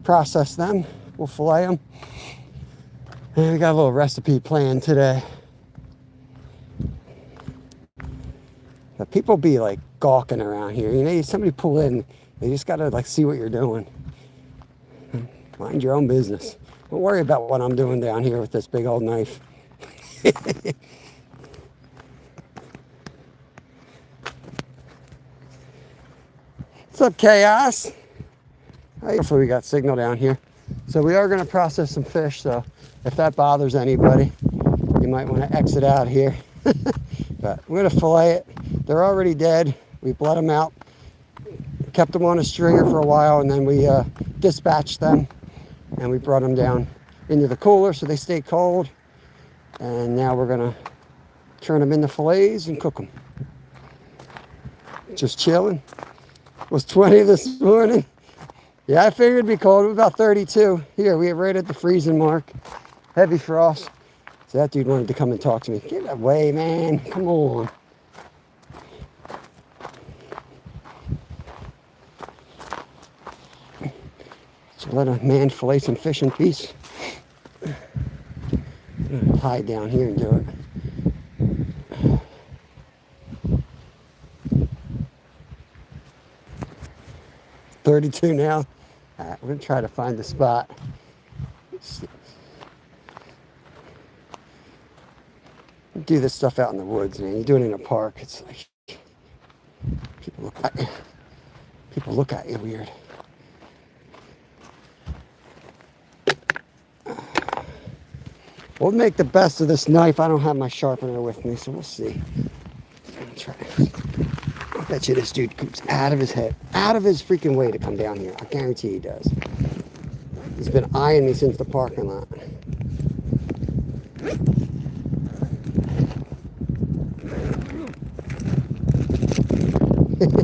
[SPEAKER 1] process them. We'll fillet them. And we got a little recipe planned today. But people be like gawking around here. You know, somebody pull in, they just gotta like see what you're doing. Mind your own business. Don't worry about what I'm doing down here with this big old knife. What's up, Chaos? Hopefully we got signal down here. So we are gonna process some fish, so if that bothers anybody, you might wanna exit out here. But we're gonna fillet it. They're already dead. We bled them out, kept them on a stringer for a while, and then we dispatched them and we brought them down into the cooler so they stay cold. And now we're gonna turn them into fillets and cook them. Just chilling. It was 20 this morning. Yeah, I figured it'd be cold. It was about 32. Here, we are right at the freezing mark. Heavy frost. So that dude wanted to come and talk to me. Get away, man. Come on. So let a man fillet some fish in peace. Hide down here and do it. 32 now. All right, we're gonna try to find the spot. Do this stuff out in the woods, man. You do it in a park, it's like people look at you weird. We'll make the best of this knife. I don't have my sharpener with me, so we'll see. I'm gonna try. I bet you this dude comes out of his head, out of his freaking way to come down here. I guarantee he does. He's been eyeing me since the parking lot. Okay.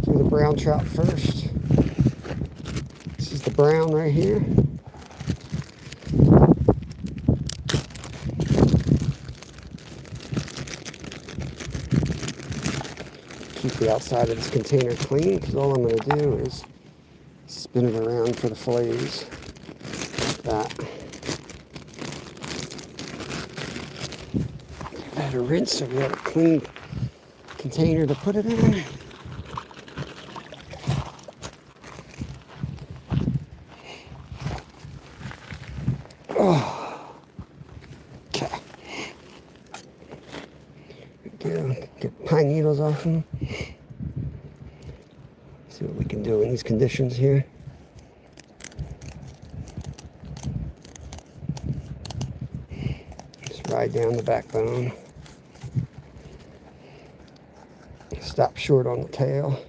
[SPEAKER 1] Do the brown trout first. This is the brown right here. Keep the outside of this container clean, because all I'm going to do is spin it around for the fillets. Like that. Give that a rinse so we have a clean container to put it in. Oh. Okay. Get pine needles off them. See what we can do in these conditions here. Just ride down the backbone. stop short on the tail.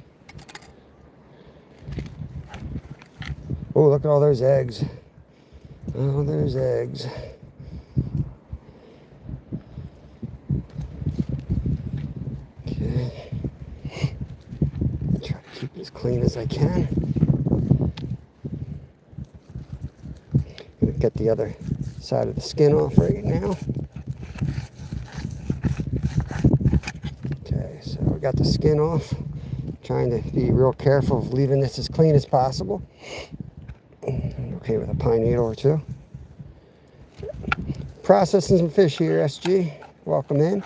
[SPEAKER 1] Oh, look at all those eggs. Oh, there's eggs. Okay. Try to keep it as clean as I can. Gonna get the other side of the skin off right now. Okay, so I got the skin off. Trying to be real careful of leaving this as clean as possible. Okay with a pine needle or two. Processing some fish here, SG. Welcome in.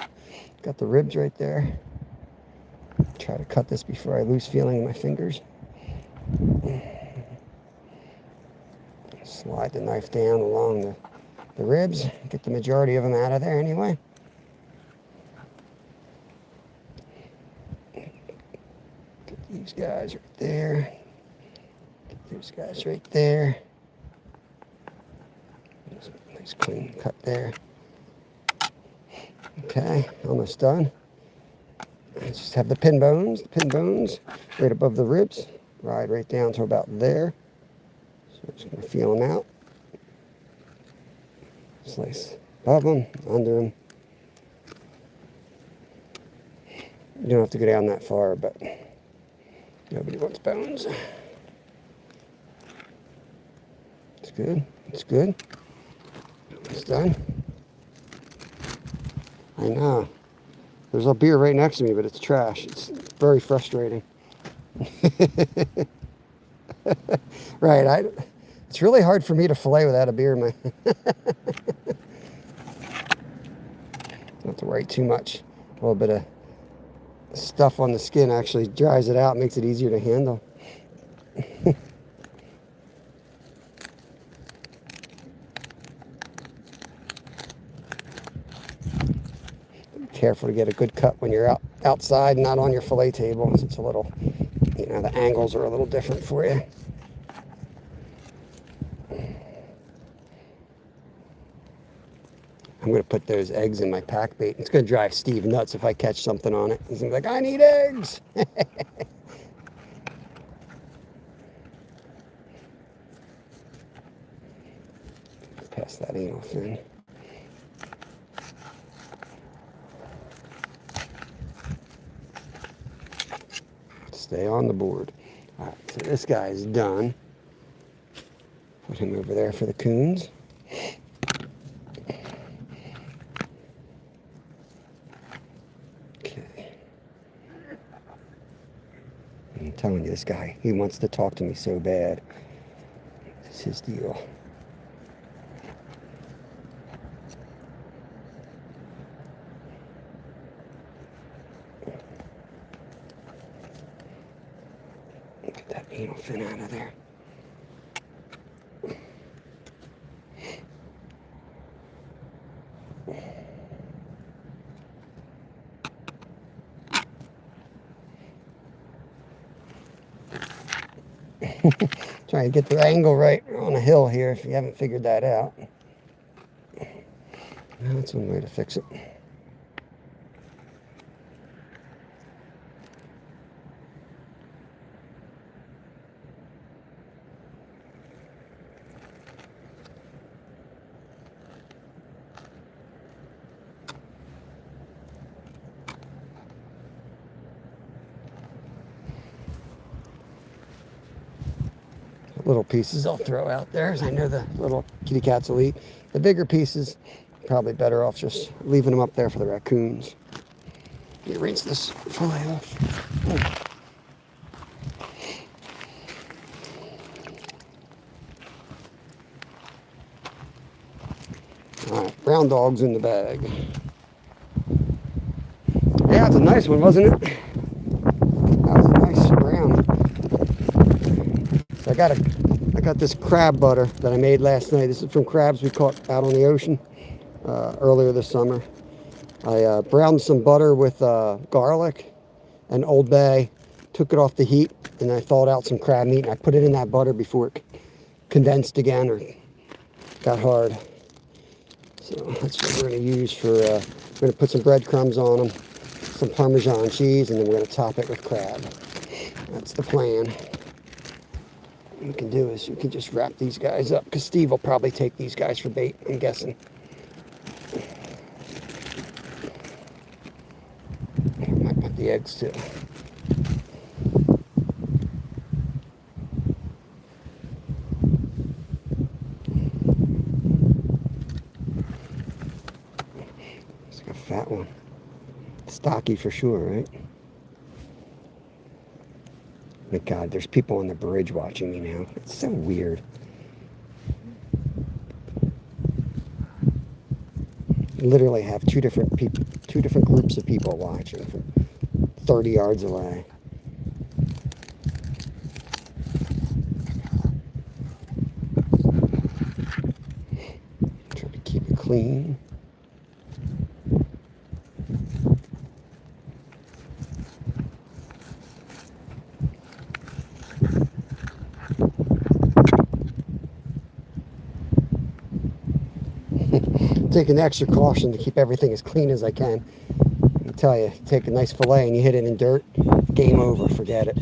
[SPEAKER 1] Got the ribs right there. Try to cut this before I lose feeling in my fingers. Slide the knife down along the ribs. Get the majority of them out of there anyway. Get these guys right there. Get these guys right there. Nice clean cut there. Okay, almost done. I just have the pin bones right above the ribs. Ride right down to about there. So I'm just going to feel them out. Slice above them, under them. You don't have to go down that far, but nobody wants bones. It's good. It's good. It's done. I know. There's a beer right next to me, but it's trash. It's very frustrating. Right. It's really hard for me to fillet without a beer in my... Don't have to worry too much. A little bit of stuff on the skin actually dries it out, makes it easier to handle. Careful to get a good cut when you're outside, not on your fillet table. It's a little, the angles are a little different for you. I'm going to put those eggs in my pack bait. It's going to drive Steve nuts if I catch something on it. He's going to be like, I need eggs. Pass that anal fin. Stay on the board. All right, so this guy's done. Put him over there for the coons. Okay. I'm telling you, this guy, he wants to talk to me so bad. This is his deal. Get that anal fin out of there. Trying to get the angle right on a hill here if you haven't figured that out. That's one way to fix it. Little pieces I'll throw out there, as I know the little kitty cats will eat. The bigger pieces, probably better off just leaving them up there for the raccoons. You rinse this fillet off. All right, brown dog's in the bag. Yeah, it's a nice one, wasn't it? That was a nice brown. So I got this crab butter that I made last night. This is from crabs we caught out on the ocean earlier this summer. I browned some butter with garlic and Old Bay, took it off the heat, and I thawed out some crab meat, and I put it in that butter before it condensed again or got hard. So that's what we're going to use for, we're going to put some breadcrumbs on them, some Parmesean cheese, and then we're going to top it with crab. That's the plan. What we can do is we can just wrap these guys up, because Steve will probably take these guys for bait, I'm guessing. Might put the eggs too. It's like a fat one. Stocky for sure, right? My God, there's people on the bridge watching me now. It's so weird. Literally have two different groups of people watching from 30 yards away. Try to keep it clean. Taking extra caution to keep everything as clean as I can. I tell you, take a nice fillet and you hit it in dirt, game over, forget it.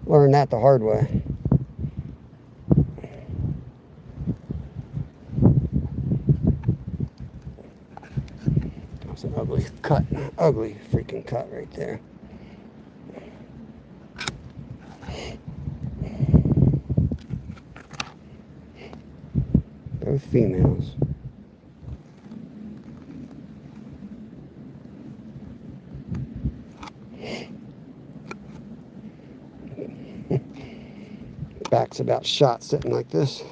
[SPEAKER 1] Learned that the hard way. That's an ugly cut, ugly freaking cut right there. Both females. Back's about shot sitting like this.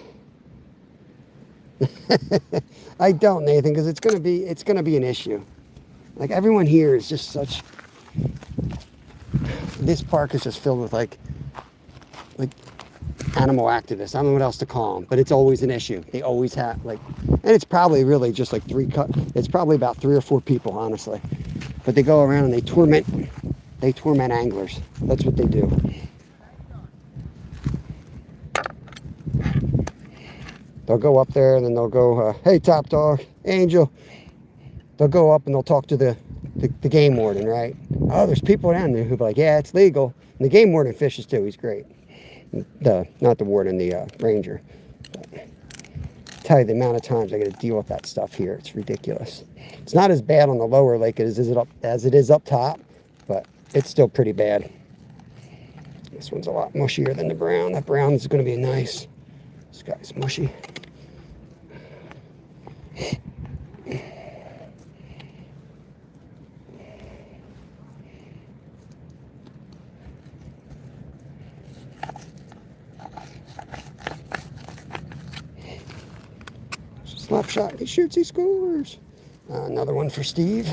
[SPEAKER 1] I don't, Nathan, because it's gonna be an issue. Like, everyone here is just such. This park is just filled with like animal activists. I don't know what else to call them, but it's always an issue. They always have, like, and it's probably really just like it's probably about 3 or 4 people, honestly. But they go around and they torment anglers. That's what they do. They'll go up there and then they'll go, hey, top dog, Angel. They'll go up and they'll talk to the game warden, right? Oh, there's people down there who'll be like, yeah, it's legal. And the game warden fishes too. He's great. Not the warden, the ranger. But tell you the amount of times I got to deal with that stuff here. It's ridiculous. It's not as bad on the lower lake as it is up top, but it's still pretty bad. This one's a lot mushier than the brown. That brown is going to be nice. This guy's mushy. Slap shot, he shoots, he scores. Another one for Steve.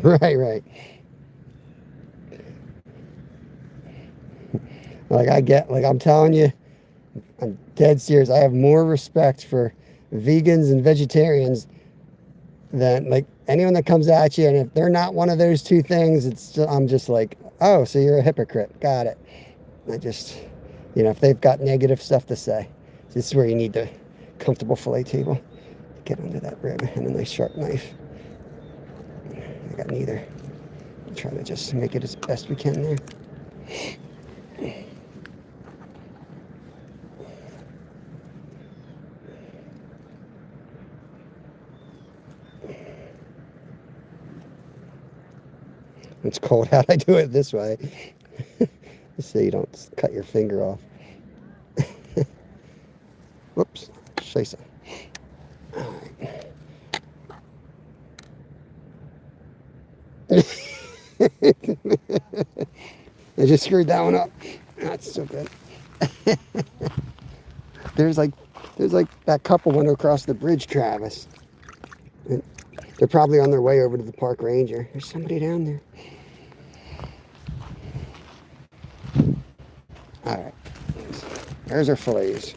[SPEAKER 1] Right. I'm telling you, I'm dead serious. I have more respect for vegans and vegetarians than like anyone that comes at you. And if they're not one of those two things, I'm just like, oh, so you're a hypocrite. Got it. If they've got negative stuff to say, this is where you need the comfortable fillet table. Get under that rib and a nice sharp knife. I got neither. I'll try to just make it as best we can there. It's cold out. I do it this way. So you don't cut your finger off. Whoops, scheisse. All right. I just screwed that one up. That's so good. There's like that couple went across the bridge, Travis. They're probably on their way over to the park ranger. There's somebody down there. All right, there's our fillets.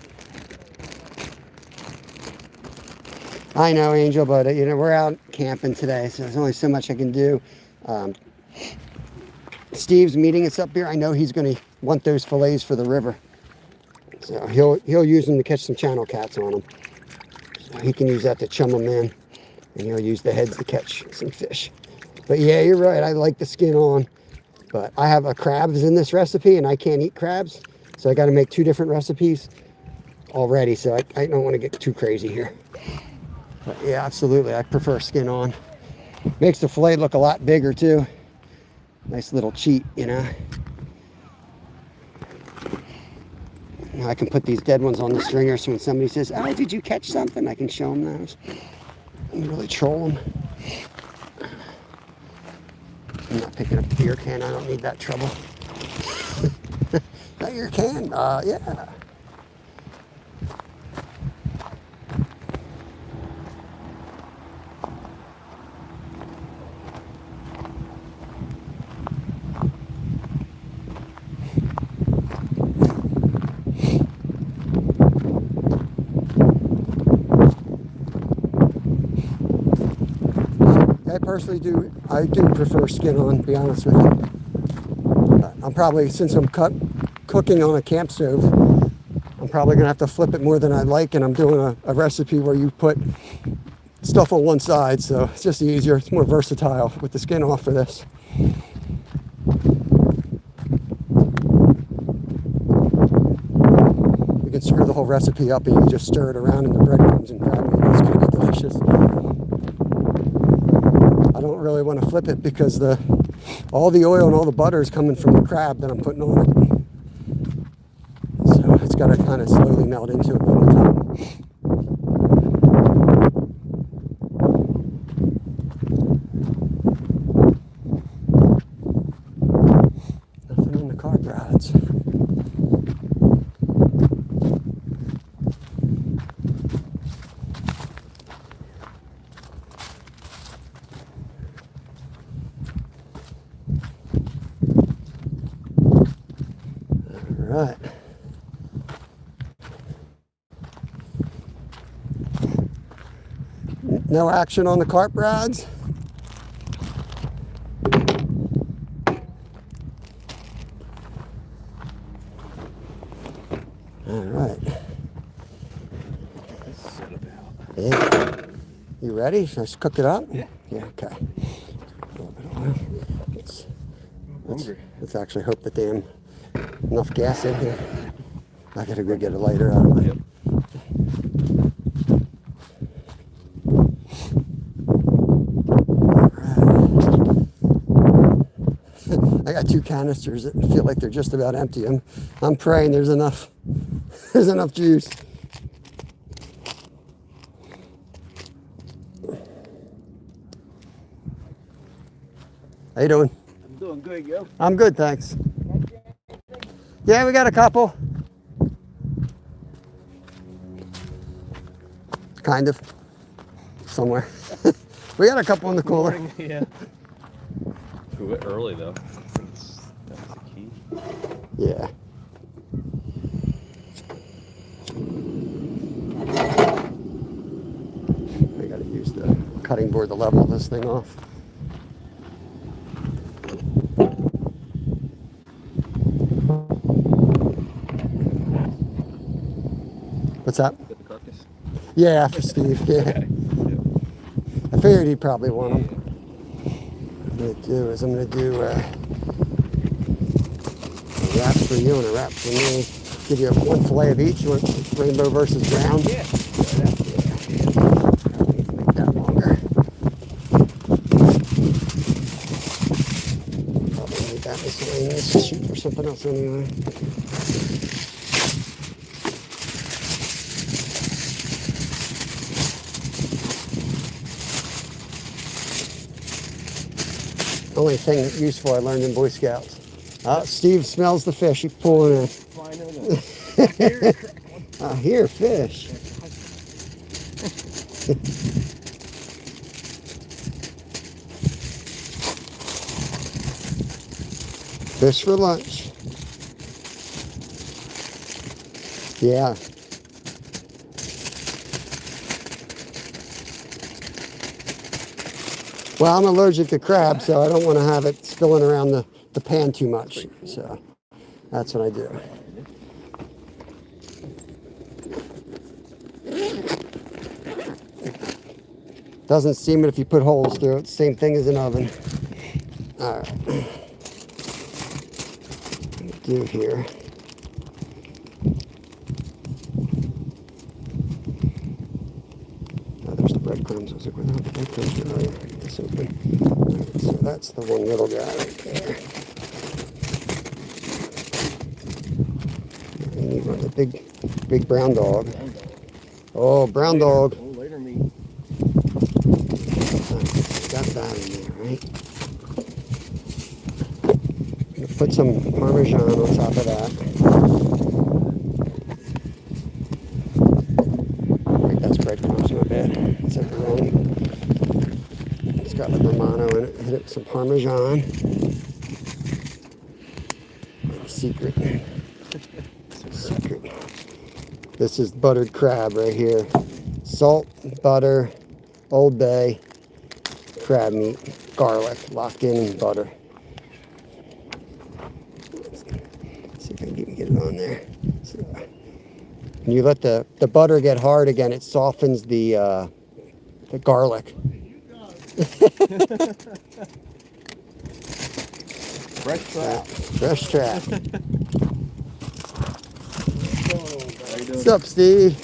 [SPEAKER 1] I know, Angel, but we're out camping today, so there's only so much I can do. Steve's meeting us up here. I know he's going to want those fillets for the river, so he'll use them to catch some channel cats on them. He can use that to chum them in, and he'll use the heads to catch some fish. But yeah, you're right. I like the skin on, but I have a crabs in this recipe, and I can't eat crabs, so I got to make 2 different recipes already. So I don't want to get too crazy here. But yeah, absolutely, I prefer skin on. Makes the fillet look a lot bigger too. Nice little cheat, you know. Now I can put these dead ones on the stringer, so when somebody says, "Oh, did you catch something?" I can show them those. And really troll them. I'm not picking up the beer can. I don't need that trouble. Is that your can? Yeah. I do prefer skin on, to be honest with you. But I'm probably, since I'm cooking on a camp stove, I'm probably gonna have to flip it more than I like, and I'm doing a recipe where you put stuff on one side, so it's just easier. It's more versatile with the skin off for this. You can screw the whole recipe up and you just stir it around in the breadcrumbs and crab meat. It's gonna be delicious. I don't really want to flip it because all the oil and all the butter is coming from the crab that I'm putting on it. So it's got to kind of slowly melt into it from the top. Nothing in the carp rods. Right. No action on the carp rods. All right. Yeah. You ready? Should I just cook it up?
[SPEAKER 2] Yeah.
[SPEAKER 1] Yeah, okay. A little bit of oil. Let's actually hope that damn enough gas in here. I gotta go get a lighter out of my.
[SPEAKER 2] Yep.
[SPEAKER 1] I got 2 canisters that feel like they're just about empty. I'm praying there's enough. There's enough juice. How you doing?
[SPEAKER 3] I'm doing good, yo.
[SPEAKER 1] I'm good, thanks. Yeah, we got a couple. Kind of. Somewhere. We got a couple in the cooler.
[SPEAKER 2] Yeah. We went early though. That's the key.
[SPEAKER 1] Yeah. I gotta use the cutting board to level this thing off. What's that?
[SPEAKER 2] Get the carcass.
[SPEAKER 1] Yeah, for Steve. Yeah. I figured he'd probably want them. What I'm gonna do a wrap for you and a wrap for me. Give you 1 fillet of each. You want rainbow versus brown?
[SPEAKER 2] Yeah.
[SPEAKER 1] Make that longer. Probably need that miscellaneous. Shoot for something else anyway. Only thing useful I learned in Boy Scouts. Steve smells the fish. He's pulling in. I hear fish. Fish for lunch. Yeah. Well, I'm allergic to crab, so I don't want to have it spilling around the pan too much. So that's what I do. Doesn't steam it if you put holes through it. Same thing as an oven. All right. What do here? Oh, there's the breadcrumbs. I was like, where the breadcrumbs are? Oh, yeah, it's open. All right, so that's the one little guy right there. And you want the big brown dog. Oh, brown dog.
[SPEAKER 2] Oh, later meat.
[SPEAKER 1] Got that in there, right? Gonna put some Parmesan on top of that. Wait, that's breadcrumbs, my bad. It's at the wrong. It's got like Romano in it. Hit it with some Parmesan. Secret. Secret. This is buttered crab right here. Salt, butter, Old Bay, crab meat, garlic, locked in butter. Let's see if I can get it on there. So, when you let the butter get hard again, it softens the garlic.
[SPEAKER 2] Fresh trout.
[SPEAKER 1] Fresh trout. What's up, Steve?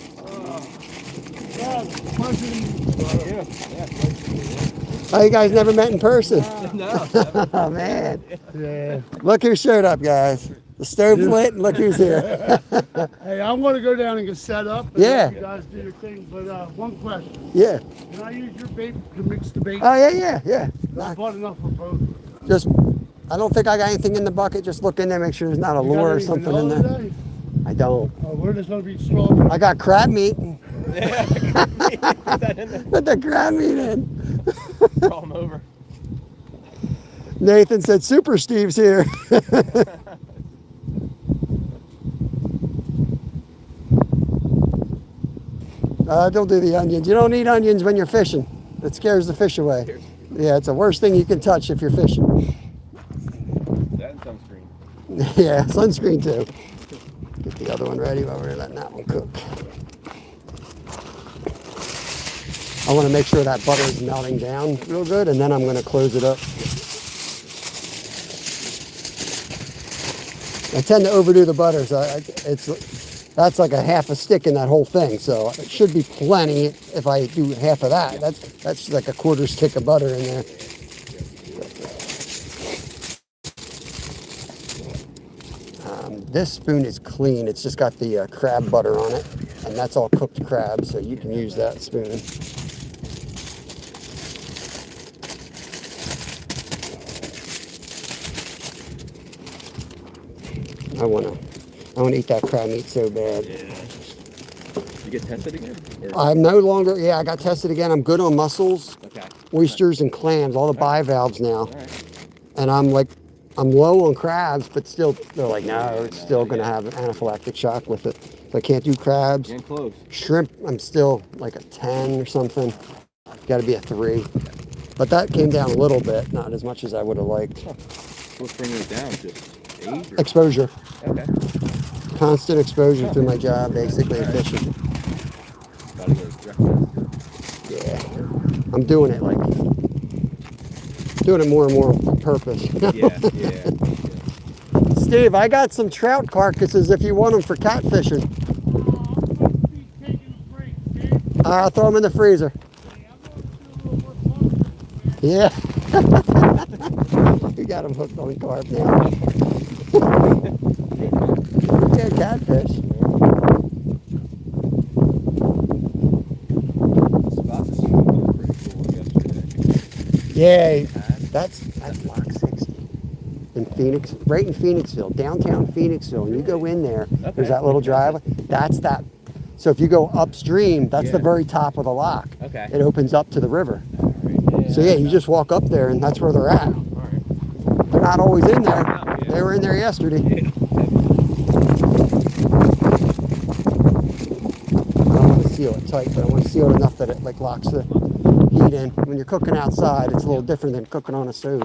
[SPEAKER 1] Oh, you guys never met in person?
[SPEAKER 2] No.
[SPEAKER 1] Oh, man.
[SPEAKER 3] Yeah.
[SPEAKER 1] Look who showed up, guys. The stove's lit, and look who's here.
[SPEAKER 3] Hey, I want to go down and get set up. And
[SPEAKER 1] Yeah.
[SPEAKER 3] let you guys do your thing, but one question.
[SPEAKER 1] Yeah.
[SPEAKER 3] Can I use your bait to mix the bait?
[SPEAKER 1] Oh, yeah.
[SPEAKER 3] I bought enough for both.
[SPEAKER 1] Just, I don't think I got anything in the bucket. Just look in there, make sure there's not a
[SPEAKER 3] You got
[SPEAKER 1] lure or
[SPEAKER 3] any
[SPEAKER 1] something in
[SPEAKER 3] vanilla
[SPEAKER 1] there.
[SPEAKER 3] today?
[SPEAKER 1] I don't.
[SPEAKER 3] Oh, we're just going to be strong.
[SPEAKER 1] I got crab meat.
[SPEAKER 2] Yeah. Put that in there.
[SPEAKER 1] Put the crab meat in.
[SPEAKER 2] Throw 'em over.
[SPEAKER 1] Nathan said, Super Steve's here. Don't do the onions. You don't eat onions when you're fishing. It scares the fish away. Yeah, it's the worst thing you can touch if you're fishing.
[SPEAKER 2] That and sunscreen.
[SPEAKER 1] Yeah, sunscreen too. Get the other one ready while we're letting that one cook. I want to make sure that butter is melting down real good, and then I'm going to close it up. I tend to overdo the butter, so that's like a half a stick in that whole thing. So it should be plenty if I do half of that. That's like a quarter stick of butter in there. This spoon is clean. It's just got the crab butter on it, and that's all cooked crab, so you can use that spoon. I wanna eat that crab meat so bad.
[SPEAKER 2] Yeah. You get tested again? Or?
[SPEAKER 1] I'm no longer, yeah, I got tested again. I'm good on mussels,
[SPEAKER 2] Okay.
[SPEAKER 1] oysters, and clams, all the bivalves now.
[SPEAKER 2] All right.
[SPEAKER 1] And I'm low on crabs, but still, they're like, no, it's still gonna have an anaphylactic shock with it. So I can't do crabs.
[SPEAKER 2] Getting close.
[SPEAKER 1] Shrimp, I'm still like a 10 or something. Got to be a 3. But that came down a little bit, not as much as I would have liked.
[SPEAKER 2] What's bringing it down? Just age? Or?
[SPEAKER 1] Exposure.
[SPEAKER 2] Okay.
[SPEAKER 1] Constant exposure through my job, basically, and fishing.
[SPEAKER 2] Gotta go direct test.
[SPEAKER 1] Yeah. I'm doing it more and more on purpose.
[SPEAKER 2] Yeah.
[SPEAKER 1] Steve, I got some trout carcasses if you want them for catfishing. I'll throw them in the freezer. Yeah. We got them hooked on carp now. Yeah, catfish. Yeah, that's Lock 60 in Phoenix, right in Phoenixville, downtown Phoenixville. And you go in there, there's that little driveway. That's that. So if you go upstream, that's the very top of the lock.
[SPEAKER 2] Okay.
[SPEAKER 1] It opens up to the river. So yeah, you just walk up there, and that's where they're at. They're not always in there. They were in there yesterday. I don't want to seal it tight, but I want to seal it enough that it like locks the heat in. When you're cooking outside, it's a little different than cooking on a stove.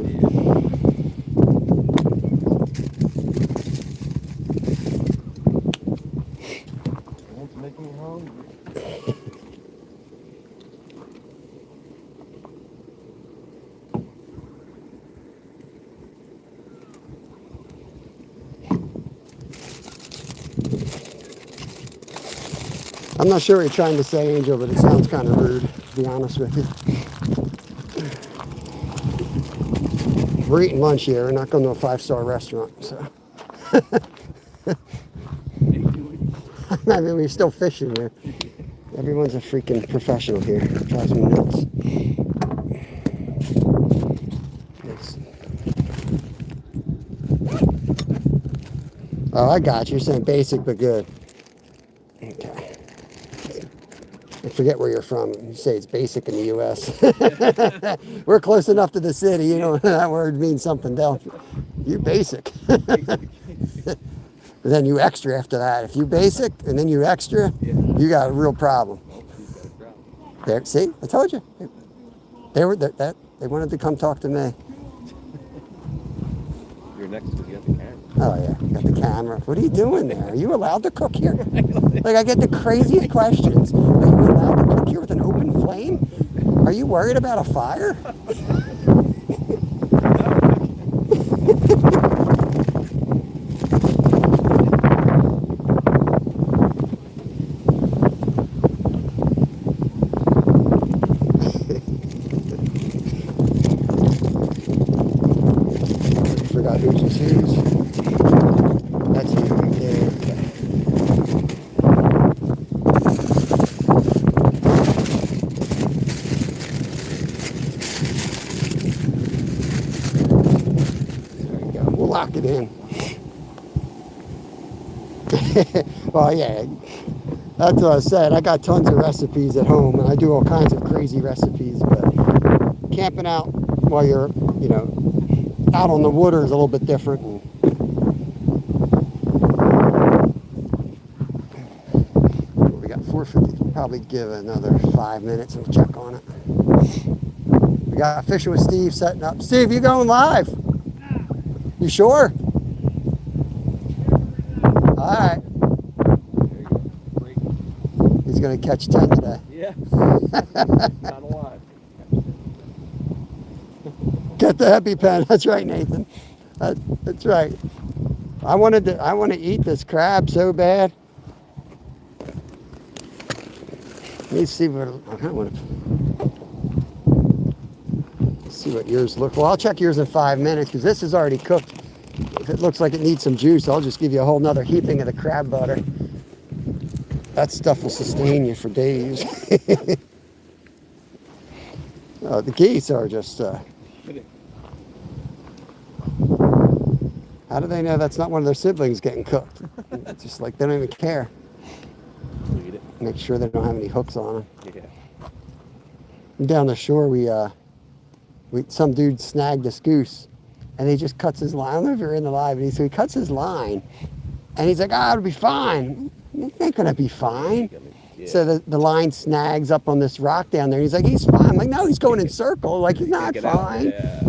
[SPEAKER 1] I'm not sure what you're trying to say, Angel, but it sounds kind of rude, to be honest with you. We're eating lunch here. We're not going to a 5-star restaurant, so. I mean, we're still fishing here. Everyone's a freaking professional here. It drives me nuts. Oh, I got you. You're saying basic but good. Okay. I forget where you're from. You say it's basic in the U.S. We're close enough to the city. You know that word means something else. You basic. Then you extra after that. If you basic and then you extra, you got a real problem. There, see, I told you. They wanted to come talk to me.
[SPEAKER 2] You're next to the other camera.
[SPEAKER 1] Oh yeah, you got the camera. What are you doing there? Are you allowed to cook here? Like I get the craziest questions. Are you allowed to cook here with an open flame? Are you worried about a fire? Forgot who's this is. That's you right there. Okay. There we go. We'll lock it in. Well, yeah. That's what I said. I got tons of recipes at home, and I do all kinds of crazy recipes. But camping out while you're, you know, out on the water is a little bit different. We got 450. Probably give it another 5 minutes and check on it. We got Fishing with Steve setting up. Steve, you going live? You sure? All right. He's going to catch 10 today.
[SPEAKER 2] Yeah. Not a lot.
[SPEAKER 1] Get the EpiPen. That's right, Nathan. That's right. I want to eat this crab so bad. Let me see what I kind of want to see what yours look. Well, I'll check yours in 5 minutes because this is already cooked. If it looks like it needs some juice, I'll just give you a whole nother heaping of the crab butter. That stuff will sustain you for days. The geese are just. How do they know that's not one of their siblings getting cooked? It's just like they don't even care.
[SPEAKER 2] Eat it.
[SPEAKER 1] Make sure they don't have any hooks on them.
[SPEAKER 2] Yeah.
[SPEAKER 1] Down the shore, some dude snagged this goose, and he just cuts his line. I don't know if you're in the live, but he cuts his line, and he's like, it'll be fine. It ain't gonna be fine.
[SPEAKER 2] Yeah.
[SPEAKER 1] So the line snags up on this rock down there. He's like, he's fine. I'm like, no, he's going in circle. Like, he's not fine.
[SPEAKER 2] Yeah.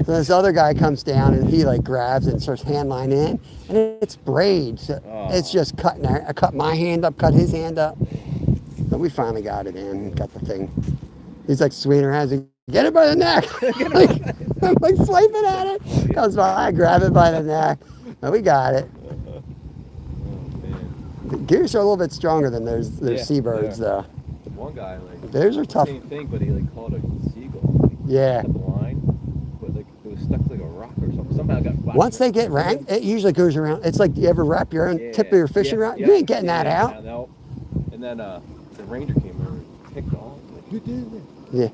[SPEAKER 1] So this other guy comes down and he like grabs it and starts hand line in, and it's braid. So it's just cutting. I cut my hand up, cut his hand up. But we finally got it in, got the thing. He's like swinging around, he's like, get it by the neck. I'm like swiping at it. Comes by, I grab it by the neck. And we got it. The geese are a little bit stronger than their seabirds, though.
[SPEAKER 2] One guy, like,
[SPEAKER 1] theirs are tough.
[SPEAKER 2] Same thing, but he like caught a seagull.
[SPEAKER 1] Yeah.
[SPEAKER 2] Cut the line, but like it was stuck to like a rock or something. Somehow it got whacked.
[SPEAKER 1] Once they get ranked, it usually goes around. It's like, you ever wrap your own tip of your fishing rod? You ain't getting that out.
[SPEAKER 2] No. And then the ranger came over and picked it off. Like, you did it.
[SPEAKER 1] Yeah.
[SPEAKER 2] I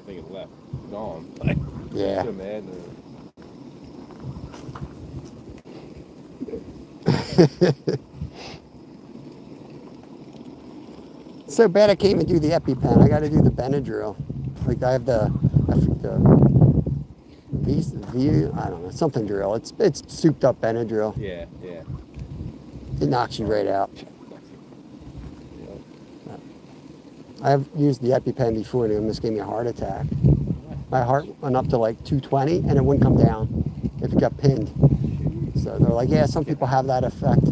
[SPEAKER 2] think it left. Gone. Like,
[SPEAKER 1] Yeah.
[SPEAKER 2] So mad.
[SPEAKER 1] So bad I can't even do the EpiPen. I got to do the Benadryl. Like I have the I don't know, something drill. It's souped up Benadryl.
[SPEAKER 2] Yeah.
[SPEAKER 1] It knocks you right out. I've used the EpiPen before and it almost gave me a heart attack. My heart went up to like 220 and it wouldn't come down if it got pinned. So they're like, yeah, some people have that effect.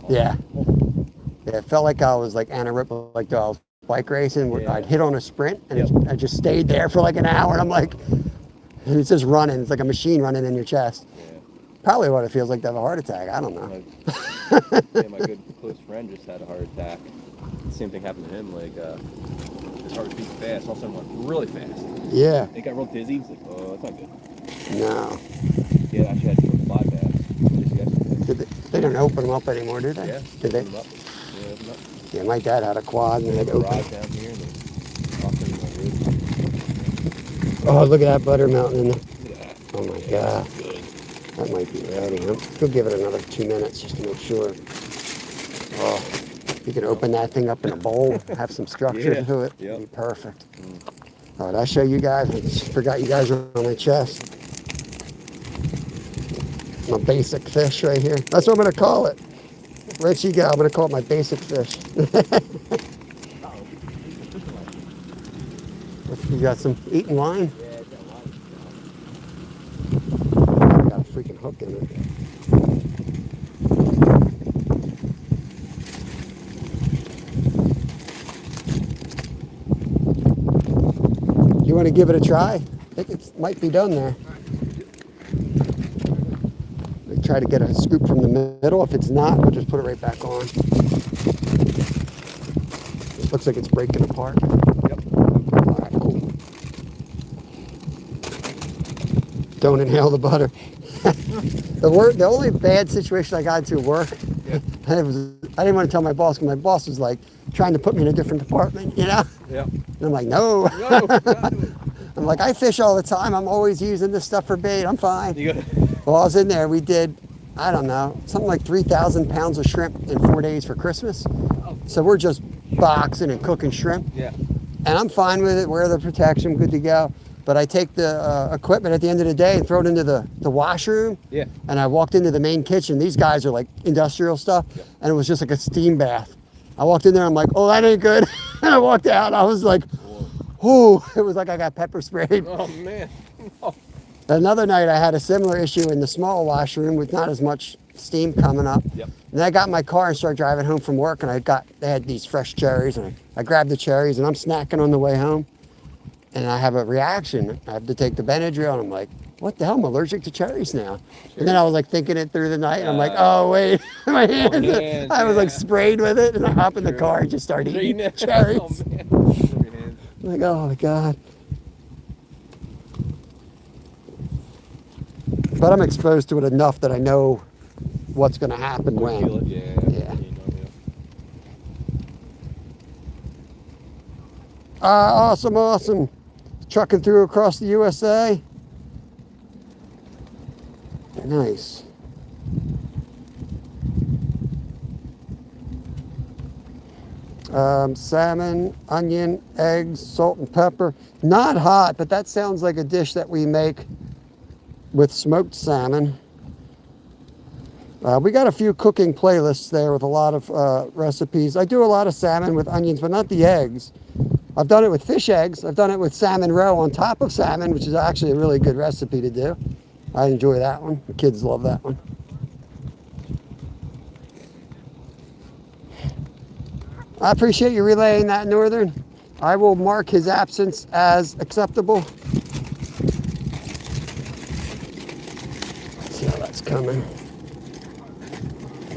[SPEAKER 1] Yeah. Yeah, it felt like I was like anaerobic, like I was bike racing where I'd hit on a sprint and I just stayed there for like an hour and I'm like, and it's just running. It's like a machine running in your chest.
[SPEAKER 2] Yeah.
[SPEAKER 1] Probably what it feels like to have a heart attack. I don't know.
[SPEAKER 2] My good friend just had a heart attack. Same thing happened to him. Like his heart was beating fast. All of a sudden, went really fast.
[SPEAKER 1] Yeah.
[SPEAKER 2] He got real dizzy. He's like, oh, that's not good.
[SPEAKER 1] No.
[SPEAKER 2] Yeah, actually had triple bypass.
[SPEAKER 1] Did they don't open them up anymore, do they?
[SPEAKER 2] Yeah.
[SPEAKER 1] Did they?
[SPEAKER 2] Open them up. Yeah, open them up.
[SPEAKER 1] Yeah, my dad had a quad and they had to open.
[SPEAKER 2] Garage down here and then off into the roof.
[SPEAKER 1] Oh, look at that butter melting in there.
[SPEAKER 2] Look at that.
[SPEAKER 1] Oh my God.
[SPEAKER 2] Good.
[SPEAKER 1] That might be ready. We'll give it another 2 minutes just to make sure. Oh, you can open that thing up in a bowl, have some structure
[SPEAKER 2] Yeah.
[SPEAKER 1] to it.
[SPEAKER 2] Yep.
[SPEAKER 1] It'd be perfect. All right, I'll show you guys. I just forgot you guys are on my chest. My basic fish right here. That's what I'm going to call it. Where'd you go? I'm going to call it my basic fish. You got some eating line?
[SPEAKER 2] Yeah, it's got a lot of
[SPEAKER 1] Got a freaking hook in it. You want to give it a try? I think it might be done there. We try to get a scoop from the middle. If it's not, we'll just put it right back on. It looks like it's breaking apart.
[SPEAKER 2] Yep.
[SPEAKER 1] All right, cool. Don't inhale the butter. The only bad situation I got into at work,
[SPEAKER 2] Yeah.
[SPEAKER 1] I didn't want to tell my boss because my boss was like trying to put me in a different department, you know?
[SPEAKER 2] Yep.
[SPEAKER 1] And I'm like, no.
[SPEAKER 2] No, not
[SPEAKER 1] I'm like, I fish all the time. I'm always using this stuff for bait. I'm fine.
[SPEAKER 2] you got
[SPEAKER 1] Well, I was in there. We did, I don't know, something like 3,000 pounds of shrimp in 4 days for Christmas. So we're just boxing and cooking shrimp.
[SPEAKER 2] Yeah.
[SPEAKER 1] And I'm fine with it. Wear the protection, good to go. But I take the equipment at the end of the day and throw it into the washroom.
[SPEAKER 2] Yeah.
[SPEAKER 1] And I walked into the main kitchen. These guys are like industrial stuff.
[SPEAKER 2] Yep.
[SPEAKER 1] And it was just like a steam bath. I walked in there. I'm like, oh, that ain't good. And I walked out. I was like, oh, it was like I got pepper sprayed.
[SPEAKER 2] Oh man.
[SPEAKER 1] Another night I had a similar issue in the small washroom with not as much steam coming up.
[SPEAKER 2] Yep.
[SPEAKER 1] And then I got in my car and started driving home from work, and they had these fresh cherries, and I grabbed the cherries, and I'm snacking on the way home, and I have a reaction. I have to take the Benadryl, and I'm like, what the hell? I'm allergic to cherries now. And then I was like thinking it through the night, and I'm like, oh wait, my hands. I was like sprayed with it, and I hop in the car and just started eating cherries.
[SPEAKER 2] Oh man.
[SPEAKER 1] I'm like, oh my God. But I'm exposed to it enough that I know what's going to happen
[SPEAKER 2] Feel
[SPEAKER 1] when.
[SPEAKER 2] it, yeah.
[SPEAKER 1] Yeah.
[SPEAKER 2] You know, yeah.
[SPEAKER 1] Awesome, awesome. Trucking through across the USA. Nice. Salmon, onion, eggs, salt and pepper. Not hot, but that sounds like a dish that we make with smoked salmon. We got a few cooking playlists there with a lot of recipes. I do a lot of salmon with onions, but not the eggs. I've done it with fish eggs. I've done it with salmon roe on top of salmon, which is actually a really good recipe to do. I enjoy that one. The kids love that one. I appreciate you relaying that, Northern. I will mark his absence as acceptable. Let's see how that's coming.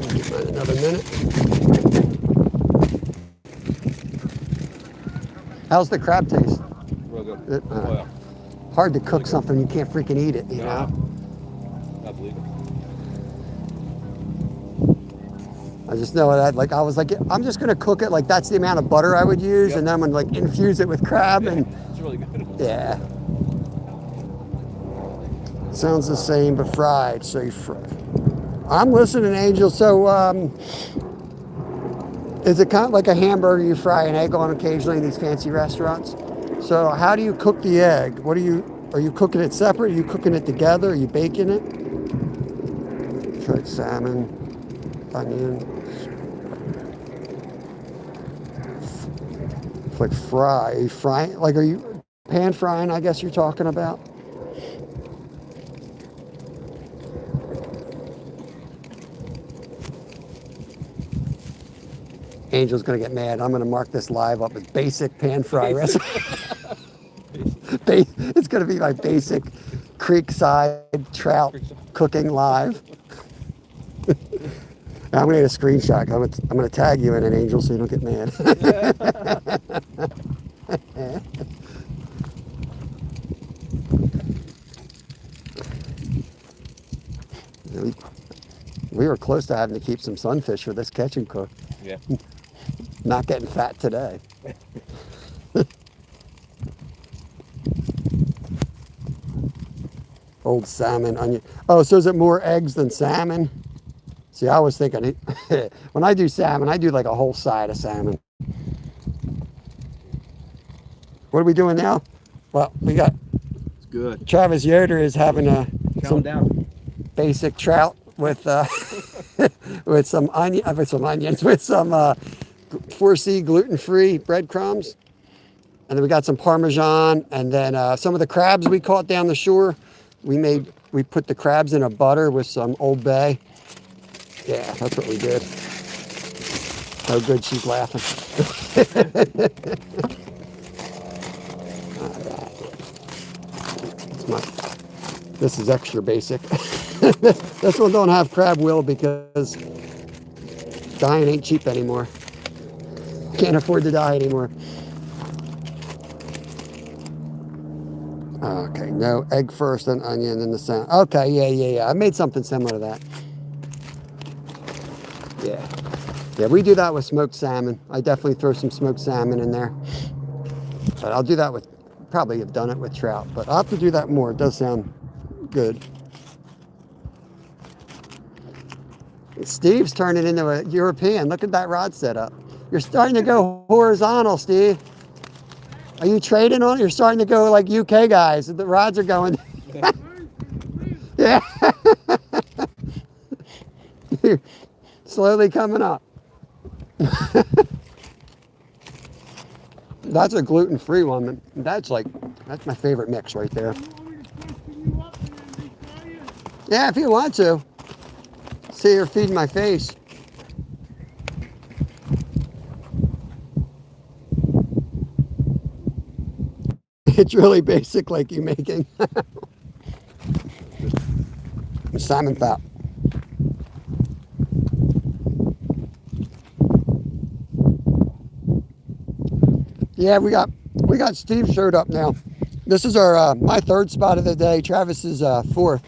[SPEAKER 1] Give mine another minute. How's the crab taste?
[SPEAKER 2] Real good. Oh, yeah.
[SPEAKER 1] Hard to cook something you can't freaking eat it, you know?
[SPEAKER 2] I believe it.
[SPEAKER 1] I just know that, like, I was like, I'm just gonna cook it like that's the amount of butter I would use,
[SPEAKER 2] Yep.
[SPEAKER 1] and then I'm gonna like infuse it with crab,
[SPEAKER 2] Yeah,
[SPEAKER 1] and
[SPEAKER 2] it's really good.
[SPEAKER 1] yeah. Sounds the same, but fried, so you fry. I'm listening, Angel. So, is it kind of like a hamburger you fry an egg on occasionally in these fancy restaurants? So how do you cook the egg? Are you cooking it separate? Are you cooking it together? Are you baking it? Tried salmon, onion. It's like fry. Are you frying? Like, are you pan frying, I guess you're talking about? Angel's gonna get mad. I'm gonna mark this live up as basic pan fry recipe. It's gonna be my basic creekside trout cooking live. I'm gonna get a screenshot. I'm gonna tag you in an Angel so you don't get mad. We were close to having to keep some sunfish for this catch and cook.
[SPEAKER 2] Yeah.
[SPEAKER 1] Not getting fat today. Old salmon, onion. Oh, so is it more eggs than salmon? See, I was thinking, when I do salmon, I do like a whole side of salmon. What are we doing now? Well, we got
[SPEAKER 2] It's good.
[SPEAKER 1] Travis Yoder is having
[SPEAKER 2] Calm down.
[SPEAKER 1] basic trout with with some onions, with some 4C gluten-free breadcrumbs, and then we got some Parmesan, and then some of the crabs we caught down the shore. We put the crabs in a butter with some Old Bay. Yeah, that's what we did. Oh, good, she's laughing. This is extra basic. This one don't have crab will because dying ain't cheap anymore. Can't afford to die anymore. Okay, no, egg first, then onion, then the salmon. Okay, yeah. I made something similar to that. Yeah, we do that with smoked salmon. I definitely throw some smoked salmon in there. But I'll do that with, probably have done it with trout, but I'll have to do that more. It does sound good. Steve's turning into a European. Look at that rod setup. You're starting to go horizontal, Steve. Are you trading on it? You're starting to go like UK guys. The rods are going. Yeah. You're slowly coming up. That's a gluten-free one. That's my favorite mix right there. Yeah, if you want to. See, you're feeding my face. It's really basic, like you making. Salmon fat. Yeah, we got Steve showed up now. This is our my third spot of the day. Travis's fourth.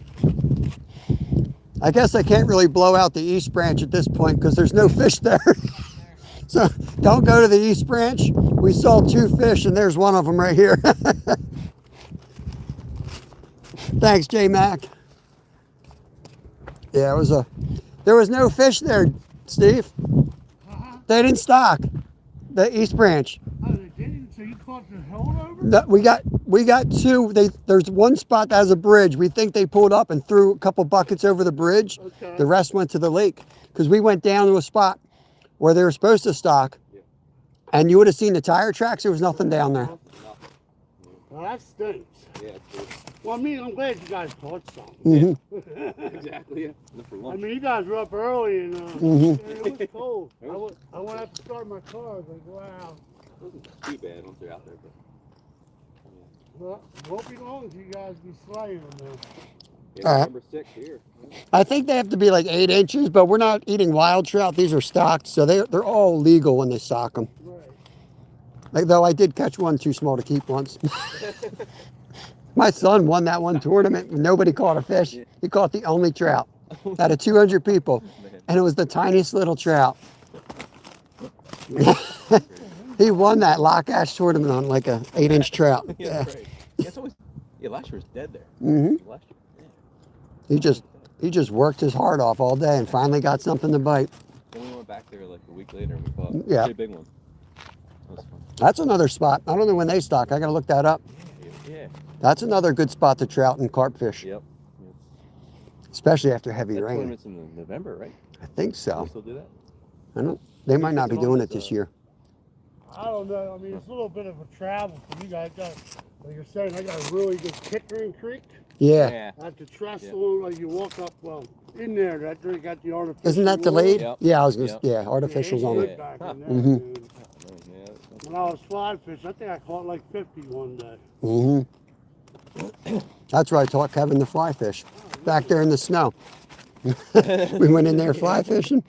[SPEAKER 1] I guess I can't really blow out the East Branch at this point because there's no fish there. So don't go to the East Branch. We saw 2 fish and there's one of them right here. Thanks, J Mac. Yeah, there was no fish there, Steve. They didn't stock the East Branch.
[SPEAKER 3] Oh, they didn't? So you caught the holdover?
[SPEAKER 1] No, we got 2. There's one spot that has a bridge. We think they pulled up and threw a couple buckets over the bridge.
[SPEAKER 3] Okay.
[SPEAKER 1] The rest went to the lake because we went down to a spot where they were supposed to stock, and you would have seen the tire tracks. There was nothing down there.
[SPEAKER 3] Well, that stinks.
[SPEAKER 2] Yeah, it's
[SPEAKER 3] Well, I mean, I'm glad you guys caught some.
[SPEAKER 2] good. Exactly, yeah. Enough for
[SPEAKER 3] I
[SPEAKER 2] lunch.
[SPEAKER 3] mean, you guys were up early and it was cold. I went out to start my car. I was like, wow.
[SPEAKER 2] It wasn't too bad once they're out there, but
[SPEAKER 3] Well, it won't be long until you guys be slaying them now.
[SPEAKER 2] yeah,
[SPEAKER 1] All right.
[SPEAKER 2] number 6 here.
[SPEAKER 1] I think they have to be like 8 inches, but we're not eating wild trout. These are stocked, so they're all legal when they stock them.
[SPEAKER 3] Right.
[SPEAKER 1] Like, though I did catch one too small to keep once. My son won that one tournament. Nobody caught a fish. He caught the only trout out of 200 people, and it was the tiniest little trout. He won that lock ash tournament on like a 8-inch trout.
[SPEAKER 2] Yeah, that's right. Yeah, it's always, last year was dead there.
[SPEAKER 1] Mm-hmm.
[SPEAKER 2] Last year, yeah.
[SPEAKER 1] He just worked his heart off all day and finally got something to bite.
[SPEAKER 2] Then we went back there like a week later and we caught
[SPEAKER 1] Yeah.
[SPEAKER 2] a pretty big one. That was fun.
[SPEAKER 1] That's another spot. I don't know when they stock. I got to look that up.
[SPEAKER 2] Yeah.
[SPEAKER 1] That's another good spot to trout and carp fish,
[SPEAKER 2] Yep.
[SPEAKER 1] especially after heavy
[SPEAKER 2] That
[SPEAKER 1] rain.
[SPEAKER 2] tournament's in November, right?
[SPEAKER 1] I think
[SPEAKER 2] Do
[SPEAKER 1] so.
[SPEAKER 2] we still do that?
[SPEAKER 1] I don't. They might not be doing it this year.
[SPEAKER 3] I don't know. I mean, it's a little bit of a travel for you guys. Like you're saying, I got a really good Pickering Creek.
[SPEAKER 1] Yeah.
[SPEAKER 3] I have to trestle like you walk up, in there. That drink got the artificial.
[SPEAKER 1] Isn't that
[SPEAKER 3] water.
[SPEAKER 1] delayed?
[SPEAKER 2] Yep.
[SPEAKER 1] Yeah, I was gonna.
[SPEAKER 2] Yep.
[SPEAKER 1] Yeah, artificials
[SPEAKER 3] it's
[SPEAKER 1] on
[SPEAKER 3] good
[SPEAKER 1] it.
[SPEAKER 3] back in there,
[SPEAKER 1] Mhm.
[SPEAKER 3] dude.
[SPEAKER 2] Yeah.
[SPEAKER 3] When I was fly fish, I think I caught like 50 one day.
[SPEAKER 1] That's where I taught Kevin to fly fish, back there in the snow. We went in there fly fishing.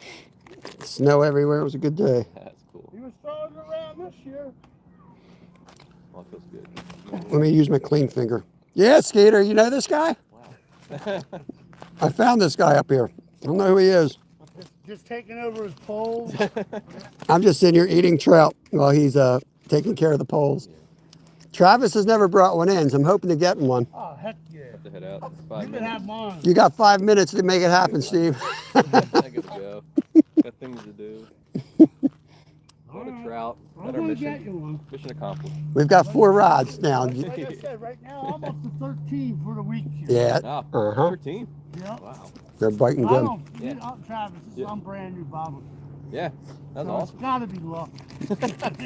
[SPEAKER 1] Snow everywhere. It was a good day.
[SPEAKER 2] That's cool.
[SPEAKER 3] He was throwing it around this year.
[SPEAKER 2] Oh, it feels good.
[SPEAKER 1] Let me use my clean finger. Yeah, Skater, you know this guy?
[SPEAKER 2] Wow.
[SPEAKER 1] I found this guy up here. I don't know who he is.
[SPEAKER 3] Just taking over his poles.
[SPEAKER 1] I'm just sitting here eating trout while he's taking care of the poles. Travis has never brought one in, so I'm hoping to get one.
[SPEAKER 3] Oh, heck yeah.
[SPEAKER 2] Have to head out. It's
[SPEAKER 3] You
[SPEAKER 2] 5
[SPEAKER 3] can
[SPEAKER 2] minutes.
[SPEAKER 3] have mine.
[SPEAKER 1] You got 5 minutes to make it happen, Steve.
[SPEAKER 2] I gotta go. Got things to do. Got a trout.
[SPEAKER 3] I'm
[SPEAKER 2] Got our
[SPEAKER 3] going to get
[SPEAKER 2] mission.
[SPEAKER 3] you one.
[SPEAKER 2] Mission accomplished.
[SPEAKER 1] We've got 4 rods now.
[SPEAKER 3] Like I said, right now, I'm up to 13 for the week here.
[SPEAKER 1] Yeah,
[SPEAKER 2] Ah,
[SPEAKER 1] uh-huh.
[SPEAKER 2] 13.
[SPEAKER 3] Yep.
[SPEAKER 2] Wow.
[SPEAKER 1] They're biting
[SPEAKER 3] I
[SPEAKER 1] good.
[SPEAKER 3] don't,
[SPEAKER 2] Yeah.
[SPEAKER 3] Travis,
[SPEAKER 2] Yeah.
[SPEAKER 3] I'm brand new bobber.
[SPEAKER 2] Yeah, that's
[SPEAKER 3] So
[SPEAKER 2] awesome.
[SPEAKER 3] It's got to be luck.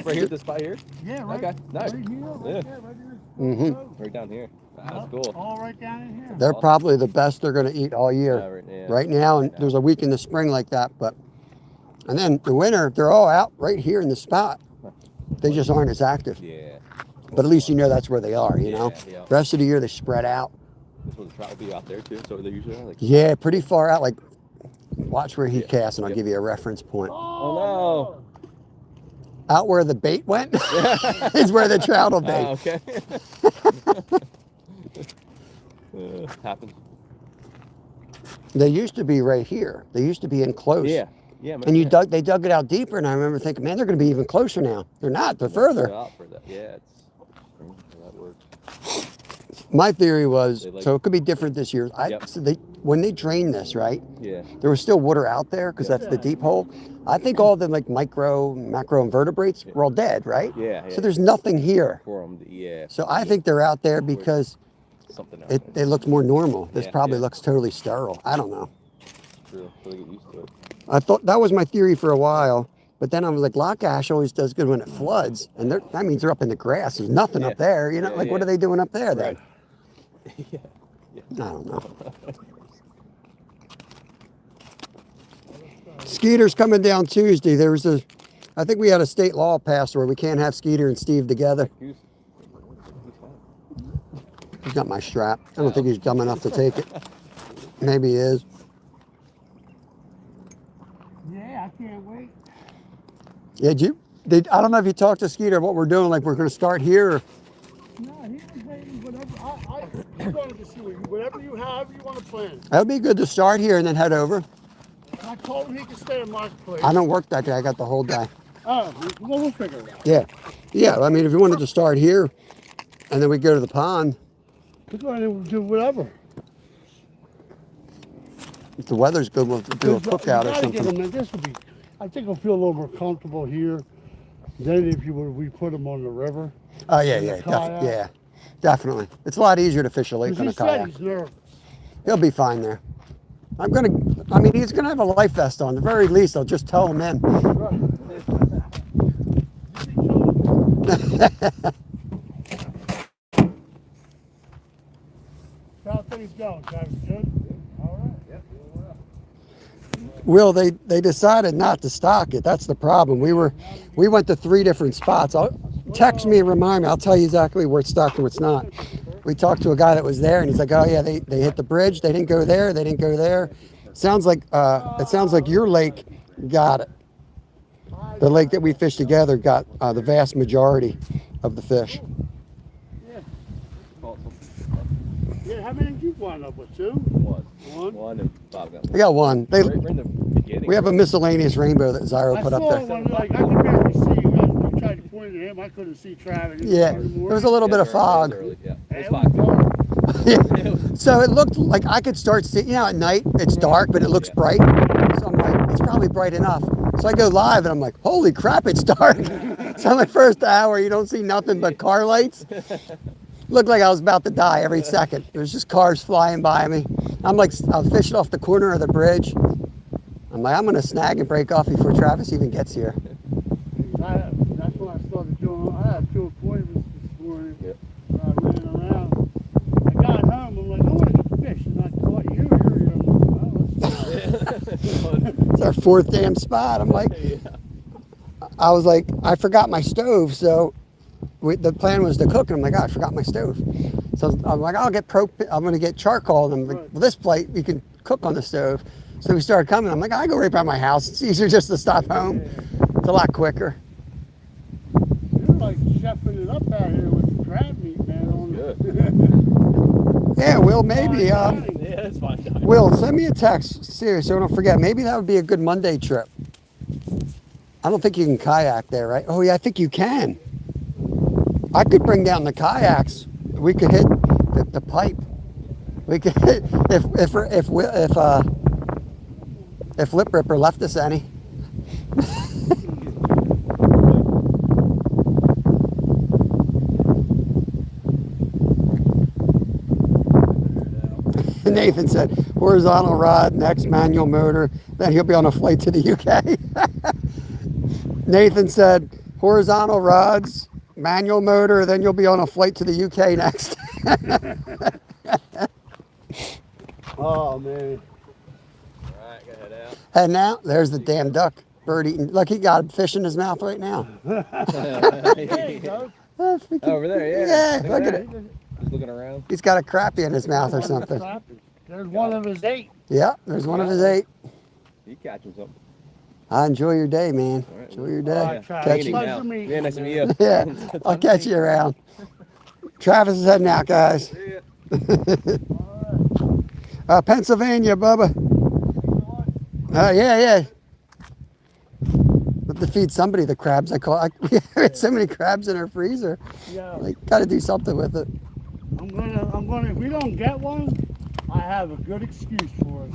[SPEAKER 2] Right here at this spot here?
[SPEAKER 3] Yeah, right,
[SPEAKER 2] Okay, nice.
[SPEAKER 3] right here, right
[SPEAKER 2] Yeah.
[SPEAKER 3] there, right here.
[SPEAKER 1] Mhm.
[SPEAKER 2] Right down here. Wow, that's
[SPEAKER 3] Yep,
[SPEAKER 2] cool.
[SPEAKER 3] all right down in here.
[SPEAKER 1] They're probably the best they're going to eat all year.
[SPEAKER 2] Yeah.
[SPEAKER 1] Right now, and there's a week in the spring like that, but and then the winter, they're all out right here in the spot. They just aren't as active.
[SPEAKER 2] Yeah.
[SPEAKER 1] But at least you know that's where they are, you know?
[SPEAKER 2] Yeah.
[SPEAKER 1] Rest of the year, they spread out.
[SPEAKER 2] This one, the trout will be out there too, so they usually are like.
[SPEAKER 1] Yeah, pretty far out. Like, watch where he
[SPEAKER 2] Yeah.
[SPEAKER 1] casts, and I'll
[SPEAKER 2] Yep.
[SPEAKER 1] give you a reference point.
[SPEAKER 2] Oh,
[SPEAKER 1] Out where the bait went is where the trout will be.
[SPEAKER 2] okay. Happens.
[SPEAKER 1] They used to be right here. They used to be in close.
[SPEAKER 2] Yeah. Yeah. Man,
[SPEAKER 1] And
[SPEAKER 2] yeah.
[SPEAKER 1] they dug it out deeper, and I remember thinking, man, they're going to be even closer now. They're not. They're further.
[SPEAKER 2] Out for that. Yeah, it's that works.
[SPEAKER 1] My theory was,
[SPEAKER 2] They like-
[SPEAKER 1] so it could be different this year.
[SPEAKER 2] Yep.
[SPEAKER 1] So when they drained this, right,
[SPEAKER 2] Yeah.
[SPEAKER 1] there was still water out there because
[SPEAKER 2] Yeah.
[SPEAKER 1] that's the deep hole. I think all the like macro invertebrates were all dead, right?
[SPEAKER 2] Yeah.
[SPEAKER 1] So there's nothing here.
[SPEAKER 2] For them. Yeah.
[SPEAKER 1] So I think they're out there because
[SPEAKER 2] Something else.
[SPEAKER 1] it looks more normal. This
[SPEAKER 2] Yeah,
[SPEAKER 1] probably
[SPEAKER 2] yeah.
[SPEAKER 1] looks totally sterile. I don't know.
[SPEAKER 2] True. So they get used to it.
[SPEAKER 1] I thought that was my theory for a while, but then I was like, lock ash always does good when it floods, and that means they're up in the grass. There's nothing
[SPEAKER 2] Yeah.
[SPEAKER 1] up there, you know.
[SPEAKER 2] Yeah,
[SPEAKER 1] like, what
[SPEAKER 2] yeah.
[SPEAKER 1] are they doing up there then?
[SPEAKER 2] Yeah.
[SPEAKER 1] I don't know. Skeeter's coming down Tuesday. I think we had a state law passed where we can't have Skeeter and Steve together.
[SPEAKER 2] Goose.
[SPEAKER 1] He's got my strap. I don't think he's dumb enough to take it. Maybe he is.
[SPEAKER 3] Yeah, I can't wait.
[SPEAKER 1] Yeah, I don't know if you talked to Skeeter what we're doing. Like, we're going to start here. Or,
[SPEAKER 3] No, he was saying whatever. I wanted to see whatever you have, you want to plan.
[SPEAKER 1] that would be good to start here and then head over.
[SPEAKER 3] I told him he could stay in my place.
[SPEAKER 1] I don't work that day. I got the whole day.
[SPEAKER 3] Oh, well, we'll figure it out.
[SPEAKER 1] Yeah. Yeah, I mean, if you wanted to start here and then we go to the pond,
[SPEAKER 3] We're going to do whatever.
[SPEAKER 1] if the weather's good, we'll do a cookout or something.
[SPEAKER 3] This will be. I think I'll feel a little more comfortable here than if we put them on the river.
[SPEAKER 1] Oh, yeah,
[SPEAKER 3] in the
[SPEAKER 1] yeah,
[SPEAKER 3] kayak.
[SPEAKER 1] yeah, definitely. It's a lot easier to fish a lake
[SPEAKER 3] Because
[SPEAKER 1] on
[SPEAKER 3] he
[SPEAKER 1] a
[SPEAKER 3] said
[SPEAKER 1] kayak.
[SPEAKER 3] he's nervous.
[SPEAKER 1] He'll be fine there. He's gonna have a life vest on. At the very least, I'll just tow him in.
[SPEAKER 3] How things going, guys? Good? All right. Yep.
[SPEAKER 1] Will, they decided not to stock it. That's the problem. We went to 3 different spots. Text me and remind me. I'll tell you exactly where it's stocked and where it's not. We talked to a guy that was there, and he's like, "Oh yeah, they hit the bridge. They didn't go there. They didn't go there." It sounds like your lake got it. The lake that we fished together got the vast majority of the fish.
[SPEAKER 3] Yeah, how many did you wind up with? 2? One?
[SPEAKER 2] One and Bob got
[SPEAKER 1] I
[SPEAKER 2] one.
[SPEAKER 1] got one.
[SPEAKER 2] Right in the beginning.
[SPEAKER 1] We have a miscellaneous rainbow that Zyro
[SPEAKER 3] I
[SPEAKER 1] put up
[SPEAKER 3] saw
[SPEAKER 1] there.
[SPEAKER 3] one, like, I could barely see you. I tried to point at him. I couldn't see Travis.
[SPEAKER 1] Yeah, there was a little bit of fog.
[SPEAKER 2] Early. Yeah. It
[SPEAKER 3] It
[SPEAKER 2] was
[SPEAKER 3] was
[SPEAKER 2] fog.
[SPEAKER 3] dark.
[SPEAKER 1] So it looked like I could start seeing, at night it's dark, but it looks
[SPEAKER 2] Yeah.
[SPEAKER 1] bright. So I'm like, it's probably bright enough. So I go live and I'm like, holy crap, it's dark. So my first hour, you don't see nothing but car lights. Looked like I was about to die every second. There's just cars flying by me. I'm fishing off the corner of the bridge. I'm like, I'm gonna snag and break off before Travis even gets here.
[SPEAKER 3] That's when I started doing. I had 2 appointments this morning.
[SPEAKER 2] Yep.
[SPEAKER 3] I ran around. I got home. I'm like, I want to fish, and I caught you.
[SPEAKER 1] It's our 4th damn spot. I'm like, I was like, I forgot my stove, so the plan was to cook, and I'm like, I forgot my stove. So I'm like, I'm gonna get charcoal, and I'm like, well, this plate you can cook on the stove. So we started coming. I'm like, I go right by my house. It's easier just to stop home. It's a lot quicker.
[SPEAKER 3] You're like chefing it up out here with the crab meat, man.
[SPEAKER 2] Good.
[SPEAKER 1] Yeah, Will, maybe.
[SPEAKER 2] Yeah, that's fine.
[SPEAKER 1] Will, send me a text. Seriously, so I don't forget. Maybe that would be a good Monday trip. I don't think you can kayak there, right? Oh, yeah, I think you can. I could bring down the kayaks. We could hit the pipe. We could hit, if Lip Ripper left us any. Nathan said, horizontal rod, next manual motor, then he'll be on a flight to the UK. Nathan said, horizontal rods, manual motor, then you'll be on a flight to the UK next.
[SPEAKER 3] Oh, man.
[SPEAKER 2] All right, go head out.
[SPEAKER 1] Heading out, there's the damn duck. Bird eating. Look, he got a fish in his mouth right now.
[SPEAKER 3] There you go.
[SPEAKER 1] Oh, freaking-
[SPEAKER 2] Over there, yeah.
[SPEAKER 1] Yeah, look at it.
[SPEAKER 2] Just looking around.
[SPEAKER 1] He's got a crappie in his mouth or something.
[SPEAKER 3] There's one of his 8.
[SPEAKER 1] Yeah, there's one of his 8.
[SPEAKER 2] He catching something.
[SPEAKER 1] Enjoy your day, man.
[SPEAKER 2] All right.
[SPEAKER 1] Enjoy your
[SPEAKER 3] All
[SPEAKER 1] day.
[SPEAKER 3] right, Travis.
[SPEAKER 1] Catch you.
[SPEAKER 3] Pleasure meeting
[SPEAKER 2] Yeah,
[SPEAKER 3] you,
[SPEAKER 2] nice to meet
[SPEAKER 3] man.
[SPEAKER 2] you.
[SPEAKER 1] Yeah, I'll catch you around. Travis is heading out, guys.
[SPEAKER 2] See ya.
[SPEAKER 1] Pennsylvania, Bubba. Yeah. Have to feed somebody the crabs. We had so many crabs in our freezer.
[SPEAKER 3] Yeah.
[SPEAKER 1] Like, got to do something with it.
[SPEAKER 3] I'm gonna. If we don't get one, I have a good excuse for it.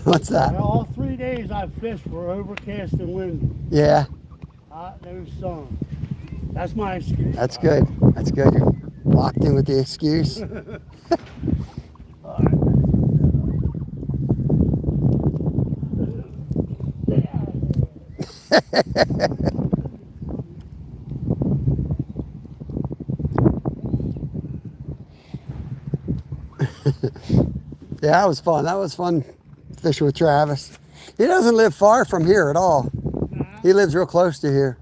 [SPEAKER 1] What's that?
[SPEAKER 3] All 3 days I fished were overcast and windy.
[SPEAKER 1] Yeah,
[SPEAKER 3] No sun. That's my excuse.
[SPEAKER 1] that's good. That's good. You're locked in with the excuse.
[SPEAKER 3] All right.
[SPEAKER 1] Yeah, that was fun. That was fun fishing with Travis. He doesn't live far from here at all. He lives real close to here.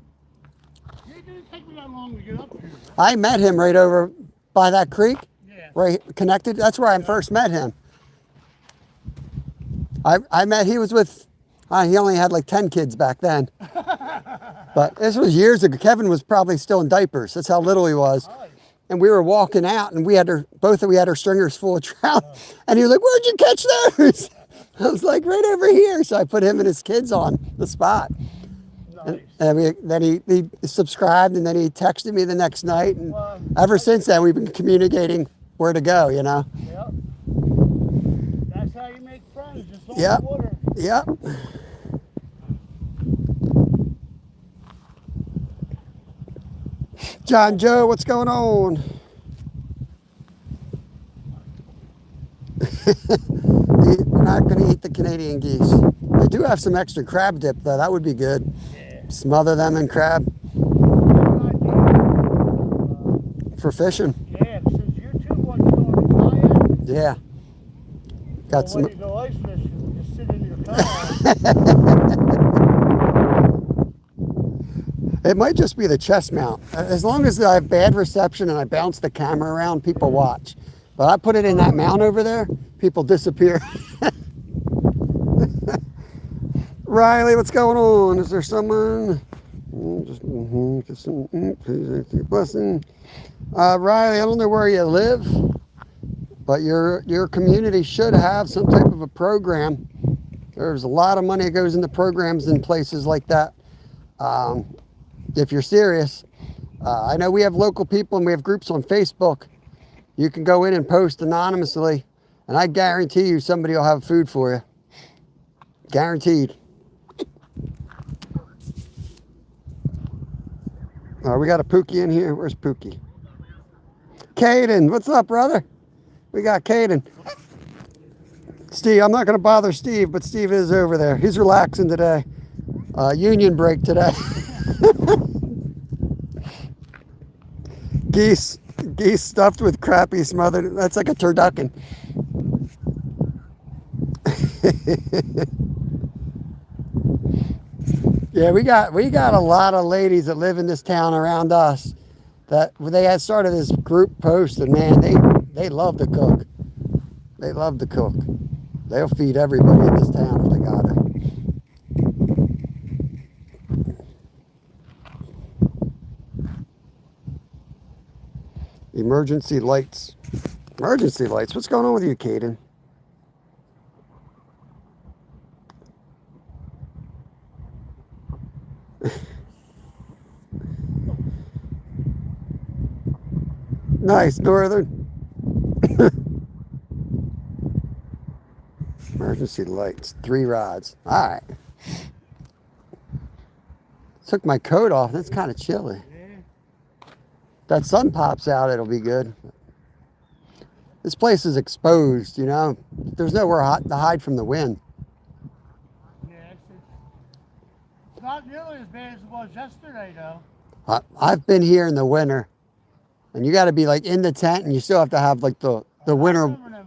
[SPEAKER 3] It didn't take me that long to get up here.
[SPEAKER 1] I met him right over by that creek,
[SPEAKER 3] Yeah.
[SPEAKER 1] right connected. That's where I first met him. He was with, he only had like 10 kids back then. But this was years ago. Kevin was probably still in diapers. That's how little he was. And we were walking out and we had our stringers full of trout. And he was like, where'd you catch those? I was like, right over here. So I put him and his kids on the spot.
[SPEAKER 3] Nice.
[SPEAKER 1] And then he subscribed and then he texted me the next night. And ever since then, we've been communicating where to go, you know?
[SPEAKER 3] Yep. That's how you make friends, just on
[SPEAKER 1] Yep.
[SPEAKER 3] the water.
[SPEAKER 1] Yep. John Joe, what's going on? We're not going to eat the Canadian geese. They do have some extra crab dip, though. That would be good.
[SPEAKER 3] Yeah.
[SPEAKER 1] Smother them in crab for fishing.
[SPEAKER 3] Yeah, since you two want to go on the kayak,
[SPEAKER 1] Yeah. Got
[SPEAKER 3] when
[SPEAKER 1] some.
[SPEAKER 3] you go ice fishing, just sit in your kayak.
[SPEAKER 1] It might just be the chest mount. As long as I have bad reception and I bounce the camera around, people watch. But I put it in that mount over there, people disappear. Riley, what's going on? Is there someone? Please, blessing. Riley, I don't know where you live, but your community should have some type of a program. There's a lot of money that goes into programs in places like that. If you're serious, I know we have local people and we have groups on Facebook. You can go in and post anonymously, and I guarantee you somebody will have food for you. Guaranteed. We got a Pookie in here. Where's Pookie? Caden, what's up, brother? We got Caden. Steve, I'm not going to bother Steve, but Steve is over there. He's relaxing today. Union break today. Geese stuffed with crappie smothered. That's like a turducken. Yeah, we got a lot of ladies that live in this town around us that they had started this group post, and man, they love to cook. They love to cook. They'll feed everybody in this town if they got Emergency lights. Emergency lights. What's going on with you, Caden? Nice, Northern. Emergency lights. 3 rods. All right. Took my coat off. That's kind of chilly. That sun pops out, it'll be good. This place is exposed, you know. There's nowhere to hide from the wind.
[SPEAKER 3] Yeah, it's not nearly as bad as it was yesterday, though.
[SPEAKER 1] I've been here in the winter, and you got to be like in the tent, and you still have to have like the winter.
[SPEAKER 3] I remember them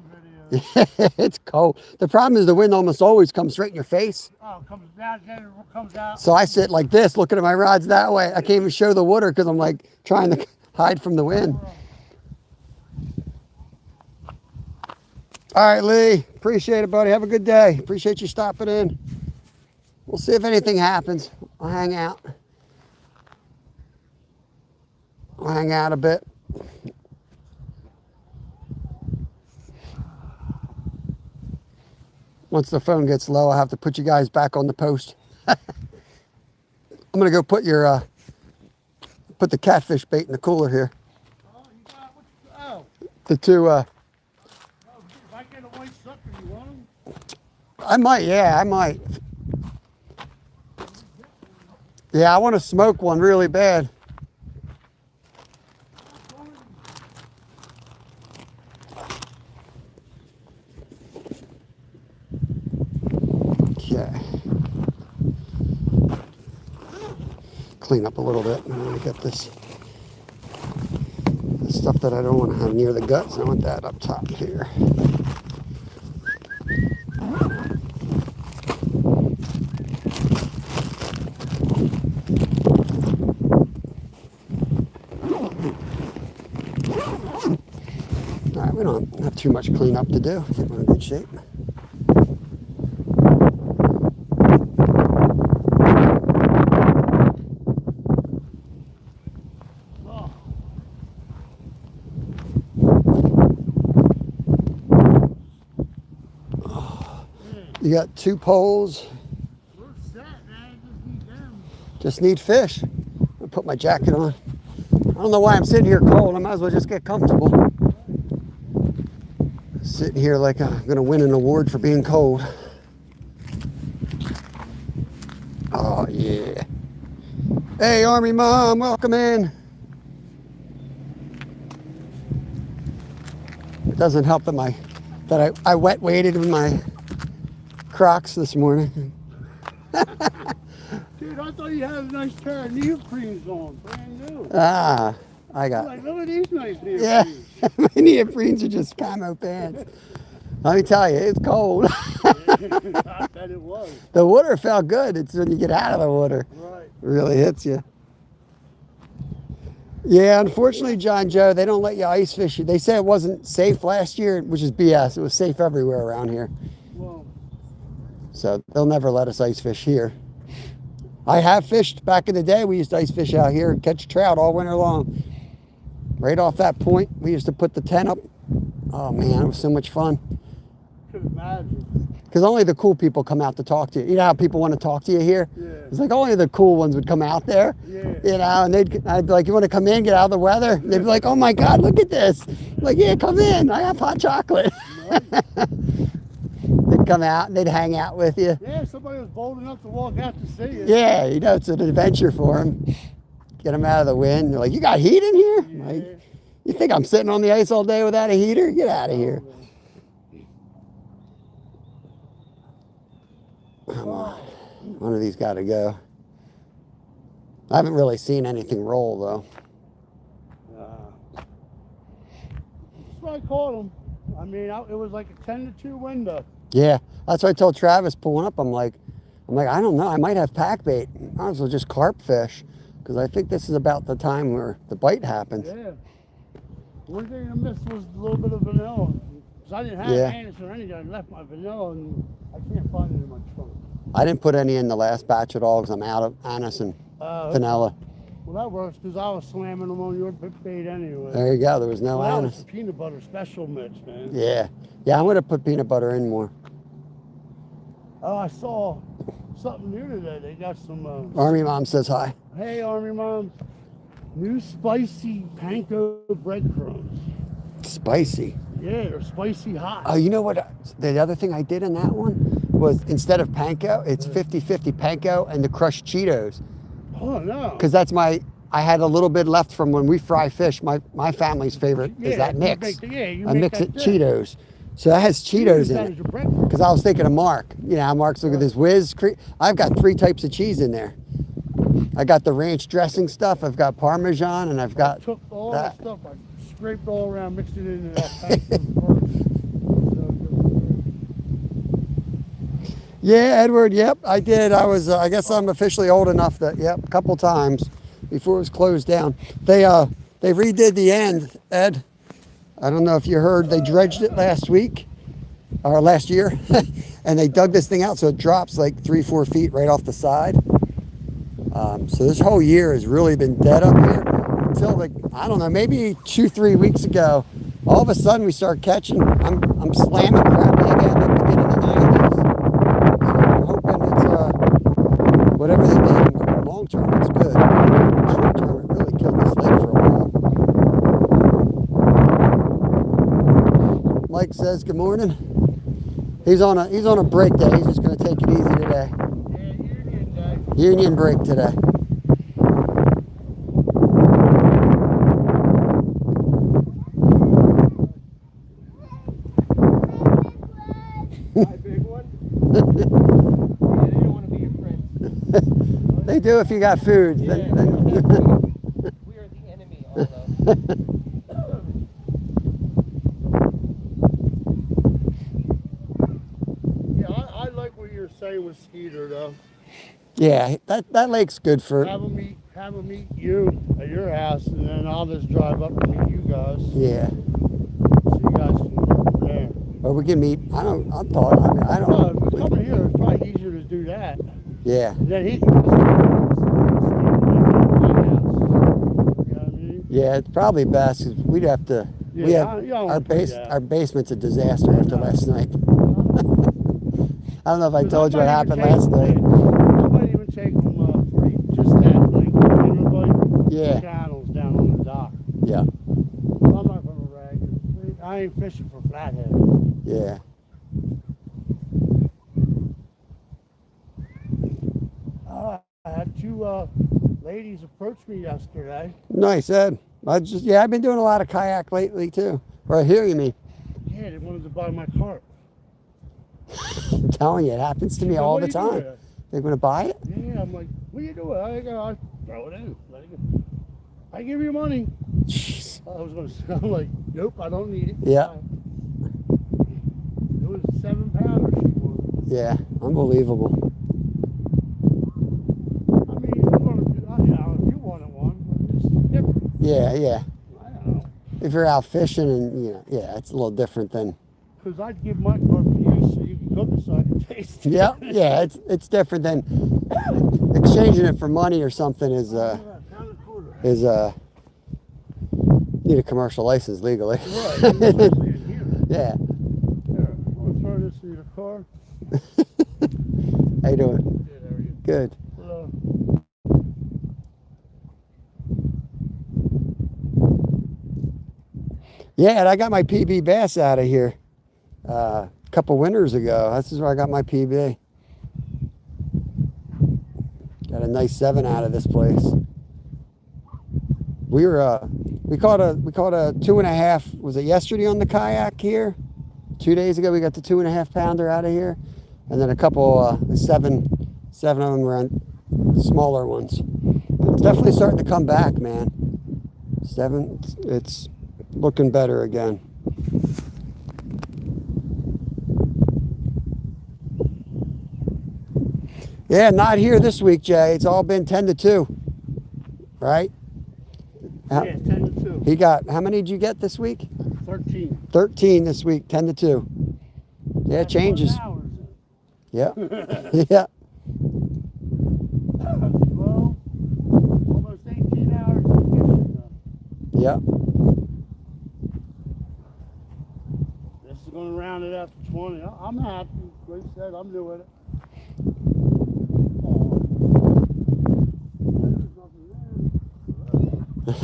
[SPEAKER 3] videos.
[SPEAKER 1] It's cold. The problem is the wind almost always comes straight in your face.
[SPEAKER 3] Oh, it comes down, then it comes out.
[SPEAKER 1] So I sit like this, looking at my rods that way. I can't even show the water because I'm like trying to hide from the wind. All right, Lee. Appreciate it, buddy. Have a good day. Appreciate you stopping in. We'll see if anything happens. I'll hang out. I'll hang out a bit. Once the phone gets low, I'll have to put you guys back on the post. I'm going to go put your put the catfish bait in the cooler here.
[SPEAKER 3] Oh, you got what? Oh.
[SPEAKER 1] The 2
[SPEAKER 3] Oh, if I get a white sucker, you want them?
[SPEAKER 1] I might, yeah, I might. Yeah, I want to smoke one really bad. Okay. Clean up a little bit. I'm going to get this stuff that I don't want to have near the guts. I want that up top here. All right, we don't have too much cleanup to do. I think we're in good shape. You got 2 poles.
[SPEAKER 3] We're set, man. Just need them.
[SPEAKER 1] Just need fish. I'll put my jacket on. I don't know why I'm sitting here cold. I might as well just get comfortable. Sitting here like I'm going to win an award for being cold. Oh, yeah. Hey, Army Mom, welcome in. It doesn't help that I wet waded with my Crocs this morning.
[SPEAKER 3] Dude, I thought you had a nice pair of neoprenes on, brand new.
[SPEAKER 1] Ah, I got.
[SPEAKER 3] Like, look at these nice neoprenes.
[SPEAKER 1] Yeah, my neoprenes are just camo pants. Let me tell you, it's cold.
[SPEAKER 3] I bet it was.
[SPEAKER 1] The water felt good. It's when you get out of the water.
[SPEAKER 3] Right.
[SPEAKER 1] It really hits you. Yeah, unfortunately, John Joe, they don't let you ice fish. They said it wasn't safe last year, which is BS. It was safe everywhere around here.
[SPEAKER 3] Well,
[SPEAKER 1] So they'll never let us ice fish here. I have fished back in the day. We used to ice fish out here and catch trout all winter long. Right off that point, we used to put the tent up. Oh man, it was so much fun.
[SPEAKER 3] could imagine.
[SPEAKER 1] Because only the cool people come out to talk to you. You know how people want to talk to you here?
[SPEAKER 3] Yeah.
[SPEAKER 1] It's like only the cool ones would come out there.
[SPEAKER 3] Yeah.
[SPEAKER 1] You know, and I'd be like, you want to come in, get out of the weather? And they'd be like, oh my God, look at this. I'm like, yeah, come in. I have hot chocolate. They'd come out and they'd hang out with you.
[SPEAKER 3] Yeah, somebody was bold enough to walk out to see you.
[SPEAKER 1] Yeah, you know, it's an adventure for them. Get them out of the wind. They're like, you got heat in here?
[SPEAKER 3] Yeah.
[SPEAKER 1] Like, you think I'm sitting on the ice all day without a heater? Get out of here. Come on. One of these got to go. I haven't really seen anything roll, though.
[SPEAKER 3] That's why I caught him. I mean, it was like a 10-2 window.
[SPEAKER 1] Yeah, that's what I told Travis pulling up. I'm like, I don't know. I might have pack bait. Might as well just carp fish, because I think this is about the time where the bite happens.
[SPEAKER 3] Yeah. One thing I missed was a little bit of vanilla. Because I didn't have anise or anything. I left my vanilla and I can't find it in my trunk.
[SPEAKER 1] I didn't put any in the last batch at all because I'm out of anise and vanilla.
[SPEAKER 3] Well, that works because I was slamming them on your bait anyway.
[SPEAKER 1] There you go. There was no
[SPEAKER 3] Well, that was
[SPEAKER 1] anise.
[SPEAKER 3] the peanut butter special mix, man.
[SPEAKER 1] Yeah. Yeah, I'm going to put peanut butter in more.
[SPEAKER 3] Oh, I saw something new today. They got some.
[SPEAKER 1] Army Mom says hi.
[SPEAKER 3] Hey, Army Mom. New spicy panko breadcrumbs.
[SPEAKER 1] Spicy.
[SPEAKER 3] Yeah, they're spicy hot.
[SPEAKER 1] Oh, you know what? The other thing I did in that one was instead of panko, it's 50-50 panko and the crushed Cheetos.
[SPEAKER 3] Oh, no.
[SPEAKER 1] Because that's I had a little bit left from when we fry fish. My family's favorite is that mix. I mix it Cheetos. So that has Cheetos in it. Because I was thinking of Mark. You know how Mark's look at this whiz. I've got 3 types of cheese in there. I got the ranch dressing stuff. I've got Parmesan, and I've got
[SPEAKER 3] I took all
[SPEAKER 1] that.
[SPEAKER 3] the stuff, I scraped all around, mixed it into that panko.
[SPEAKER 1] Yeah, Edward. Yep, I did. I guess I'm officially old enough that. Yep, a couple times before it was closed down. They redid the end, Ed. I don't know if you heard. They dredged it last week or last year, and they dug this thing out so it drops like 3-4 feet right off the side. So this whole year has really been dead up here until like I don't know, maybe 2-3 weeks ago. All of a sudden we start catching. I'm slamming crappie again like we did in the 90s. I'm hoping it's whatever they did. Long term, it's good. Short term, it really killed this lake for a while. Mike says good morning. He's on a break day. He's just going to take it easy today.
[SPEAKER 3] Yeah, Union Day.
[SPEAKER 1] Union break today.
[SPEAKER 2] Hi, big one. Yeah, they don't want to be your friend.
[SPEAKER 1] They do if you got food.
[SPEAKER 2] Yeah.
[SPEAKER 1] Then-
[SPEAKER 2] We are the enemy, although.
[SPEAKER 3] Yeah, I like what you're saying with Skeeter, though.
[SPEAKER 1] yeah, that lake's good for.
[SPEAKER 3] Have them meet you at your house, and then I'll just drive up and meet you guys.
[SPEAKER 1] Yeah,
[SPEAKER 3] So you guys can go from there.
[SPEAKER 1] or we can meet. I don't.
[SPEAKER 3] No, if you're coming here, it's probably easier to do that.
[SPEAKER 1] Yeah,
[SPEAKER 3] And then he can just stay at my house. You know what I mean?
[SPEAKER 1] yeah. It's probably best 'cause we'd have to. We
[SPEAKER 3] Yeah,
[SPEAKER 1] have
[SPEAKER 3] you don't
[SPEAKER 1] our
[SPEAKER 3] wanna do that.
[SPEAKER 1] Our basement's a disaster after last night. I don't know if I told you what happened last night.
[SPEAKER 3] I might even take them for just that, like, everybody
[SPEAKER 1] Yeah.
[SPEAKER 3] channels down on the dock.
[SPEAKER 1] Yeah,
[SPEAKER 3] I'm not gonna rag it. I ain't fishing for flathead.
[SPEAKER 1] yeah.
[SPEAKER 3] I had 2 ladies approach me yesterday.
[SPEAKER 1] Nice, Ed. I've been doing a lot of kayak lately too. Or I hear you mean.
[SPEAKER 3] Yeah, they wanted to buy my carp.
[SPEAKER 1] I'm telling you, it happens to me
[SPEAKER 3] So
[SPEAKER 1] all
[SPEAKER 3] what
[SPEAKER 1] the
[SPEAKER 3] do you do
[SPEAKER 1] time.
[SPEAKER 3] with it?
[SPEAKER 1] They're gonna buy it.
[SPEAKER 3] Yeah, I'm like, what are you doing? I throw it in. I give you money.
[SPEAKER 1] Jeez.
[SPEAKER 3] I was gonna say, I'm like, nope, I don't need it.
[SPEAKER 1] Yeah.
[SPEAKER 3] It was a 7-pounder she wanted.
[SPEAKER 1] Yeah, unbelievable.
[SPEAKER 3] I mean, if you wanted one, but it's different.
[SPEAKER 1] Yeah, yeah.
[SPEAKER 3] I don't know.
[SPEAKER 1] If you're out fishing and yeah, it's a little different than.
[SPEAKER 3] Because I'd give my carp to you so you can cook it so I can taste it.
[SPEAKER 1] Yeah, yeah. It's different than exchanging it for money or something. Is need a commercial license legally.
[SPEAKER 3] Right, especially in here.
[SPEAKER 1] Yeah.
[SPEAKER 3] Here, I'm gonna throw this in your car.
[SPEAKER 1] How you doing?
[SPEAKER 2] Good, how are you?
[SPEAKER 1] Good. Yeah, and I got my PB bass out of here a couple winters ago. This is where I got my PB. Got a nice 7 out of this place. We caught a 2.5. Was it yesterday on the kayak here? 2 days ago we got the 2.5 pounder out of here, and then a couple 7 of them around smaller ones. It's definitely starting to come back, man. 7. It's looking better again. Yeah, not here this week, Jay. It's all been 10 to 2, right?
[SPEAKER 3] Yeah, 10 to 2.
[SPEAKER 1] He got, how many did you get this week?
[SPEAKER 3] 13.
[SPEAKER 1] 13 this week, 10 to 2. Yeah, it
[SPEAKER 3] That's
[SPEAKER 1] changes.
[SPEAKER 3] 1 hour.
[SPEAKER 1] Yeah. Yeah.
[SPEAKER 3] Well, almost 18
[SPEAKER 1] Yep.
[SPEAKER 3] This is going to round it out to 20. I'm happy. Like I said, I'm doing it. Oh. There's nothing there.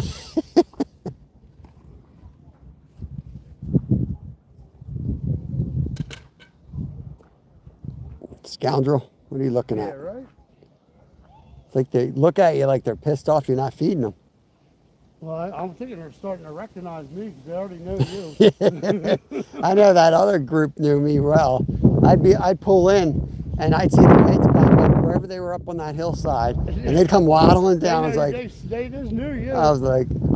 [SPEAKER 1] Scoundrel. What are you looking
[SPEAKER 3] Yeah,
[SPEAKER 1] at?
[SPEAKER 3] right?
[SPEAKER 1] It's like they look at you like they're pissed off you're not feeding them.
[SPEAKER 3] Well, I'm thinking they're starting to recognize me because they already know you.
[SPEAKER 1] I know that other group knew me well. I'd pull in and I'd see the lights back up wherever they were up on that hillside, and they'd come waddling down. I was like,
[SPEAKER 3] they just knew you.
[SPEAKER 1] I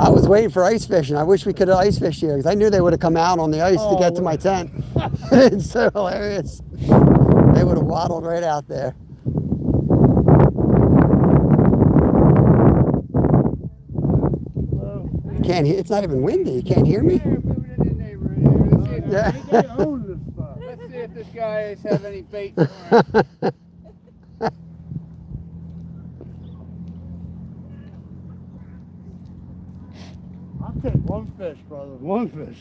[SPEAKER 1] was waiting for ice fishing. I wish we could have ice fished here because I knew they would have come out on the ice to get to my tent. It's so hilarious. They would have waddled right out there. Can't hear. It's not even windy. You can't hear me.
[SPEAKER 3] Yeah. They own this spot.
[SPEAKER 5] Let's see if this guy have any bait for him.
[SPEAKER 3] I'll take one fish, brother. One fish.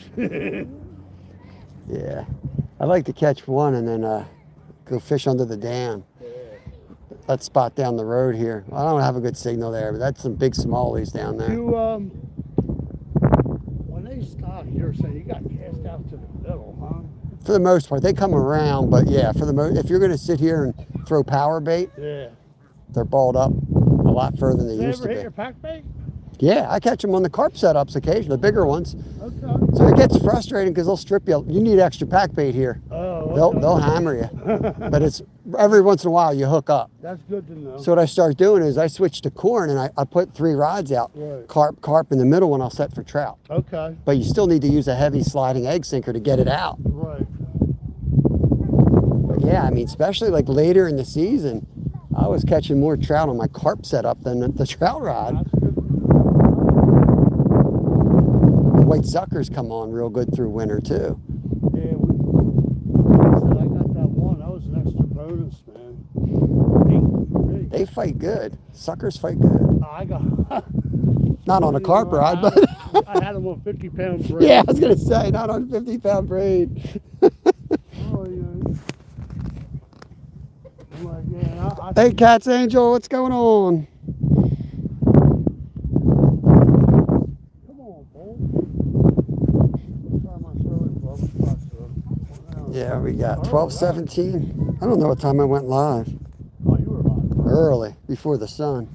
[SPEAKER 1] Yeah. I like to catch one and then go fish under the dam. That spot down the road here. I don't have a good signal there, but that's some big smallies down there.
[SPEAKER 3] You, when they stop, you're saying you got cast out to the middle, huh?
[SPEAKER 1] For the most part, they come around, but yeah, for the if you're going to sit here and throw power bait,
[SPEAKER 3] Yeah.
[SPEAKER 1] they're balled up a lot further than they
[SPEAKER 3] They
[SPEAKER 1] used
[SPEAKER 3] ever
[SPEAKER 1] to
[SPEAKER 3] hit
[SPEAKER 1] be.
[SPEAKER 3] your pack bait?
[SPEAKER 1] Yeah, I catch them on the carp setups occasionally, the bigger ones.
[SPEAKER 3] Okay.
[SPEAKER 1] So it gets frustrating because they'll strip you. You need extra pack bait here.
[SPEAKER 3] Oh,
[SPEAKER 1] They'll hammer you. But it's every once in a while you hook up.
[SPEAKER 3] That's good to know.
[SPEAKER 1] So what I start doing is I switch to corn and I put 3 rods out.
[SPEAKER 3] Right.
[SPEAKER 1] Carp in the middle one I'll set for trout.
[SPEAKER 3] Okay.
[SPEAKER 1] But you still need to use a heavy sliding egg sinker to get it out.
[SPEAKER 3] Right.
[SPEAKER 1] But yeah, I mean, especially like later in the season, I was catching more trout on my carp setup than the trout rod.
[SPEAKER 3] That's good.
[SPEAKER 1] The white suckers come on real good through winter too.
[SPEAKER 3] Yeah, I got that one. That was an extra bonus, man.
[SPEAKER 1] They fight good. Suckers fight good.
[SPEAKER 3] I got.
[SPEAKER 1] Not on a carp rod, but
[SPEAKER 3] I had them on 50-pound braid.
[SPEAKER 1] yeah, I was gonna say not on 50-pound braid.
[SPEAKER 3] Oh, yeah. I'm like, yeah,
[SPEAKER 1] Hey, Cat's Angel, what's going on?
[SPEAKER 3] Come on, Bull. Try my showing, brother.
[SPEAKER 1] Yeah, we got 12:17. I don't know what time I went live.
[SPEAKER 3] Oh, you were live.
[SPEAKER 1] Early, before the sun.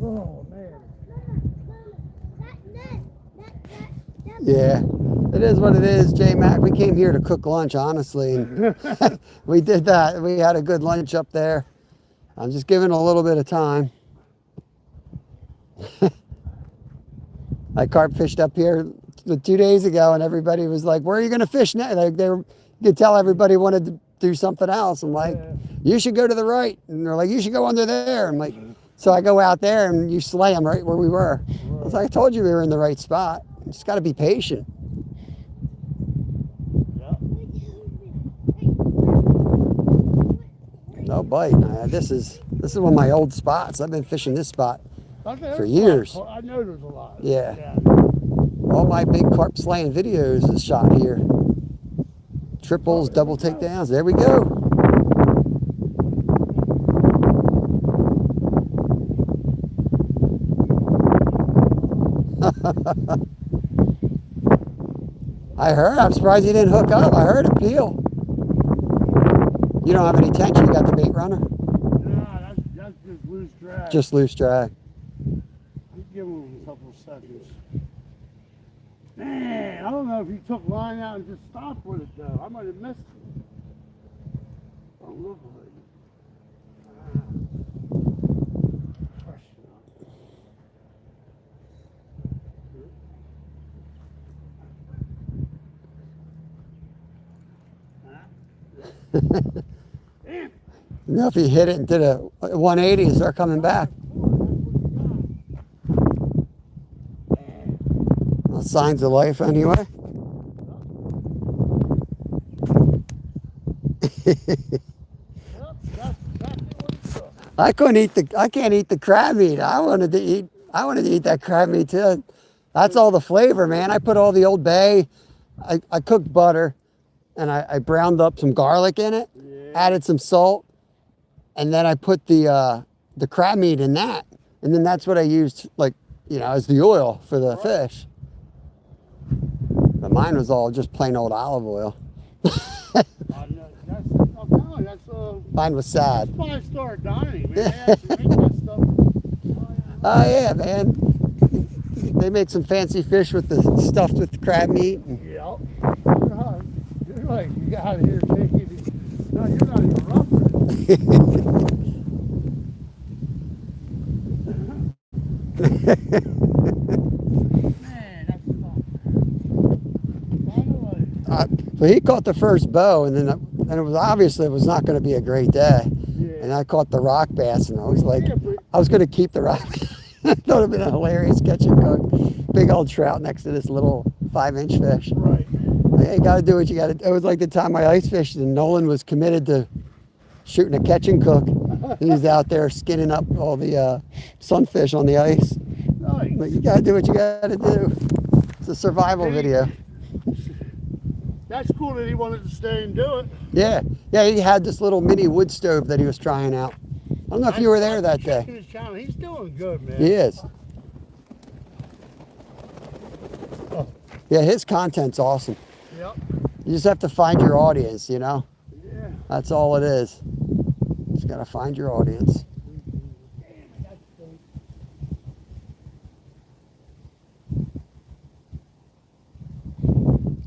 [SPEAKER 3] Oh, man.
[SPEAKER 1] Yeah, it is what it is, J-Mac. We came here to cook lunch, honestly. And we did that. We had a good lunch up there. I'm just giving a little bit of time. I carp fished up here 2 days ago, and everybody was like, where are you going to fish now? You could tell everybody wanted to do something else. I'm like, you should go to the right. And they're like, you should go under there. I'm like, so I go out there, and you slay them right where we were. I was like, I told you we were in the right spot. You just got to be patient. No bite. This is one of my old spots. I've been fishing this spot for years.
[SPEAKER 3] I know there's a lot.
[SPEAKER 1] Yeah. All my big carp slaying videos is shot here. Triples, double takedowns. There we go. I heard. I'm surprised you didn't hook up. I heard it peel. You don't have any tension. You got the bait runner?
[SPEAKER 3] Nah, that's just loose drag.
[SPEAKER 1] Just loose drag.
[SPEAKER 3] You give him a couple of seconds. Man, I don't know if you took line out and just stopped with it though. I might have missed it. Don't look like it.
[SPEAKER 1] You know, if you hit it and did a 180 and start coming back. Well, signs of life anyway.
[SPEAKER 3] Yep, that's exactly what it's for.
[SPEAKER 1] I can't eat the crab meat. I wanted to eat that crab meat too. That's all the flavor, man. I put all the Old Bay. I cooked butter, and I browned up some garlic in it, added some salt, and then I put the crab meat in that, and then that's what I used, like, you know, as the oil for the fish. But mine was all just plain old olive oil.
[SPEAKER 3] I'm telling you, that's
[SPEAKER 1] Mine was sad.
[SPEAKER 3] 5-star dining, man. They actually make that stuff.
[SPEAKER 1] Oh yeah, man. They make some fancy fish with the stuffed with the crab meat.
[SPEAKER 3] Yep. You're like, you got out of here taking it. No, you're not even roughing Man, that's fun.
[SPEAKER 1] So he caught the first bow, and then it was obviously it was not going to be a great day.
[SPEAKER 3] Yeah.
[SPEAKER 1] And I caught the rock bass, and I was like, I was going to keep the rock. I thought it'd been a hilarious catch and cook. Big old trout next to this little 5-inch fish.
[SPEAKER 3] Right.
[SPEAKER 1] Hey, you got to do what you got to do. It was like the time I ice fished, and Nolan was committed to shooting a catch and cook. And he's out there skinning up all the sunfish on the ice.
[SPEAKER 3] Nice.
[SPEAKER 1] But you got to do what you got to do. It's a survival video.
[SPEAKER 3] That's cool that he wanted to stay and do it.
[SPEAKER 1] Yeah, he had this little mini wood stove that he was trying out. I don't know if you were there that day.
[SPEAKER 3] His channel. He's doing good, man.
[SPEAKER 1] He is. Yeah, his content's awesome.
[SPEAKER 3] Yep.
[SPEAKER 1] You just have to find your audience, you know?
[SPEAKER 3] Yeah.
[SPEAKER 1] That's all it is. Just got to find your audience.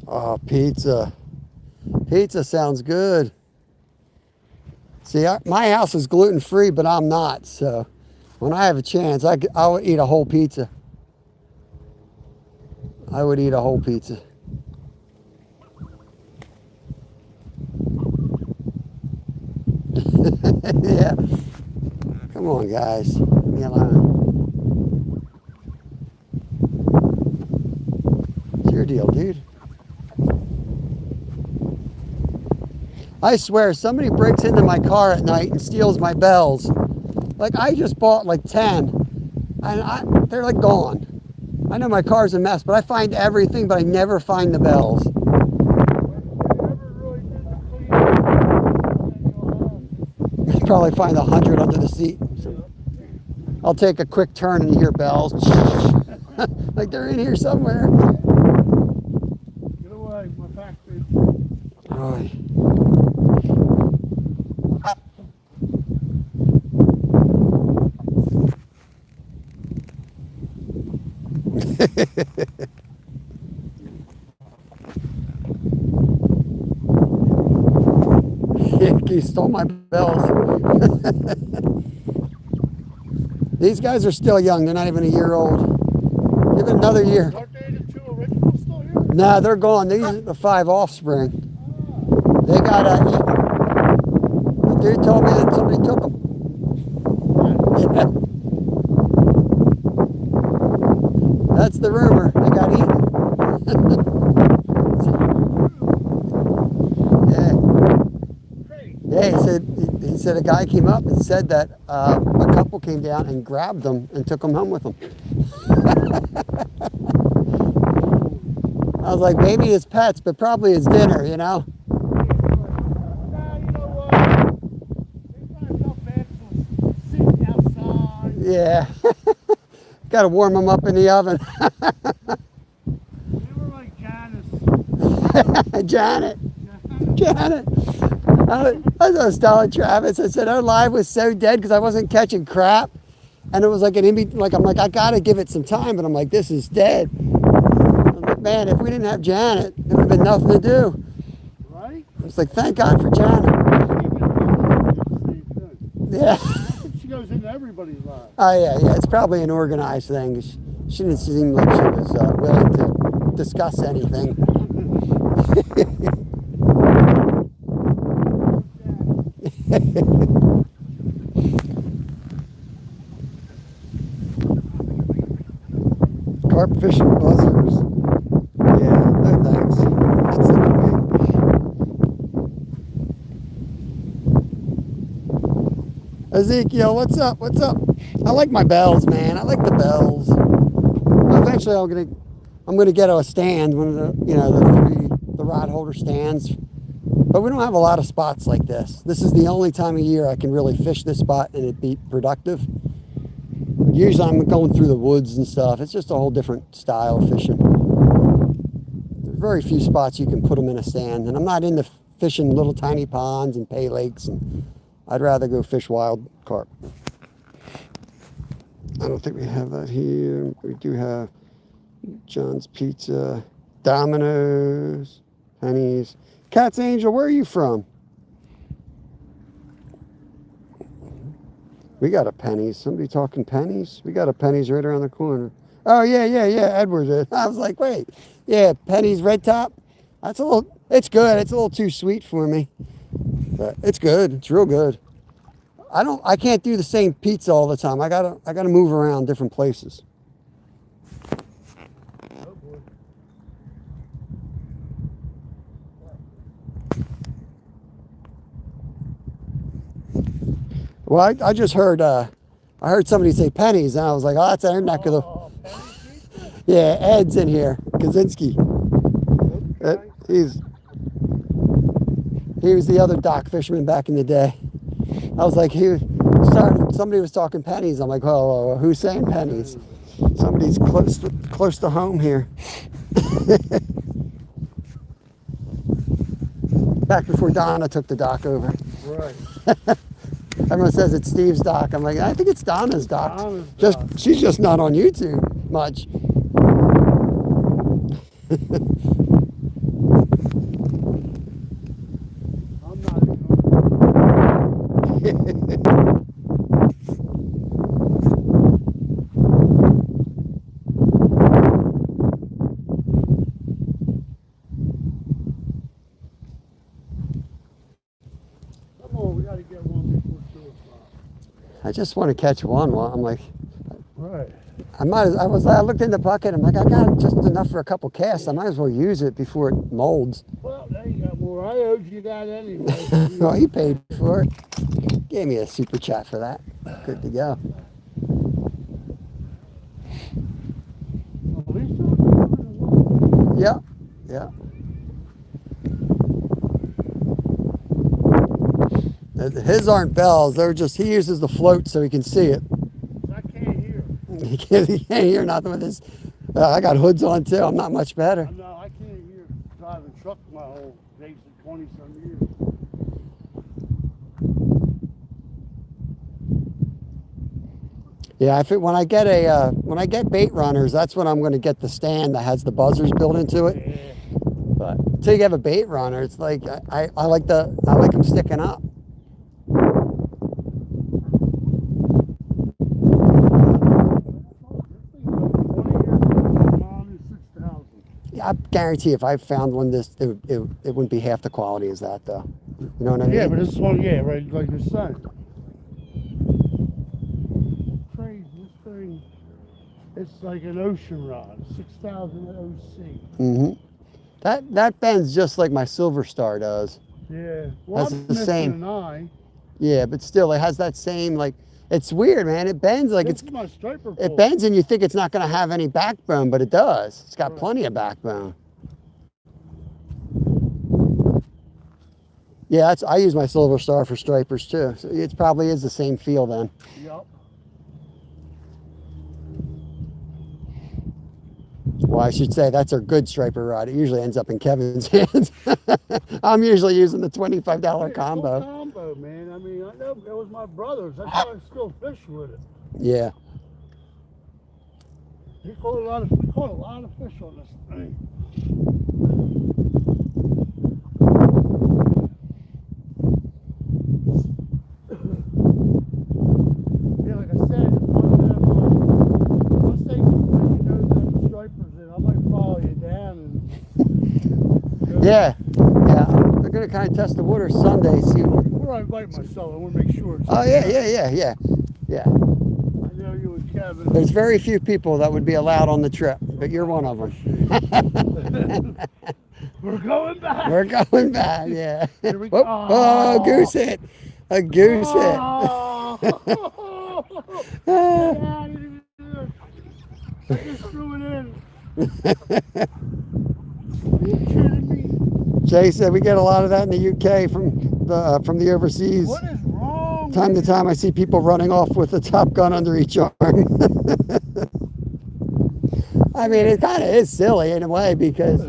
[SPEAKER 1] Oh, pizza. Pizza sounds good. See, my house is gluten-free, but I'm not. So when I have a chance, I would eat a whole pizza. I would eat a whole pizza. Yeah. Come on, guys. Leave me alone. It's your deal, dude. I swear, somebody breaks into my car at night and steals my bells. Like, I just bought like 10, and they're like gone. I know my car's a mess, but I find everything, but I never find the bells. You probably find 100 under the seat. So I'll take a quick turn and you hear bells. Like they're in here somewhere.
[SPEAKER 3] Get away, my factory.
[SPEAKER 1] Oh. He stole my bells. These guys are still young. They're not even a year old. Give it another year.
[SPEAKER 3] Aren't they the 2 originals still here?
[SPEAKER 1] Nah, they're gone. These are the 5 offspring. They got the dude told me that somebody took them. Yeah. That's the rumor. They got eaten. Yeah, he said a guy came up and said that a couple came down and grabbed them and took them home with them. I was like, maybe it's pets, but probably it's dinner, you know? Yeah. Got to warm them up in the oven.
[SPEAKER 3] They were like
[SPEAKER 1] Janet. I was telling Travis, I said, our live was so dead because I wasn't catching crap. And it was like I'm like, I got to give it some time. But I'm like, this is dead. I'm like, man, if we didn't have Janet, there would have been nothing to do.
[SPEAKER 3] Right?
[SPEAKER 1] It's like, thank God for Janet. Yeah.
[SPEAKER 3] She goes into everybody's life.
[SPEAKER 1] Oh, yeah. It's probably an organized thing. She didn't seem like she was willing to discuss anything. Carp fishing buzzers. Yeah, no thanks. That's annoying. Ezekiel, what's up? What's up? I like my bells, man. I like the bells. Eventually, I'm gonna get a stand, one of the the rod holder stands. But we don't have a lot of spots like this. This is the only time of year I can really fish this spot and it be productive. Usually I'm going through the woods and stuff. It's just a whole different style of fishing. There's very few spots you can put them in a stand. And I'm not into fishing little tiny ponds and pay lakes. And I'd rather go fish wild carp. I don't think we have that here. We do have John's Pizza, Domino's, Penny's. Cat's Angel, where are you from? We got a Penny's. Somebody talking Penny's? We got a Penny's right around the corner. Oh, yeah, Edward. I was like, wait. Yeah, Penny's Red Top. It's good. It's a little too sweet for me. But it's good. It's real good. I can't do the same pizza all the time. I gotta move around different places. Well, I just heard I heard somebody say Penny's, and I was like, oh, that's our neck of the. Yeah, Ed's in here. Kaczynski. He was the other dock fisherman back in the day. I was like, somebody was talking Penny's. I'm like, oh, who's saying Penny's? Somebody's close to home here. Back before Donna took the dock over.
[SPEAKER 3] Right.
[SPEAKER 1] Everyone says it's Steve's dock. I'm like, I think it's Donna's dock. She's just not on YouTube much.
[SPEAKER 3] I'm not Come on, we got to get one before 2 o'clock.
[SPEAKER 1] I just want to catch one. I'm like,
[SPEAKER 3] Right.
[SPEAKER 1] I looked in the bucket. I'm like, I got just enough for a couple casts. I might as well use it before it molds.
[SPEAKER 3] Well, there you got more. I owed you that anyway.
[SPEAKER 1] Well, he paid for it. Gave me a super chat for that. Good to go. Yeah. His aren't bells. They're just, he uses the float so he can see it.
[SPEAKER 3] I can't hear.
[SPEAKER 1] He can't hear nothing with his. I got hoods on too. I'm not much better.
[SPEAKER 3] No, I can't hear driving truck my whole days of 20-some years.
[SPEAKER 1] Yeah, when I get bait runners, that's when I'm going to get the stand that has the buzzers built into it.
[SPEAKER 3] Yeah.
[SPEAKER 1] But until you have a bait runner, it's like I like them sticking up. I guarantee if I found one it wouldn't be half the quality as that though. You know what I mean?
[SPEAKER 3] Yeah, but this one, right, like you're saying. Crazy, this thing, it's like an ocean rod, 6,000 OC.
[SPEAKER 1] Mm-hmm. That bends just like my Silver Star does.
[SPEAKER 3] Yeah, well,
[SPEAKER 1] Has
[SPEAKER 3] I'm
[SPEAKER 1] the same.
[SPEAKER 3] an eye.
[SPEAKER 1] Yeah, but still, it has that same like. It's weird, man. It bends like
[SPEAKER 3] This is my striper pole.
[SPEAKER 1] It bends and you think it's not going to have any backbone, but it does. It's got plenty of backbone. Yeah, I use my Silver Star for stripers too. So it probably is the same feel then.
[SPEAKER 3] Yep.
[SPEAKER 1] Well, I should say that's our good striper rod. It usually ends up in Kevin's hands. I'm usually using the $25 combo.
[SPEAKER 3] Combo, man. I mean, I know it was my brother's. That's why I still fish with it.
[SPEAKER 1] Yeah.
[SPEAKER 3] We caught a lot of fish on this thing. Yeah, like I said, once they stripers in, I might follow you down and
[SPEAKER 1] Yeah. They're gonna kind of test the water Sunday, see.
[SPEAKER 3] Before I invite myself, I want to make sure.
[SPEAKER 1] Oh yeah.
[SPEAKER 3] I know you and Kevin. 7.
[SPEAKER 1] There's very few people that would be allowed on the trip, but you're one of them.
[SPEAKER 3] We're going back.
[SPEAKER 1] We're going back, yeah.
[SPEAKER 3] Here we
[SPEAKER 1] Oh,
[SPEAKER 3] go.
[SPEAKER 1] oh, goose hit. A goose hit.
[SPEAKER 3] Oh. Get out of here. I just threw it in. Are you kidding me?
[SPEAKER 1] Jay said we get a lot of that in the UK from the overseas.
[SPEAKER 3] What is wrong?
[SPEAKER 1] Time to time I see people running off with a Top Gun under each arm. I mean, it kind of is silly in a way because,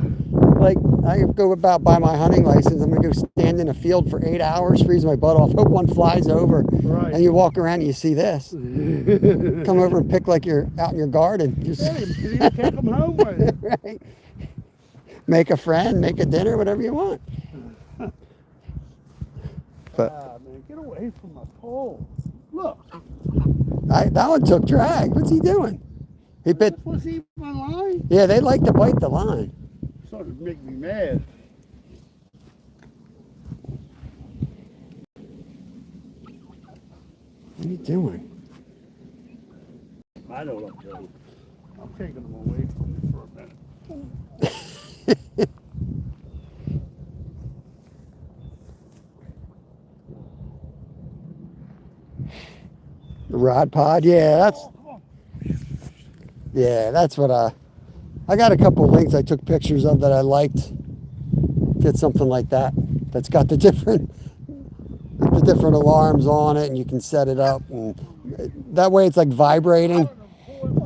[SPEAKER 1] like, I go about by my hunting license. I'm going to go stand in a field for 8 hours, freeze my butt off, hope one flies over,
[SPEAKER 3] Right.
[SPEAKER 1] and you walk around and you see this. Come over and pick like you're out in your garden. Just
[SPEAKER 3] Hey, you need to take them home with you.
[SPEAKER 1] right. Make a friend, make a dinner, whatever you want. But
[SPEAKER 3] Man, get away from my pole. Look,
[SPEAKER 1] that one took drag. What's he doing? He bit.
[SPEAKER 3] was he my line?
[SPEAKER 1] Yeah, they like to bite the line.
[SPEAKER 3] Started to make me mad.
[SPEAKER 1] What are you doing?
[SPEAKER 3] I don't know. I'm taking them away from you for a minute.
[SPEAKER 1] The rod pod, yeah, that's what I got a couple links I took pictures of that I liked. Get something like that. That's got the different alarms on it, and you can set it up, and that way it's like vibrating,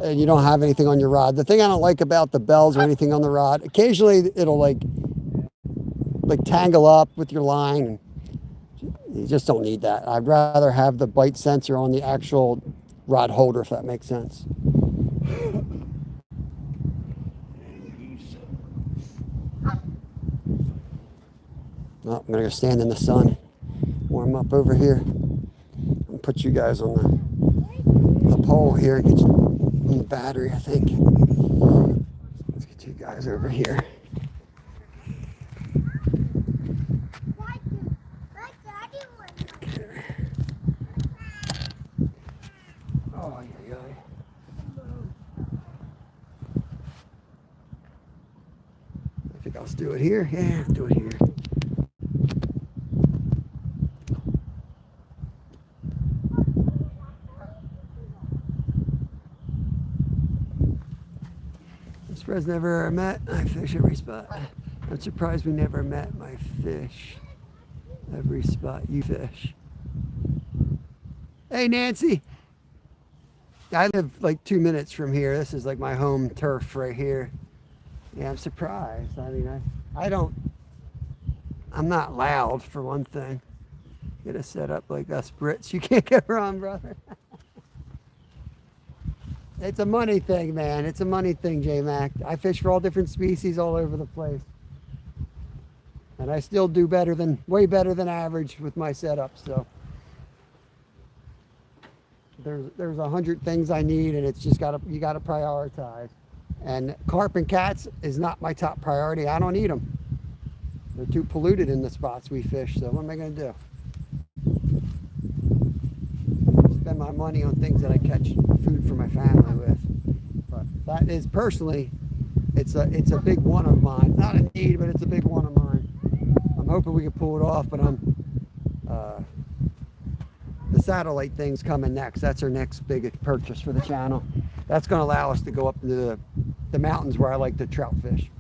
[SPEAKER 1] and you don't have anything on your rod. The thing I don't like about the bells or anything on the rod, occasionally it'll like tangle up with your line. And you just don't need that. I'd rather have the bite sensor on the actual rod holder, if that makes sense. Oh, I'm gonna go stand in the sun, warm up over here, and put you guys on the pole here and get you on the battery, I think. Let's get you guys over here. Oh, yeah. I think I'll do it here. Yeah, do it here. I'm surprised never met. I fish every spot. I'm surprised we never met. My fish every spot you fish. Hey, Nancy. I live like 2 minutes from here. This is like my home turf right here. Yeah, I'm surprised. I mean, I'm not loud for one thing. Get a setup like us Brits. You can't go wrong, brother. It's a money thing, man. It's a money thing, J-Mac. I fish for all different species all over the place. And I still do way better than average with my setup, so. There's 100 things I need, and it's just you gotta prioritize. And carp and cats is not my top priority. I don't eat them. They're too polluted in the spots we fish, so what am I gonna do? Spend my money on things that I catch food for my family with. But that is personally, it's a big one of mine. Not a need, but it's a big one of mine. I'm hoping we can pull it off, but the satellite thing's coming next. That's our next big purchase for the channel. That's going to allow us to go up into the mountains where I like to trout fish.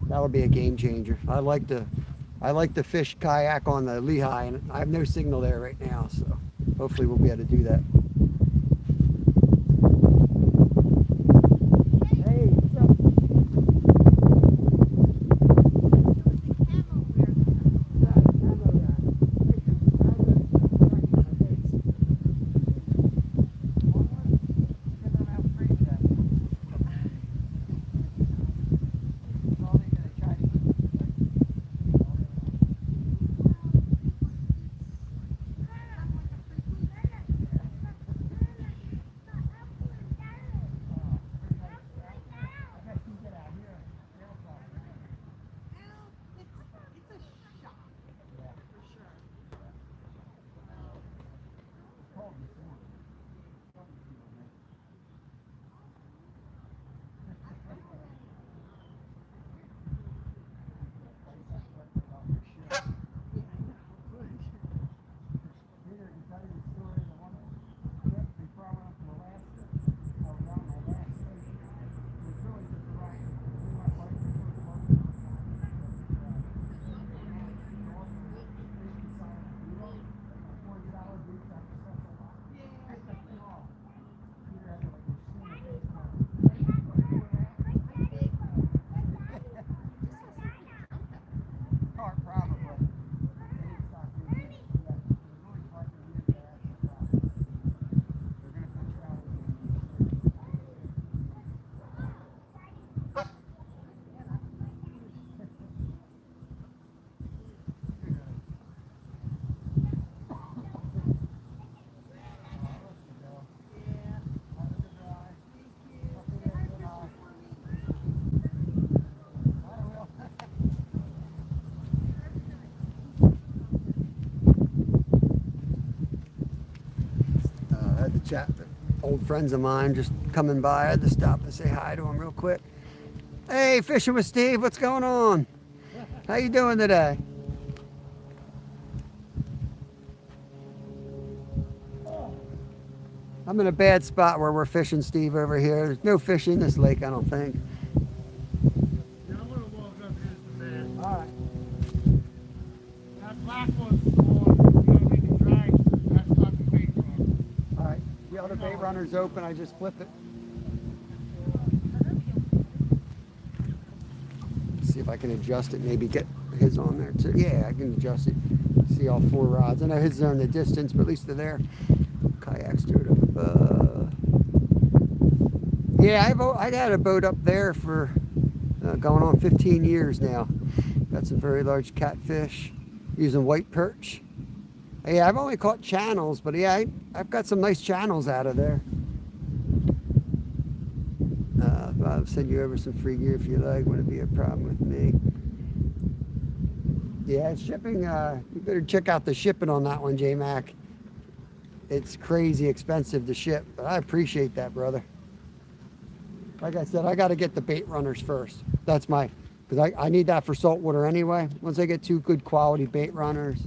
[SPEAKER 1] That'll be a game changer. I like to fish kayak on the Lehigh, and I have no signal there right now, so hopefully we'll be able to do that. Hey, what's up? chat with old friends of mine just coming by. I had to stop and say hi to them real quick. Hey, Fishing with Steve, what's going on? How you doing today? I'm in a bad spot where we're fishing, Steve, over here. There's no fish in this lake, I don't think.
[SPEAKER 3] Yeah, I'm gonna walk up here to the man. All right. That black one's the one you don't need to drag. That's not the bait one.
[SPEAKER 1] All right, the other bait runner's open. I just flip it. See if I can adjust it. Maybe get his on there too. Yeah, I can adjust it. See all 4 rods. I know his are in the distance, but at least they're there. Kayaks do it up above. Yeah, I had a boat up there for going on 15 years now. Got some very large catfish using white perch. Yeah, I've only caught channels, but yeah, I've got some nice channels out of there. I'll send you over some free gear if you like. Wouldn't be a problem with me. Yeah, shipping. You better check out the shipping on that one, J-Mac. It's crazy expensive to ship, but I appreciate that, brother. Like I said, I got to get the bait runners first. That's my, because I need that for saltwater anyway. Once I get 2 good quality bait runners,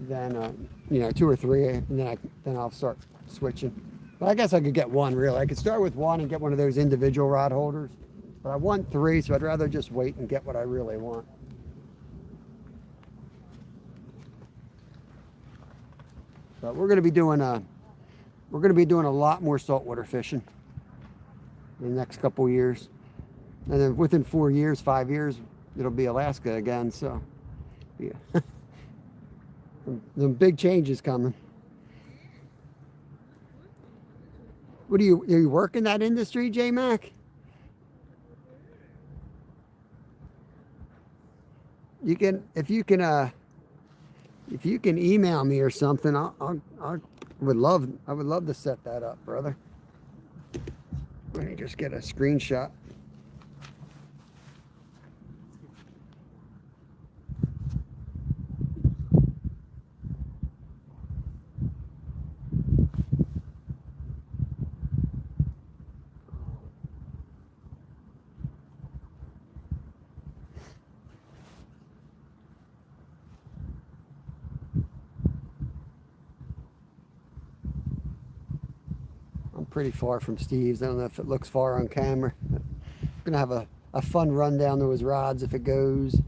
[SPEAKER 1] then you know, 2 or 3, and then I'll start switching. But I guess I could get 1 really. I could start with 1 and get one of those individual rod holders. But I want 3, so I'd rather just wait and get what I really want. But we're going to be doing a lot more saltwater fishing in the next couple years, and then within 4 years, 5 years, it'll be Alaska again. So, yeah, some big changes coming. What are you working that industry, J-Mac? You can, if you can email me or something, I would love to set that up, brother. Let me just get a screenshot. Pretty far from Steve's. I don't know if it looks far on camera. I'm gonna have a fun run down to his rods if it goes.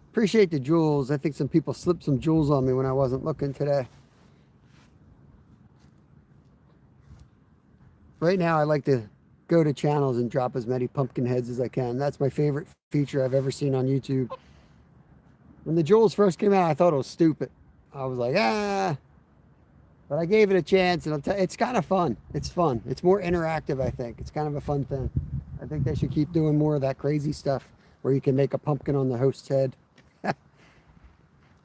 [SPEAKER 1] Appreciate the jewels. I think some people slipped some jewels on me when I wasn't looking today. Right now I like to go to channels and drop as many pumpkin heads as I can. That's my favorite feature I've ever seen on YouTube. When the jewels first came out, I thought it was stupid. I was like, but I gave it a chance, and it's kind of fun. It's fun. It's more interactive, I think. It's kind of a fun thing. I think they should keep doing more of that crazy stuff where you can make a pumpkin on the host's head. I've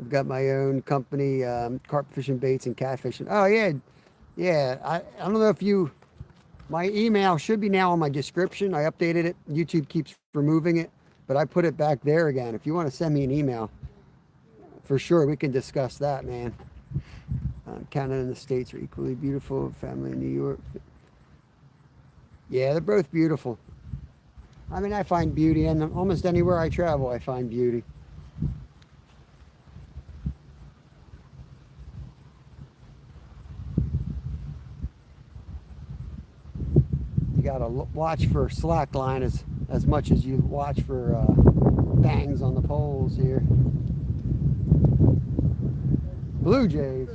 [SPEAKER 1] got my own company, carp fishing baits and catfishing. Oh, yeah. Yeah, I don't know if my email should be now on my description. I updated it. YouTube keeps removing it, but I put it back there again. If you want to send me an email, for sure, we can discuss that, man. Canada and the States are equally beautiful. Family in New York. Yeah, they're both beautiful. I mean, I find beauty, and almost anywhere I travel, I find beauty. You gotta watch for slack line as much as you watch for bangs on the poles here. Blue Jays.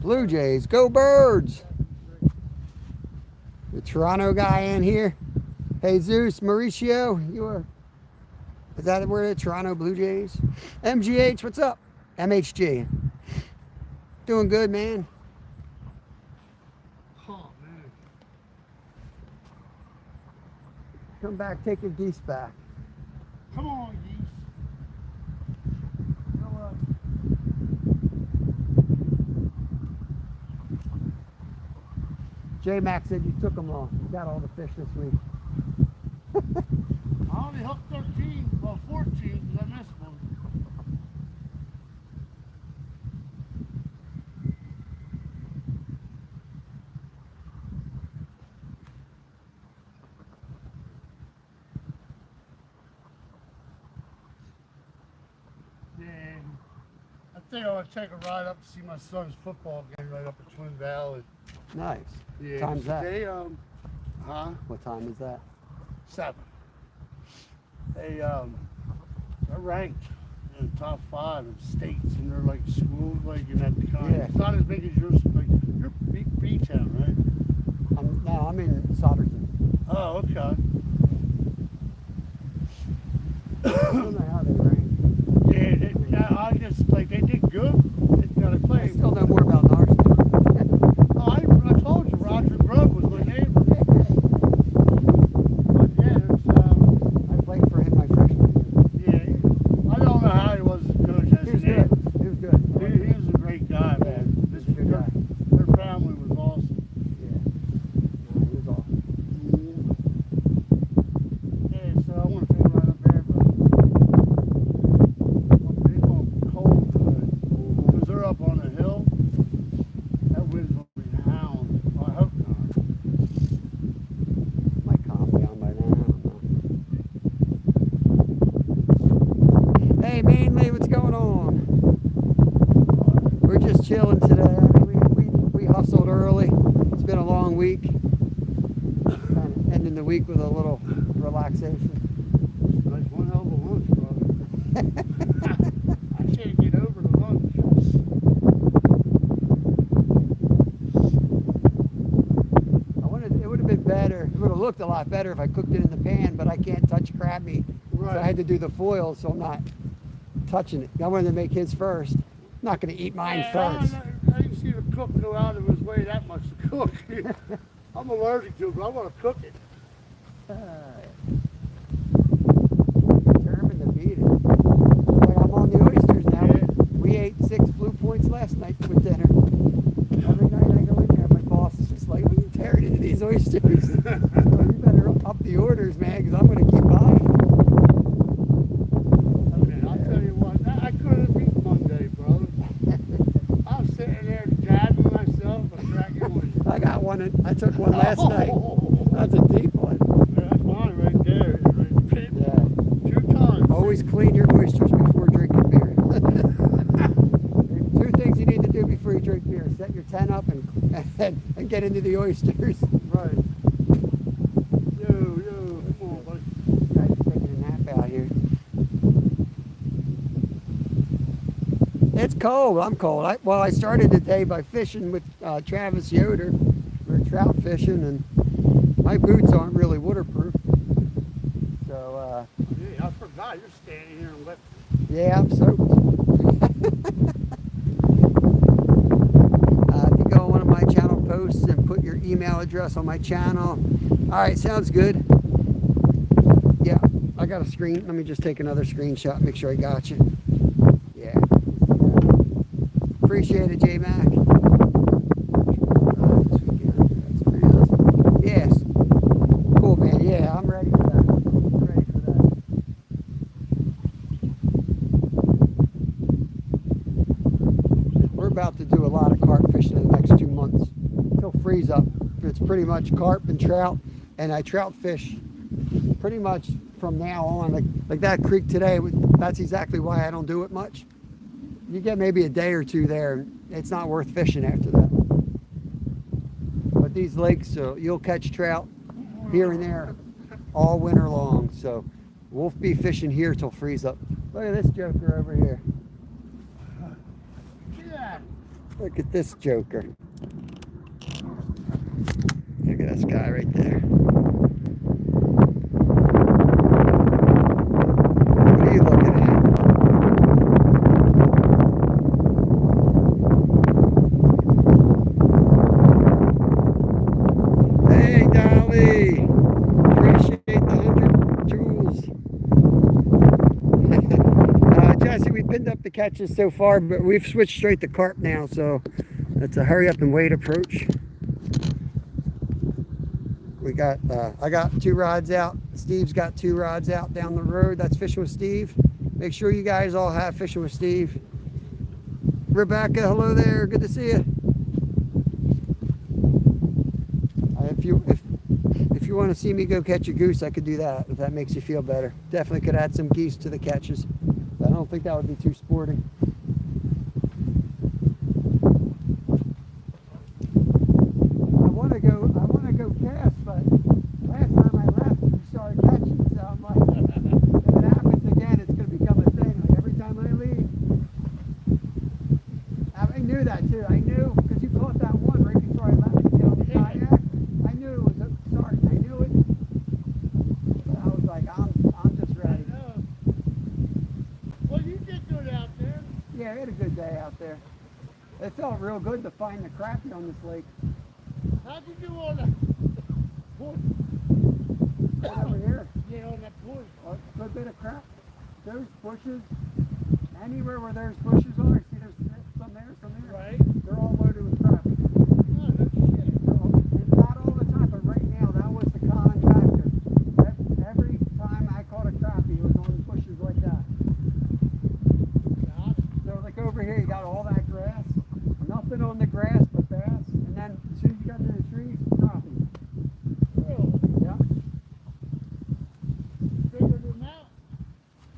[SPEAKER 1] Blue Jays, go Birds! The Toronto guy in here. Hey Zeus, Mauricio, is that where the Toronto Blue Jays? MGH, what's up? MHG. Doing good, man.
[SPEAKER 3] Oh, man.
[SPEAKER 1] Come back, take your geese back.
[SPEAKER 3] Come on, geese. You know what?
[SPEAKER 1] J-Mac said you took them all. You got all the fish this week.
[SPEAKER 3] I only hooked 13, well 14, because I missed one. think I want to take a ride up to see my son's football game right up at Twin Valley.
[SPEAKER 1] Nice.
[SPEAKER 3] Yeah.
[SPEAKER 1] Time's that?
[SPEAKER 3] They huh?
[SPEAKER 1] What time is that?
[SPEAKER 3] 7. They're ranked in the top 5 in states, and they're like schools like in that kind.
[SPEAKER 1] Yeah.
[SPEAKER 3] It's not as big as yours. Like you're B-town, right?
[SPEAKER 1] I'm in Solderton.
[SPEAKER 3] Oh, okay.
[SPEAKER 1] I don't know how they rank.
[SPEAKER 3] Yeah, I just like they did good. They got to
[SPEAKER 1] I
[SPEAKER 3] play.
[SPEAKER 1] still know more about Narston.
[SPEAKER 3] Oh, I told you, Roger Grubb was my neighbor. But yeah,
[SPEAKER 1] I played for him my freshman year.
[SPEAKER 3] yeah, I don't know how he was as coach as
[SPEAKER 1] He was
[SPEAKER 3] his
[SPEAKER 1] good.
[SPEAKER 3] neighbor.
[SPEAKER 1] He was good.
[SPEAKER 3] He was a great guy, man.
[SPEAKER 1] He was a good guy.
[SPEAKER 3] Their family was awesome.
[SPEAKER 1] Yeah. No, he was awesome.
[SPEAKER 3] Yeah, so I want to take a ride up there, but it's going to be cold today. Because they're up on a hill. That wind's going to be hound. Well, I hope not.
[SPEAKER 1] Might calm down by now. I don't know. Hey, Mainly, what's going on? We're just chilling today. I mean, we hustled early. It's been a long week. Kind of ending the week with a little relaxation.
[SPEAKER 3] That's one hell of a lunch, brother. I can't get over the lunch.
[SPEAKER 1] It would have been better. It would have looked a lot better if I cooked it in the pan, but I can't touch crab meat.
[SPEAKER 3] Right.
[SPEAKER 1] So I had to do the foil, so I'm not touching it. I wanted to make his first. I'm not going to eat mine first.
[SPEAKER 3] I didn't see the cook go out of his way that much to cook. I'm allergic to it, but I want to cook it.
[SPEAKER 1] Determined to beat it. Like I'm on the oysters now.
[SPEAKER 3] Yeah.
[SPEAKER 1] We ate 6 Blue Points last night for dinner. Every night I go in there, my boss is just like, "What are you tearing into these oysters? Well, you better up the orders, man, because I'm going to keep buying."
[SPEAKER 3] Man, I'll tell you what, I couldn't beat Monday, brother. I'm sitting there jabbing myself and cracking oysters.
[SPEAKER 1] I got one. I took one last night. That's a deep one.
[SPEAKER 3] That's mine right there. Right,
[SPEAKER 1] Yeah.
[SPEAKER 3] 2 times.
[SPEAKER 1] Always clean your oysters before drinking beer. 2 things you need to do before you drink beer: set your tent up and get into the oysters.
[SPEAKER 3] Right. Yo, come on, buddy.
[SPEAKER 1] Guys are taking a nap out here. It's cold. I'm cold. I started the day by fishing with Travis Yoder. We were trout fishing, and my boots aren't really waterproof. So,
[SPEAKER 3] Yeah, I forgot you're standing here and wet.
[SPEAKER 1] yeah, I'm soaked. If you go on one of my channel posts and put your email address on my channel. All right, sounds good. Yeah, I got a screen. Let me just take another screenshot, make sure I got you. Yeah. Appreciate it, J-Mac. That's pretty awesome. Yes. Cool, man. Yeah, I'm ready for that. I'm ready for that. We're about to do a lot of carp fishing in the next 2 months. It'll freeze up. It's pretty much carp and trout, and I trout fish pretty much from now on. Like that creek today, that's exactly why I don't do it much. You get maybe a day or 2 there, it's not worth fishing after that. But these lakes, you'll catch trout here and there all winter long. So we'll be fishing here till freeze up. Look at this joker over here.
[SPEAKER 3] Yeah.
[SPEAKER 1] Look at this joker. Look at this guy right there. What are you looking at? Hey, Dolly. Appreciate the 100 jewels. Jesse, we pinned up the catches so far, but we've switched straight to carp now, so it's a hurry up and wait approach. We got, I got 2 rods out. Steve's got 2 rods out down the road. That's Fishing with Steve. Make sure you guys all have Fishing with Steve. Rebecca, hello there. Good to see you. If you want to see me go catch a goose, I could do that, if that makes you feel better. Definitely could add some geese to the catches. I don't think that would be too sporting. knew that too. I knew because you caught that one right before I left to get on the kayak. I knew it was starting. I knew it. But I was like, I'm just ready.
[SPEAKER 3] I know. Well, you did good out there.
[SPEAKER 1] Yeah, we had a good day out there. It felt real good to find the crappie on this lake.
[SPEAKER 3] How'd you do on the push?
[SPEAKER 1] Right over here.
[SPEAKER 3] Yeah, on that push.
[SPEAKER 1] A good bit of crap. Those bushes, anywhere where there's bushes are, see there's some there, some there.
[SPEAKER 3] Right.
[SPEAKER 1] They're all loaded with crap.
[SPEAKER 3] Oh, no shit.
[SPEAKER 1] And not all the time, but right now that was the common factor. Every time I caught a crappie, it was on bushes like that.
[SPEAKER 3] Yeah.
[SPEAKER 1] So like over here, you got all that grass, nothing on the grass but bass, and then as soon as you got to the trees, crappie.
[SPEAKER 3] Really?
[SPEAKER 1] Yeah.
[SPEAKER 3] Figured them out.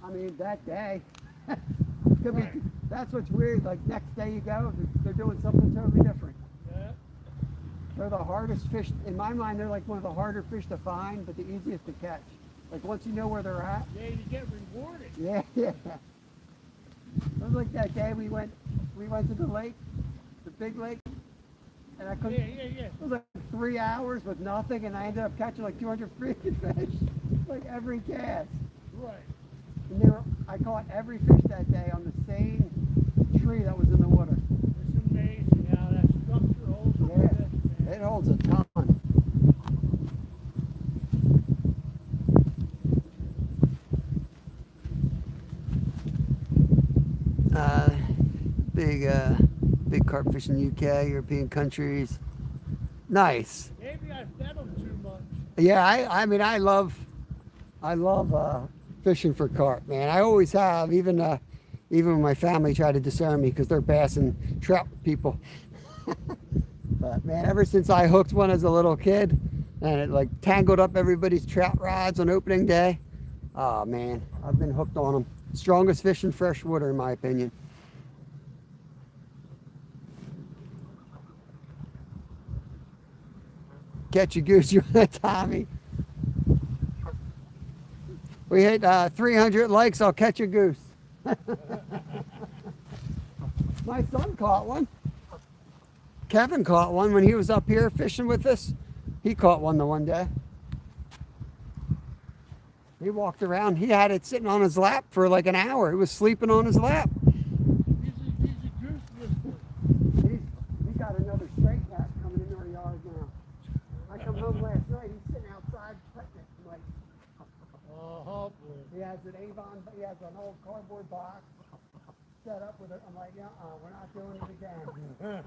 [SPEAKER 1] I mean, that day. Could be, that's what's weird. Like next day you go, they're doing something totally different.
[SPEAKER 3] Yeah.
[SPEAKER 1] They're the hardest fish in my mind. They're like one of the harder fish to find, but the easiest to catch. Like once you know where they're at.
[SPEAKER 3] Yeah, you get rewarded.
[SPEAKER 1] Yeah, yeah. It was like that day we went to the lake, the big lake, and I couldn't.
[SPEAKER 3] Yeah.
[SPEAKER 1] It was like 3 hours with nothing, and I ended up catching like 200 freaking fish, like every cast.
[SPEAKER 3] Right.
[SPEAKER 1] And I caught every fish that day on the same tree that was in the water.
[SPEAKER 3] It's amazing how that structure holds up.
[SPEAKER 1] Yeah,
[SPEAKER 3] with it, man.
[SPEAKER 1] it holds a ton. Big carp fish in the UK, European countries. Nice.
[SPEAKER 3] Maybe I fed them too much.
[SPEAKER 1] Yeah, I mean I love fishing for carp, man. I always have, even when my family tried to discern me because they're bass and trout people. But man, ever since I hooked one as a little kid and it like tangled up everybody's trout rods on opening day, oh man, I've been hooked on them. Strongest fish in freshwater in my opinion. Catch a goose, you want Tommy? We hit 300 likes, I'll catch a goose. My son caught one. Kevin caught one when he was up here fishing with us. He caught one the one day. He walked around, he had it sitting on his lap for like an hour. He was sleeping on his lap.
[SPEAKER 3] He's a goose whisperer.
[SPEAKER 1] He's got another straight cat coming in our yard now. I come home last night, he's sitting outside petting it. I'm like,
[SPEAKER 3] Oh, boy.
[SPEAKER 1] he has an Avon, he has an old cardboard box set up with it. I'm like, we're not doing it again.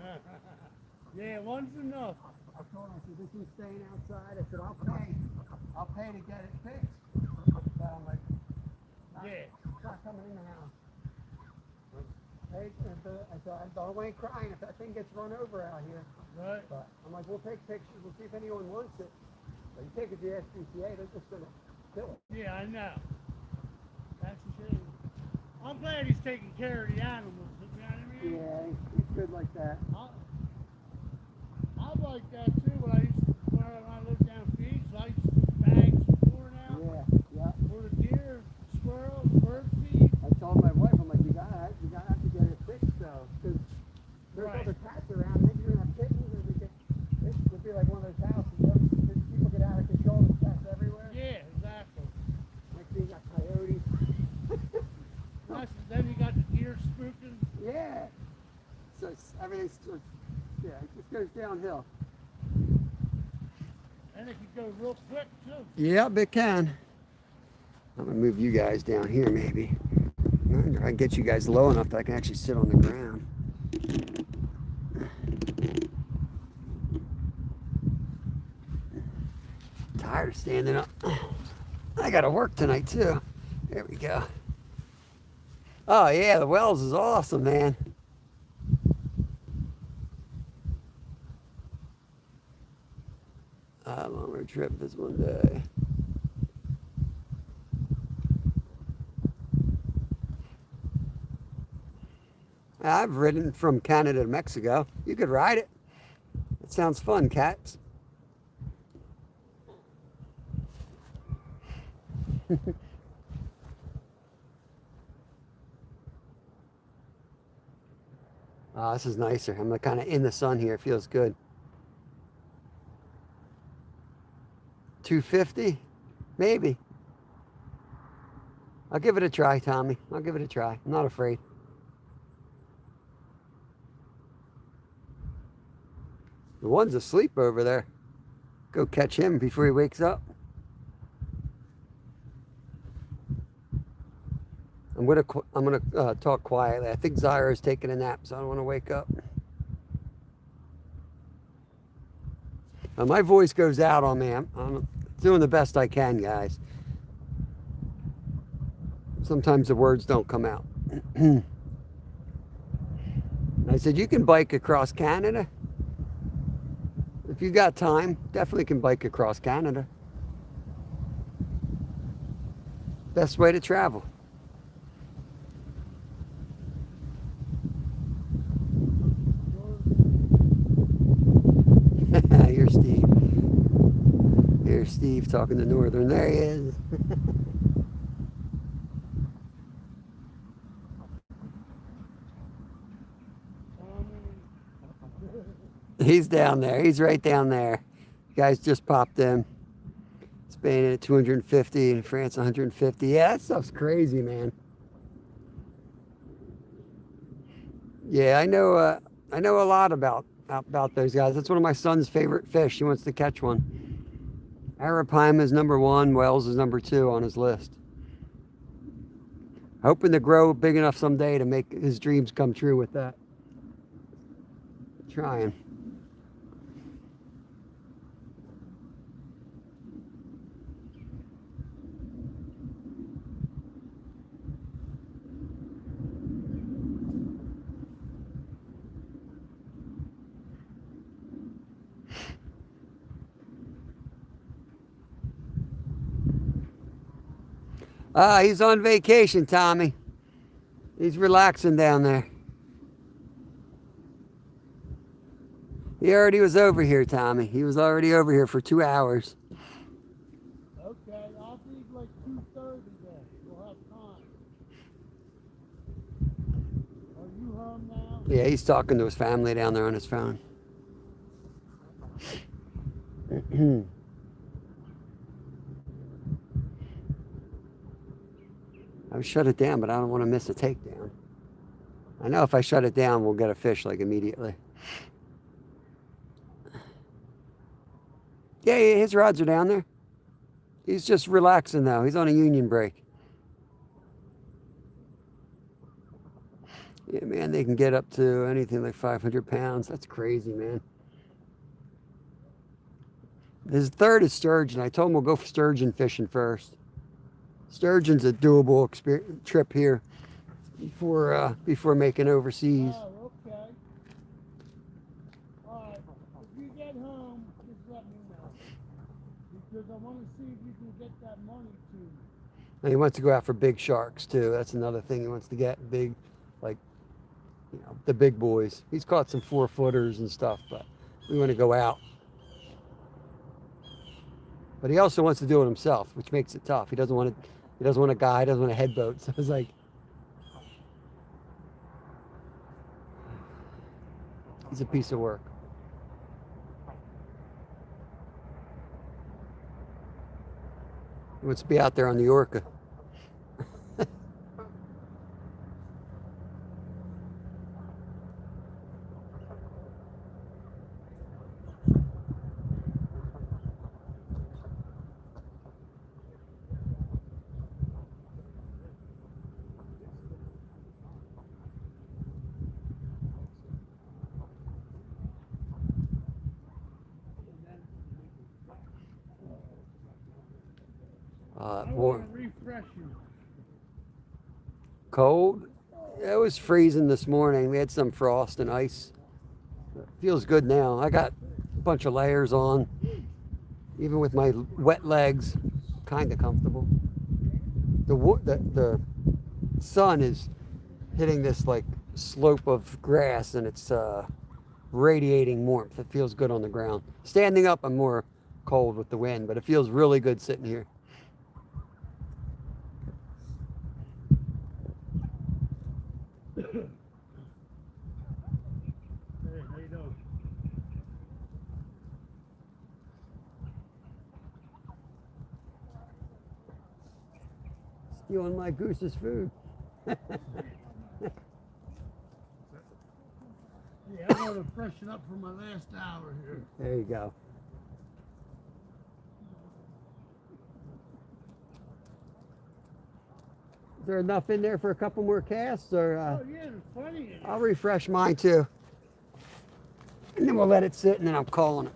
[SPEAKER 3] Yeah, one's enough.
[SPEAKER 1] I told him, I said, this is staying outside. I said, I'll pay to get it fixed. But I'm like,
[SPEAKER 3] Yeah.
[SPEAKER 1] it's not coming in the house. I said, don't wait crying if that thing gets run over out here.
[SPEAKER 3] Right.
[SPEAKER 1] But I'm like, we'll take pictures. We'll see if anyone wants it. But you take it to the SPCA, they're just going to kill it.
[SPEAKER 3] Yeah, I know. That's a shame. I'm glad he's taking care of the animals. You know what I mean?
[SPEAKER 1] Yeah, he's good like that.
[SPEAKER 3] I like that too. When I lived down beach, I used to put bags of corn out
[SPEAKER 1] Yeah.
[SPEAKER 3] for the deer, squirrels, bird feed.
[SPEAKER 1] I told my wife, I'm like, you gotta have to get it fixed though, because there's
[SPEAKER 3] Right.
[SPEAKER 1] other cats around. Then you're gonna have kittens, and it would be like one of those houses where people get out of control. There's cats everywhere.
[SPEAKER 3] Yeah, exactly.
[SPEAKER 1] Next thing you got coyotes.
[SPEAKER 3] Then you got the deer spooking.
[SPEAKER 1] Yeah. So everything's just, yeah, it just goes downhill.
[SPEAKER 3] And it could go real quick too.
[SPEAKER 1] Yep, it can. I'm gonna move you guys down here maybe. I can get you guys low enough that I can actually sit on the ground. Tired of standing up. I gotta work tonight too. There we go. Oh yeah, the Wells is awesome, man. Longer trip this one day. I've ridden from Canada to Mexico. You could ride it. It sounds fun, cats. This is nicer. I'm kind of in the sun here. It feels good. 250? Maybe. I'll give it a try, Tommy. I'll give it a try. I'm not afraid. The one's asleep over there. Go catch him before he wakes up. I'm gonna talk quietly. I think Zyra's taking a nap, so I don't want to wake up. My voice goes out on me. I'm doing the best I can, guys. Sometimes the words don't come out. I said, you can bike across Canada. If you got time, definitely can bike across Canada. Best way to travel. Here's Steve. Here's Steve talking to Northern. There he is. He's down there. He's right down there. You guys just popped in. Spain at 250 and France 150. Yeah, that stuff's crazy, man. Yeah, I know a lot about those guys. That's one of my son's favorite fish. He wants to catch one. Arapaima is number 1. Wells is number 2 on his list. Hoping to grow big enough someday to make his dreams come true with that. Trying. He's on vacation, Tommy. He's relaxing down there. He already was over here, Tommy. He was already over here for 2 hours.
[SPEAKER 3] Okay, I'll leave like 2:30 then. We'll have time. Are you home now?
[SPEAKER 1] Yeah, he's talking to his family down there on his phone. I would shut it down, but I don't want to miss a takedown. I know if I shut it down, we'll get a fish like immediately. Yeah, his rods are down there. He's just relaxing now. He's on a union break. Yeah, man, they can get up to anything like 500 pounds. That's crazy, man. His third is sturgeon. I told him we'll go for sturgeon fishing first. Sturgeon's a doable trip here before making overseas.
[SPEAKER 3] Oh, okay. All right. If you get home, just let me know. Because I want to see if you can get that money to me.
[SPEAKER 1] And he wants to go out for big sharks too. That's another thing he wants to get. Big, like, you know, the big boys. He's caught some 4-footers and stuff, but we want to go out. But he also wants to do it himself, which makes it tough. He doesn't want a guy, he doesn't want a headboat. So it's like, he's a piece of work. He wants to be out there on the Orca.
[SPEAKER 3] I want to refresh you.
[SPEAKER 1] Cold? It was freezing this morning. We had some frost and ice. It feels good now. I got a bunch of layers on. Even with my wet legs, kind of comfortable. The sun is hitting this like slope of grass and it's radiating warmth. It feels good on the ground. Standing up, I'm more cold with the wind, but it feels really good sitting here. stealing my goose's food.
[SPEAKER 3] Yeah, I'm gonna freshen up for my last hour here.
[SPEAKER 1] There you go. Is there enough in there for a couple more casts, or
[SPEAKER 3] Oh yeah, there's plenty in
[SPEAKER 1] I'll
[SPEAKER 3] here.
[SPEAKER 1] refresh mine too, and then we'll let it sit, and then I'm calling it.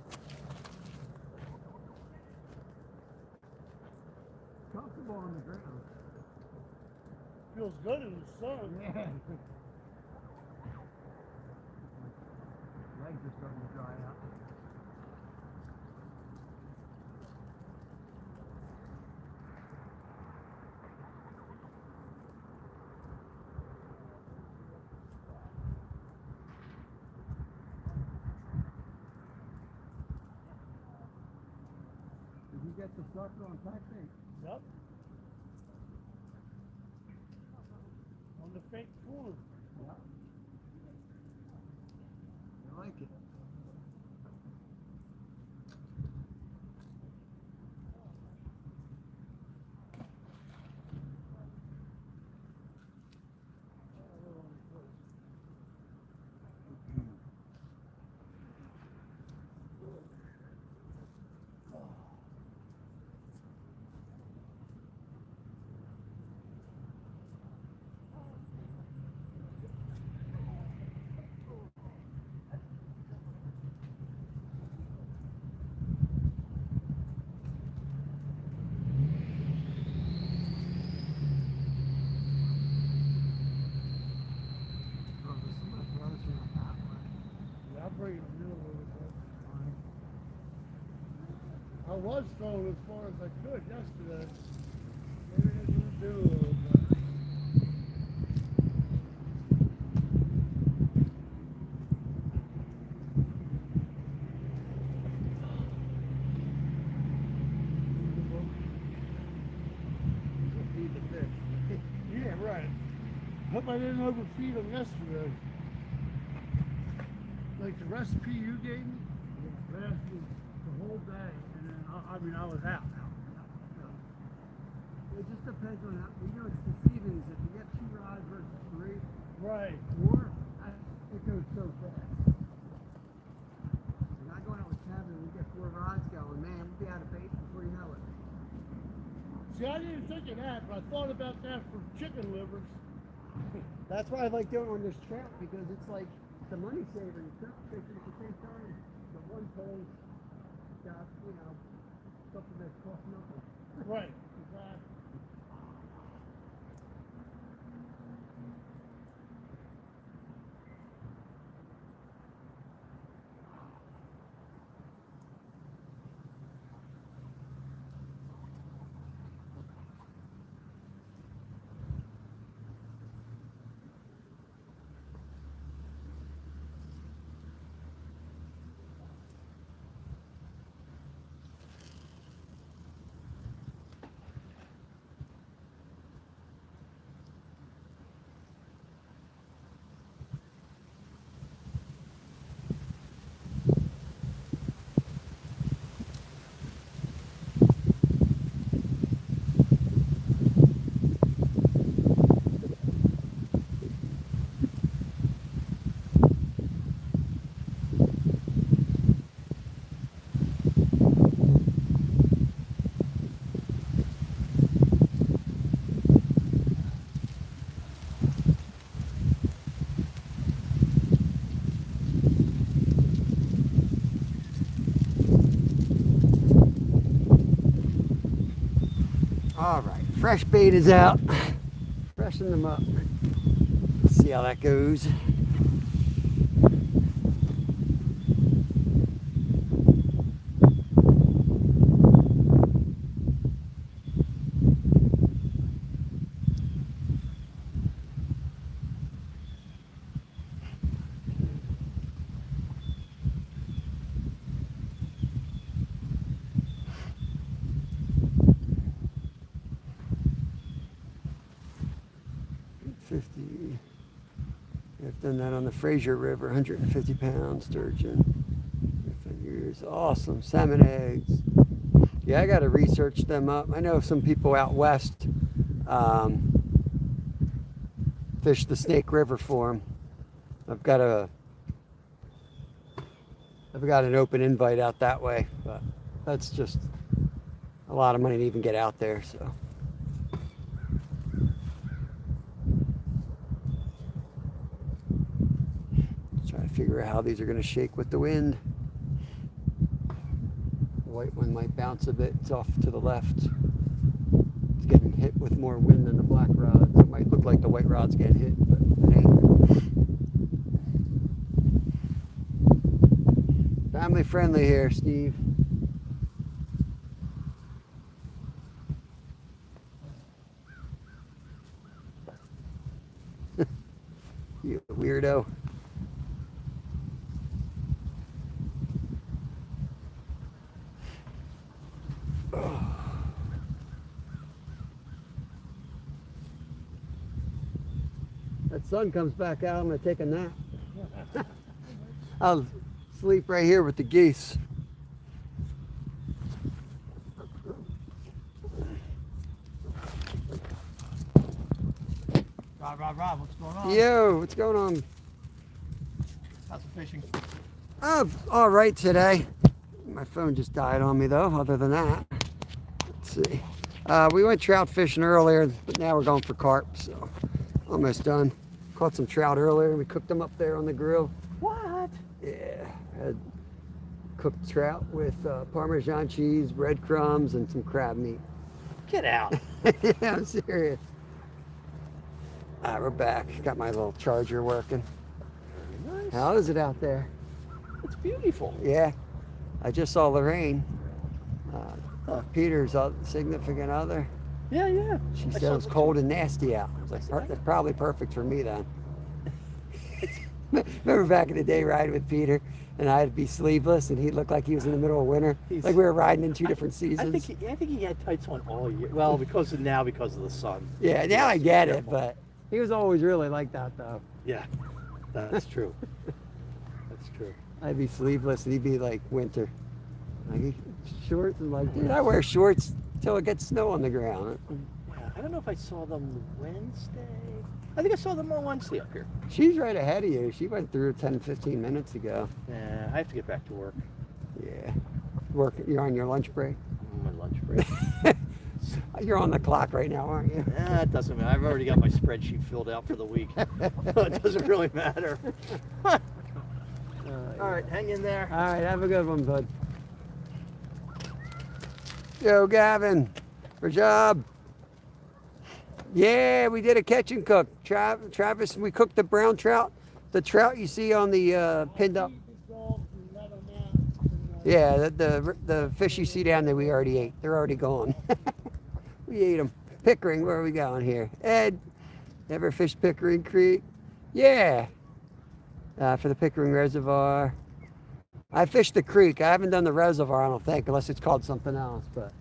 [SPEAKER 1] Comfortable on the ground.
[SPEAKER 3] Feels good in the sun.
[SPEAKER 1] Yeah. Legs are starting to dry out. Did you get the sucker on tight bait?
[SPEAKER 3] Yep. On the fake corn.
[SPEAKER 1] Yeah. I like it.
[SPEAKER 3] Yeah, I'll bring it in a little bit. I was throwing as far as I could yesterday. Maybe I didn't do a little bit.
[SPEAKER 1] Feed the fish.
[SPEAKER 3] Yeah, right. Hope I didn't overfeed them yesterday. Like the recipe you gave me, lasted the whole day, and then I mean I was out.
[SPEAKER 1] It just depends on how, it's deceiving if you get 2 rods versus 3,
[SPEAKER 3] Right.
[SPEAKER 1] 4, it goes so fast. When I go out with Kevin, we get 4 rods going, man, we'll be out of bait before you know it.
[SPEAKER 3] See, I didn't think of that, but I thought about that for chicken livers.
[SPEAKER 1] That's why I like doing it on this trout, because it's like the money saver. You cook fishing at the same time, but one pole's got, something that costs nothing.
[SPEAKER 3] Right. Exactly.
[SPEAKER 1] All right, fresh bait is out. Freshen them up. Let's see how that goes. I've done that on the Fraser River, 150 pound sturgeon. Figures, awesome. Salmon eggs. Yeah, I got to research them up. I know some people out west fish the Snake River for him. I've got an open invite out that way, but that's just a lot of money to even get out there. So trying to figure out how these are going to shake with the wind. The white one might bounce a bit. It's off to the left. It's getting hit with more wind than the black rod. So it might look like the white rod's getting hit, but it ain't. Family friendly here, Steve. You weirdo. That sun comes back out, I'm gonna take a nap. I'll sleep right here with the geese.
[SPEAKER 3] Rob, what's going on?
[SPEAKER 1] Yo, what's going on?
[SPEAKER 3] How's the fishing?
[SPEAKER 1] Oh, all right today. My phone just died on me though, other than that. Let's see. We went trout fishing earlier, but now we're going for carp, so almost done. Caught some trout earlier. We cooked them up there on the grill.
[SPEAKER 3] What?
[SPEAKER 1] Yeah, had cooked trout with Parmesean cheese, breadcrumbs, and some crab meat.
[SPEAKER 3] Get out.
[SPEAKER 1] Yeah, I'm serious. We're back. Got my little charger working.
[SPEAKER 3] Very nice.
[SPEAKER 1] How is it out there?
[SPEAKER 3] It's beautiful.
[SPEAKER 1] Yeah, I just saw Lorraine, Peter's significant other.
[SPEAKER 3] Yeah.
[SPEAKER 1] She said it was cold and nasty out. I was like, that's probably perfect for me then. Remember back in the day riding with Peter, and I'd be sleeveless, and he'd look like he was in the middle of winter, like we were riding in two different seasons.
[SPEAKER 3] I think he had tights on all year. Well, because of the sun.
[SPEAKER 1] Yeah, now I get it, but he was always really like that though.
[SPEAKER 3] Yeah, that's true. That's true.
[SPEAKER 1] I'd be sleeveless, and he'd be like winter. Like shorts, and like, dude, I wear shorts till it gets snow on the ground.
[SPEAKER 3] Yeah, I don't know if I saw them Wednesday. I think I saw them on Wednesday up here.
[SPEAKER 1] She's right ahead of you. She went through 10, 15 minutes ago.
[SPEAKER 3] Yeah, I have to get back to work.
[SPEAKER 1] Yeah. You're on your lunch break?
[SPEAKER 3] On my lunch break.
[SPEAKER 1] You're on the clock right now, aren't you?
[SPEAKER 3] It doesn't matter. I've already got my spreadsheet filled out for the week. It doesn't really matter. All right, hang in there.
[SPEAKER 1] All right, have a good one, bud. Yo, Gavin, good job. Yeah, we did a catch and cook. Travis, we cooked the brown trout, the trout you see on the pinned up. Yeah, the fish you see down there we already ate. They're already gone. We ate them. Pickering, where are we going here? Ed, ever fished Pickering Creek? Yeah. For the Pickering Reservoir. I fished the creek. I haven't done the reservoir, I don't think, unless it's called something else. But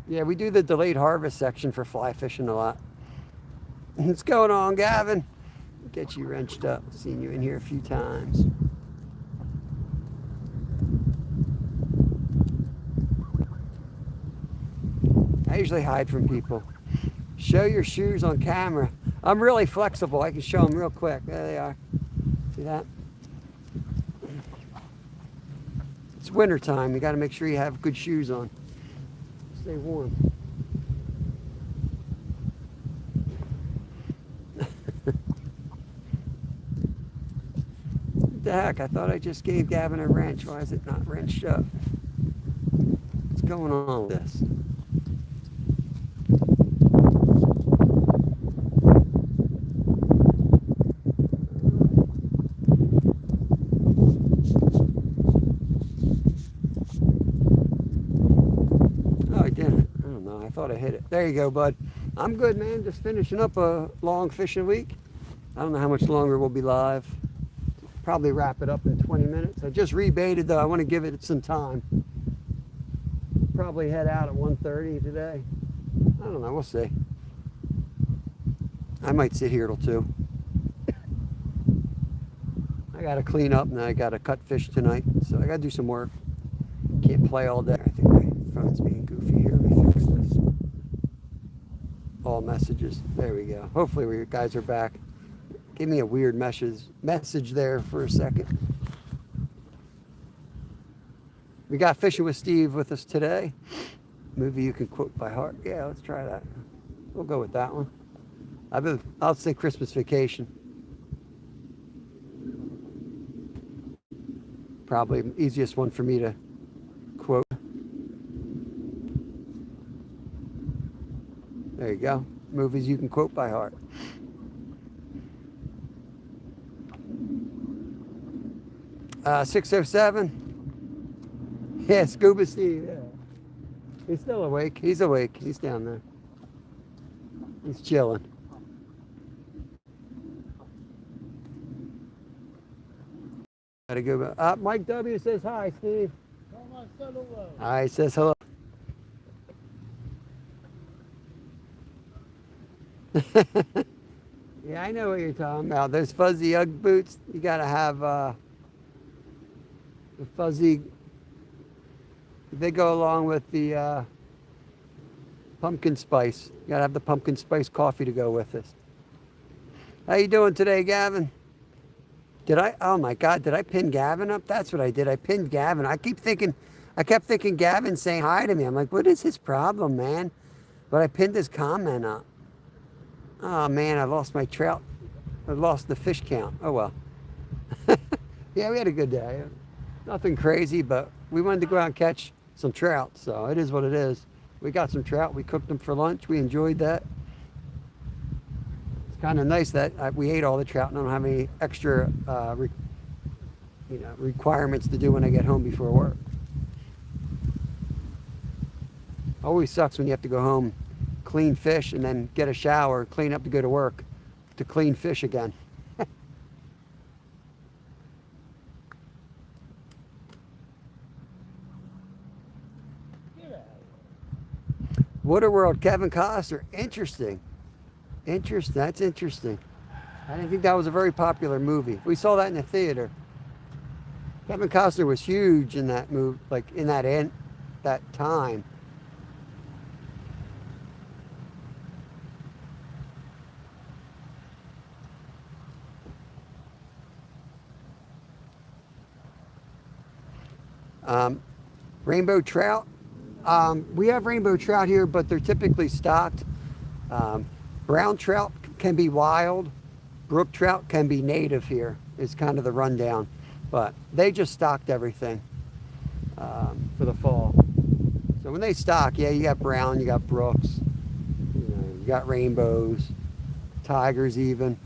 [SPEAKER 1] yeah, we do the delayed harvest section for fly fishing a lot. What's going on, Gavin? Get you wrenched up. Seen you in here a few times. I usually hide from people. Show your shoes on camera. I'm really flexible. I can show them real quick. There they are. See that? It's winter time. You got to make sure you have good shoes on. Stay warm. What the heck? I thought I just gave Gavin a wrench. Why is it not wrenched up? What's going on with this? I thought I hit it. There you go, bud. I'm good, man. Just finishing up a long fishing week. I don't know how much longer we'll be live. Probably wrap it up in 20 minutes. I just rebaited though. I want to give it some time. Probably head out at 1:30 today. I don't know. We'll see. I might sit here till 2. I got to clean up and I got to cut fish tonight. So I got to do some work. Can't play all day. I think my phone's being goofy here. Let me fix this. all messages. There we go. Hopefully you guys are back. Give me a weird message there for a second. We got Fishing with Steve with us today. Movie you can quote by heart. Yeah, let's try that. We'll go with that one. I'll say Christmas Vacation. Probably the easiest one for me to quote. There you go. Movies you can quote by heart. Uh, 607. Yeah, Scuba Steve. Yeah. He's still awake. He's awake. He's down there. He's chilling. Gotta go back. Mike W says hi, Steve.
[SPEAKER 3] Tell my son hello.
[SPEAKER 1] Hi, says hello. Yeah, I know what you're talking about. Those fuzzy Ugg boots, you gotta have the fuzzy. They go along with the pumpkin spice. You gotta have the pumpkin spice coffee to go with this. How you doing today, Gavin? Oh my God, did I pin Gavin up? That's what I did. I pinned Gavin. I kept thinking Gavin's saying hi to me. I'm like, what is his problem, man? But I pinned his comment up. Oh man, I lost my trout. I lost the fish count. Oh well. Yeah, we had a good day. Nothing crazy, but we wanted to go out and catch some trout. So it is what it is. We got some trout. We cooked them for lunch. We enjoyed that. It's kind of nice that we ate all the trout and I don't have any extra requirements to do when I get home before work. Always sucks when you have to go home, clean fish, and then get a shower, clean up to go to work, to clean fish again. Waterworld, Kevin Costner. Interesting. That's interesting. I didn't think that was a very popular movie. We saw that in the theater. Kevin Costner was huge in that movie, like in that time. Rainbow trout. We have rainbow trout here, but they're typically stocked. Brown trout can be wild. Brook trout can be native here, is kind of the rundown. But they just stocked everything for the fall. So when they stock, yeah, you got brown, you got brooks, you got rainbows, tigers even.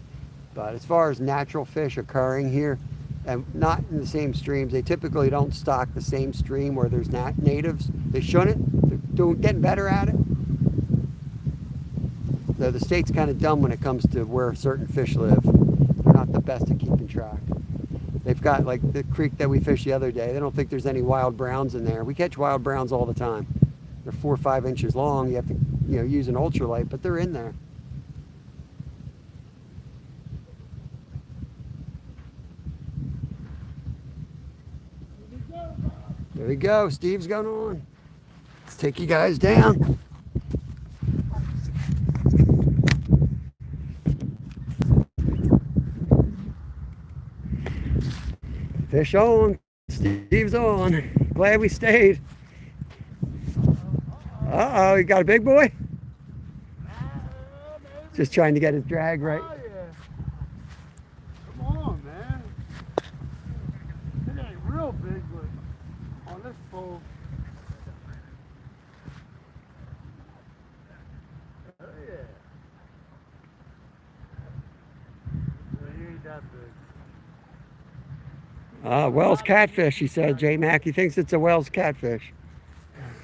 [SPEAKER 1] But as far as natural fish occurring here, and not in the same streams, they typically don't stock the same stream where there's natives. They shouldn't. They're getting better at it. So the state's kind of dumb when it comes to where certain fish live. They're not the best at keeping track. They've got, like the creek that we fished the other day, they don't think there's any wild browns in there. We catch wild browns all the time. They're 4 or 5 inches long. You have to use an ultralight, but they're in there. There we go. Steve's going on. Let's take you guys down. Fish on. Steve's on. Glad we stayed. Uh-oh, you got a big boy? Just trying to get his drag right.
[SPEAKER 3] Oh, yeah. Come on, man. It ain't real big, but on this pole. Oh, yeah. Well, he ain't that big.
[SPEAKER 1] Wells catfish, he said. J Mac, he thinks it's a Wells catfish.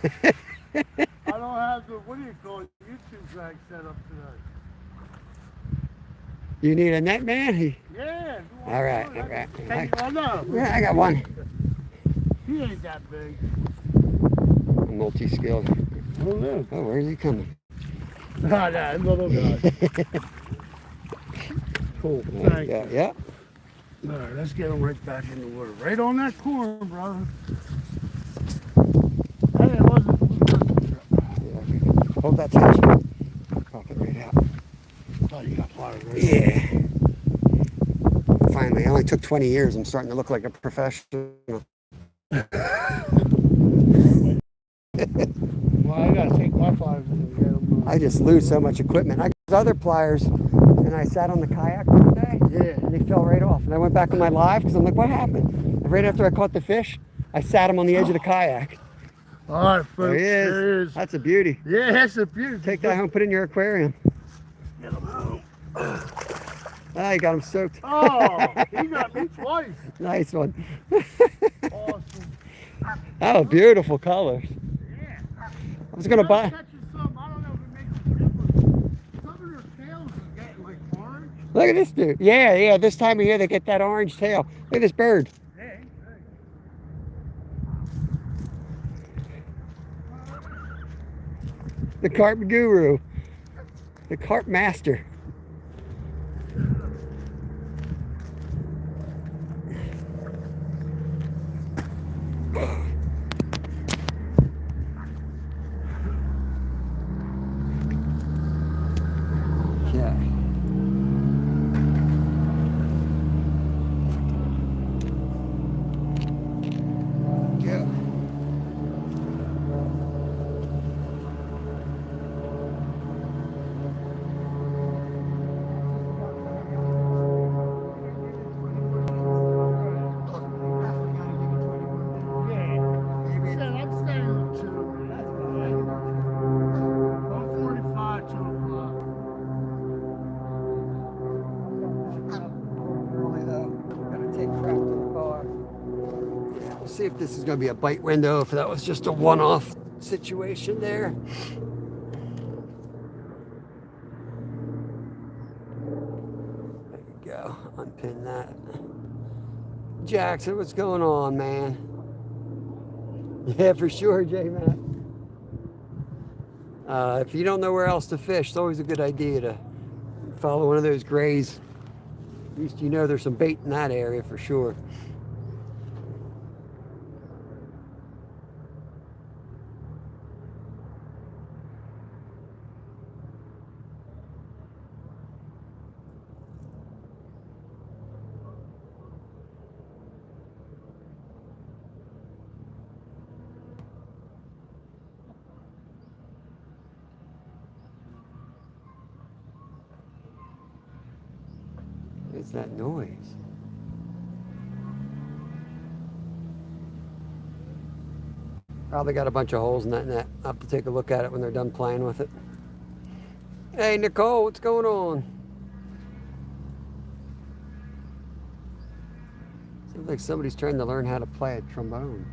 [SPEAKER 3] I don't have the, what do you call it, YouTube drag set up today.
[SPEAKER 1] You need a net, man?
[SPEAKER 3] Yeah.
[SPEAKER 1] All right.
[SPEAKER 3] Oh, no.
[SPEAKER 1] Yeah, I got one.
[SPEAKER 3] He ain't that big.
[SPEAKER 1] Multi-skilled.
[SPEAKER 3] Oh, no.
[SPEAKER 1] Oh, where's he coming?
[SPEAKER 3] Ah, that little guy. Cool. Thank you.
[SPEAKER 1] Yeah.
[SPEAKER 3] All right, let's get him right back in the water. Right on that corner, brother. Hey, it wasn't.
[SPEAKER 1] Yeah. Hold that tension. Pop it right
[SPEAKER 3] Oh, you got fire, right?
[SPEAKER 1] Yeah. Finally, it only took 20 years. I'm starting to look like a professional.
[SPEAKER 3] Well, I gotta take my pliers and get them.
[SPEAKER 1] I just lose so much equipment. I got other pliers, and I sat on the kayak one day, and they fell right off. And I went back on my live because I'm like, what happened? And right after I caught the fish, I sat him on the edge of the kayak.
[SPEAKER 3] All right, folks.
[SPEAKER 1] There he is.
[SPEAKER 3] There he is.
[SPEAKER 1] That's a beauty.
[SPEAKER 3] Yeah, that's a beauty.
[SPEAKER 1] Take that home, put it in your aquarium.
[SPEAKER 3] Get him home.
[SPEAKER 1] Ah, you got him soaked.
[SPEAKER 3] Oh, he got me twice.
[SPEAKER 1] Nice one.
[SPEAKER 3] Awesome.
[SPEAKER 1] Oh, beautiful colors.
[SPEAKER 3] Yeah.
[SPEAKER 1] I was gonna buy.
[SPEAKER 3] Catching some, I don't know if it makes a difference. Some of their tails are getting like orange.
[SPEAKER 1] Look at this dude. Yeah. This time of year they get that orange tail. Look at this bird.
[SPEAKER 3] Yeah, he's
[SPEAKER 1] The carp guru. The carp master. See if this is going to be a bite window, if that was just a one-off situation there. There you go. Unpin that. Jackson, what's going on, man? Yeah, for sure, J-Matt. If you don't know where else to fish, it's always a good idea to follow one of those grays. At least you know there's some bait in that area for sure. What's that noise? Probably got a bunch of holes in that net. I'll have to take a look at it when they're done playing with it. Hey, Nicole, what's going on? Seems like somebody's trying to learn how to play a trombone.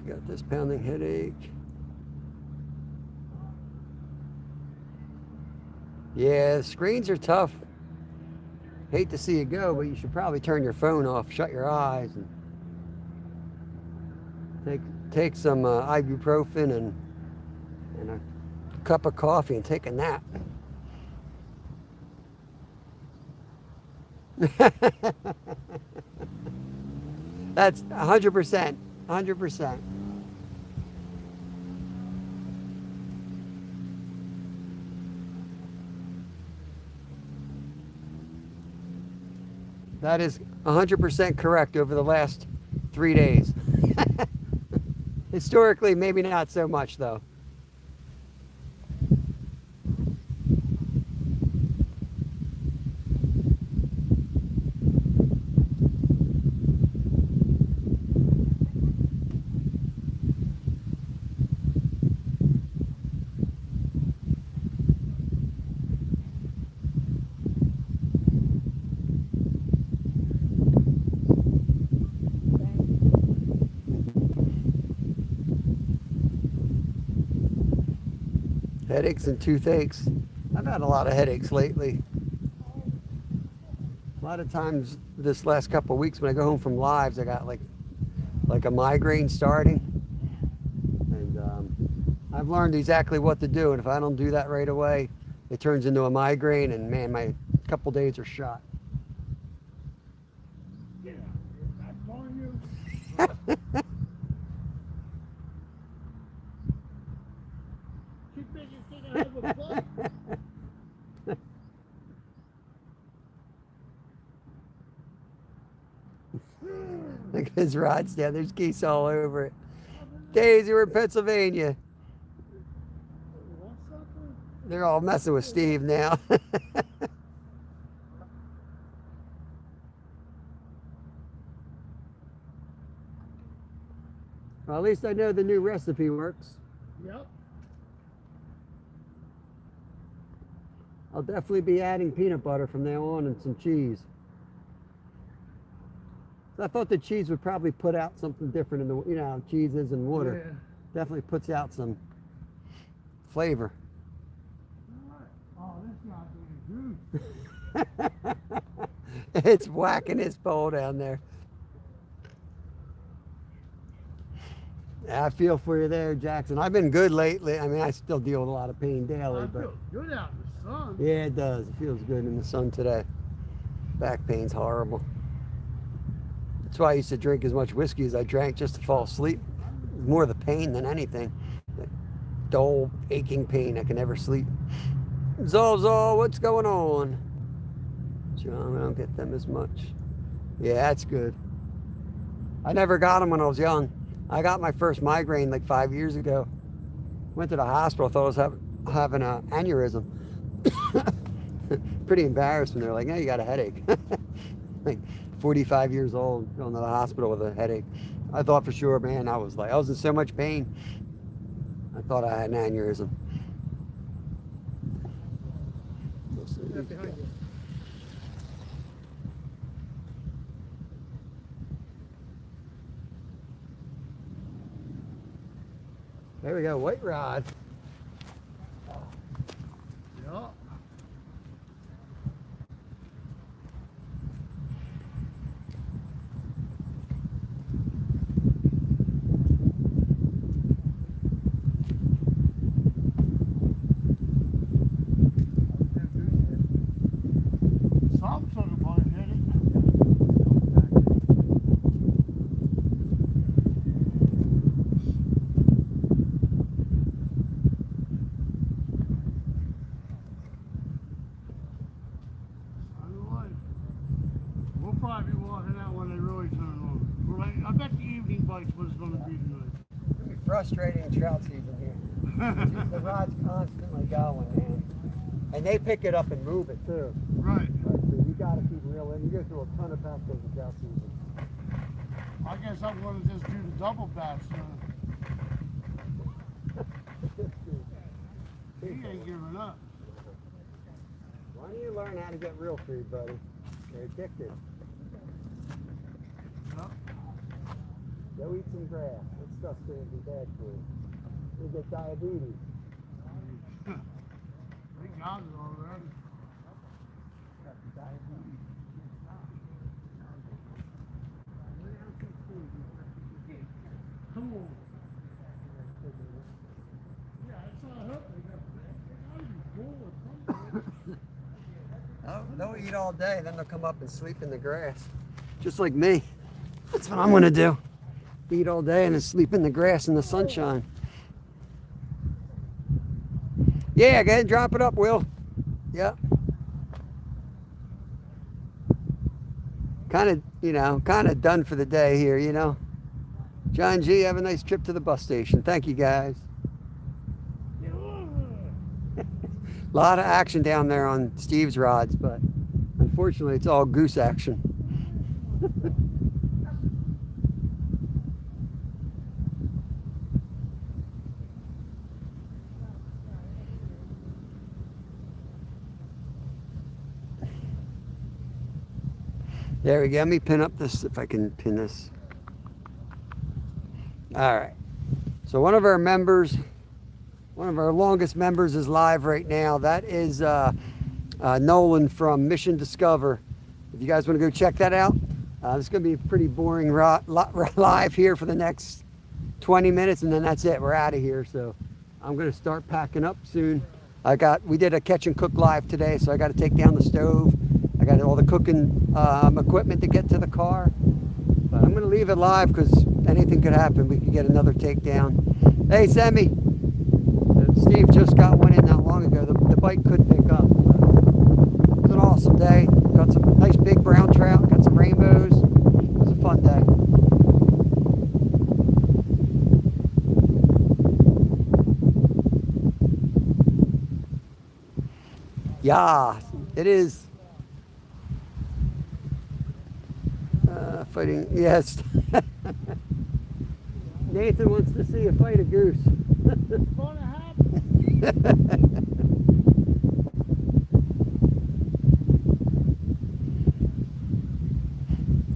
[SPEAKER 1] Got this pounding headache. Yeah, the screens are tough. Hate to see you go, but you should probably turn your phone off, shut your eyes, and take some ibuprofen and a cup of coffee and take a nap. That's 100%. 100%. That is 100% correct over the last 3 days. Historically, maybe not so much, though. Headaches and toothaches. I've had a lot of headaches lately. A lot of times this last couple of weeks when I go home from lives, I got like a migraine starting. And I've learned exactly what to do. And if I don't do that right away, it turns into a migraine. And man, my couple days are shot.
[SPEAKER 3] Yeah, that's on you. Keep making thing I have a butt.
[SPEAKER 1] Look at his rods down. There's geese all over it. Daisy, we're in Pennsylvania.
[SPEAKER 3] Want something?
[SPEAKER 1] They're all messing with Steve now. Well, at least I know the new recipe works.
[SPEAKER 3] Yep.
[SPEAKER 1] I'll definitely be adding peanut butter from now on and some cheese. I thought the cheese would probably put out something different in the, you know, how cheese is in water.
[SPEAKER 3] Yeah.
[SPEAKER 1] Definitely puts out some flavor.
[SPEAKER 3] Oh, this not doing good.
[SPEAKER 1] It's whacking his pole down there. I feel for you there, Jackson. I've been good lately. I mean, I still deal with a lot of pain daily,
[SPEAKER 3] I
[SPEAKER 1] but
[SPEAKER 3] feel good out in the sun.
[SPEAKER 1] yeah, it does. It feels good in the sun today. Back pain's horrible. That's why I used to drink as much whiskey as I drank just to fall asleep. More the pain than anything. That dull, aching pain. I can never sleep. Zozo, what's going on? John, I don't get them as much. Yeah, that's good. I never got them when I was young. I got my first migraine like 5 years ago. Went to the hospital, thought I was having an aneurysm. Pretty embarrassed when they're like, "Hey, you got a headache." Like 45 years old, going to the hospital with a headache. I thought for sure, man, I was in so much pain. I thought I had an aneurysm.
[SPEAKER 3] Right behind you.
[SPEAKER 1] There we go, white rod.
[SPEAKER 3] Yep. Some sort of point, did it? We'll probably be walking out when they really turn on. I bet the evening bites was going to be good.
[SPEAKER 1] It's gonna be frustrating in trout season here. The rod's constantly going, man. And they pick it up and move it too.
[SPEAKER 3] Right.
[SPEAKER 1] So you gotta keep reeling. You go through a ton of bass in trout season.
[SPEAKER 3] I guess I'm going to just do the double bass. He ain't giving up.
[SPEAKER 1] Why don't you learn how to get real food, buddy? They're addicted.
[SPEAKER 3] Yep.
[SPEAKER 1] Go eat some grass. That stuff's gonna be bad for you. You get diabetes.
[SPEAKER 3] They got it already. Come on. Yeah, it's not hurting.
[SPEAKER 1] Oh, they'll eat all day, then they'll come up and sleep in the grass. Just like me. That's what I'm gonna do. Eat all day and then sleep in the grass in the sunshine. Yeah, go ahead and drop it up, Will. Yep. Kind of done for the day here, you know. John G, have a nice trip to the bus station. Thank you, guys. A lot of action down there on Steve's rods, but unfortunately it's all goose action. There we go. Let me pin up this, if I can pin this. All right. So one of our members One of our longest members is live right now. That is Nolan from Mission Discover. If you guys want to go check that out, it's going to be a pretty boring live here for the next 20 minutes, and then that's it. We're out of here. So I'm going to start packing up soon. We did a catch and cook live today, so I got to take down the stove. I got all the cooking equipment to get to the car. But I'm going to leave it live because anything could happen. We could get another takedown. Hey, Sammy. Steve just got one in not long ago. The bite could pick up. It was an awesome day. Got some nice big brown trout. Got some rainbows. It was a fun day. Yeah, it is. Fighting, yes. Nathan wants to see a fight a goose.
[SPEAKER 3] It's gonna happen.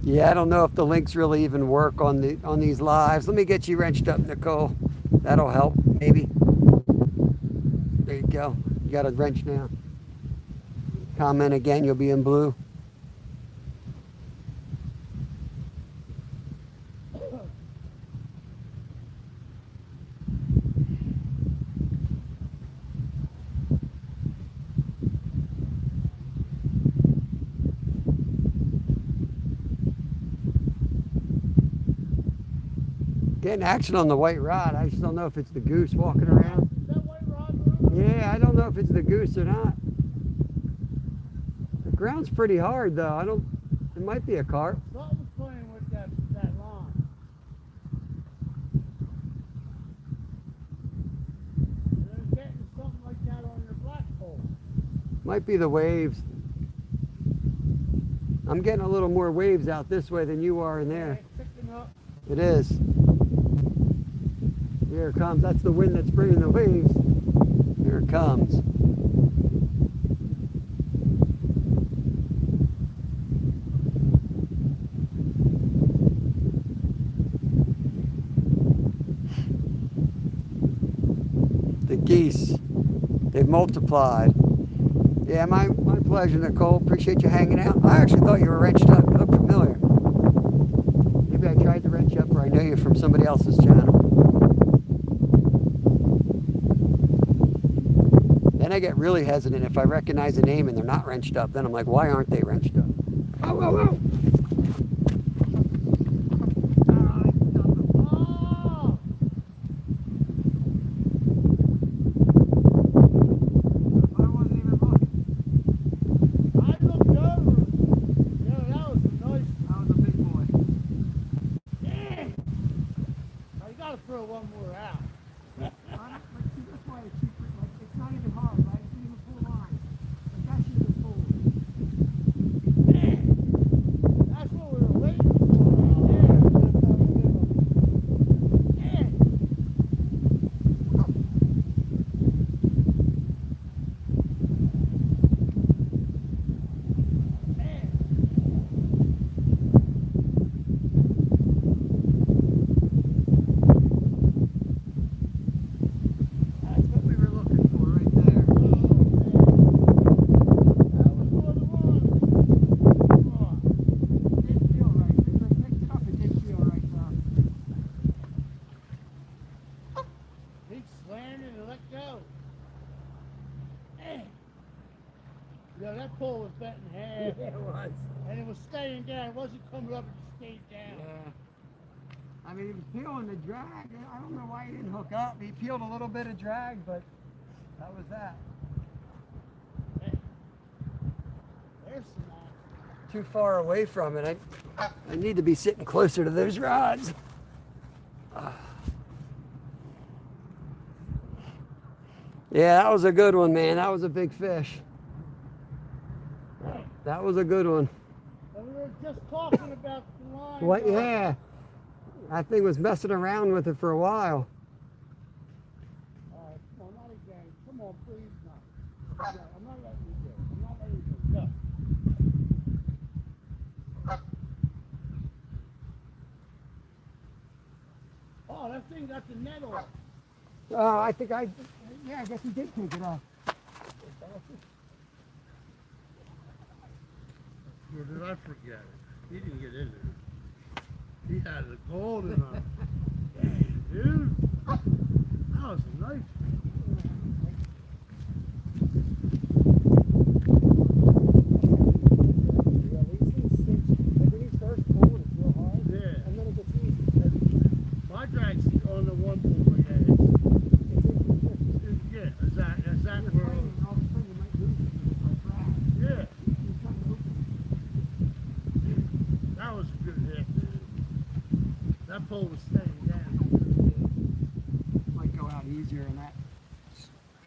[SPEAKER 1] Yeah, I don't know if the links really even work on these lives. Let me get you wrenched up, Nicole. That'll help, maybe. There you go. You got a wrench now. Comment again, you'll be in blue. Getting action on the white rod. I just don't know if it's the goose walking around.
[SPEAKER 3] Is that white rod moving?
[SPEAKER 1] Yeah, I don't know if it's the goose or not. The ground's pretty hard though. It might be a carp.
[SPEAKER 3] Something's playing with that line. You're getting something like that on your black pole.
[SPEAKER 1] Might be the waves. I'm getting a little more waves out this way than you are in there.
[SPEAKER 3] It's picking up.
[SPEAKER 1] It is. Here it comes. That's the wind that's bringing the waves. Here it comes. The geese, they've multiplied. Yeah, my pleasure, Nicole. Appreciate you hanging out. I actually thought you were wrenched up. You look familiar. Maybe I tried to wrench up, or I know you from somebody else's channel. Then I get really hesitant if I recognize a name and they're not wrenched up. Then I'm like, why aren't they wrenched up? Oh, oh, oh.
[SPEAKER 3] That pole was bent in half.
[SPEAKER 1] Yeah, it was.
[SPEAKER 3] And it was staying down. It wasn't coming up, it stayed down.
[SPEAKER 1] Yeah. I mean, he was peeling the drag. I don't know why he didn't hook up. He peeled a little bit of drag, but that was that.
[SPEAKER 3] Hey. There's some action.
[SPEAKER 1] Too far away from it. I need to be sitting closer to those rods. Yeah, that was a good one, man. That was a big fish. That was a good one.
[SPEAKER 3] And we were just talking about the line.
[SPEAKER 1] What? Yeah. That thing was messing around with it for a while.
[SPEAKER 3] All right, come on, not again. Come on, please, no. I'm not letting you do it. I'm not letting you do it. Go. Oh, that thing got the net off.
[SPEAKER 1] Oh, I think I Yeah, I guess he did take it off.
[SPEAKER 3] Or did I forget it? He didn't get in there. He had the gold in him. Dang, dude. That was a nice.
[SPEAKER 1] Yeah, these things cinch. Like when he's first pulling, it's real hard.
[SPEAKER 3] Yeah.
[SPEAKER 1] And then it gets easy.
[SPEAKER 3] My drag's on the one pool, but yeah, yeah, exactly where.
[SPEAKER 1] All of a sudden you might lose it. Like crap.
[SPEAKER 3] Yeah,
[SPEAKER 1] You're trying to open it.
[SPEAKER 3] that was a good hit, dude. That pole was staying down.
[SPEAKER 1] Might go out easier in that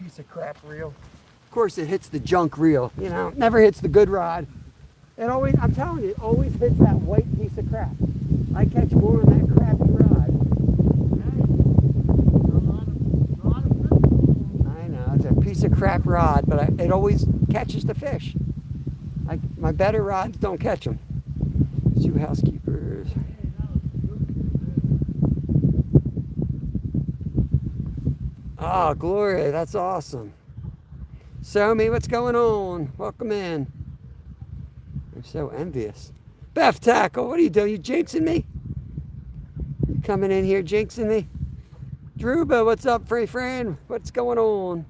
[SPEAKER 1] piece of crap reel. Of course, it hits the junk reel. You know, never hits the good rod. It always, I'm telling you, it always hits that white piece of crap. I catch more on that crappy rod. I know, it's a piece of crap rod, but it always catches the fish. My better rods don't catch them. Two housekeepers. Oh, Gloria, that's awesome. Somi, what's going on? Welcome in. I'm so envious. Beth Tackle, what are you doing? You jinxing me? You coming in here jinxing me? Druba, what's up, free friend? What's going on?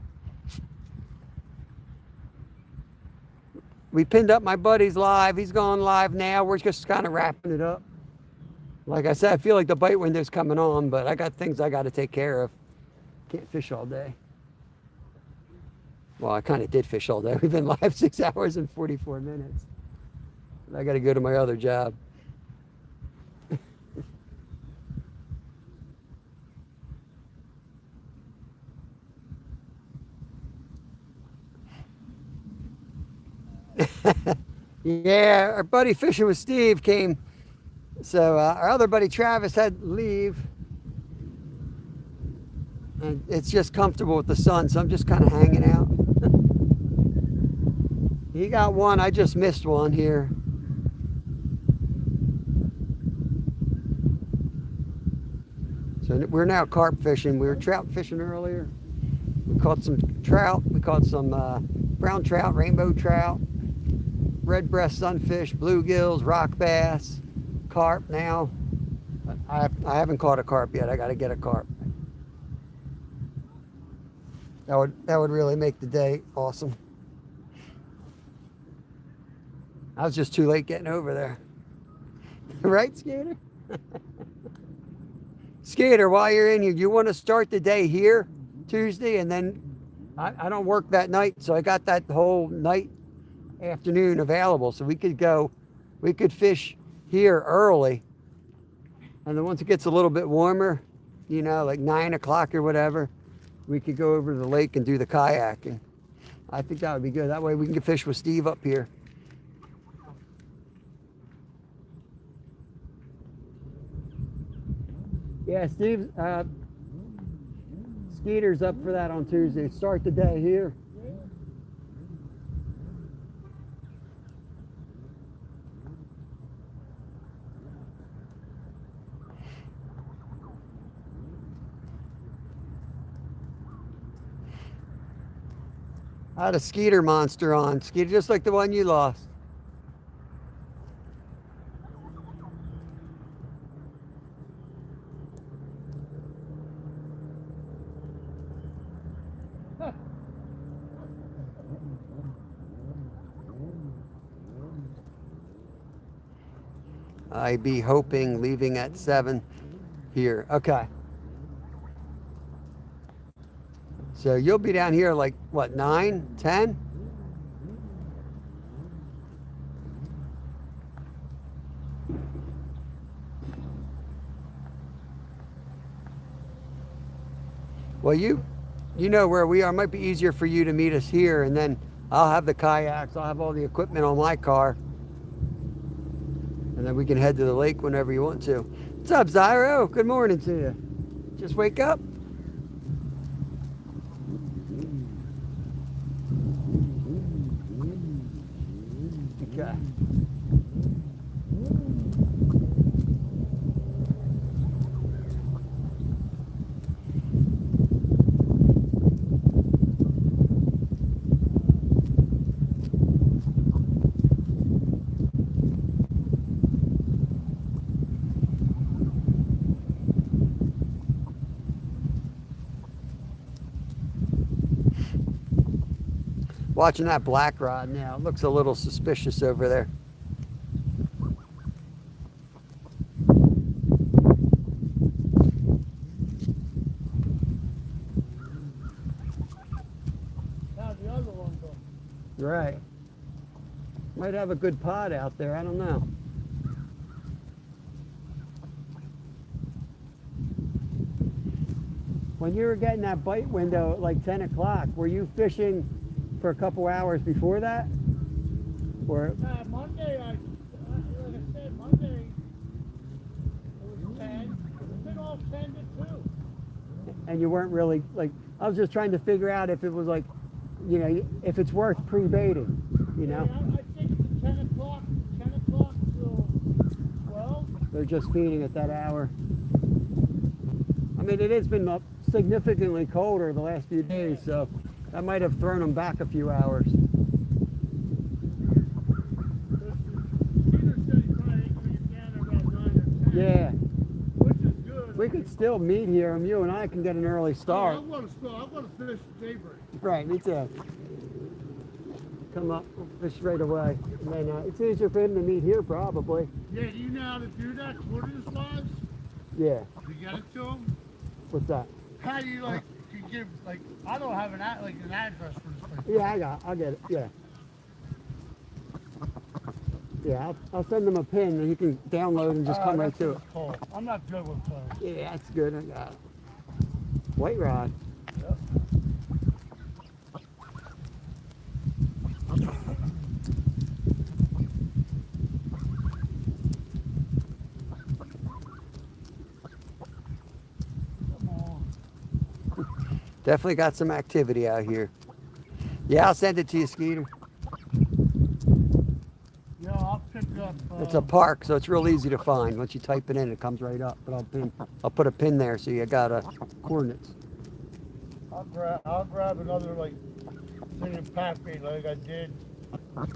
[SPEAKER 1] We pinned up my buddy's live. He's going live now. We're just kind of wrapping it up. Like I said, I feel like the bite window's coming on, but I got things I got to take care of. Can't fish all day. Well, I kind of did fish all day. We've been live 6 hours and 44 minutes. I got to go to my other job. Yeah, our buddy fishing with Steve came. So our other buddy Travis had to leave. And it's just comfortable with the sun, so I'm just kind of hanging out. He got one, I just missed one here. So we're now carp fishing. We were trout fishing earlier. We caught some trout. We caught some brown trout, rainbow trout, red breast sunfish, bluegills, rock bass, carp now. I haven't caught a carp yet. I got to get a carp. That would really make the day awesome. I was just too late getting over there. Right, Skater? Skater, while you're in here, you want to start the day here Tuesday, and then I don't work that night, so I got that whole night, afternoon available. So we could fish here early. And then once it gets a little bit warmer, you know, like 9 o'clock or whatever, we could go over to the lake and do the kayaking. I think that would be good. That way we can fish with Steve up here. Yeah, Steve, Skeeter's up for that on Tuesday. Start the day here. I had a Skeeter monster on. Skeeter, just like the one you lost. I be hoping leaving at 7 here. Okay. So you'll be down here like, what, 9, 10? Well, you know where we are. It might be easier for you to meet us here, and then I'll have the kayaks. I'll have all the equipment on my car. And then we can head to the lake whenever you want to. What's up, Zyro? Good morning to you. Just wake up? Okay. Watching that black rod now. It looks a little suspicious over there.
[SPEAKER 3] How's the other one go?
[SPEAKER 1] Right. Might have a good pod out there. I don't know. When you were getting that bite window at like 10 o'clock, were you fishing for a couple hours before that? Or
[SPEAKER 3] Monday, like I said, Monday, it was 10. It's been all 10 to 2.
[SPEAKER 1] and you weren't really like, I was just trying to figure out if it was like, you know, if it's worth pre-baiting, you know?
[SPEAKER 3] Yeah, I think it's 10 o'clock till 12.
[SPEAKER 1] They're just feeding at that hour. I mean, it has been significantly colder the last few days, so that might have thrown them back a few hours. Yeah.
[SPEAKER 3] Which is good.
[SPEAKER 1] We could still meet here, and you and I can get an early start.
[SPEAKER 3] I'm going to finish daybreak.
[SPEAKER 1] Right, me too. Come up, we'll fish right away. And then it's easier for him to meet here, probably.
[SPEAKER 3] Yeah, do you know how to do that? Quarters wise?
[SPEAKER 1] Yeah.
[SPEAKER 3] You get it to him?
[SPEAKER 1] What's that?
[SPEAKER 3] How do you like? You give like I don't have an address for this place.
[SPEAKER 1] Yeah, I'll get it. Yeah. Yeah, I'll send him a pin, and he can download and just come right to it.
[SPEAKER 3] Cool. I'm not good with phones.
[SPEAKER 1] Yeah, that's good. I got it. White rod.
[SPEAKER 3] Yep.
[SPEAKER 1] Definitely got some activity out here. Yeah, I'll send it to you, Skeeter.
[SPEAKER 3] Yeah, I'll pick up.
[SPEAKER 1] It's a park, so it's real easy to find. Once you type it in, it comes right up. But I'll put a pin there so you got coordinates.
[SPEAKER 3] I'll grab another like thing of pat bait like I did, and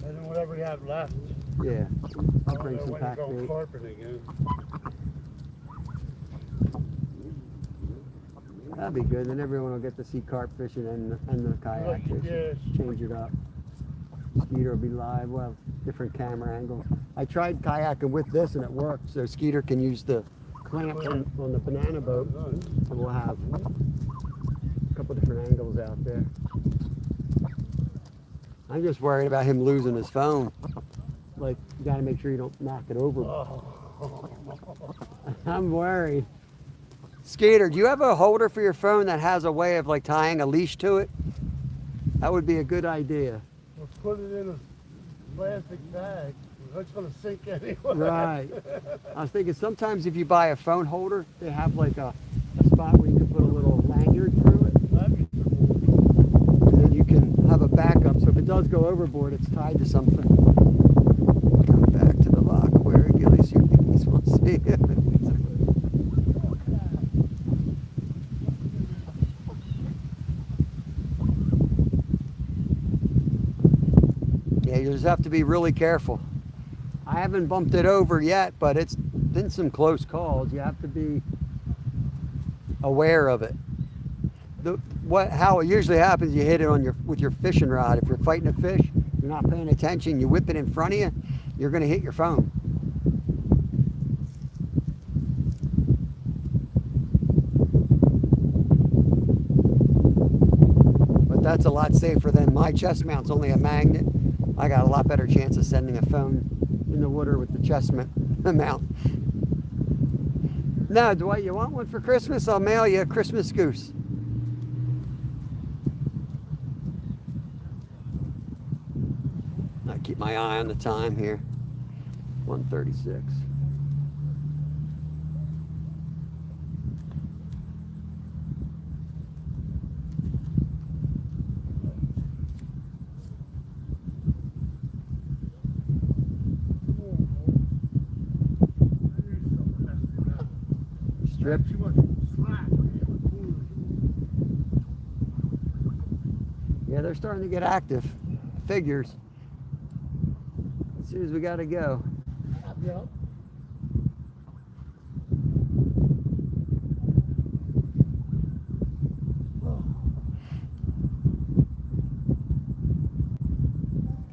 [SPEAKER 3] then whatever you have left.
[SPEAKER 1] Yeah, I'll bring some
[SPEAKER 3] when
[SPEAKER 1] pack
[SPEAKER 3] you go
[SPEAKER 1] bait.
[SPEAKER 3] carping again.
[SPEAKER 1] That'd be good. Then everyone will get to see carp fishing and the kayak fishing.
[SPEAKER 3] Yes.
[SPEAKER 1] Change it up. Skeeter will be live. We'll have different camera angles. I tried kayaking with this and it worked. So Skeeter can use the clamp on the banana boat, and we'll have a couple different angles out there. I'm just worried about him losing his phone. Like, you got to make sure you don't knock it over. I'm worried. Skeeter, do you have a holder for your phone that has a way of like tying a leash to it? That would be a good idea.
[SPEAKER 3] We'll put it in a plastic bag. It's going to sink anyway.
[SPEAKER 1] Right. I was thinking sometimes if you buy a phone holder, they have like a spot where you can put a little lanyard through it. And then you can have a backup. So if it does go overboard, it's tied to something. Come back to the lock where Gilly Soupies will see it. Yeah, you just have to be really careful. I haven't bumped it over yet, but it's been some close calls. You have to be aware of it. How it usually happens, you hit it with your fishing rod. If you're fighting a fish, you're not paying attention, you whip it in front of you, you're going to hit your phone. But that's a lot safer than my chest mount's only a magnet. I got a lot better chance of sending a phone in the water with the chest mount. No, Dwight, you want one for Christmas? I'll mail you a Christmas goose. I keep my eye on the time here. 1:36. Strip.
[SPEAKER 3] Too much slack.
[SPEAKER 1] Yeah, they're starting to get active. Figures. As soon as we got to go.
[SPEAKER 3] Yep.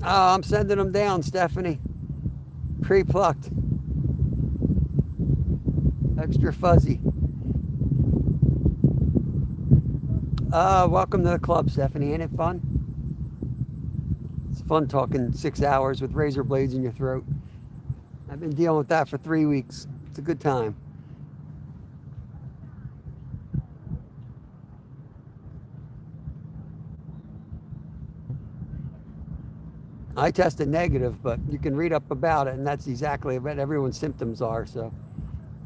[SPEAKER 1] Oh, I'm sending them down, Stephanie. Pre-plucked. Extra fuzzy. Welcome to the club, Stephanie. Ain't it fun? It's fun talking 6 hours with razor blades in your throat. I've been dealing with that for 3 weeks. It's a good time. I tested negative, but you can read up about it, and that's exactly what everyone's symptoms are. So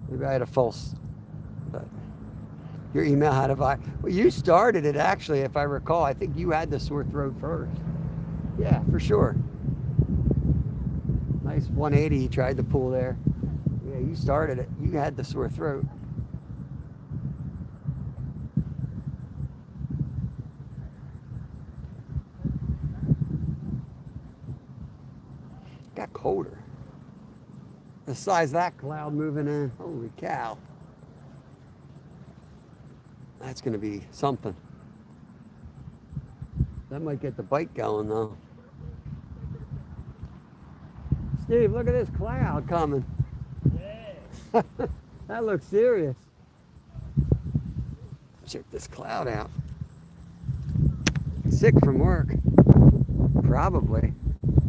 [SPEAKER 1] maybe I had a false. But your email had a virus. Well, you started it actually, if I recall. I think you had the sore throat first. Yeah, for sure. Nice 180 you tried to pull there. Yeah, you started it. You had the sore throat. Got colder. The size of that cloud moving in. Holy cow. That's going to be something. That might get the bite going though. Steve, look at this cloud coming.
[SPEAKER 3] Yeah.
[SPEAKER 1] That looks serious. Check this cloud out. Sick from work. Probably.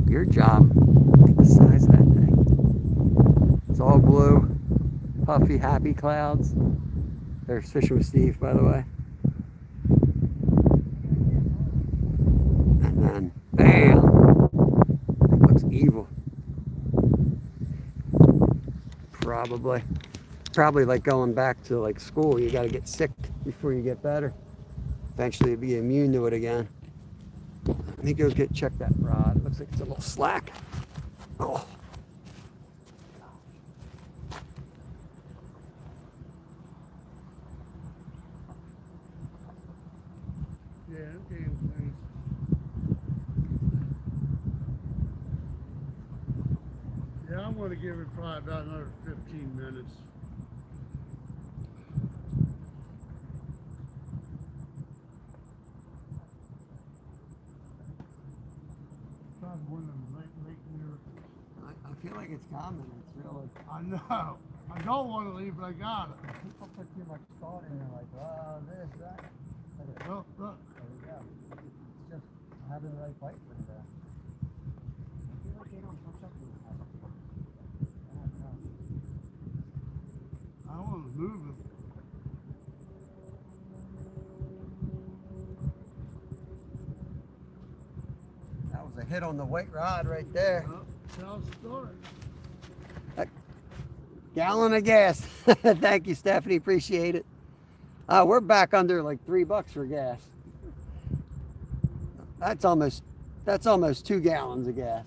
[SPEAKER 1] Your job. Look at the size of that thing. It's all blue. Puffy, happy clouds. There's fishing with Steve, by the way. And then, bam! It looks evil. Probably like going back to like school. You got to get sick before you get better. Eventually you'll be immune to it again. Let me go check that rod. It looks like it's a little slack. Oh.
[SPEAKER 3] Yeah, okay. Thanks. Yeah, I'm going to give it probably about another 15 minutes. Probably one of them late miracles.
[SPEAKER 1] I feel like it's coming. It's really.
[SPEAKER 3] I know. I don't want to leave, but I got it.
[SPEAKER 1] People put too much thought in there, like, oh, this, that.
[SPEAKER 3] Look, look.
[SPEAKER 1] There we go. It's just having the right bite window. I feel like they don't touch up with it.
[SPEAKER 3] I don't want to move it.
[SPEAKER 1] That was a hit on the white rod right there.
[SPEAKER 3] Oh, tell the story.
[SPEAKER 1] Gallon of gas. Thank you, Stephanie. Appreciate it. We're back under like $3 for gas. That's almost 2 gallons of gas.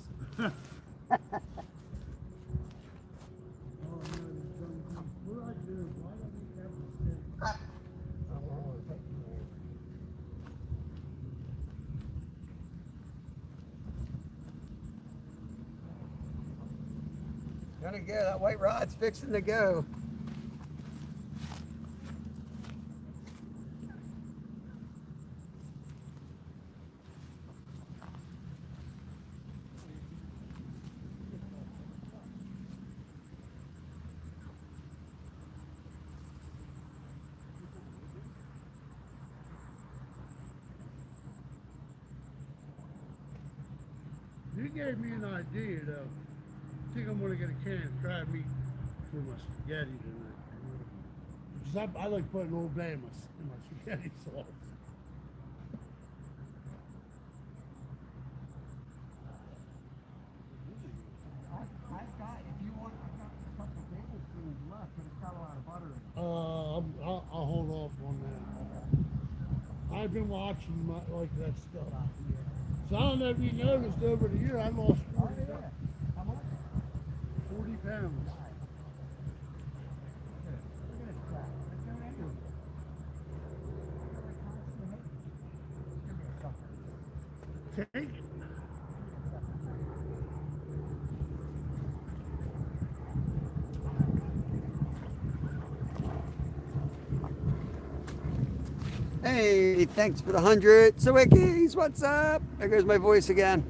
[SPEAKER 1] Gonna go. That white rod's fixing to go.
[SPEAKER 3] You gave me an idea, though. I think I'm going to get a can of crab meat for my spaghetti tonight. Because I like putting Old Bay in my spaghetti sauce.
[SPEAKER 1] I've got, if you want, I've got a couple tablespoons left, but it's got a lot of butter in it.
[SPEAKER 3] I'll hold off on that. I've been watching like that stuff. So I don't know if you noticed over the year, I lost 40 pounds.
[SPEAKER 1] How much?
[SPEAKER 3] 40 pounds. Take it.
[SPEAKER 1] Hey, thanks for the 100. Sawickies, what's up? There goes my voice again.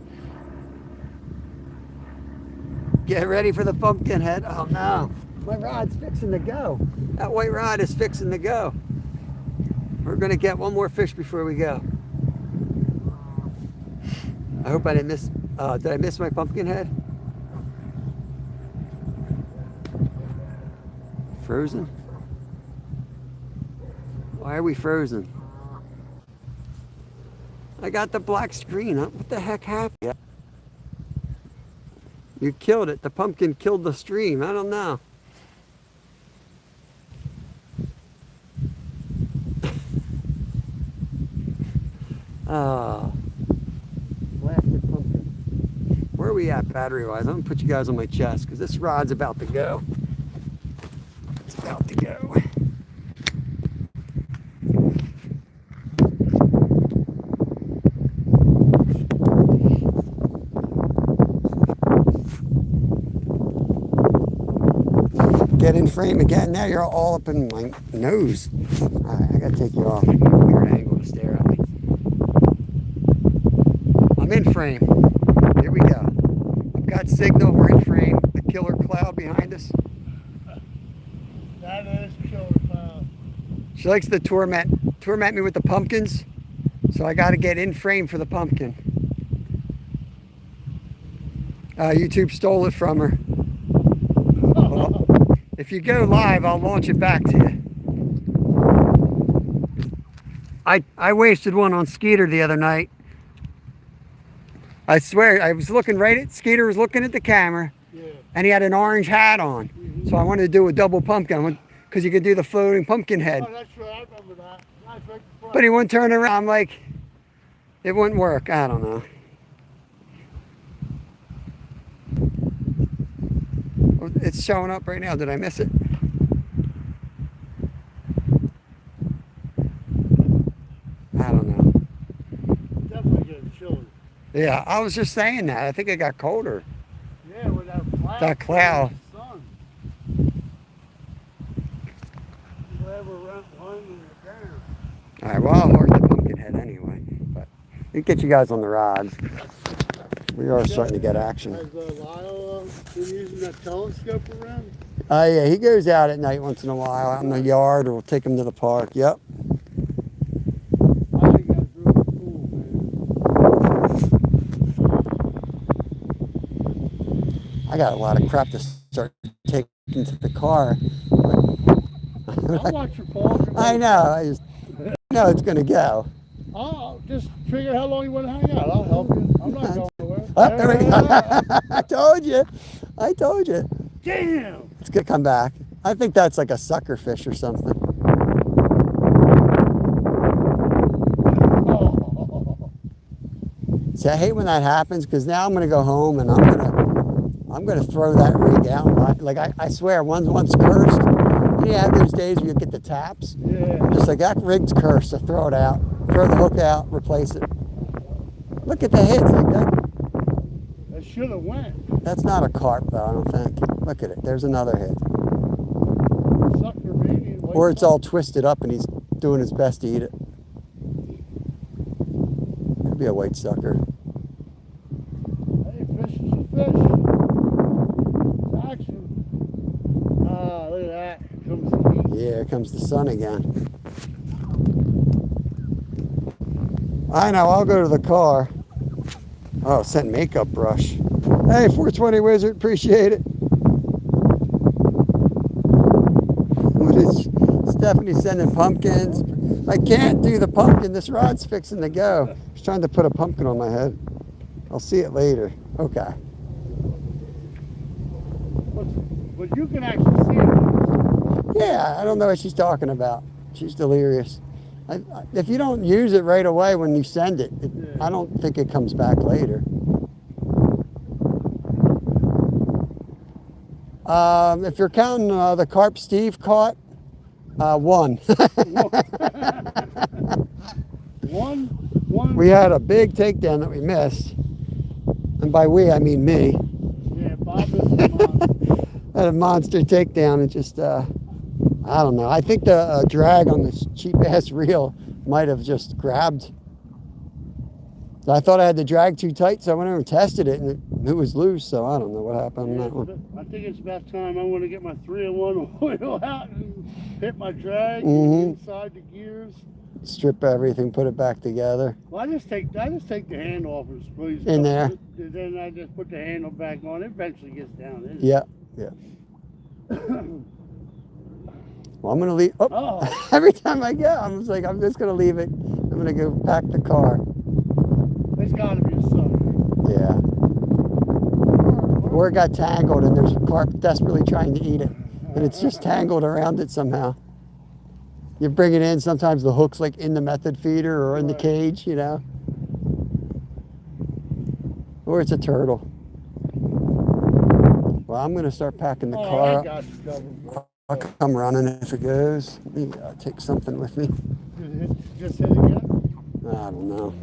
[SPEAKER 1] Get ready for the pumpkin head. Oh no, my rod's fixing to go. That white rod is fixing to go. We're gonna get one more fish before we go. I hope I didn't miss, did I miss my pumpkin head? Frozen? Why are we frozen? I got the black screen. What the heck happened? You killed it. The pumpkin killed the stream. I don't know. Oh. Blasted pumpkin. Where are we at battery-wise? I'm going to put you guys on my chest because this rod's about to go. It's about to go. Get in frame again. Now you're all up in my nose. All right, I gotta take you off. Weird angle to stare at me. I'm in frame. Here we go. I've got signal. We're in frame. The killer cloud behind us.
[SPEAKER 3] That is killer cloud.
[SPEAKER 1] She likes to torment me with the pumpkins. So I got to get in frame for the pumpkin. YouTube stole it from her. Well, if you go live, I'll launch it back to you. I wasted one on Skeeter the other night. I swear, I was looking right at, Skeeter was looking at the camera, and he had an orange hat on. So I wanted to do a double pumpkin, because you could do the floating pumpkin head.
[SPEAKER 3] Oh, that's right, I remember that. Nice right before.
[SPEAKER 1] But he wouldn't turn around. I'm like, it wouldn't work. I don't know. It's showing up right now. Did I miss it? I don't know.
[SPEAKER 3] Definitely getting chilly.
[SPEAKER 1] Yeah, I was just saying that. I think it got colder.
[SPEAKER 3] Yeah, with that cloud.
[SPEAKER 1] That cloud.
[SPEAKER 3] Sun. Whatever running it down.
[SPEAKER 1] All right, well, I'll work the pumpkin head anyway. But we can get you guys on the rods. We are starting to get action.
[SPEAKER 3] Has Lyle been using that telescope around?
[SPEAKER 1] Oh, yeah, he goes out at night once in a while out in the yard, or we'll take him to the park. Yep.
[SPEAKER 3] I think that's really cool, man.
[SPEAKER 1] I got a lot of crap to start taking to the car.
[SPEAKER 3] I'll watch your balls.
[SPEAKER 1] I know. I just know it's going to go.
[SPEAKER 3] I'll just figure how long you want to hang out. I'll help you. I'm not going nowhere.
[SPEAKER 1] Oh, there we go. I told you. I told you.
[SPEAKER 3] Damn.
[SPEAKER 1] It's going to come back. I think that's like a sucker fish or something.
[SPEAKER 3] Oh.
[SPEAKER 1] See, I hate when that happens because now I'm going to go home and I'm gonna throw that rig out. Like I swear, one's cursed. You have those days where you get the taps.
[SPEAKER 3] Yeah.
[SPEAKER 1] I'm just like, that rig's cursed. So throw it out. Throw the hook out. Replace it. Look at the hits like that.
[SPEAKER 3] That should have went.
[SPEAKER 1] That's not a carp though, I don't think. Look at it. There's another hit.
[SPEAKER 3] Sucker manian.
[SPEAKER 1] Or it's all twisted up and he's doing his best to eat it. Could be a white sucker.
[SPEAKER 3] Hey, fish is a fish. It's action. Ah, look at that. Here comes the heat.
[SPEAKER 1] Yeah, here comes the sun again. I know, I'll go to the car. Oh, sent makeup brush. Hey, 420 Wizard, appreciate it. What is Stephanie sending pumpkins? I can't do the pumpkin. This rod's fixing to go. She's trying to put a pumpkin on my head. I'll see it later. Okay.
[SPEAKER 3] But you can actually see it.
[SPEAKER 1] Yeah, I don't know what she's talking about. She's delirious. If you don't use it right away when you send it, I don't think it comes back later. If you're counting the carp Steve caught, one.
[SPEAKER 3] One.
[SPEAKER 1] We had a big takedown that we missed. And by we, I mean me.
[SPEAKER 3] Yeah, Bob is a monster.
[SPEAKER 1] Had a monster takedown. It just, I don't know. I think the drag on this cheap ass reel might have just grabbed I thought I had the drag too tight, so I went over and tested it, and it was loose, so I don't know what happened on that one.
[SPEAKER 3] I think it's about time I want to get my 3-in-1 oil out and hit my drag inside the gears.
[SPEAKER 1] Strip everything, put it back together.
[SPEAKER 3] Well, I just take the handle off and squeeze
[SPEAKER 1] In there.
[SPEAKER 3] Then I just put the handle back on. It eventually gets down.
[SPEAKER 1] Yeah. Well, I'm gonna leave. Oh. Every time I go, I'm just like, I'm just gonna leave it. I'm gonna go pack the car.
[SPEAKER 3] There's got to be a sun.
[SPEAKER 1] Yeah. Or it got tangled, and there's a carp desperately trying to eat it, and it's just tangled around it somehow. You bring it in, sometimes the hook's like in the method feeder or in the cage, you know. Or it's a turtle. Well, I'm gonna start packing the car up. I'll come running if it goes. Let me take something with me.
[SPEAKER 3] Just hit it yet?
[SPEAKER 1] I don't know.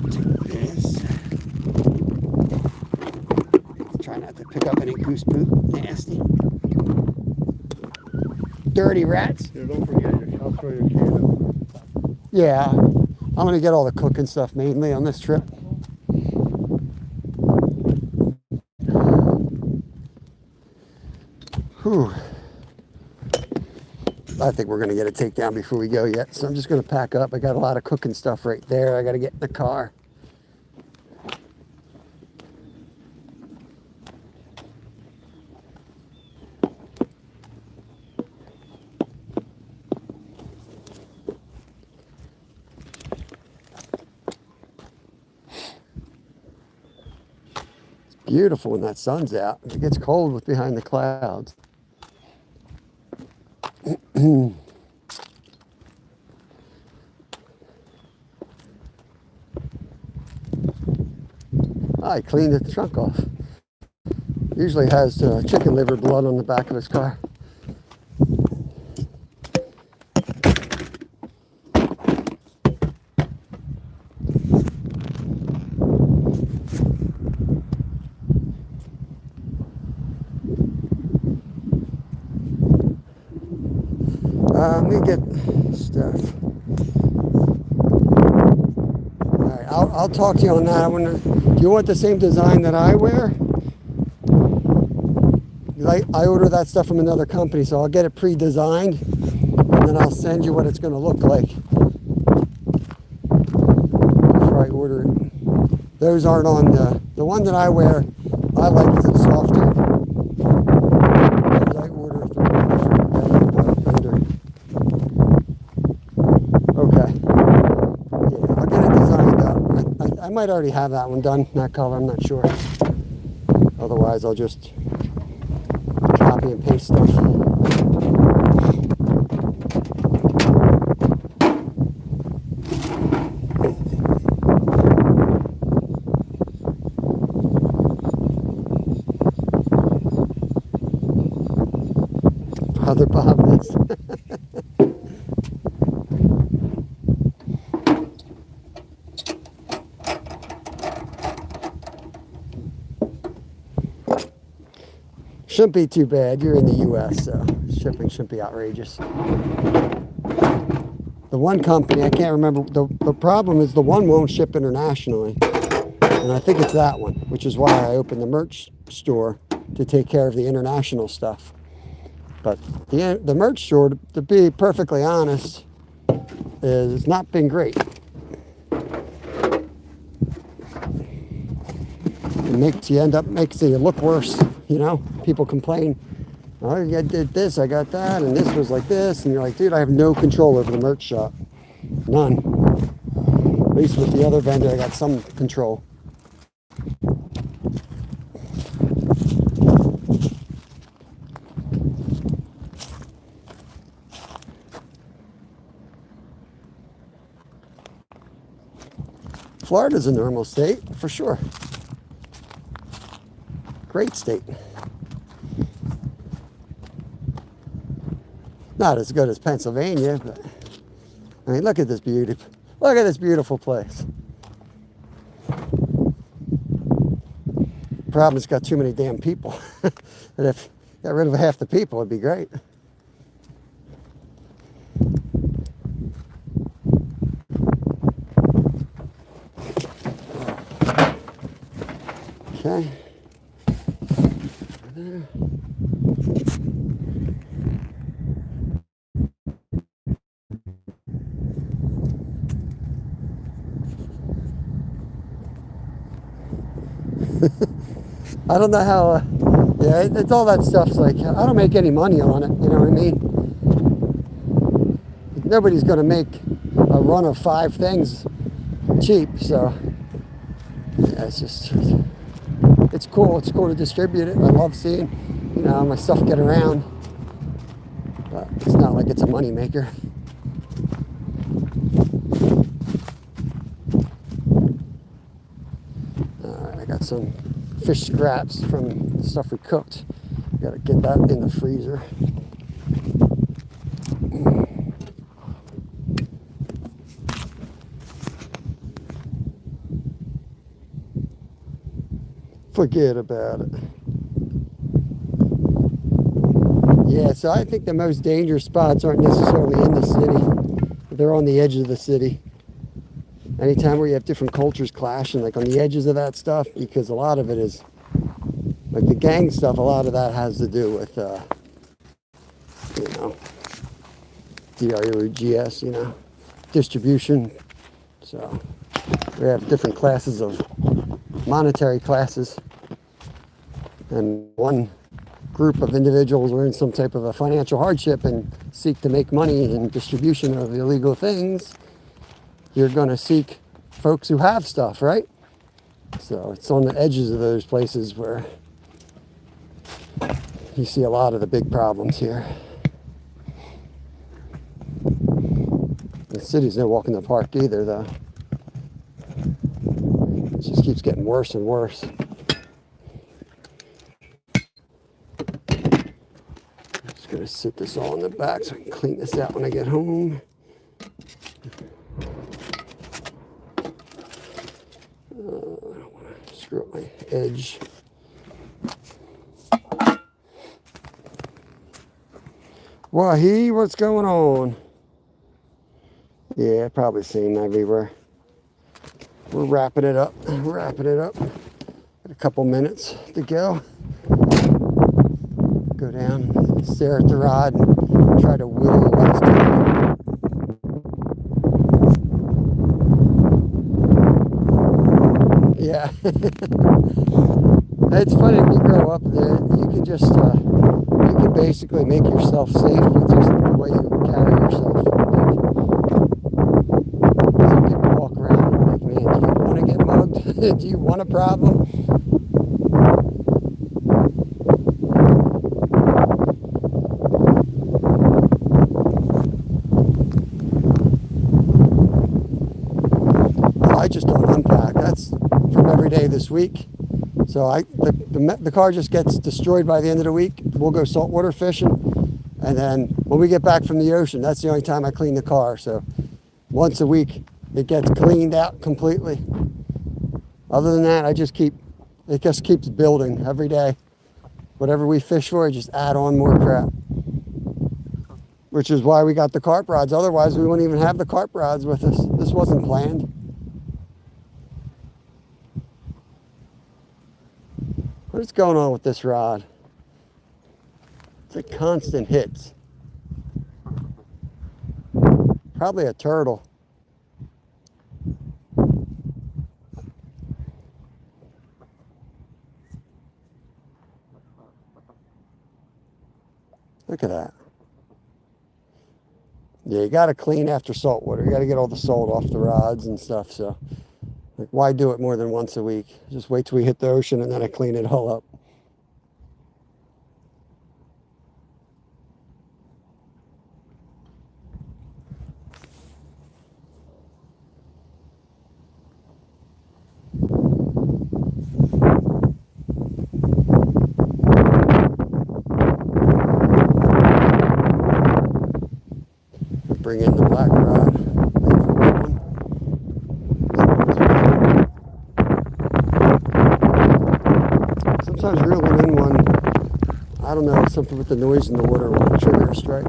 [SPEAKER 1] Take this. Try not to pick up any goose poop. Nasty. Dirty rats.
[SPEAKER 3] Here, don't forget I'll throw your can up.
[SPEAKER 1] Yeah. I'm gonna get all the cooking stuff mainly on this trip. Whew. I think we're gonna get a takedown before we go yet, so I'm just gonna pack up. I got a lot of cooking stuff right there. I gotta get in the car. It's beautiful when that sun's out. It gets cold with behind the clouds. I cleaned the trunk off. Usually has chicken liver blood on the back of his car. Let me get stuff. All right, I'll talk to you on that. Do you want the same design that I wear? I order that stuff from another company, so I'll get it pre-designed, and then I'll send you what it's going to look like before I order it. Those aren't on the one that I wear. I like because it's softer. I order from a different vendor. Okay. Yeah, I'll get it designed up. I might already have that one done, that color, I'm not sure. Otherwise, I'll just copy and paste stuff. Other Boneless. Shouldn't be too bad. You're in the U.S., so shipping shouldn't be outrageous. The one company, I can't remember, the problem is the one won't ship internationally. And I think it's that one, which is why I opened the merch store to take care of the international stuff. But the merch store, to be perfectly honest, has not been great. It makes you look worse, you know? People complain, oh, I did this, I got that, and this was like this, and you're like, dude, I have no control over the merch shop. None. At least with the other vendor, I got some control. Florida's a normal state, for sure. Great state. Not as good as Pennsylvania, but I mean, look at this beauty. Look at this beautiful place. Problem, it's got too many damn people. And if you got rid of half the people, it'd be great. I don't know how, yeah, it's all that stuff's like, I don't make any money on it, you know what I mean? Nobody's going to make a run of 5 things cheap, so yeah, it's cool. It's cool to distribute it. I love seeing, you know, my stuff get around, but it's not like it's a money maker. All right, I got some fish scraps from the stuff we cooked. Got to get that in the freezer. Forget about it. Yeah, so I think the most dangerous spots aren't necessarily in the city. They're on the edge of the city. Anytime where you have different cultures clashing, like on the edges of that stuff, because a lot of it is, like the gang stuff, a lot of that has to do with, you know, DRUGS, you know, distribution. So we have different classes of monetary classes, and one group of individuals are in some type of a financial hardship and seek to make money in distribution of illegal things. You're going to seek folks who have stuff, right? So it's on the edges of those places where you see a lot of the big problems here. The city's no walk in the park either, though. It just keeps getting worse and worse. Just gonna sit this all in the back so I can clean this out when I get home. I don't want to screw up my edge. Wahi, what's going on? Yeah, probably same everywhere. We're wrapping it up. Got a couple minutes to go. Go down, stare at the rod, and try to wheel the last time. Yeah. It's funny when you grow up there, you can just, you can basically make yourself safe with just the way you carry yourself. Some people walk around and like, man, do you want to get mugged? Do you want a problem? I just don't unpack. That's from every day this week. So the car just gets destroyed by the end of the week. We'll go saltwater fishing, and then when we get back from the ocean, that's the only time I clean the car. So once a week, it gets cleaned out completely. Other than that, it just keeps building every day. Whatever we fish for, I just add on more crap. Which is why we got the carp rods. Otherwise, we wouldn't even have the carp rods with us. This wasn't planned. What is going on with this rod? It's like constant hits. Probably a turtle. Look at that. Yeah, you got to clean after salt water. You got to get all the salt off the rods and stuff. So, like, why do it more than once a week? Just wait till we hit the ocean and then I clean it all up. Bring in the black rod. Sometimes reeling in one, I don't know, something with the noise in the water will trigger a strike.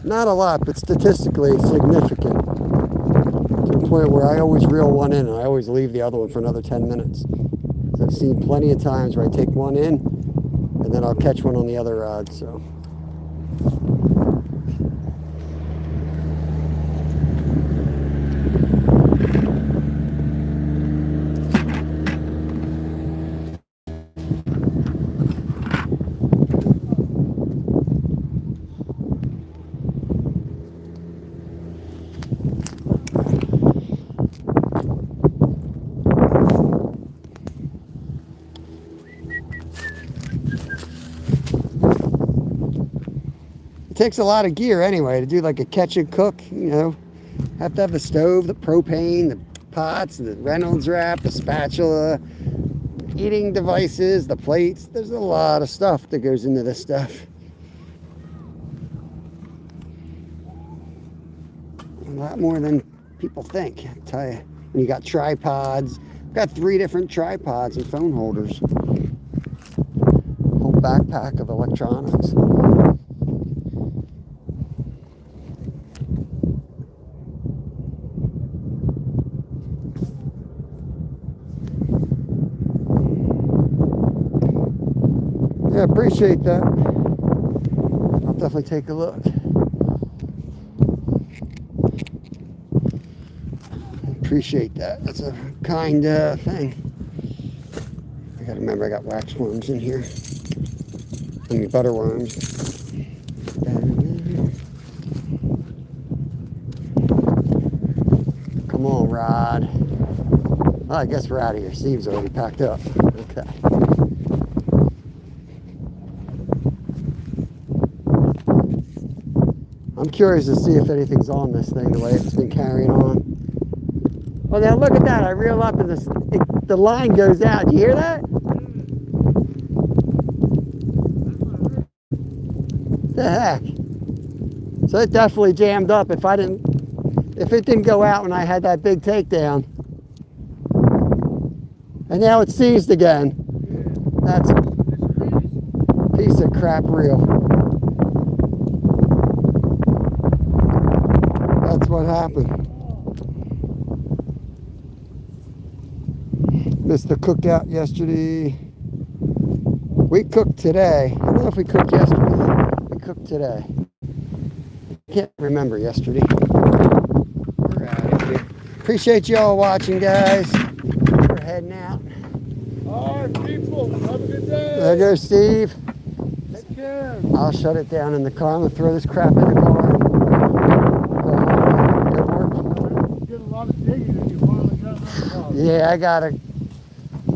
[SPEAKER 1] Not a lot, but statistically significant. To the point where I always reel one in and I always leave the other one for another 10 minutes. I've seen plenty of times where I take one in and then I'll catch one on the other rod, so. It takes a lot of gear anyway to do like a catch and cook, you know. Have to have the stove, the propane, the pots, the Reynolds wrap, the spatula, eating devices, the plates. There's a lot of stuff that goes into this stuff. A lot more than people think, I tell you. And you got tripods. I've got 3 different tripods and phone holders. Whole backpack of electronics. Yeah, appreciate that. I'll definitely take a look. Appreciate that. That's a kind thing. I gotta remember I got wax worms in here. I mean butter worms. Come on, Rod. Oh, I guess we're out of here. Steve's already packed up. Okay. I'm curious to see if anything's on this thing the way it's been carrying on. Well, now look at that. I reel up and the line goes out. Do you hear that? The heck? So it definitely jammed up. If it didn't go out when I had that big takedown. And now it's seized again. That's a piece of crap reel. That's what happened. Missed the cookout yesterday. We cooked today. I don't know if we cooked yesterday. We cooked today. I can't remember yesterday. We're out of here. Appreciate you all watching, guys. We're heading out.
[SPEAKER 3] All right, people. Have a good day.
[SPEAKER 1] There goes Steve.
[SPEAKER 3] Take care.
[SPEAKER 1] I'll shut it down in the car. I'm going to throw this crap in the car. Go home. Good work.
[SPEAKER 3] You did a lot of digging and you finally got that problem.
[SPEAKER 1] Yeah,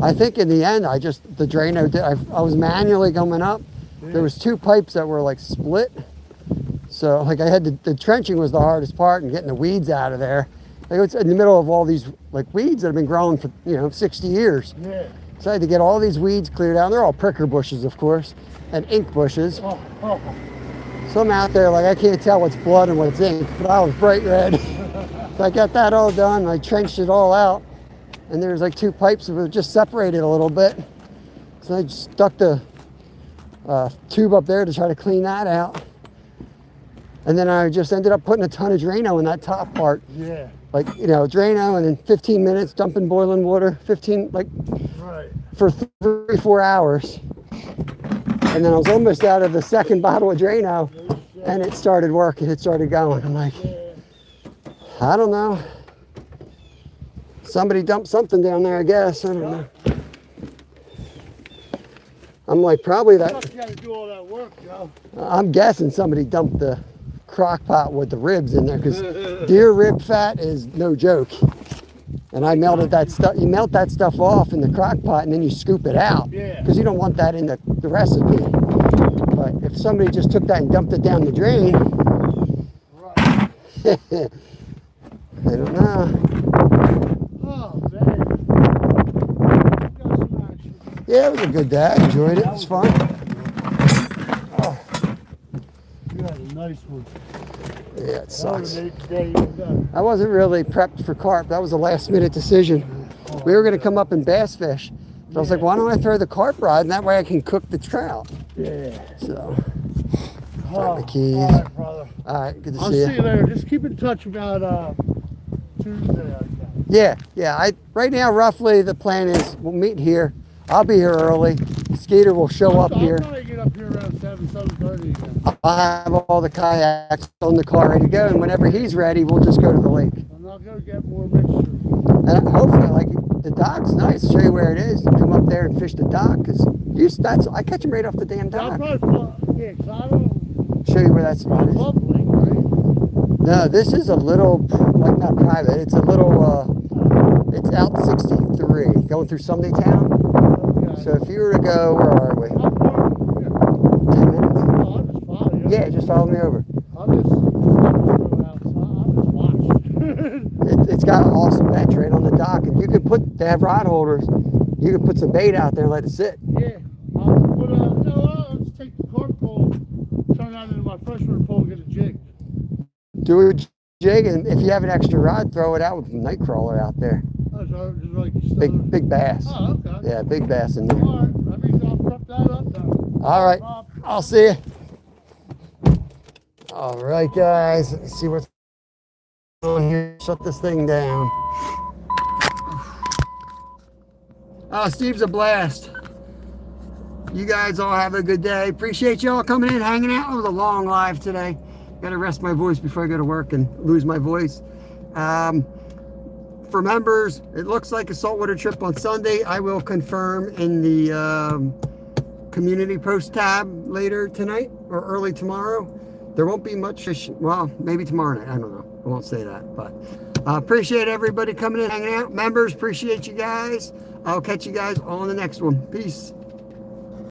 [SPEAKER 1] I think in the end, the Drano, I was manually coming up. There was 2 pipes that were like split. So like I had the trenching was the hardest part and getting the weeds out of there. Like it's in the middle of all these like weeds that have been growing for, 60 years.
[SPEAKER 3] Yeah.
[SPEAKER 1] So I had to get all these weeds cleared out. They're all pricker bushes, of course, and ink bushes.
[SPEAKER 3] Oh.
[SPEAKER 1] So I'm out there like I can't tell what's blood and what's ink, but I was bright red. So I got that all done. I trenched it all out. And there's like 2 pipes that were just separated a little bit. So I just stuck the tube up there to try to clean that out. And then I just ended up putting a ton of Drano in that top part.
[SPEAKER 3] Yeah.
[SPEAKER 1] Like, Drano, and in 15 minutes, dumping boiling water,
[SPEAKER 3] Right.
[SPEAKER 1] for 3-4 hours. And then I was almost out of the second bottle of Drano, and it started working, it started going. I'm like, I don't know. Somebody dumped something down there, I guess. I don't know. I'm like, probably that.
[SPEAKER 3] You got to do all that work, Joe.
[SPEAKER 1] I'm guessing somebody dumped the crock pot with the ribs in there, because deer rib fat is no joke. And I melted that stuff. You melt that stuff off in the crock pot and then you scoop it out.
[SPEAKER 3] Yeah.
[SPEAKER 1] Because you don't want that in the recipe. But if somebody just took that and dumped it down the drain,
[SPEAKER 3] Right.
[SPEAKER 1] I don't know.
[SPEAKER 3] Oh, man. Got some action.
[SPEAKER 1] Yeah, it was a good day. I enjoyed it. It was fun. Oh,
[SPEAKER 3] You had a nice one.
[SPEAKER 1] yeah, it
[SPEAKER 3] That
[SPEAKER 1] sucks.
[SPEAKER 3] was the day you done.
[SPEAKER 1] I wasn't really prepped for carp. That was a last minute decision. We were going to come up and bass fish. So I was like, why don't I throw the carp rod, and that way I can cook the trout.
[SPEAKER 3] Yeah.
[SPEAKER 1] So,
[SPEAKER 3] Oh,
[SPEAKER 1] find the keys.
[SPEAKER 3] all right, brother.
[SPEAKER 1] All right, good to
[SPEAKER 3] I'll
[SPEAKER 1] see
[SPEAKER 3] see
[SPEAKER 1] you.
[SPEAKER 3] you later. Just keep in touch about Tuesday, I guess.
[SPEAKER 1] Yeah. Right now, roughly, the plan is we'll meet here. I'll be here early. Skeeter will show up here.
[SPEAKER 3] I'll probably get up here around 7:30 again.
[SPEAKER 1] I'll have all the kayaks on the car ready to go, and whenever he's ready, we'll just go to the lake.
[SPEAKER 3] And I'll go get more mixture.
[SPEAKER 1] And hopefully, like, the dock's nice. Show you where it is. Come up there and fish the dock, because I catch them right off the damn
[SPEAKER 3] I'll
[SPEAKER 1] dock.
[SPEAKER 3] probably, yeah, 'cause I don't
[SPEAKER 1] Show you where that spot is.
[SPEAKER 3] public, right?
[SPEAKER 1] No, this is a little, like, not private. It's a little, it's out 63, going through Sunday Town.
[SPEAKER 3] Okay.
[SPEAKER 1] So if you were to go, where are we?
[SPEAKER 3] How far? Yeah.
[SPEAKER 1] 10 minutes.
[SPEAKER 3] Oh, I'll just follow you.
[SPEAKER 1] Yeah, just follow me over.
[SPEAKER 3] I'll just go outside. I'll just watch.
[SPEAKER 1] It's got an awesome bench right on the dock, and you can they have rod holders. You can put some bait out there and let it sit.
[SPEAKER 3] Yeah. I'll just take the carp pole, turn that into my freshwater pole, and get a jig.
[SPEAKER 1] Do a jig, and if you have an extra rod, throw it out with a night crawler out there.
[SPEAKER 3] Oh, so just like
[SPEAKER 1] Big bass.
[SPEAKER 3] Oh, okay.
[SPEAKER 1] Yeah, big bass in there.
[SPEAKER 3] All right. That means I'll prep that up then.
[SPEAKER 1] All right, I'll see you. All right, guys, let's see what's on here. Shut this thing down. Oh, Steve's a blast. You guys all have a good day. Appreciate you all coming in, hanging out. It was a long live today. Got to rest my voice before I go to work and lose my voice. For members, it looks like a saltwater trip on Sunday. I will confirm in the community post tab later tonight or early tomorrow. There won't be much fish. Well, maybe tomorrow night. I don't know. I won't say that. But appreciate everybody coming in, hanging out. Members, appreciate you guys. I'll catch you guys on the next one. Peace.